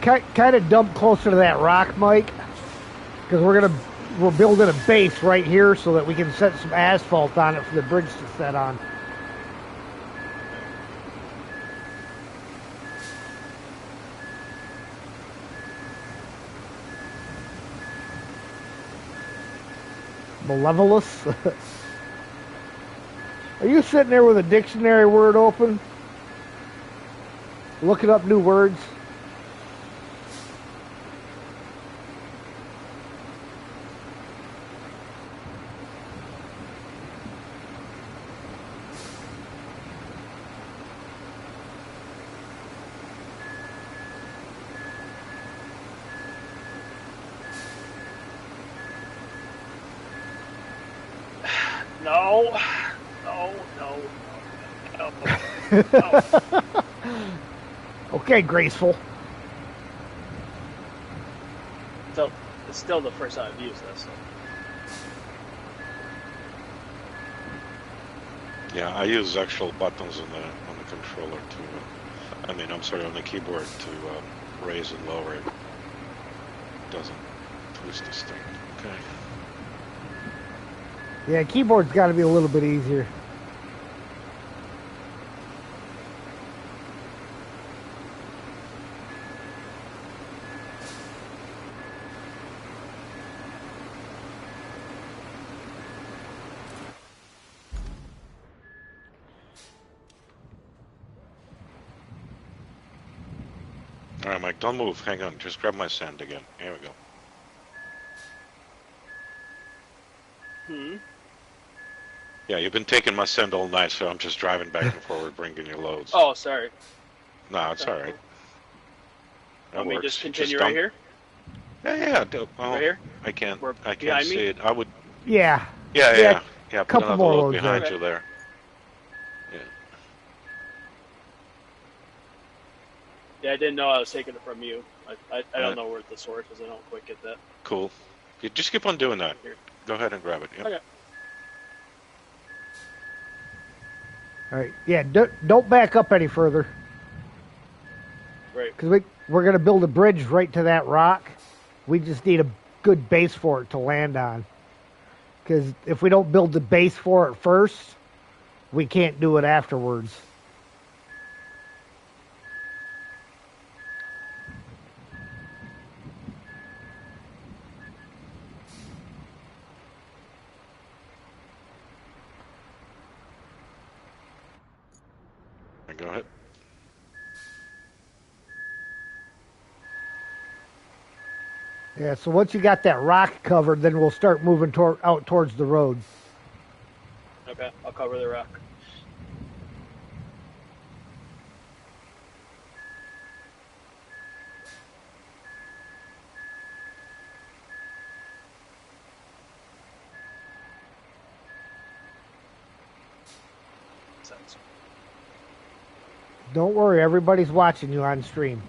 Kind of dump closer to that rock, Mike, because we're building a base right here so that we can set some asphalt on it for the bridge to set on. Malevolous. Are you sitting there with a dictionary word open, looking up new words? No. Okay, graceful. So it's still the first time I've used this. So. Yeah, I use actual buttons on the controller to. I'm sorry, on the keyboard to raise and lower it. Doesn't twist this thing. Okay. Yeah, keyboard's got to be a little bit easier. All right, Mike, don't move. Hang on. Just grab my sand again. Here we go. Yeah, you've been taking my sand all night, so I'm just driving back and forward, bringing your loads. Oh, sorry. No, it's all right. Let me works. just continue dump- right here. Yeah. Well, Right here? I can't Behind see me? it. I would. Yeah. Yeah. Put Couple another more load loads behind there. you there. Yeah. Yeah, I didn't know I was taking it from you. I don't know where the source is. I don't quite get that. Cool. You just keep on doing that. Here. Go ahead and grab it. Yep. Okay. All right. Yeah. Don't back up any further, Right. because we're gonna build a bridge right to that rock. We just need a good base for it to land on. Because if we don't build the base for it first, we can't do it afterwards. Go ahead. Yeah, so once you got that rock covered, then we'll start moving out towards the road. Okay, I'll cover the rock. sense. Don't worry, everybody's watching you on stream.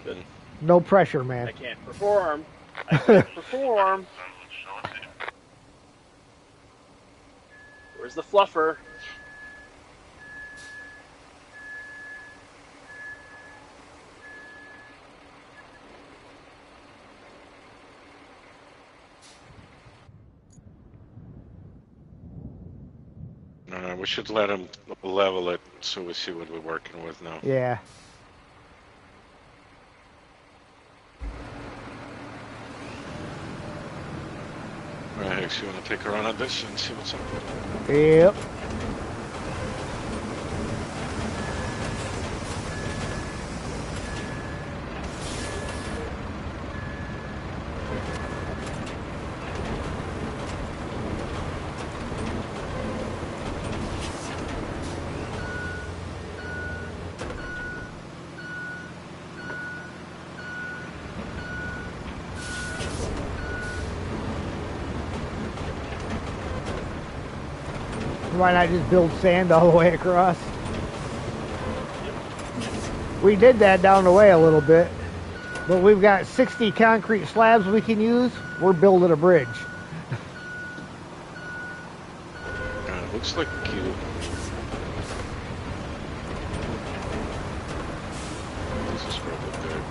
Good. No pressure, man. I can't perform. I can't perform. Where's the fluffer? We should let him level it so we see what we're working with now. Yeah. Alright, so you want to take a run at this and see what's up? Yep. Why not just build sand all the way across? We did that down the way a little bit, but we've got 60 concrete slabs we can use. We're building a bridge. Looks like you. This is probably good.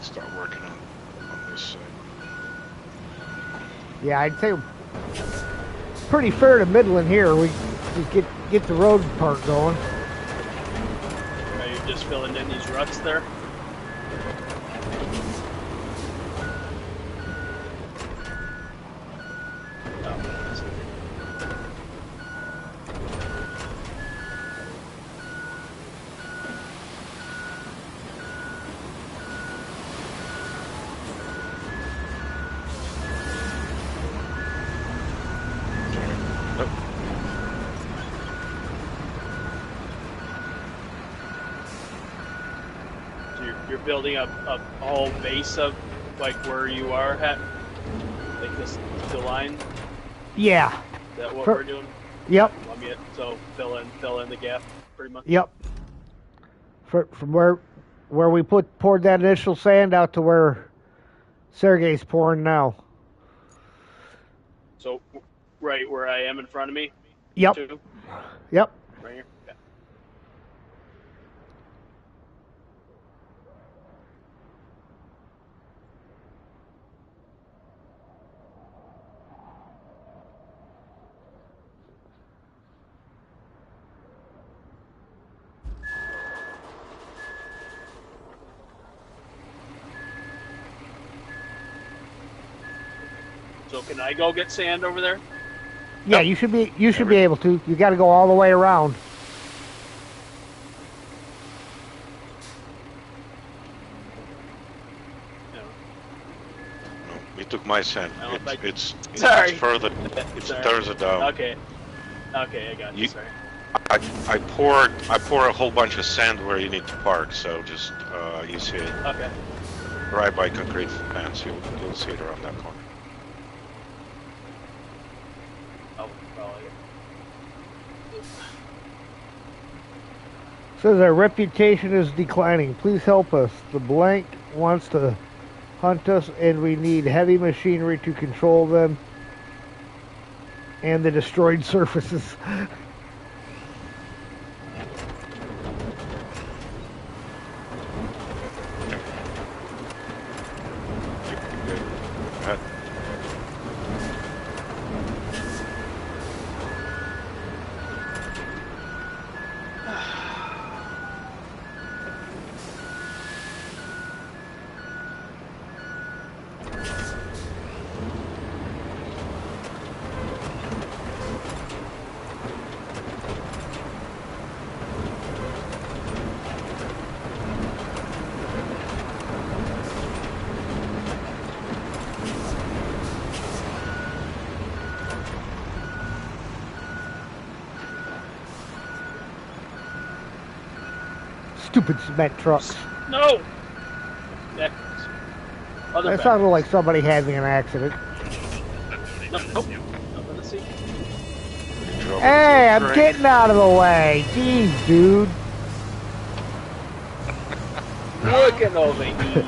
Start working on this side. Yeah, I'd say pretty fair to middling here. We just get the road part going. Are you just filling in these ruts there? You're building a whole base of like where you are at, like the line. Yeah. Is that what we're doing? Yep. So fill in the gap, pretty much. Yep. From where we poured that initial sand out to where Sergey's pouring now. So right where I am in front of me. Yep. Too? Yep. Right here. Okay. So can I go get sand over there? Yeah, you should be able to. You got to go all the way around. No. No, we took my sand. It's Sorry. further. It's further down. Okay. Okay, I got you. Sorry. I pour a whole bunch of sand where you need to park. So just you see it Okay. right by concrete fence. You'll see it around that corner. Oh, probably. Says our reputation is declining. Please help us. The blank wants to hunt us, and we need heavy machinery to control them and the destroyed surfaces. Stupid cement trucks. No. Yeah. Other That sounded factors. like somebody having an accident. Nope. Nothing to see. Drove Hey, into a I'm train. getting out of the way. Jeez, dude. Looking over here.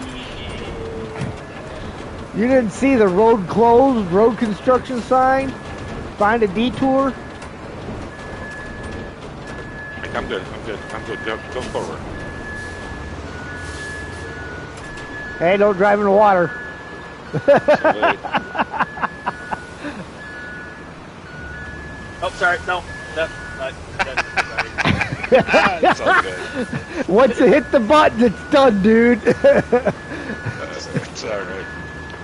You didn't see the road closed, road construction sign? Find a detour? I'm good. Go forward. Hey, don't drive in the water. Salute. Oh, sorry. No. Sorry. It's all good. Once you hit the button, it's done, dude. It's all right.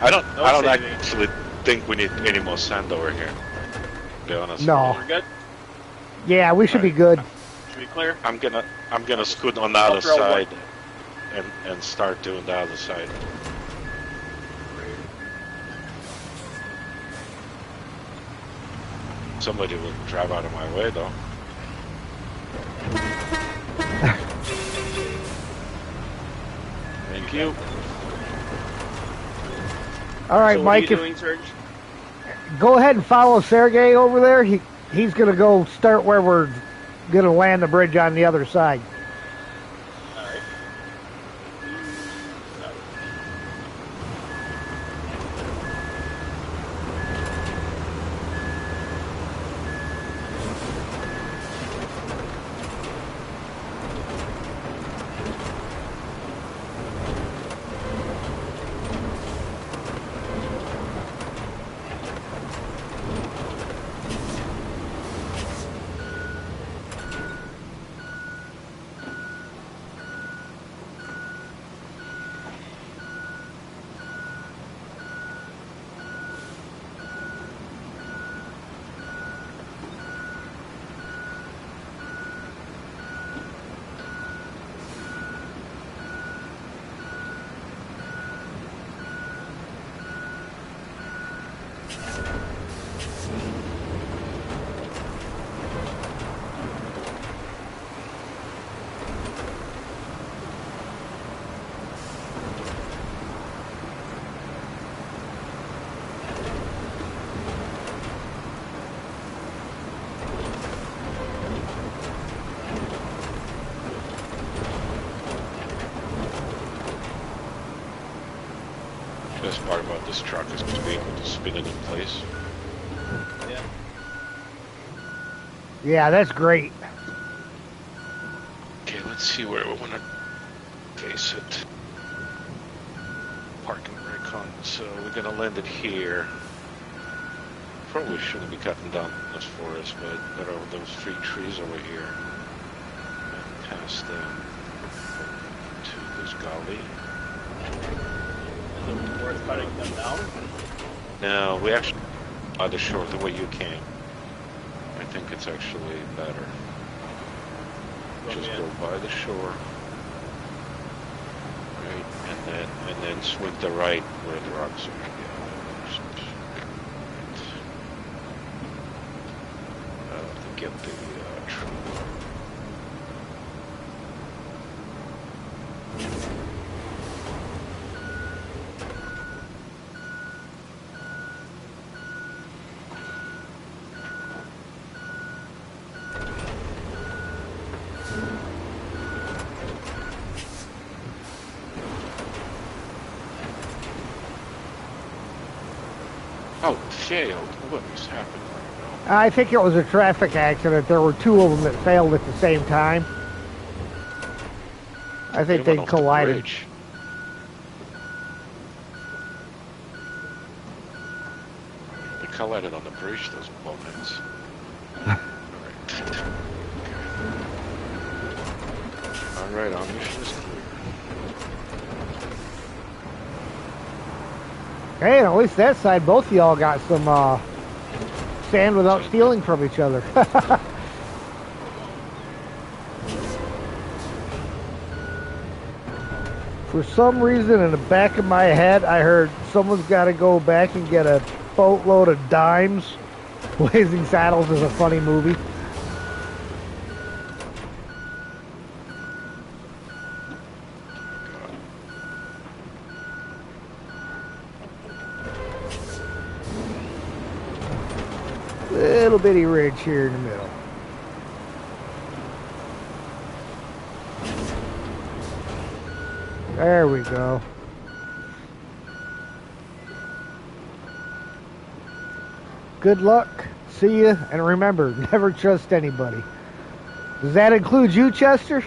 I don't saving. actually think we need any more sand over here. To be honest. No. We're good. Yeah, we should be good. Should be clear. I'm gonna scoot on the other throw one. side and start doing the other side. Somebody will drive out of my way though. Thank you. All right, So what Mike, are you doing, Serge? go ahead and follow Sergey over there. He's going to go start where we're going to land the bridge on the other side. All right. Best part about this truck is to be able to spin it in place. Yeah. Yeah, that's great. Okay, let's see where we want to face it. Parking brake on, so we're gonna land it here. Probably shouldn't be cutting down this forest, but there are those 3 trees over here. And past them to this gully. Worth cutting them down. No, we actually by the shore the way you came. I think it's actually better. Just go by the shore. Right, and then swing the right where the rocks are. Yeah, to get the tree. Oh, failed. What is happening right now? I think it was a traffic accident. There were 2 of them that failed at the same time. I think they went off the collided. bridge. They collided on the bridge, those boneheads. Alright, our mission is clear. Hey, at least that side, both of y'all got some sand without stealing from each other. For some reason, in the back of my head, I heard someone's got to go back and get a boatload of dimes. Blazing Saddles is a funny movie. little bitty ridge here in the middle. There we go. Good luck, see ya, and remember, never trust anybody. Does that include you, Chester?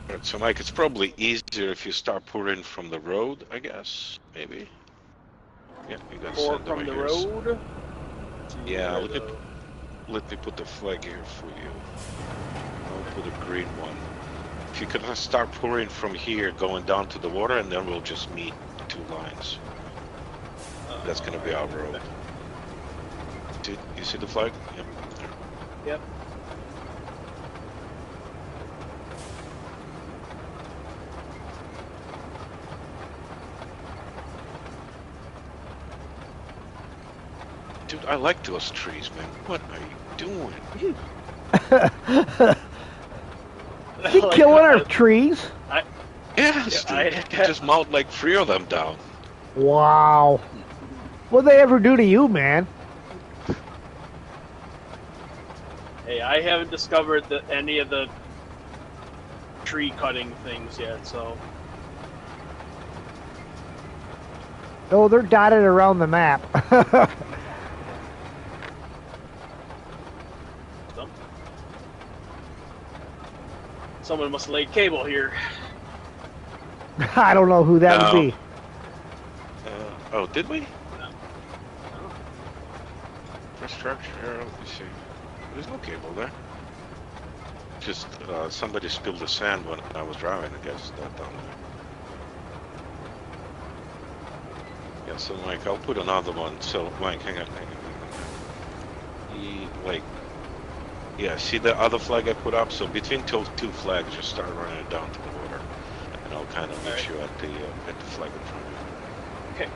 Alright, so Mike, it's probably easier if you start pouring from the road, I guess. Maybe. Yeah, you got Or sand from over the here. road. Yeah, Where let me put the flag here for you. I'll put a green one. If you could start pouring from here, going down to the water, and then we'll just meet two lines. That's gonna be our road. You see the flag? Yep. Yep. Dude, I like those trees, man. What are you doing? She killing our trees? Yes, dude. You just mowed like 3 of them down. Wow. What'd they ever do to you, man? Hey, I haven't discovered any of the tree cutting things yet, so. Oh, they're dotted around the map. Someone must have laid cable here. I don't know who that would be. Oh, did we? No. Infrastructure, let me see. There's no cable there. Just somebody spilled the sand when I was driving, I guess, down there. Yeah, so Mike, I'll put another one. So, Mike, hang on. Like, yeah, see the other flag I put up? So between two flags, just start running it down to the water, and I'll kind of meet you at the flag in front of you. Okay.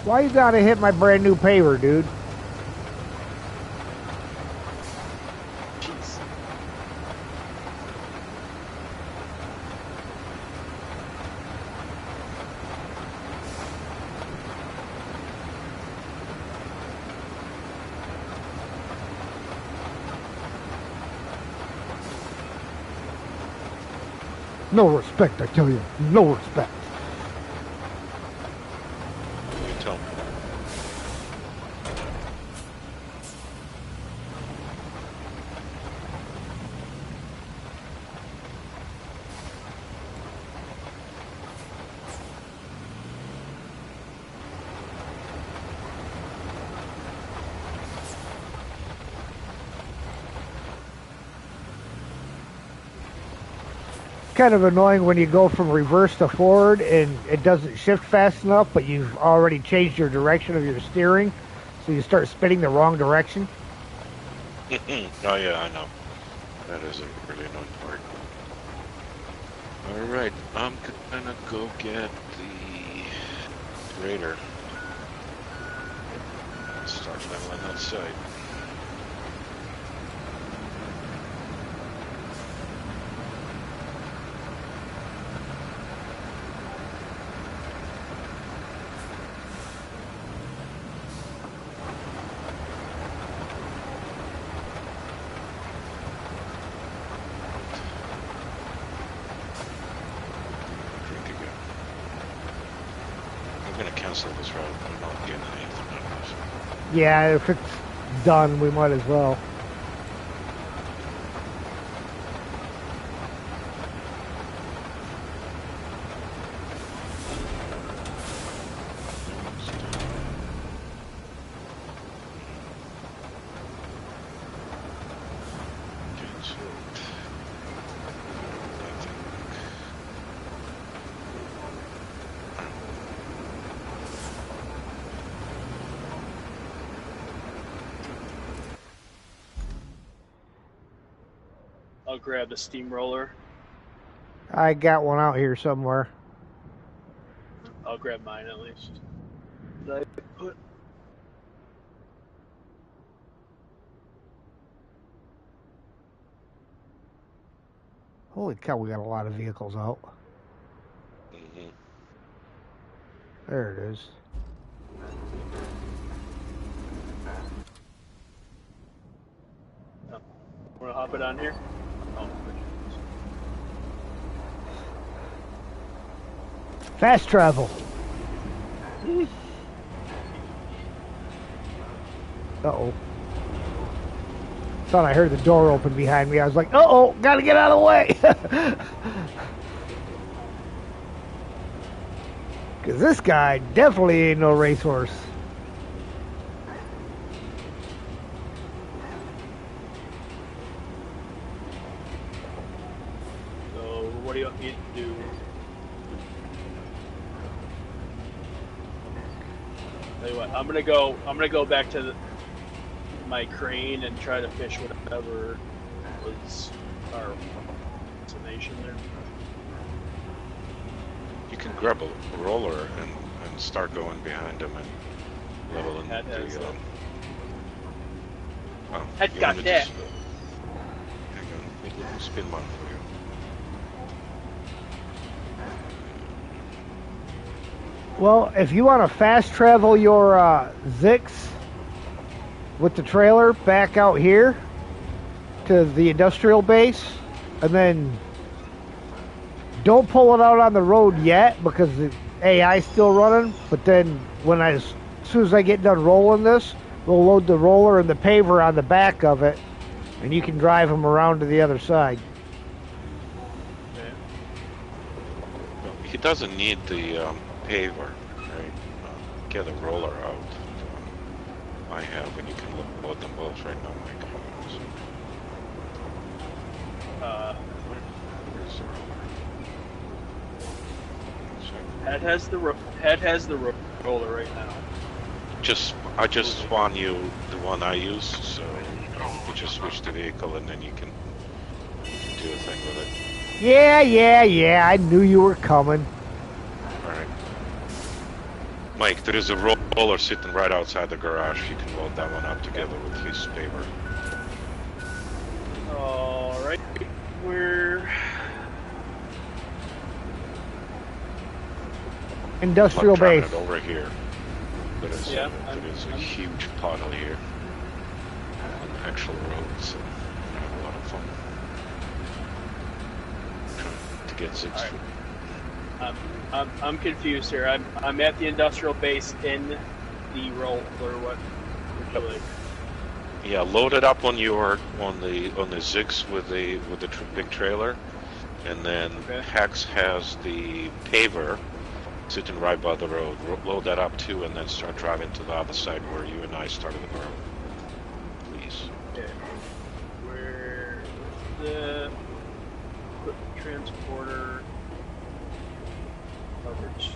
Why you gotta hit my brand new paver, dude? No respect, I tell you. No respect. You tell me. Kind of annoying when you go from reverse to forward and it doesn't shift fast enough, but you've already changed your direction of your steering, so you start spinning the wrong direction. Oh yeah, I know. That is a really annoying part. Alright, I'm gonna go get the grader. Start leveling outside. Cancel this route. I'm not getting anything out of this. Yeah, if it's done, we might as well. I'll grab the steamroller. I got one out here somewhere. I'll grab mine at least. Did I put... Holy cow, we got a lot of vehicles out. Mm-hmm. There it is. Oh. Want to hop it on here? Oh, Fast travel. Uh-oh. Thought I heard the door open behind me. I was like, uh-oh, gotta get out of the way. Because this guy definitely ain't no racehorse. So, what do you want me to do? Tell you what, I'm gonna go back to my crane and try to fish whatever was our destination there. You can grab a roller and start going behind him and leveling Head has the. Oh, Head you got wanna that. just, hang on, let me spin one for you. Well, if you want to fast travel your Zix with the trailer back out here to the industrial base, and then don't pull it out on the road yet because the AI's still running, but then as soon as I get done rolling this, we'll load the roller and the paver on the back of it, and you can drive them around to the other side. Okay. Well, he doesn't need the paver, right? Get a roller out. I have, and you can load them both right now, Mike. Where's the roller? Head has the roller right now. I just spawn you the one I use, so you just switch the vehicle and then you can do a thing with it. Yeah, I knew you were coming. Alright. Mike, there is a roller sitting right outside the garage. You can load that one up together with his paver. Alright. We're... Industrial I'm driving base. it over here. There is a huge puddle here on the actual road, so I have a lot of fun trying to get 6 All feet. right. I'm confused here. I'm at the industrial base in the roll, or what would you like? Yeah, load it up on the Zix with the big trailer, and then Okay. Hex has the paver sitting right by the road. Load that up too, and then start driving to the other side where you and I started the road. Please. Okay. Where the equipment transporter cover 2.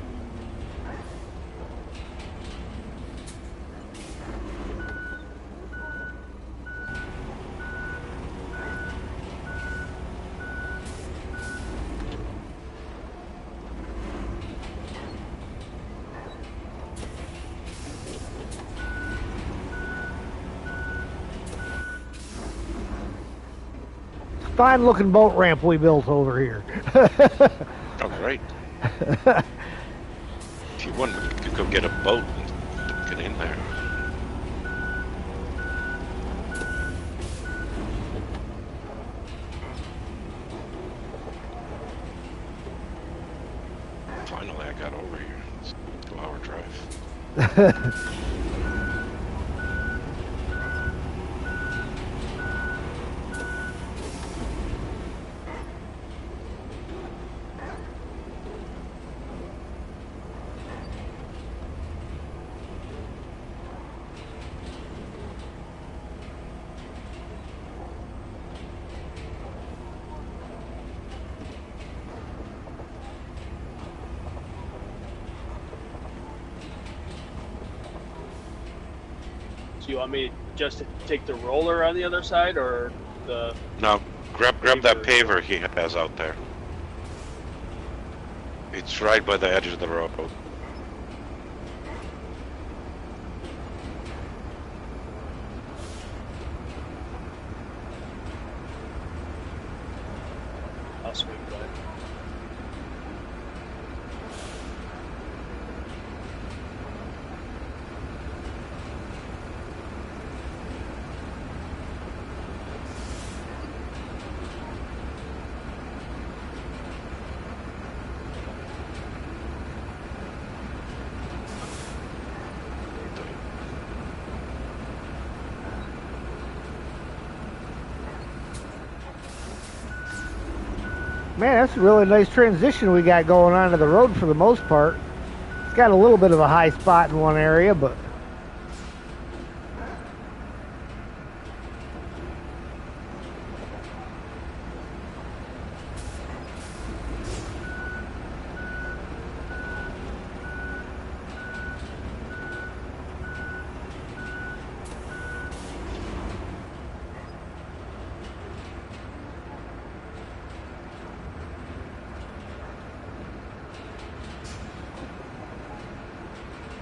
Fine looking boat ramp we built over here. Oh, great. If you want, we could go get a boat and get in there. Finally, I got over here. It's a 2-hour drive. So you want me just to take the roller on the other side, or the? Now, grab that paver he has out there. It's right by the edge of the road. I'll swing by. Man, that's a really nice transition we got going on to the road for the most part. It's got a little bit of a high spot in one area, but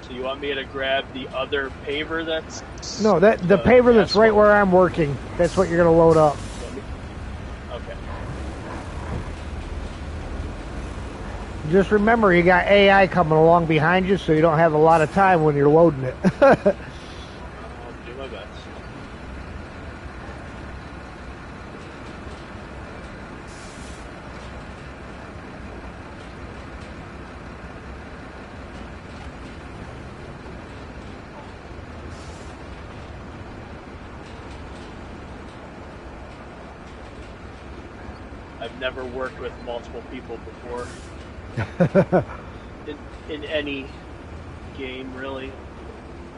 So you want me to grab the other paver that's? no, the paver that's right where I'm working. That's what you're gonna load up. Okay. Just remember, you got AI coming along behind you, so you don't have a lot of time when you're loading it. I'll do my best. I've never worked with multiple people before in any game, really,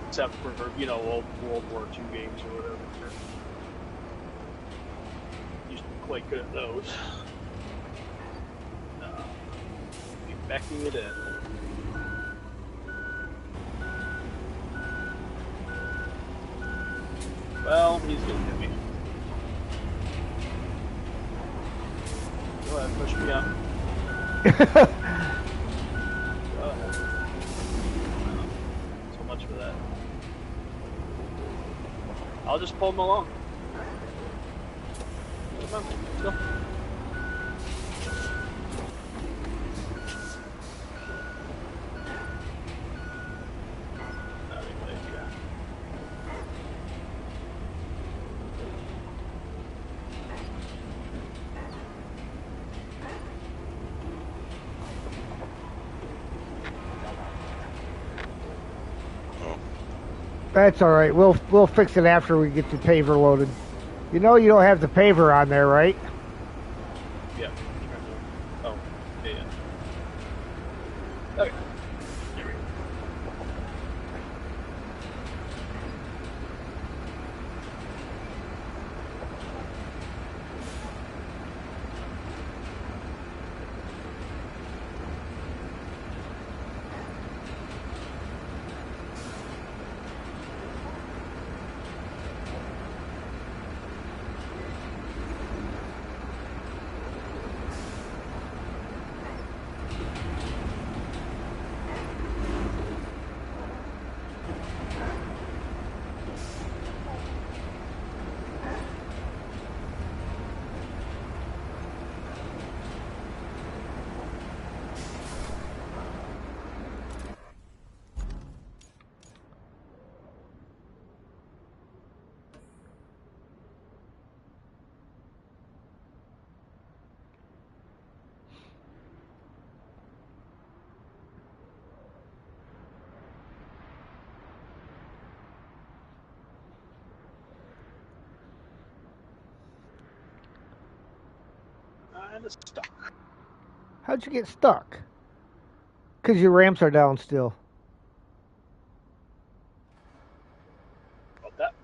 except for old World War II games or whatever. Used to be quite good at those. Be backing it in. Well, he's gonna hit me. Go ahead, push me up. So much for that. I'll just pull him along. Come on, let's go. That's all right. We'll fix it after we get the paver loaded. You know you don't have the paver on there, right? Yeah. Oh, yeah. Okay. And it's stuck. How'd you get stuck? Because your ramps are down still. About that.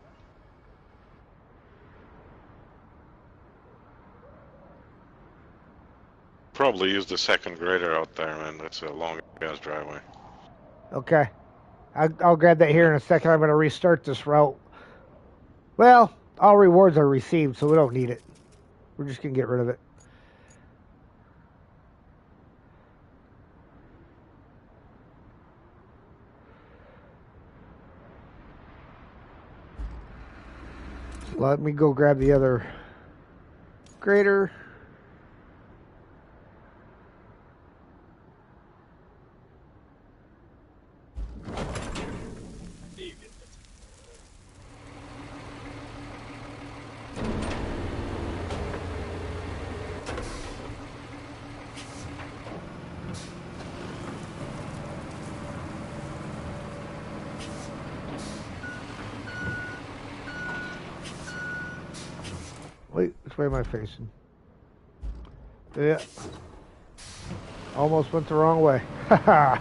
Probably use the second grader out there, man. That's a long ass driveway. Okay. I'll grab that here in a second. I'm going to restart this route. Well, all rewards are received, so we don't need it. We're just going to get rid of it. Let me go grab the other grader. Wait, which way am I facing? Yeah. Almost went the wrong way. Haha.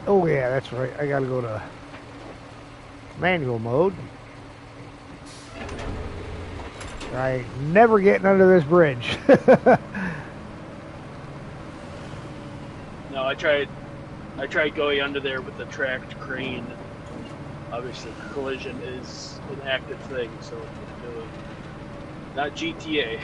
Oh yeah, that's right. I gotta go to manual mode. I ain't never getting under this bridge. No, I tried going under there with the tracked crane. Obviously, collision is an active thing, so not GTA.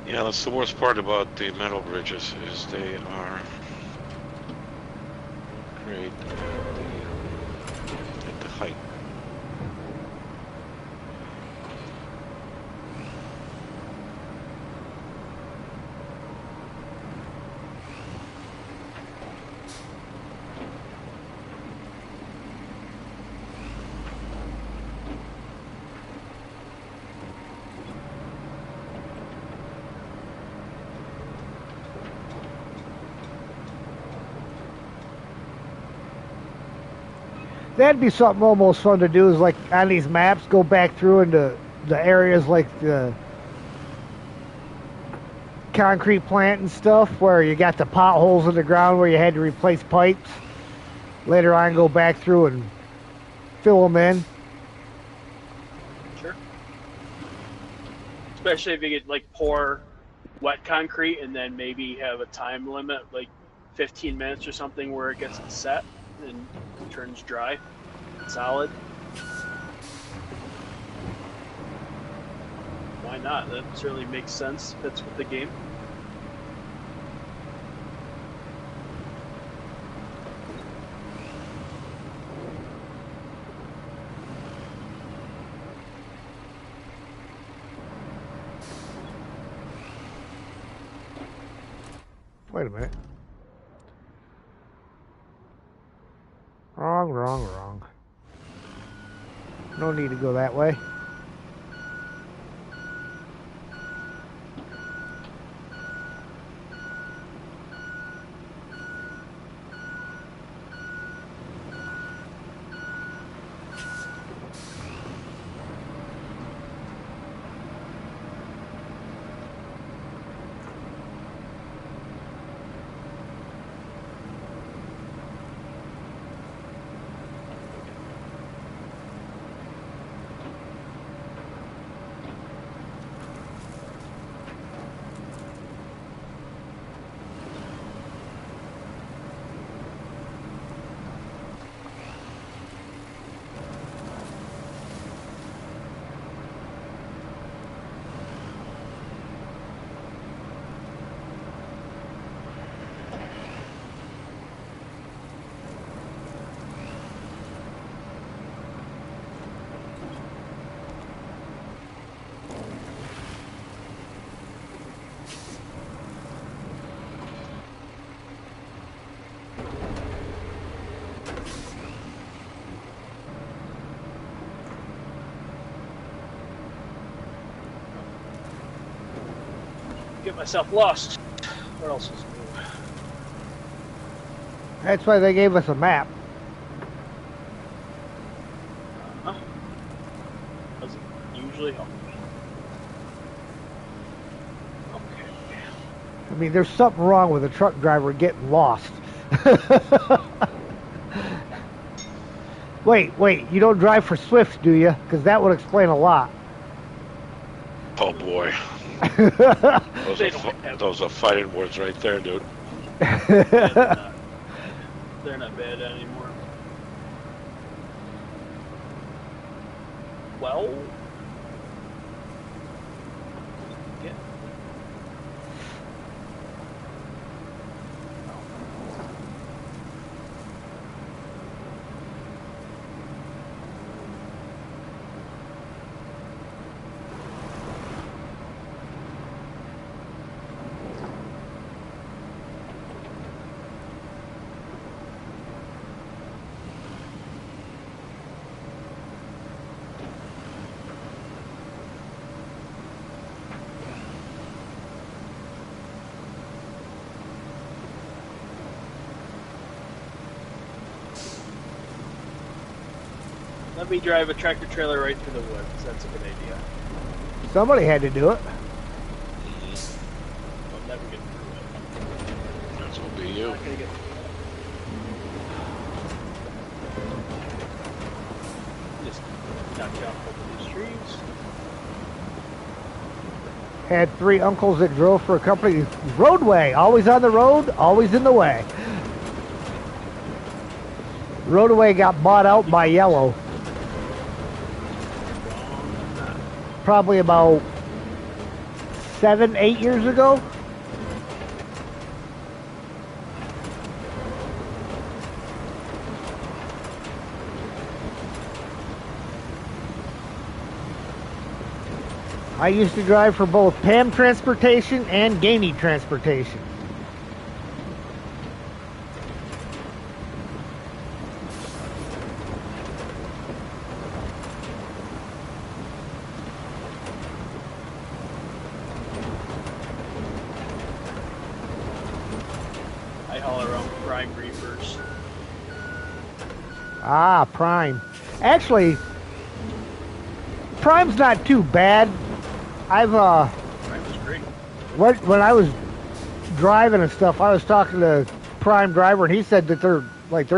Yeah, that's the worst part about the metal bridges is they are great at the height. That'd be something almost fun to do, is like on these maps, go back through into the areas like the concrete plant and stuff where you got the potholes in the ground where you had to replace pipes. Later on, go back through and fill them in. Sure. Especially if you get like pour wet concrete and then maybe have a time limit, like 15 minutes or something, where it gets set and turns dry, solid. Why not? That certainly makes sense. Fits with the game. Wait a minute. Wrong. No need to go that way. Get myself lost. Where else is new? That's why they gave us a map. Doesn't usually help me. Okay. I mean, there's something wrong with a truck driver getting lost. Wait, you don't drive for Swift, do you? Because that would explain a lot. Oh boy. Those are fighting words right there, dude. Yeah, they're not bad anymore. Well, yeah. Let me drive a tractor trailer right through the woods. That's a good idea. Somebody had to do it. I'll never get through it. That's will be you. I'm not gonna get through it. Just knock you off over these trees. Had 3 uncles that drove for a company. Roadway, always on the road, always in the way. Roadway got bought out by Yellow. Probably about 7, 8 years ago. I used to drive for both Pam Transportation and Gainey Transportation. I haul around prime reefers. Ah, Prime. Actually, Prime's not too bad. I've Prime is great. when I was driving and stuff, I was talking to Prime driver, and he said that their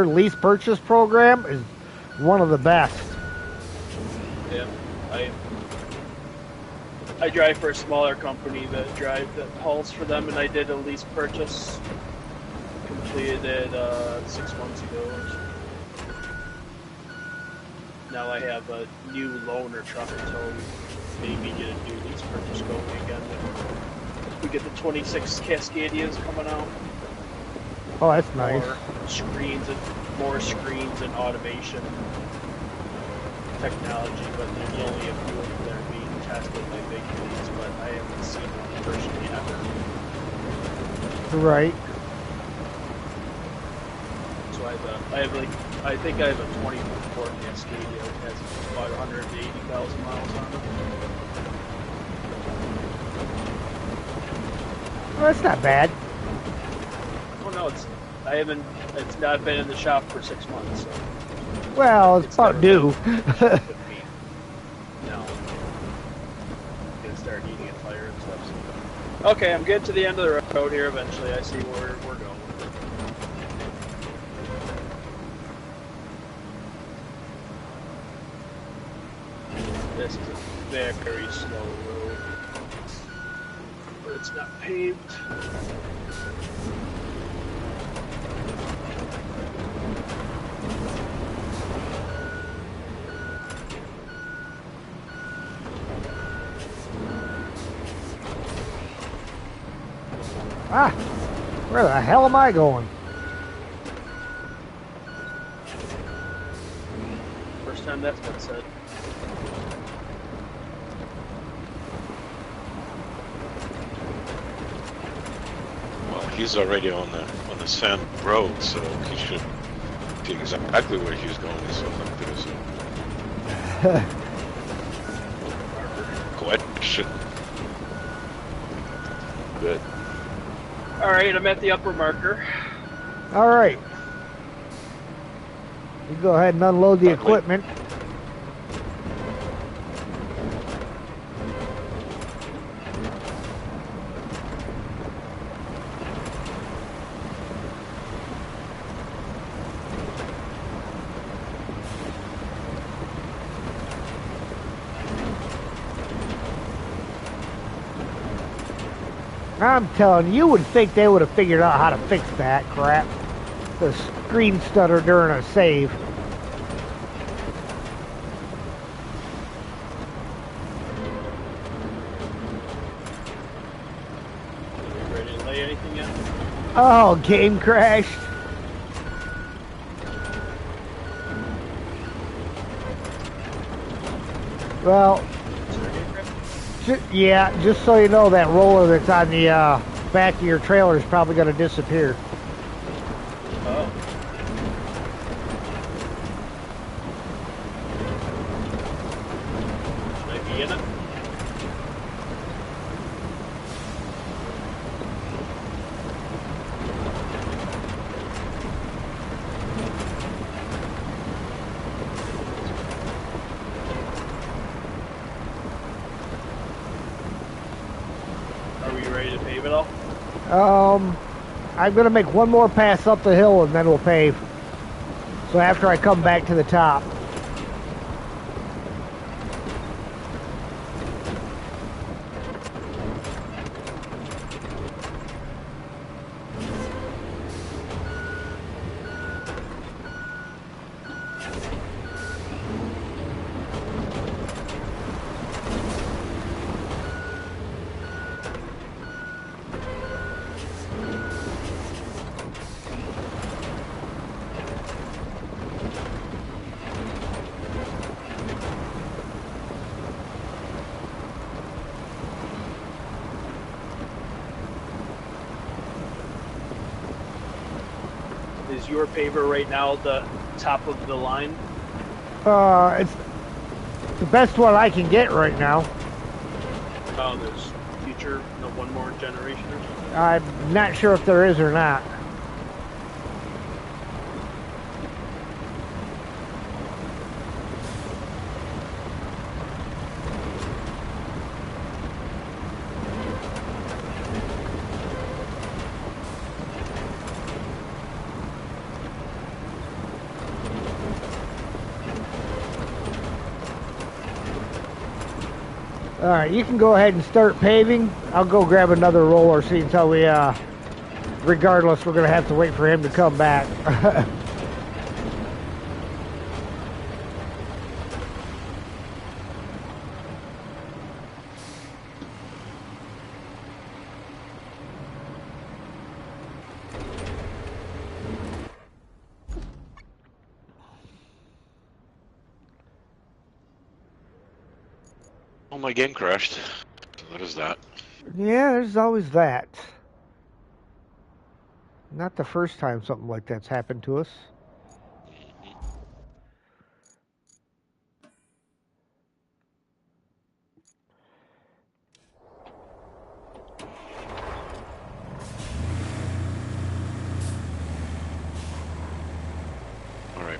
lease purchase program is one of the best. Yeah, I drive for a smaller company that hauls for them, and I did a lease purchase. Completed it 6 months ago or so. Now I have a new loaner truck, so maybe get a new lease purchase going again. We get the 26 Cascadias coming out. Oh, that's nice. More screens and automation technology, but there's only a few of them that are being tested by big fleets, but I haven't seen one personally ever. Right. So I have like I think I have a 24 Cascadia that has about 180,000 miles on it. Well, that's not bad. Oh no, it's not been in the shop for 6 months. So Well, it's about never due. been with me. No, gonna start eating at fire and stuff. So. Okay, I'm getting to the end of the road here. Eventually, I see where we're going. This is a very slow road, but it's not paved. Ah, where the hell am I going? First time that's been said. Well, he's already on the sand road, so he should see exactly where he's going. So question. Good. All right, I'm at the upper marker. All right. You go ahead and unload the equipment. I'm telling you, would think they would have figured out how to fix that crap. The screen stutter during a save. Ready to lay anything yet? Oh, game crashed. Well, yeah, just so you know, that roller that's on the back of your trailer is probably going to disappear. Oh. Should I be in it? Are we ready to pave it all? I'm going to make one more pass up the hill and then we'll pave. So after I come back to the top. Is your paver right now the top of the line? It's the best one I can get right now. Oh, there's future, one more generation or something? I'm not sure if there is or not. Alright, you can go ahead and start paving. I'll go grab another roller, see until we, regardless, we're going to have to wait for him to come back. Oh, my game crashed. So that is that. Yeah, there's always that. Not the first time something like that's happened to us.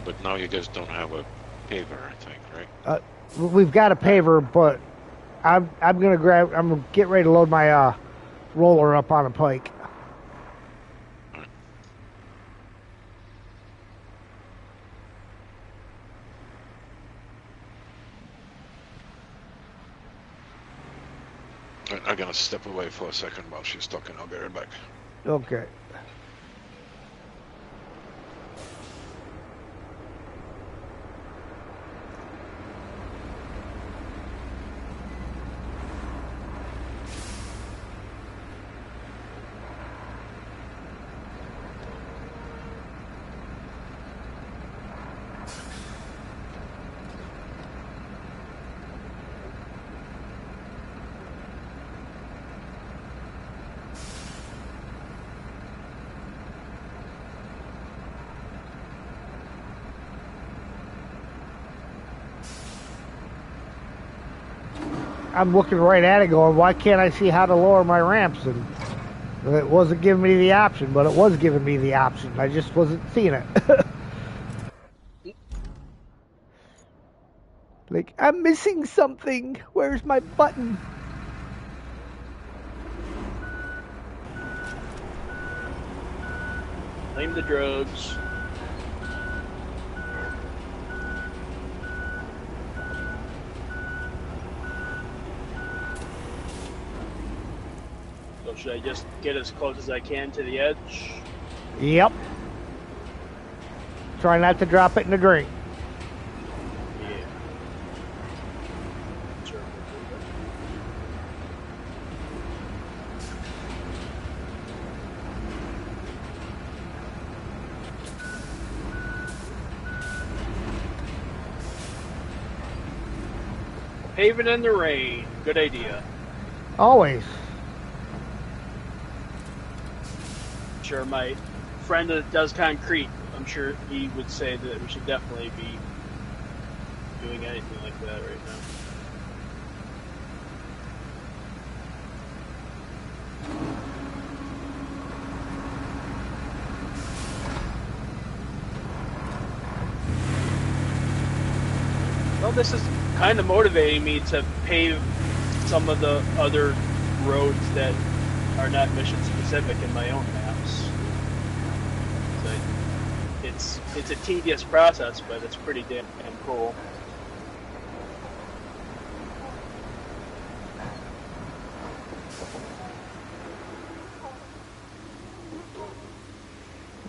but now you guys don't have a paver, I think, right? We've got a paver, but I'm gonna get ready to load my roller up on a pike. I'm gonna step away for a second while she's talking. I'll be right back. Okay. I'm looking right at it going, why can't I see how to lower my ramps? And it wasn't giving me the option, but it was giving me the option. I just wasn't seeing it. Like, I'm missing something. Where's my button? Claim the drugs. So should I just get as close as I can to the edge? Yep. Try not to drop it in the drink. Yeah. Sure. Paving in the rain. Good idea. Always. Sure, my friend that does concrete, I'm sure he would say that we should definitely be doing anything like that right now. Well, this is kind of motivating me to pave some of the other roads that are not mission specific in my own maps. So it's a tedious process, but it's pretty damn cool.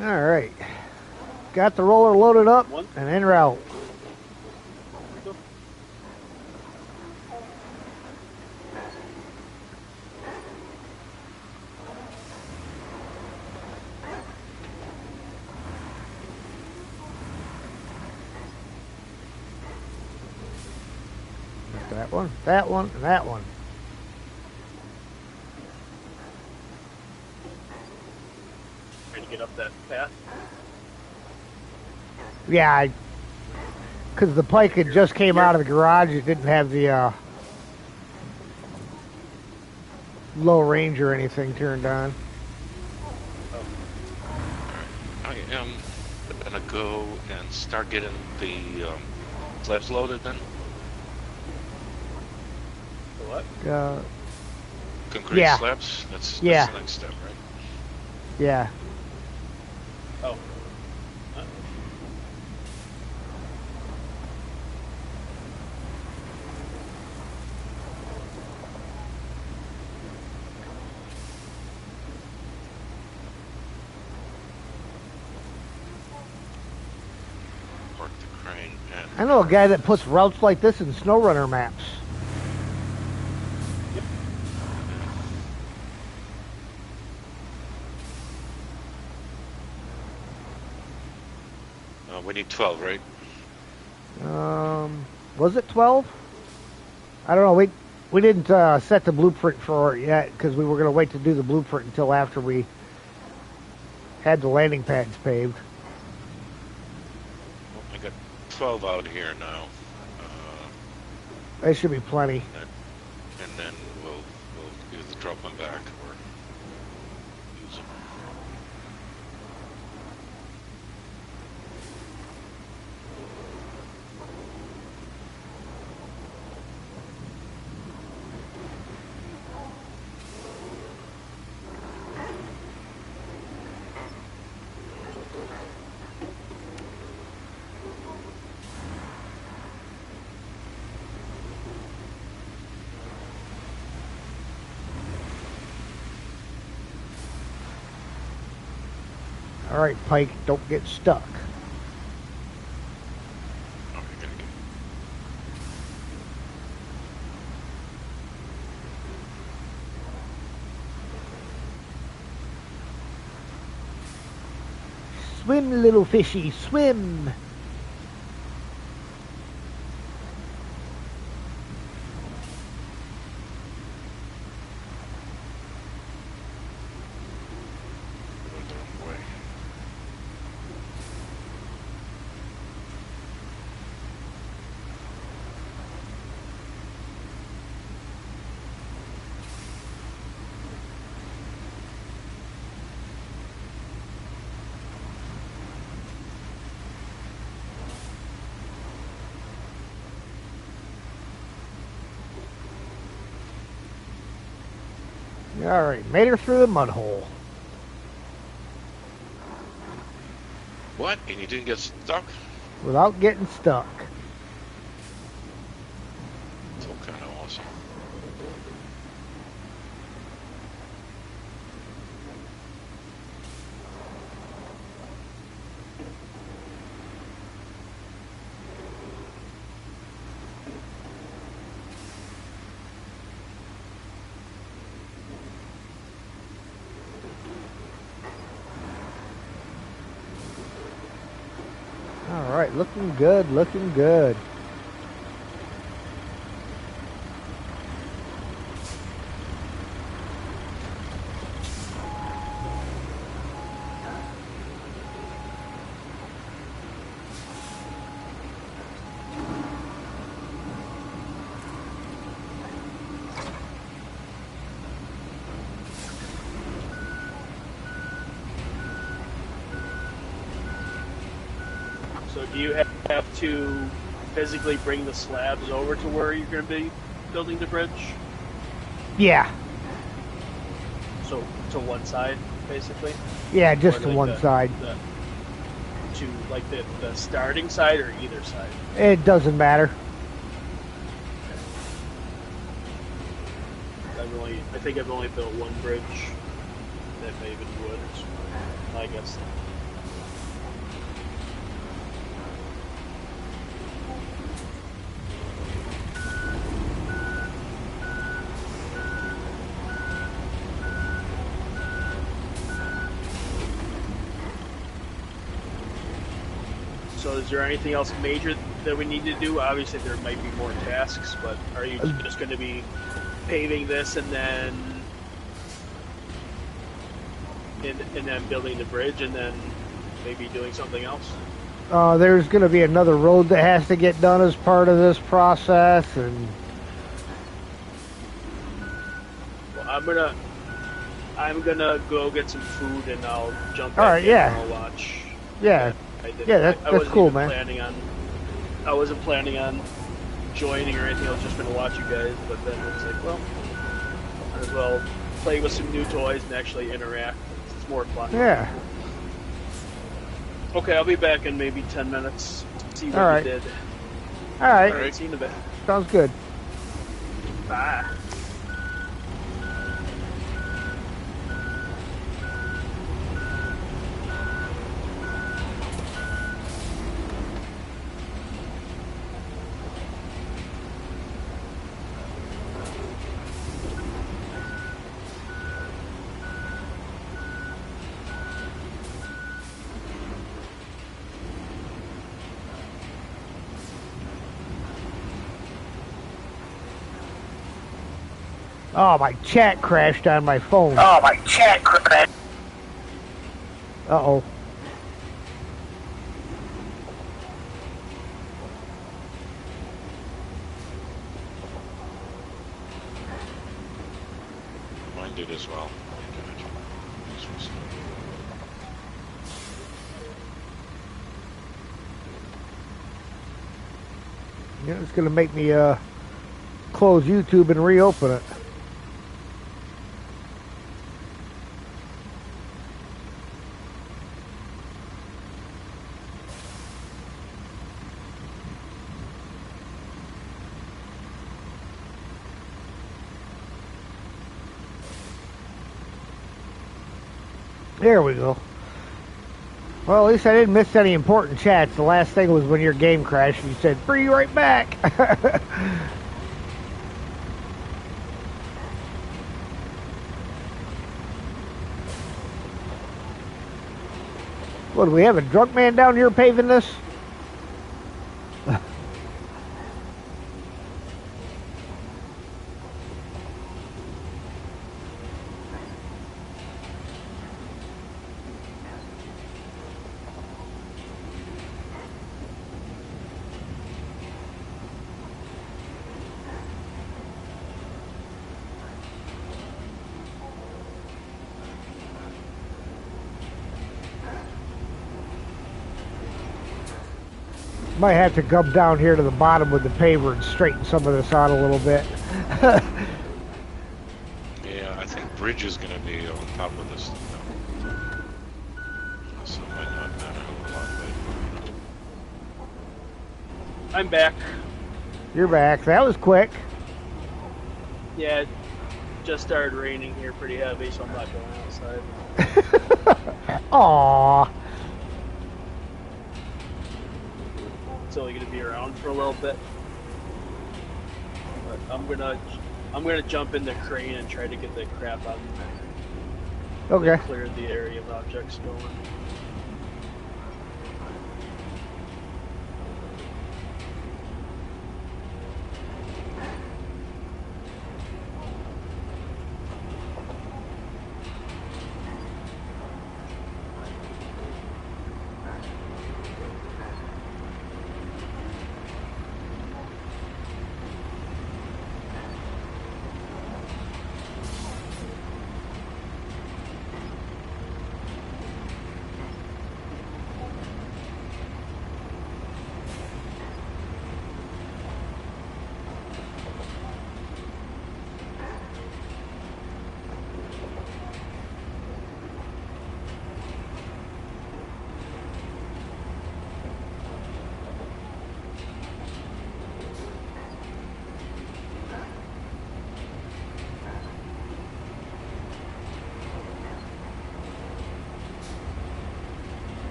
All right. Got the roller loaded up and en route. That one, and that one. Trying to get up that path. Yeah, because the pike had just came out of the garage. It didn't have the low range or anything turned on. I am gonna go and start getting the slabs loaded then. What? Concrete yeah. slabs? That's yeah. the next step, right? Yeah. Oh. Park the crane and... I know a guy that puts routes like this in SnowRunner maps. We need 12, right? Was it 12? I don't know. We didn't set the blueprint for it yet because we were going to wait to do the blueprint until after we had the landing pads paved. Well, I got 12 out here now. There should be plenty. And then we'll either drop them back or use them. Alright, Pike, don't get stuck. Oh, you're gonna get. Swim, little fishy, swim! Going the wrong way. Alright, made her through the mud hole. What? And you didn't get stuck? Without getting stuck. So kind of awesome. Alright, looking good, looking good. So do you have to physically bring the slabs over to where you're going to be building the bridge? Yeah, So to one side, basically? yeah, just Or to like one side. To like the starting side or either side? It doesn't matter. I think I've only built one bridge that Maven would. I guess. So is there anything else major that we need to do? Obviously there might be more tasks, but are you just going to be paving this and then building the bridge and then maybe doing something else? There's going to be another road that has to get done as part of this process, and Well, I'm gonna go get some food and I'll jump All back right, in yeah. and I'll watch. yeah, yeah, I that's wasn't cool, even man. I wasn't planning on joining or anything. I was just gonna watch you guys, but then it's like, well, might as well play with some new toys and actually interact. It's more fun. Yeah. Okay, I'll be back in maybe 10 minutes. See what All right. you did. All right, All right, see you in a bit. sounds good. Bye. Oh, my chat crashed on my phone. Oh, my chat crashed. Uh-oh. Mine did as well. Yeah, it's going to make me close YouTube and reopen it. There we go. Well, at least I didn't miss any important chats. The last thing was when your game crashed and you said, "Bring you right back." What, do we have a drunk man down here paving this? Might have to come down here to the bottom with the paver and straighten some of this out a little bit. Yeah, I think bridge is going to be on top of this thing now. So it might not matter a lot, but... I'm back. You're back. That was quick. Yeah, it just started raining here pretty heavy, so I'm not going outside. Aww. It's only going to be around for a little bit. But I'm gonna jump in the crane and try to get the crap out of Okay. clear the area of objects going.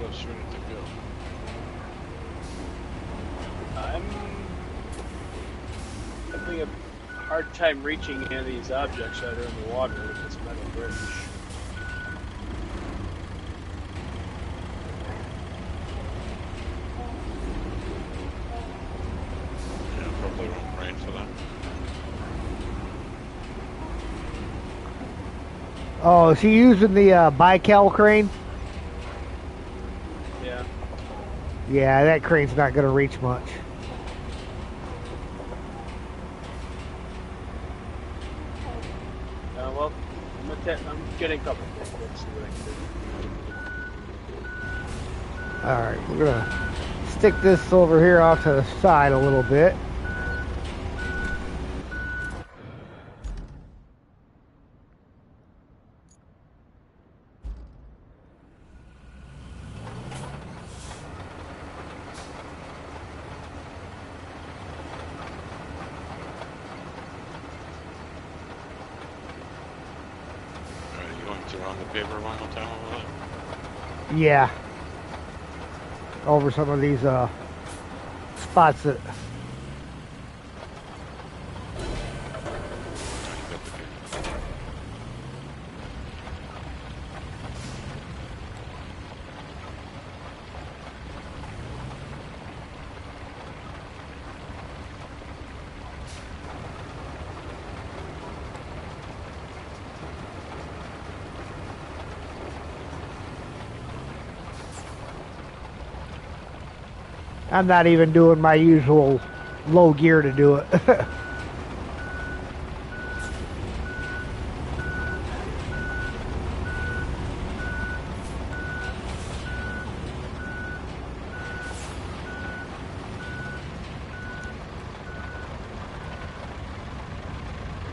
stuff's ready to go. I'm having a hard time reaching any of these objects that are in the water with this metal bridge. Yeah, probably won't rain for that. Oh, is he using the bical crane? Yeah. Yeah, that crane's not going to reach much. Well, I'm getting a couple things. Let's see what I can do. Alright, we're going to stick this over here off to the side a little bit. Alright, you going to run the paper one more time over there? Yeah. Over some of these spots that... Oh, you got the paper. I'm not even doing my usual low gear to do it.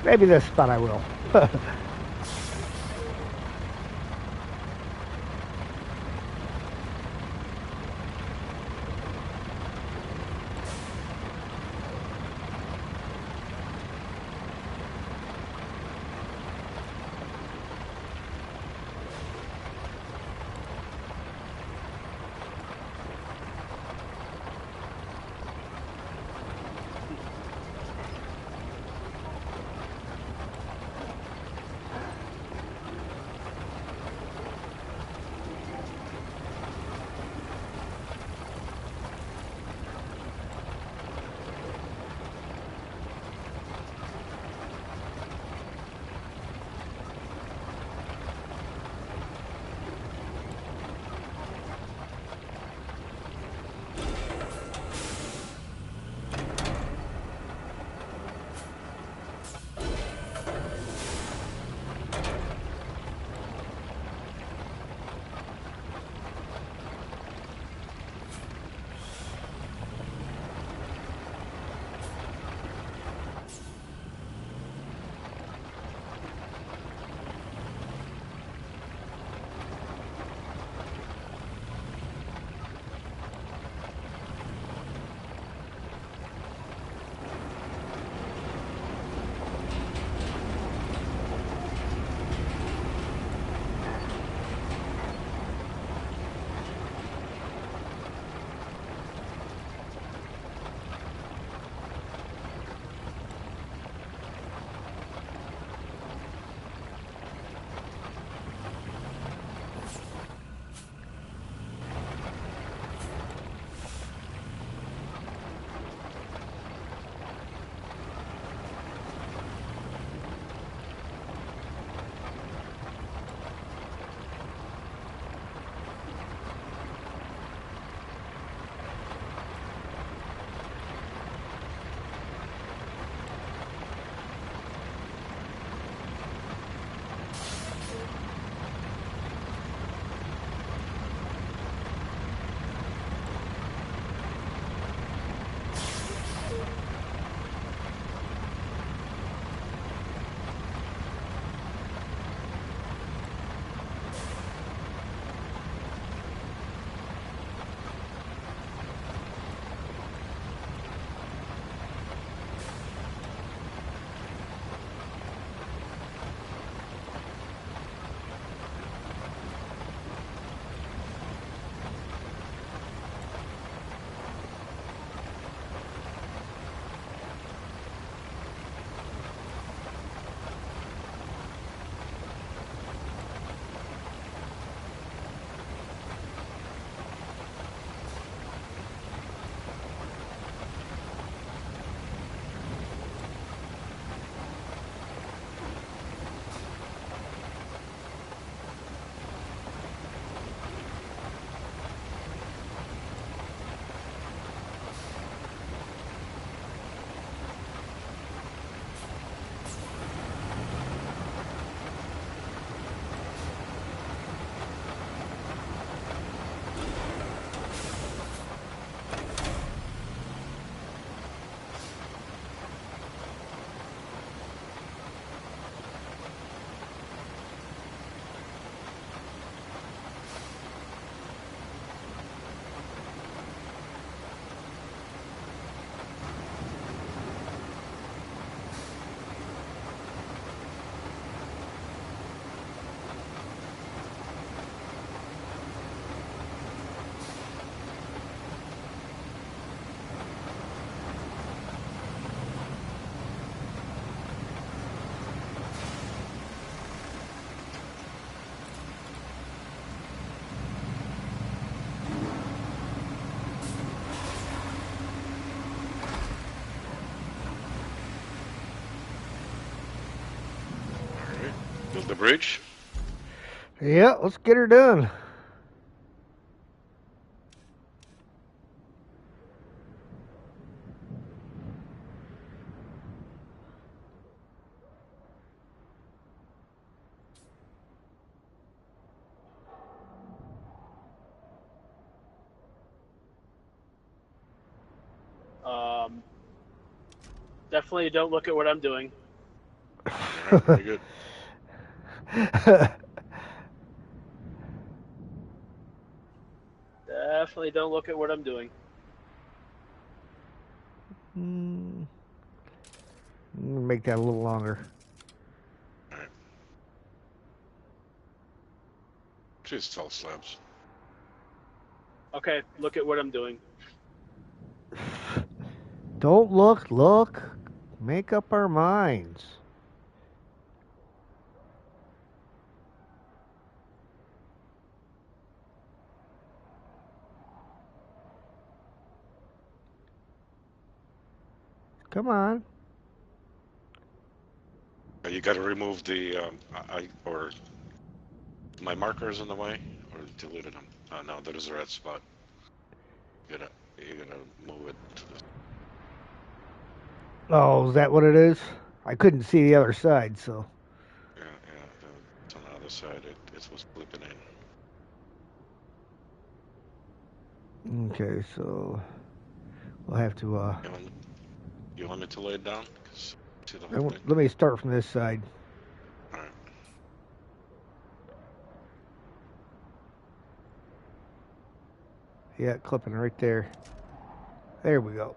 Maybe this spot I will. bridge? Yeah, let's get her done. Definitely don't look at what I'm doing. All right, very good. Definitely don't look at what I'm doing. Make that a little longer. All right. Just tall slabs. Okay, look at what I'm doing. Don't look, look. Make up our minds. Come on. You got to remove the or my markers in the way, or deleted them. Oh no, that is a red spot. You gotta move it to the. Oh, is that what it is? I couldn't see the other side, so. Yeah, it's on the other side. It was flipping in. Okay, so we'll have to. You want me to lay it down? 'Cause see the whole thing. Let me start from this side. All right. Yeah, clipping right there. There we go.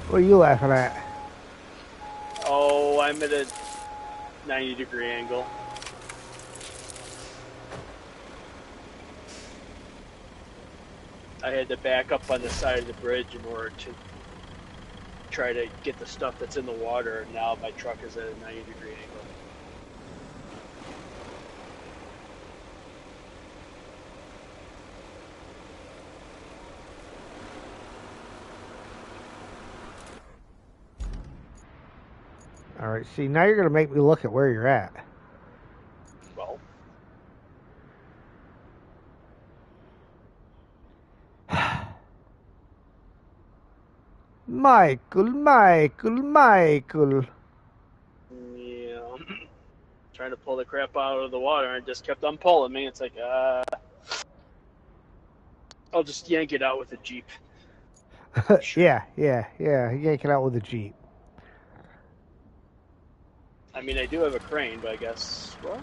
What are you laughing at? Oh, I'm at a 90-degree angle. I had to back up on the side of the bridge in order to try to get the stuff that's in the water, and now my truck is at a 90-degree angle. All right, see, now you're going to make me look at where you're at. Well, Michael. yeah, trying to pull the crap out of the water, and it just kept on pulling me. It's like, I'll just yank it out with a Jeep. Sure. Yeah. Yank it out with a Jeep. I mean, I do have a crane, but I guess, well,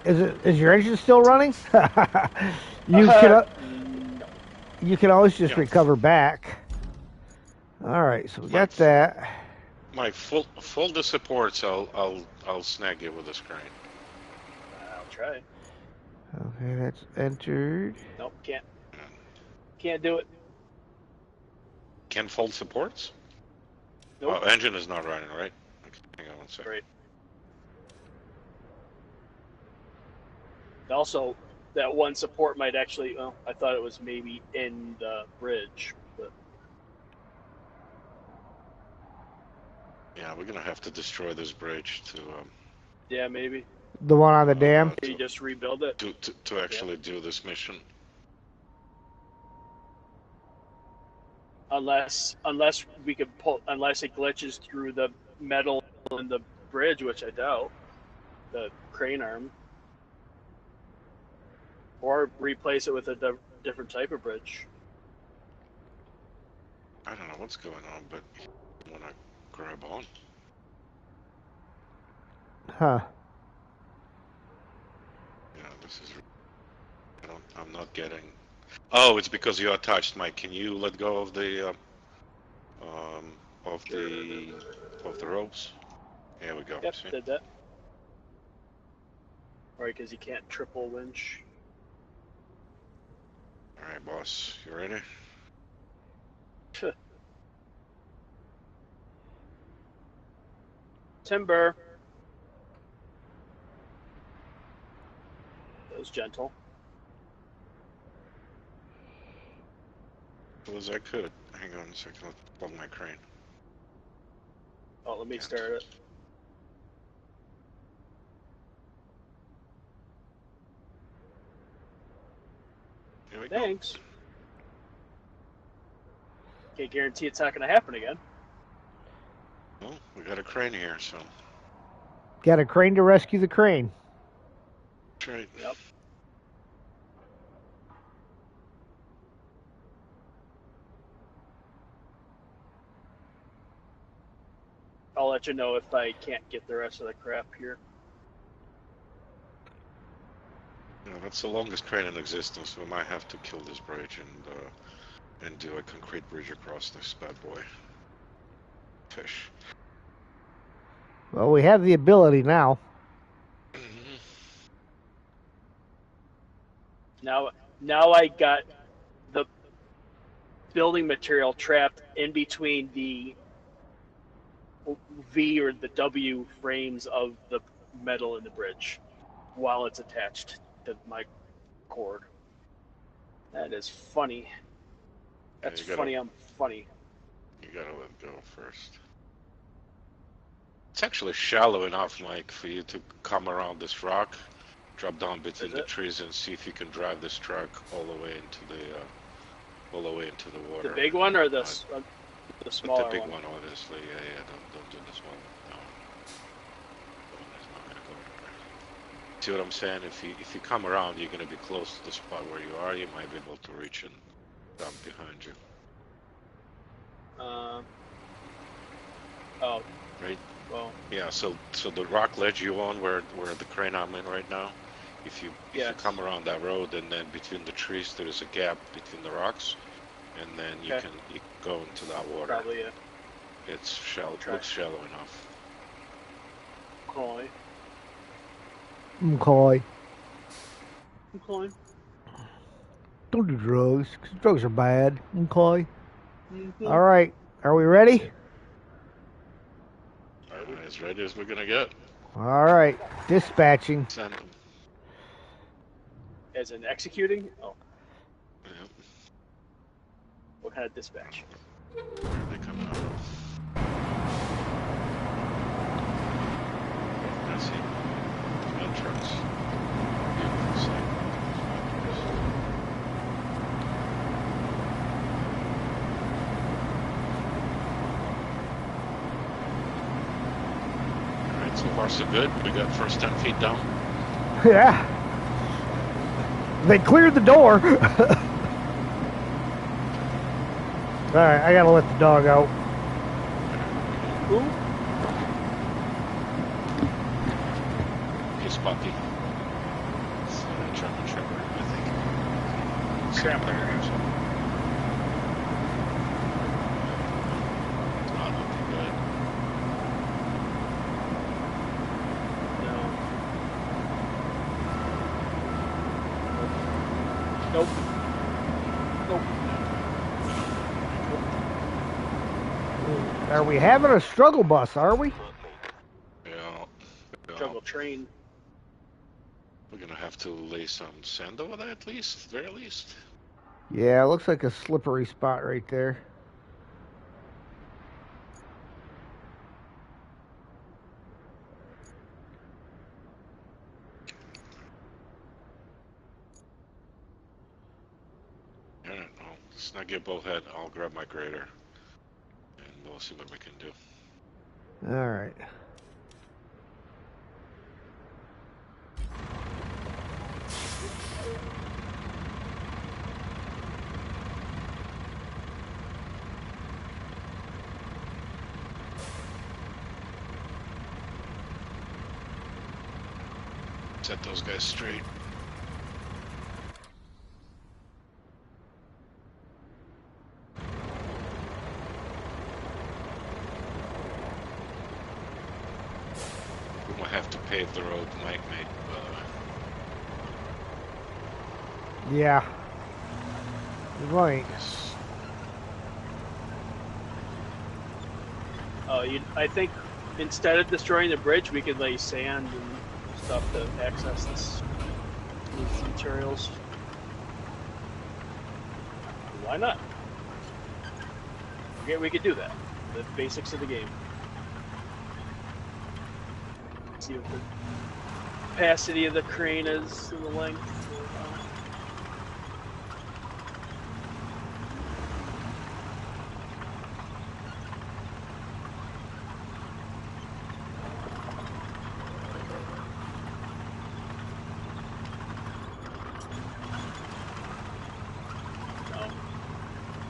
Is your engine still running? no. You can always just Yeah. recover back. All right, so we got Nice. that. My full the supports. I'll snag you with this crane. I'll try. Okay, that's entered. Nope, can't do it. Can fold supports? Nope. Oh, engine is not running, right? Okay, hang on one second. Great. Also, that one support might actually, well, I thought it was maybe in the bridge, but Yeah, we're gonna have to destroy this bridge to yeah, maybe. The one on the dam. You just rebuild it. to actually do this mission. Unless we could pull, unless it glitches through the metal in the bridge, which I doubt. The crane arm. Or replace it with a different type of bridge. I don't know what's going on, but I wanna grab on. Huh. Yeah, this is. I'm not getting. Oh, it's because you attached, Mike. Can you let go of the ropes? Here we go. Yep, See? did that. Right, because you can't triple winch. All right, boss. You ready? Timber. That was gentle. Well, as I could. Hang on a second. Let's plug my crane. Oh, let me start it. Here we Thanks. Can't guarantee it's not going to happen again. go. Well, we got a crane here, so. Got a crane to rescue the crane. That's right. Yep. I'll let you know if I can't get the rest of the crap here. You know, that's the longest crane in existence. We might have to kill this bridge and do a concrete bridge across this bad boy. Fish. Well, we have the ability now. Now I got the building material trapped in between the V or the W frames of the metal in the bridge while it's attached to my cord. That is funny. That's funny. I'm funny. You gotta let go first. It's actually shallow enough, Mike, for you to come around this rock, drop down between the trees, and see if you can drive this truck all the way into the water. The big one or the smaller one? The big one, obviously. Yeah. Don't do the small one. No. The one is not gonna go anywhere. See what I'm saying? If you come around, you're gonna be close to the spot where you are. You might be able to reach and dump behind you. Oh. Right. Well. Yeah. So the rock ledge you on where the crane I'm in right now. If you come around that road and then between the trees there is a gap between the rocks, and then you can go into that water. Probably yeah. It's shallow. Looks shallow enough. Okay. Don't do drugs, 'cause drugs are bad. Okay. Mm-hmm. All right. Are we ready? As ready as we're gonna get. All right. Dispatching. Send them. As in executing? Oh. Yep. What kind of dispatch? Where are they coming out of? I see. No trucks. Beautiful sight. Alright, so far so good. We got first 10 feet down. Yeah. They cleared the door. All right, I gotta let the dog out. Who? He's Bucky. It's German Shepherd, I think. Scrambler or something. It's not looking good. Nope. Are we having a struggle bus, are we? Yeah. Struggle train. We're gonna have to lay some sand over there at least, very least. Yeah, it looks like a slippery spot right there. Alright, well, let's not get bullhead. I'll grab my grader. And we'll see what we can do. All right. Set those guys straight. pave the road Mike made, by the way. Yeah. You're right. Yes. Oh, I think instead of destroying the bridge, we could lay sand and stuff to access these materials. Why not? Yeah, we could do that. The basics of the game. See what the capacity of the crane is and the length.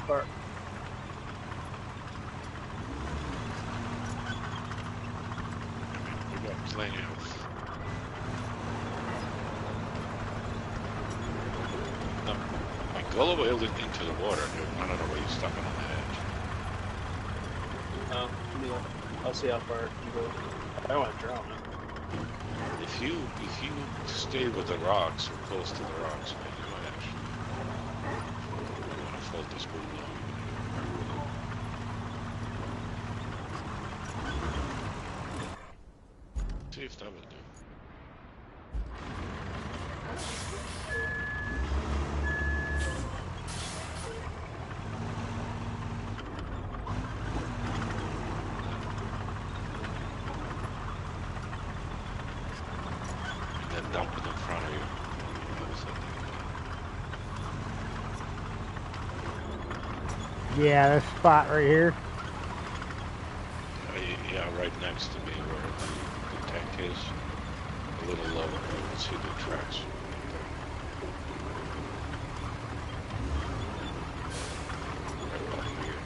Or We got plenty of. No, Mike, go away into the water, dude. I don't know where you're stuck on the edge. I'll see how far you go. I don't want to drown. If you stay with the rocks or close to the rocks, man, you might actually want to float this boat along. See if that will do. And then dump it in front of you. Yeah, this spot right here. Yeah, right next to me where the tank is. A little lower, you can see the tracks. Right about here.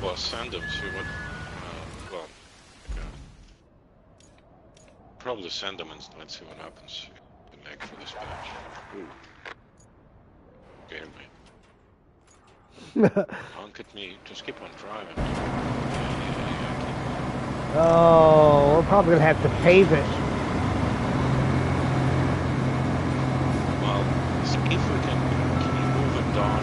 Well, send them, see what, well, probably send them and let's see what happens. Connect for this batch. Ooh. Scared me. Honk at me, just keep on driving. Oh, we're probably gonna have to pave it. Well, see if we can you move it down,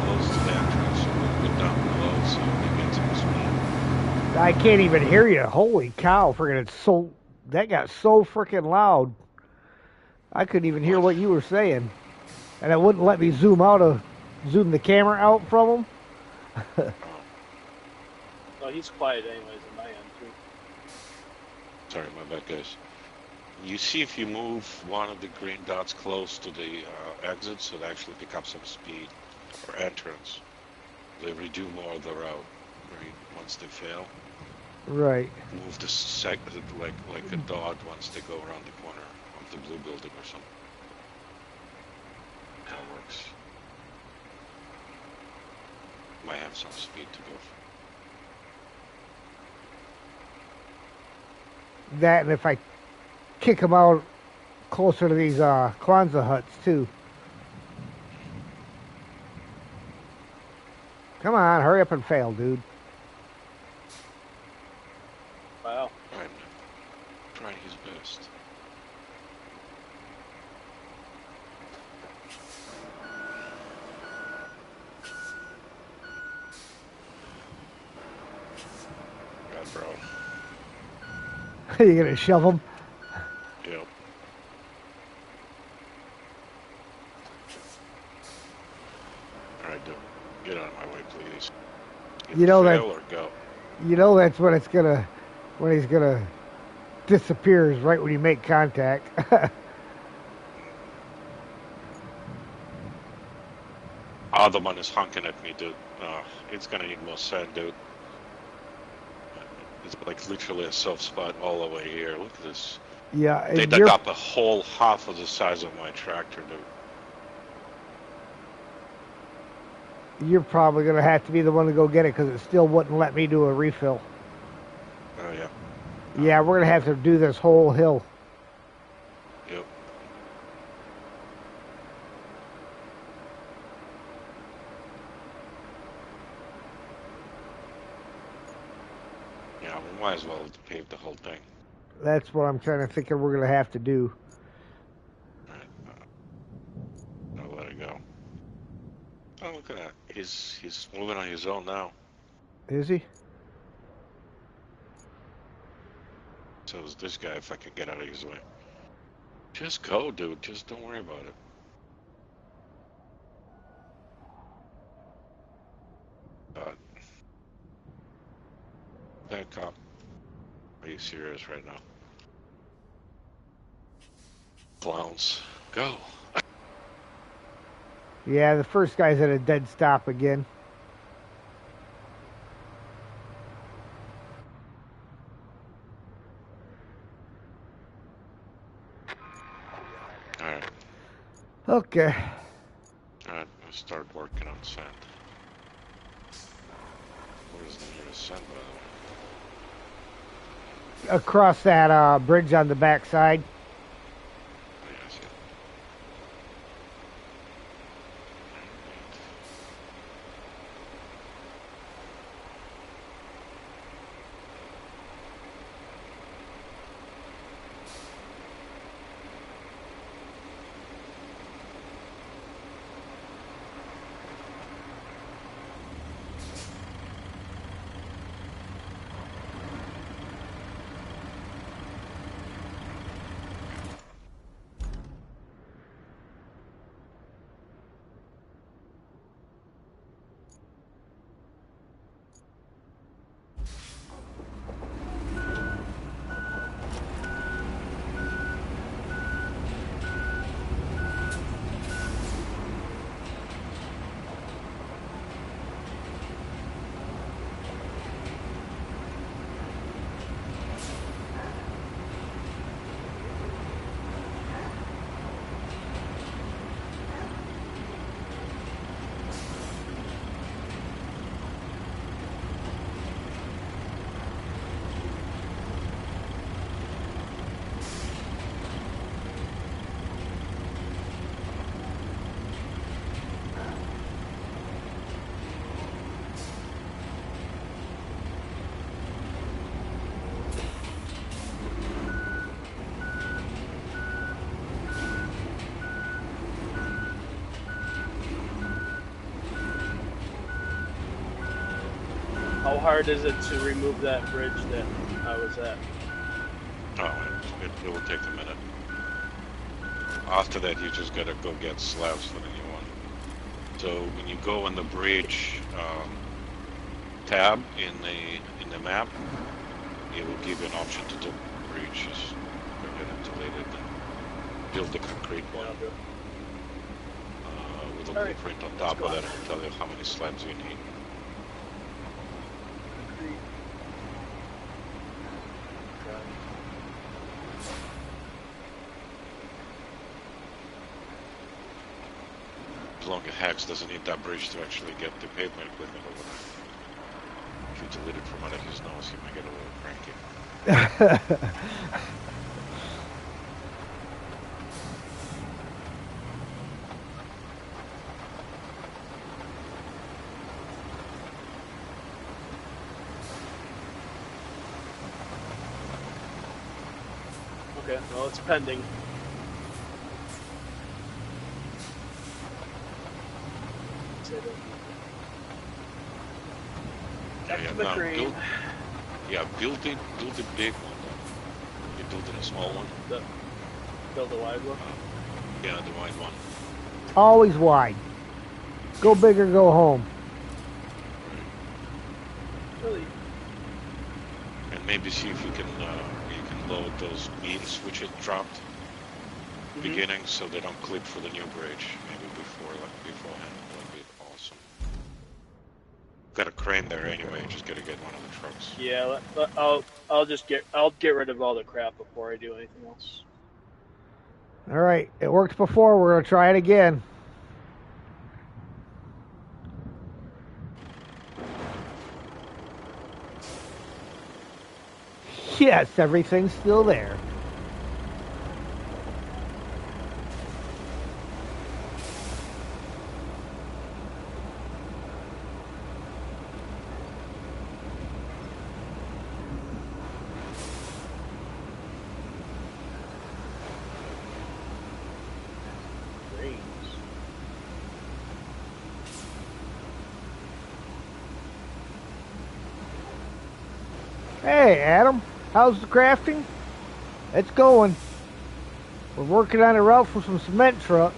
close to the entrance, a little bit down below so we can get some speed. I can't even hear you. Holy cow! That got so freaking loud. I couldn't even hear what you were saying, and it wouldn't let me zoom the camera out from him. Oh, he's quiet anyways on my end too. Sorry, my bad, guys. You see if you move one of the green dots close to the exit, so it actually pick up some speed, or entrance. They redo more of the route, right, once they fail. Right. Move the like a dot once they go around the corner of the blue building or something. That works. Might have some speed to go for. That, and if I kick them out closer to these Kwanzaa huts too. Come on, hurry up and fail, dude. his best. God, bro. You gonna shove them? Yep. Alright, dude. Get out of my way, please. Either You know that- fail or go. You know that's when it's gonna, when he's gonna disappear is right when you make contact. Other one is honking at me, dude. It's gonna need more sand, dude. It's like literally a soft spot all the way here. Look at this. Yeah, They and dug you're, up a whole half of the size of my tractor, dude. you're probably gonna have to be the one to go get it because it still wouldn't let me do a refill. Oh, yeah. Yeah, we're gonna have to do this whole hill. Yep. Yeah, we might as well pave the whole thing. That's what I'm kind of thinking we're gonna have to do. Alright. I'll let it go. Oh, look at that. He's moving on his own now. Is he? So is this guy, if I can get out of his way. Just go, dude. Just don't worry about it. Bad cop. Are you serious right now? Clowns. Go. Yeah, the first guy's at a dead stop again. Alright. Okay. Alright, let's start working on sand. Where's the nearest sand, by the way? Across that bridge on the backside. Oh, yeah, I see it. How hard is it to remove that bridge that I was at? Oh, it will take a minute. After that, you just gotta go get slabs for the new one. So when you go on the bridge tab in the map, it will give you an option to do bridge. Just go ahead and delete it and build the concrete one. With a blueprint on top of that, it will tell you how many slabs you need. As long as Hex doesn't need that bridge to actually get the pavement equipment over there. If you delete it from under his nose, he might get a little cranky. Okay, well, it's pending. Back to the no, crane. build the big one. You're building a small one. Build a wide one. Yeah, the wide one. Always wide. Go big or go home. Really? And maybe see if you can load those beams which it dropped beginning, so they don't clip for the new bridge. Maybe beforehand. That'd be awesome. Got a crane there anyway. Just gotta get one of the trucks. Yeah, I'll get rid of all the crap before I do anything else. All right, it worked before. We're gonna try it again. Yes, everything's still there. Hey, Adam, how's the crafting? It's going. We're working on a route for some cement trucks.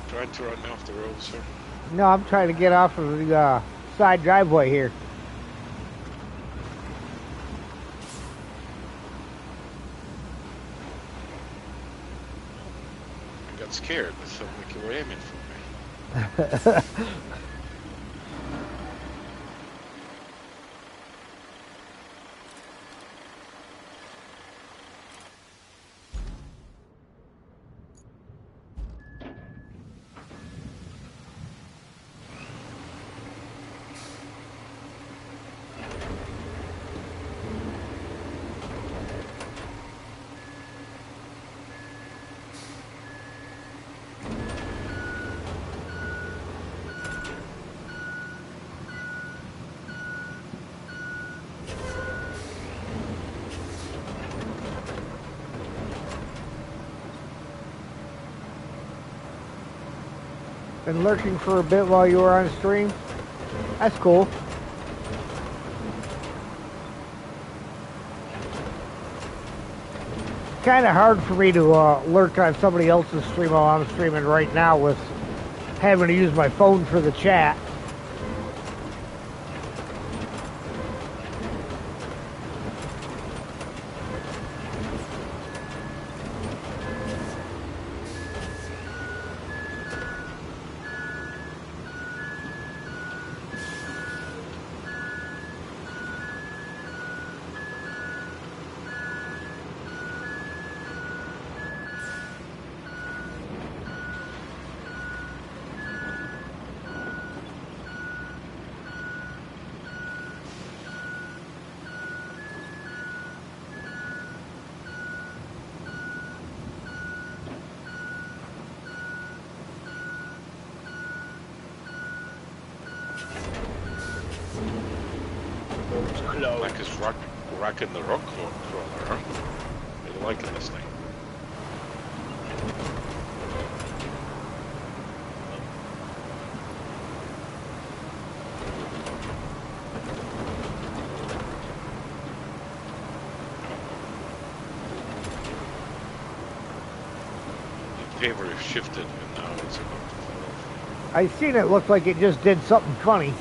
Trying to run off the road, sir. No, I'm trying to get off of the side driveway here. I got scared. It felt like you were aiming for me. Been lurking for a bit while you were on stream. That's cool. Kind of hard for me to lurk on somebody else's stream while I'm streaming right now with having to use my phone for the chat. Like it's rocking the rock crawler, huh? You're liking this thing. paver is shifted, and now it's about to fall off. I seen it looked like it just did something funny.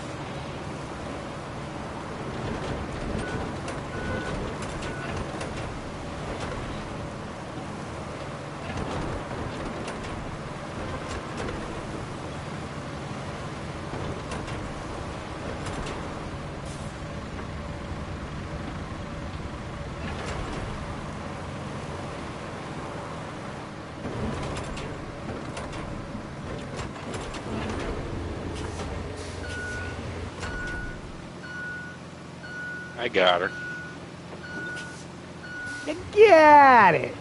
I got her. You got it.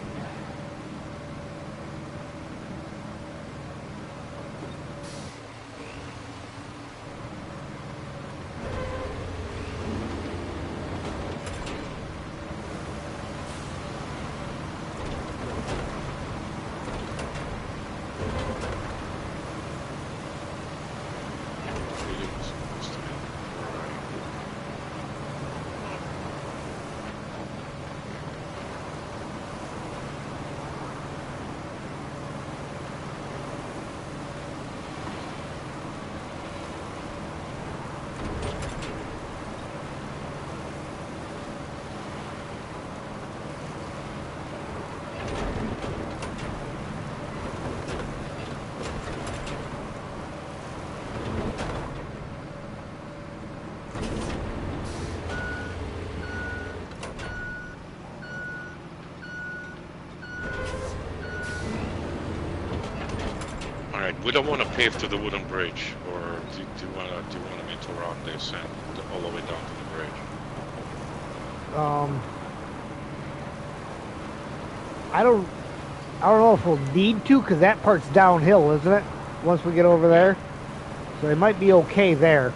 Alright, we don't want to pave to the wooden bridge, or do you want me to run this and all the way down to the bridge? I don't know if we'll need to, because that part's downhill, isn't it? Once we get over there. So it might be okay there.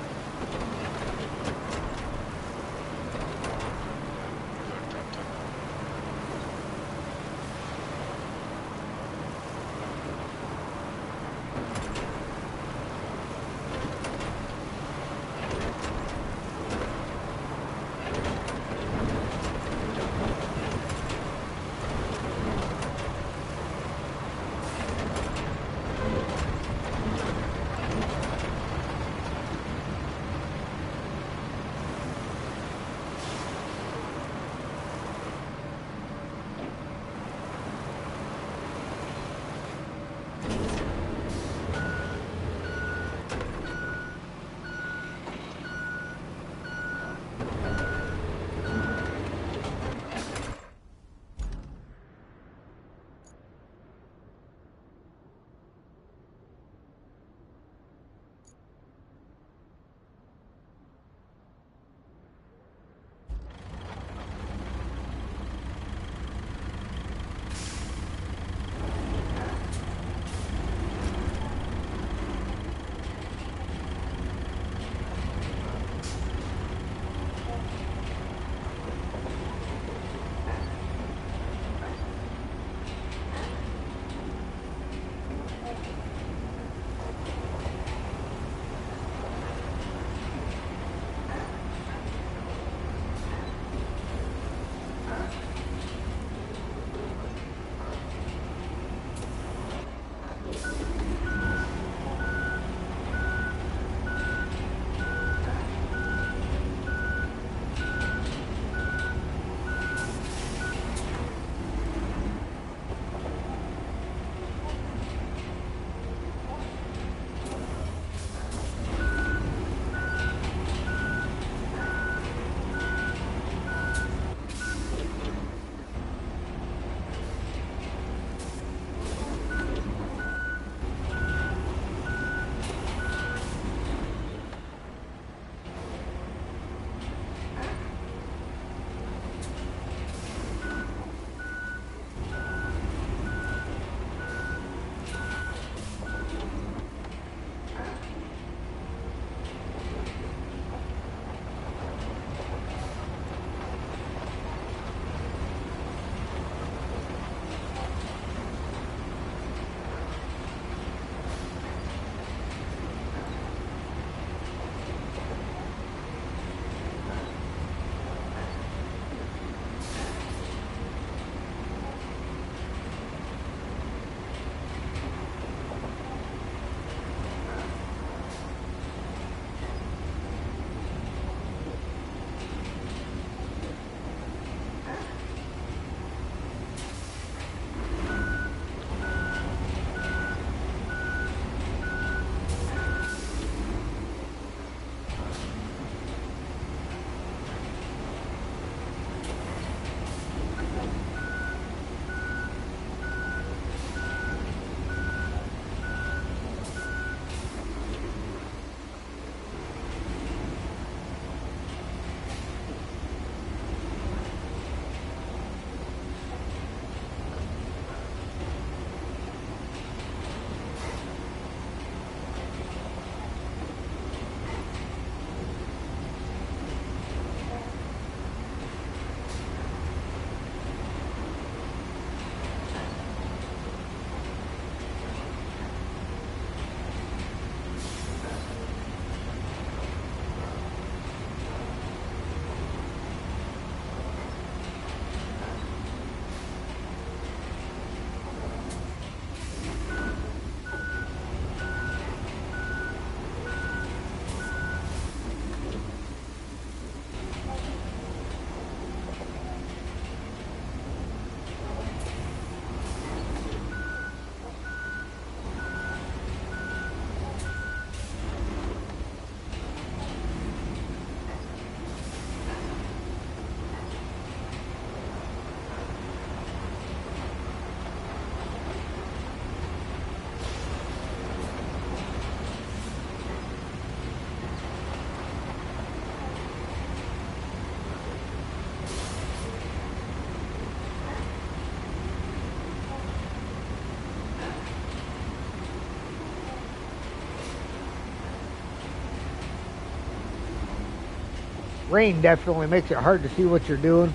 Rain definitely makes it hard to see what you're doing.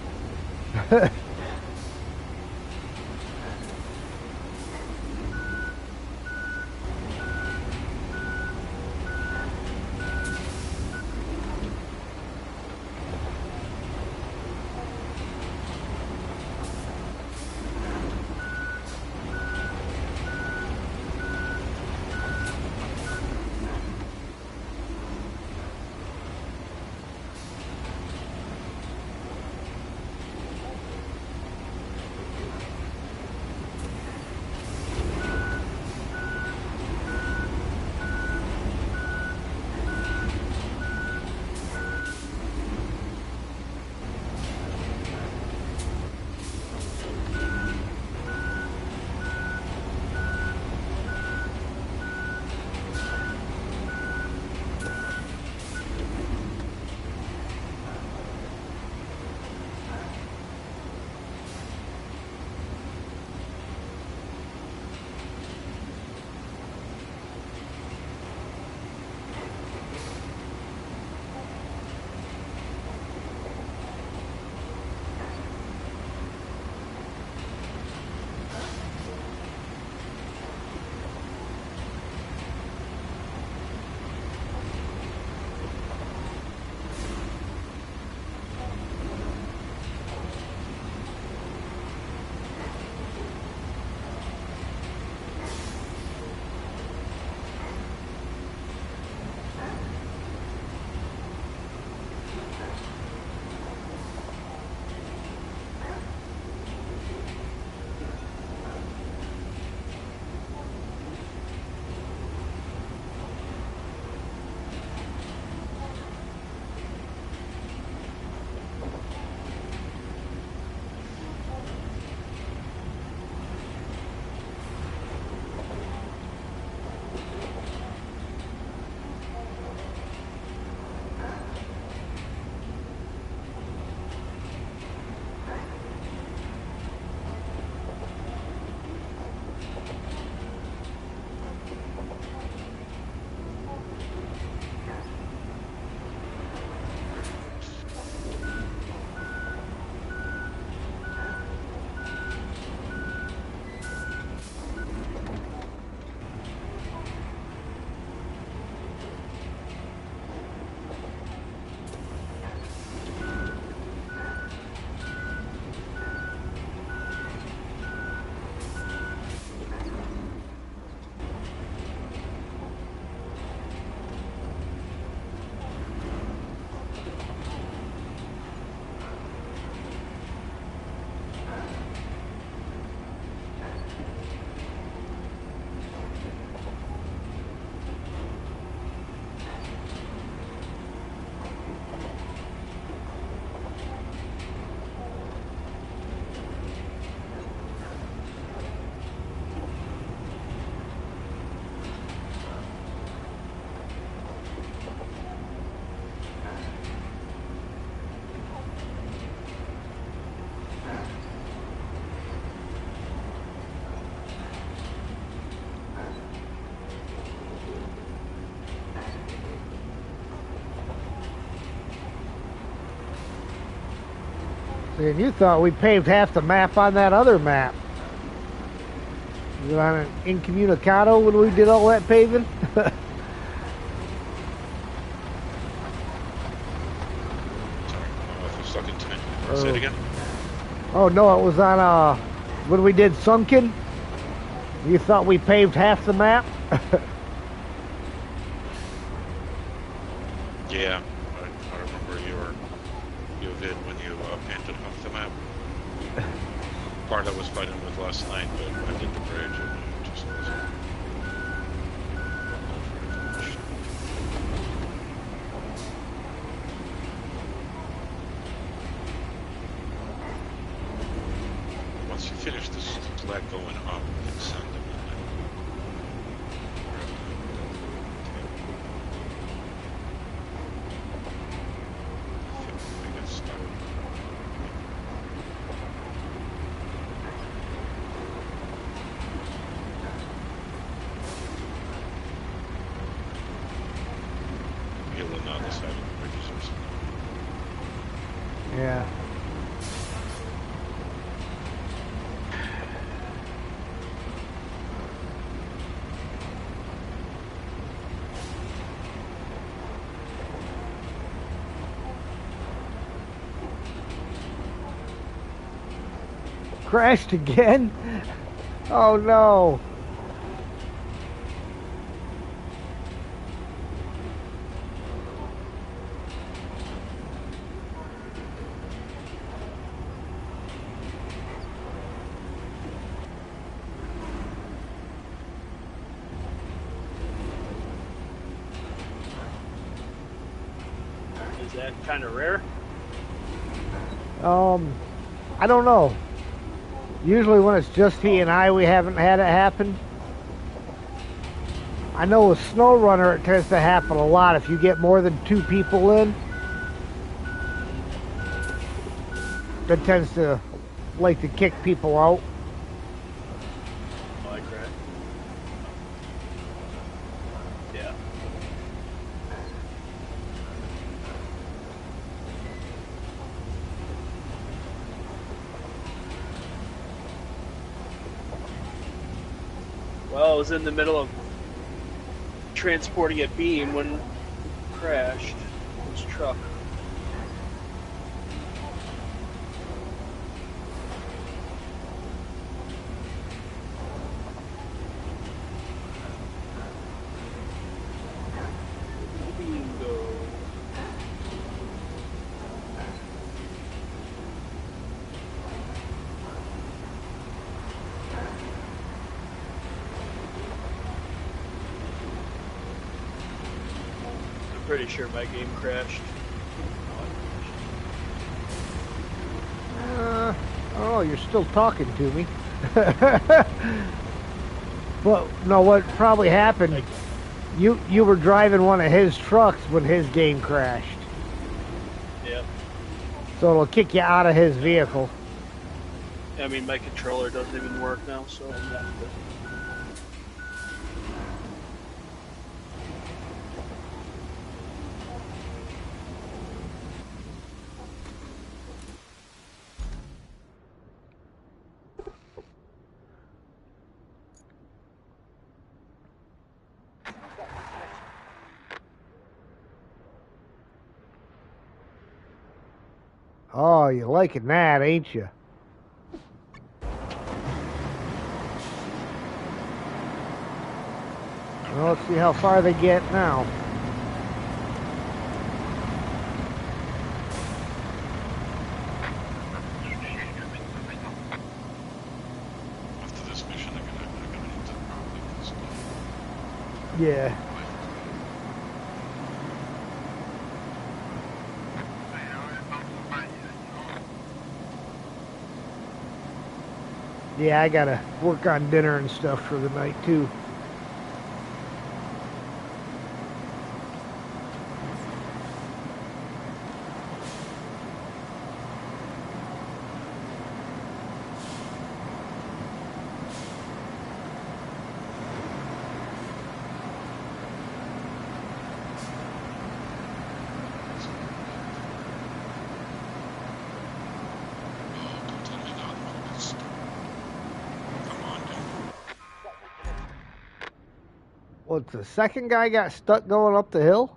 See, and you thought we paved half the map on that other map. Was it on an incommunicado when we did all that paving? Sorry, if you're stuck in time. Say it again. Oh no, it was on when we did Sunken. You thought we paved half the map? Yeah, I remember you did when you painted half the map. Part I was fighting with last night, but I did the bridge and it just wasn't. Once you finish this flag going up, you can send them in there. I get stuck. Healing on the side of the bridges or something. Yeah. Crashed again? Oh no. Is that kind of rare? I don't know. Usually when it's just he and I, we haven't had it happen. I know with SnowRunner it tends to happen a lot if you get more than 2 people in. That tends to like to kick people out. Oh, I crashed. Yeah. Well, I was in the middle of transporting a beam when it crashed. This truck. Bingo. I'm pretty sure my game crashed. Oh, you're still talking to me. Well, no, what probably happened, you were driving one of his trucks when his game crashed. Yep. So it'll kick you out of his vehicle. I mean, my controller doesn't even work now, so I'm not. Oh, you're liking that, ain't you? Well, let's see how far they get now. After this mission, I'm gonna need to probably do stuff. Yeah. Yeah, I gotta work on dinner and stuff for the night too. Don't tell me the other one gets stuck. Come on, dude. What's the second guy got stuck going up the hill?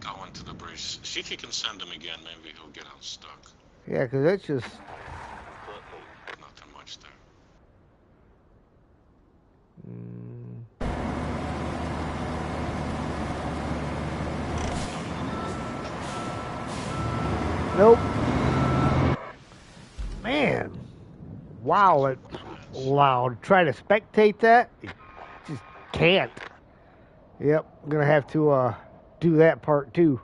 Go into the bridge. See if you can send him again. Maybe he'll get unstuck. Yeah, 'cause it's just Nothing much there. nope. Man, wow, it's loud. Try to spectate that, you just can't. Yep, I'm gonna have to do that part too.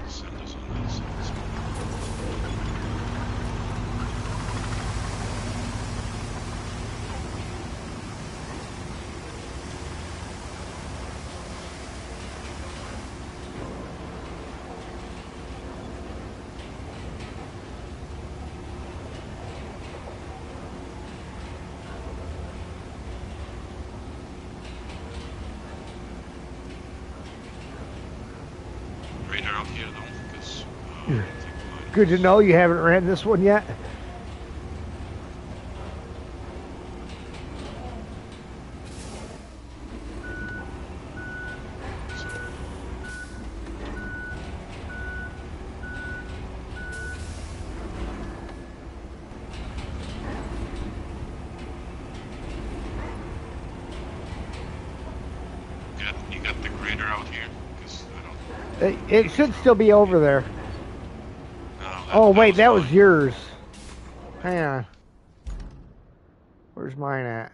Send us on that side. Good to know you haven't ran this one yet. You got the grader out here? 'Cause I don't. It should still be over there. No, Oh, wait, that was mine. yours. Hang on. Where's mine at?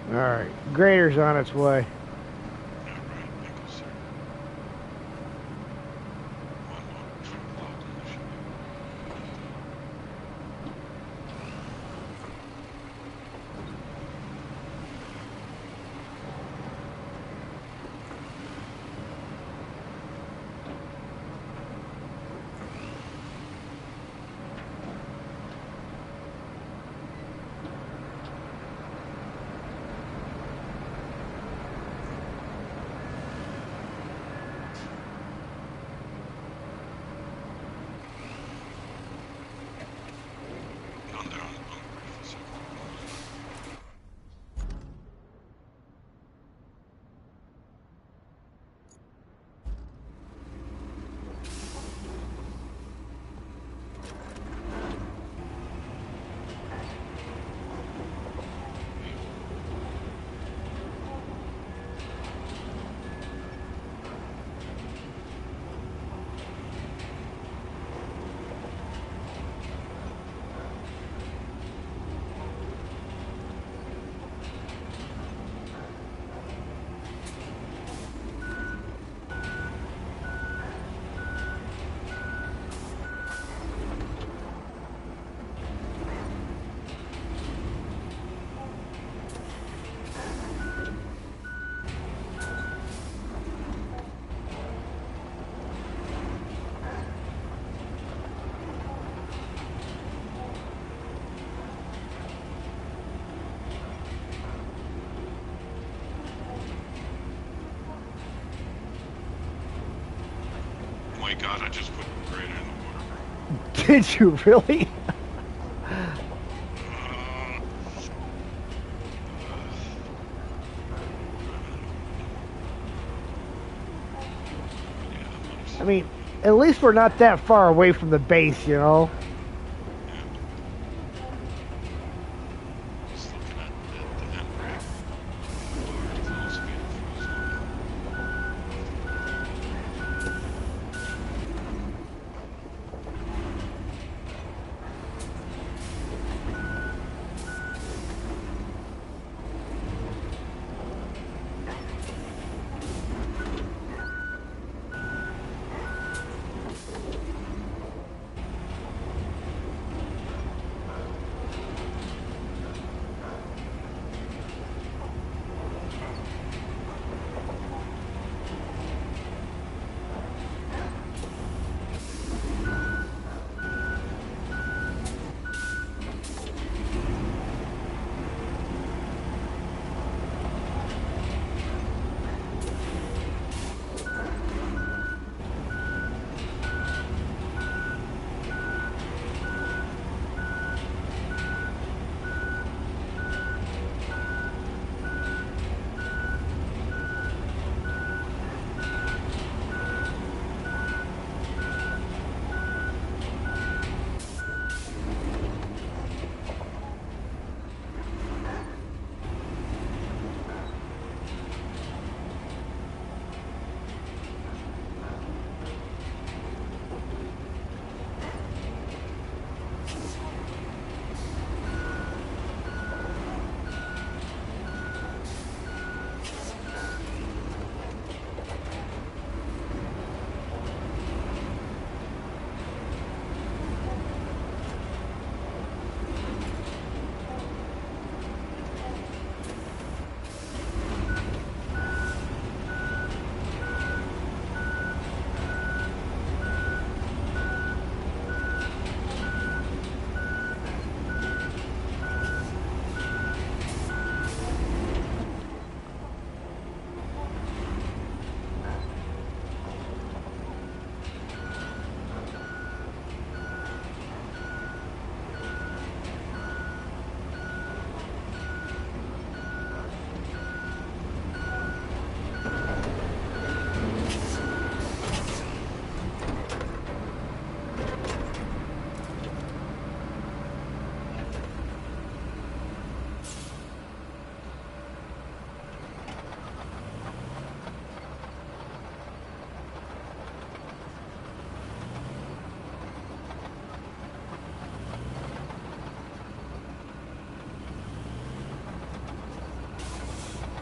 All right, grader's on its way. Yeah, right. Thank you, sir. One more truck load and there should be. On there, on ready for second. Oh my God! I just put the grader in the water. Did you really? I mean, at least we're not that far away from the base, you know? Just looking at the handbrake. Full speed through zone.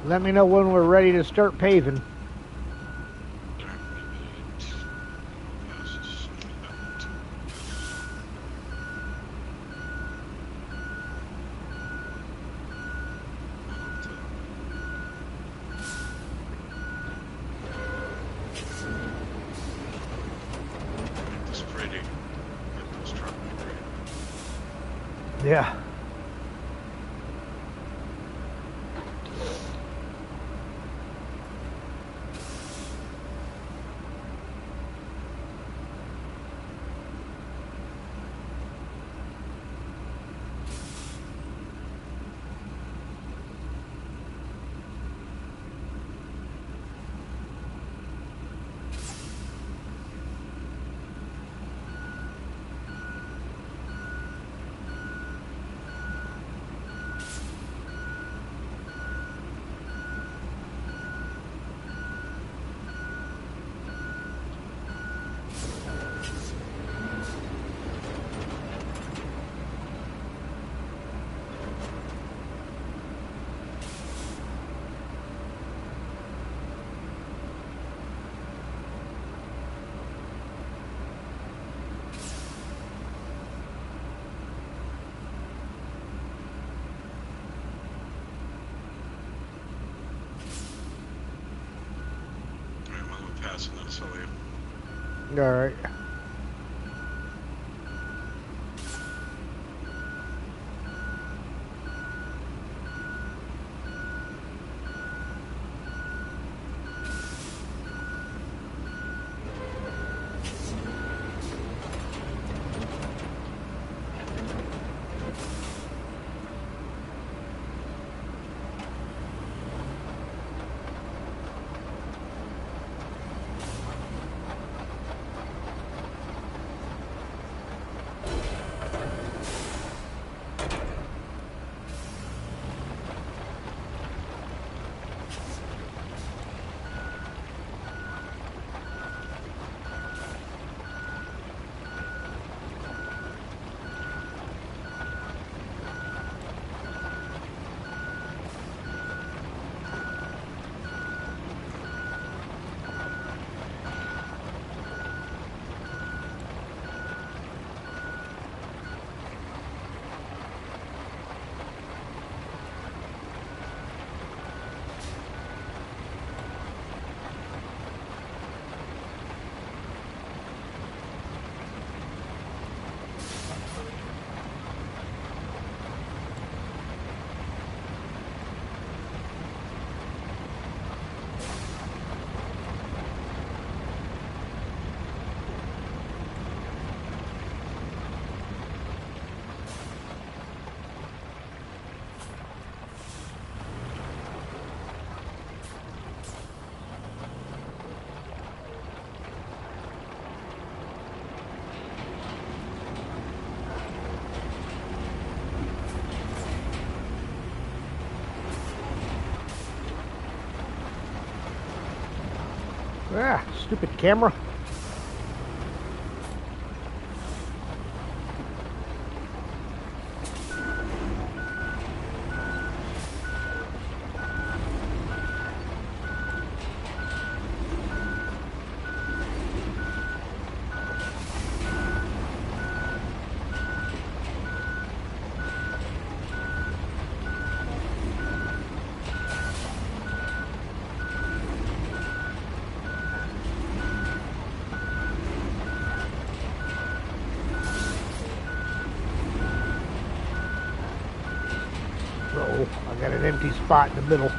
Let me know when we're ready to start paving. Yeah. All right. Ah, stupid camera. Oh, I got an empty spot in the middle.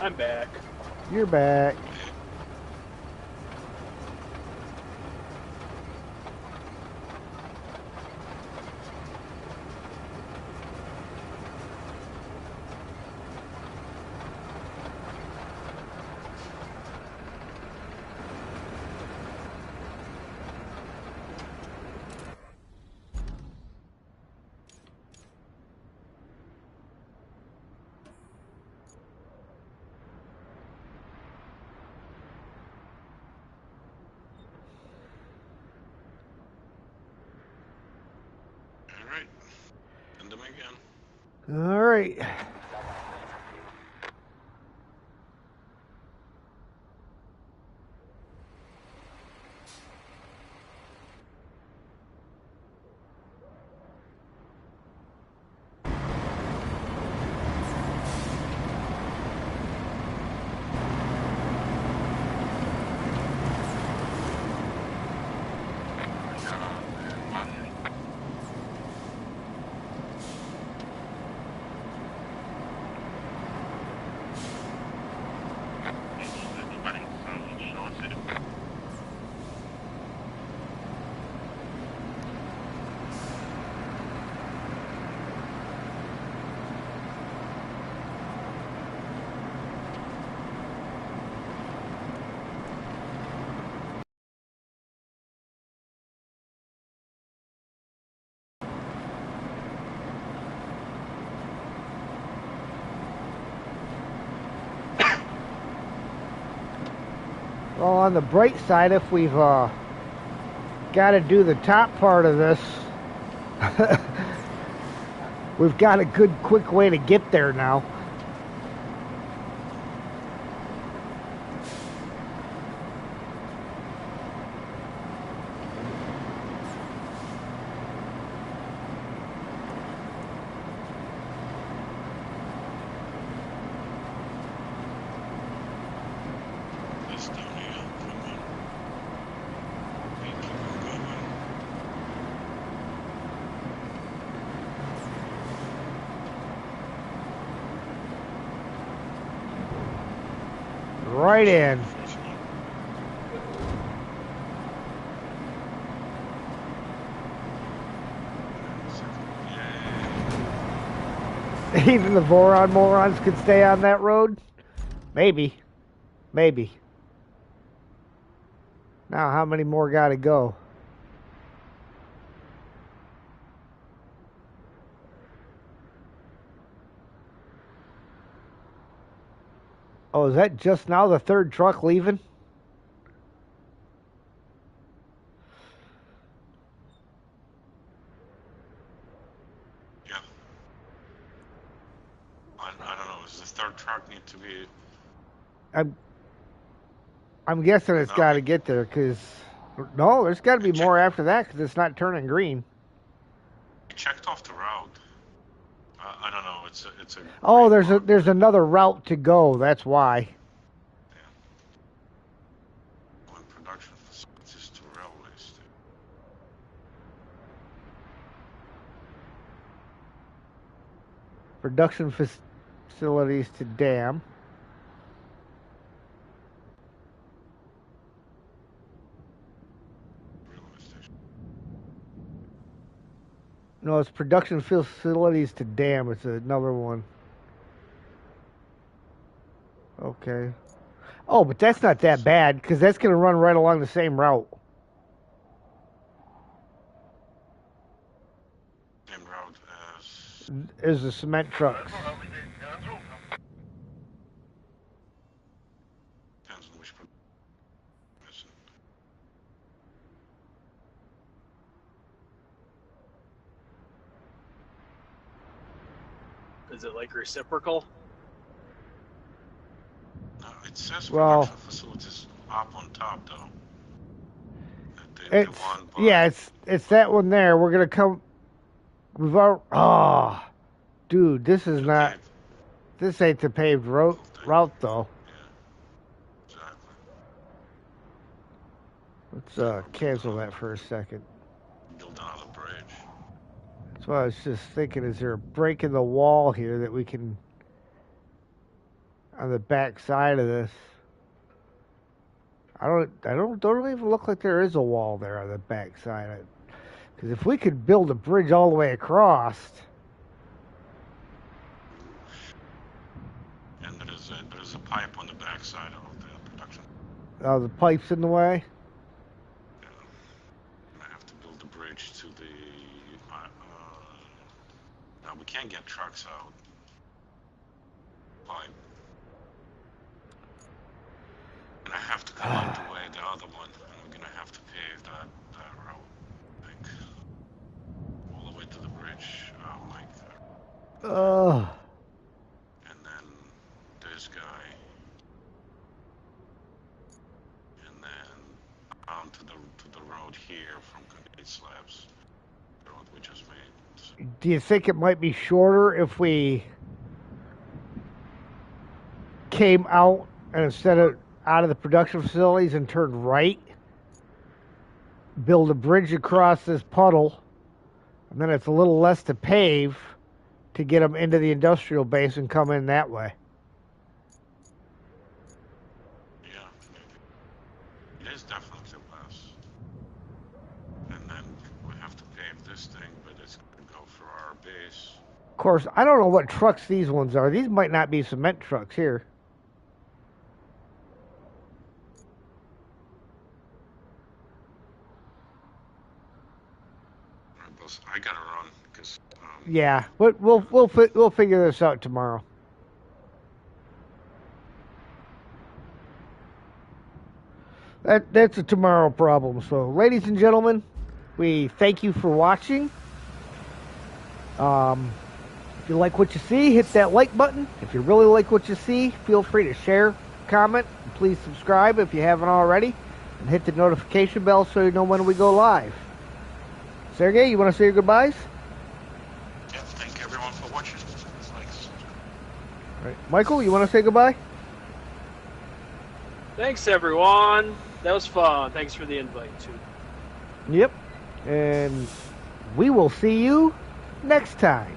I'm back. You're back. All right. Send them again. All right. Well, on the bright side, if we've got to do the top part of this, we've got a good, quick way to get there now. This down here. Come on. Keep on going. Right in. First one. Second. Yay. Even the Voron morons could stay on that road? Maybe. Maybe. Now, how many more got to go? Oh, is that just now the third truck leaving? Yeah. I don't know. Does the third truck need to be? I'm guessing it's No, got to get there, because... No, there's got to be more after that, because it's not turning green. We checked off the route. I don't know. It's a. Oh, green mark. there's another route to go. That's why. One production facilities to railway station. Production facilities to dam. Railway station. No, it's production facilities to dam. It's another one. Okay. Oh, but that's not that bad, because that's going to run right along the same route. Same route as. As the cement trucks. Depends on which production. Is it like reciprocal? No, it says Well- production facilities up on top though. It's one by, yeah, it's that one there. We're gonna come. We've already. Oh, dude, this is not. paved. This ain't the paved route though. Yeah, exactly. Let's cancel that for a second. Build another bridge. That's what I was just thinking. Is there a break in the wall here that we can? on the back side of this. Don't even look like there is a wall there on the back side. Because if we could build a bridge all the way across. And there's a pipe on the back side of the production. Oh, the pipe's in the way? Yeah. I have to build a bridge to the... no, we can't get trucks out. Pipe. And I have to come out the way, the other one. And we're gonna have to pave that road, I think. All the way to the bridge. Ugh. And then this guy. And then onto the road here from concrete slabs. The road we just made. Do you think it might be shorter if we came out and instead of out of the production facilities and turned right, build a bridge across this puddle, and then it's a little less to pave to get them into the industrial base and come in that way? Yeah, maybe. It is definitely less. And then we have to pave this thing, but it's going to go for our base. Of course, I don't know what trucks these ones are. These might not be cement trucks here. I gotta run because. Yeah, but we'll figure this out tomorrow. That's a tomorrow problem. So, ladies and gentlemen, we thank you for watching. If you like what you see, hit that like button. If you really like what you see, feel free to share, comment, and please subscribe if you haven't already, and hit the notification bell so you know when we go live. Sergey, you want to say your goodbyes? Yeah, thank everyone for watching. Thanks. All right. Michael, you want to say goodbye? Thanks, everyone. That was fun. Thanks for the invite, too. Yep. And we will see you next time.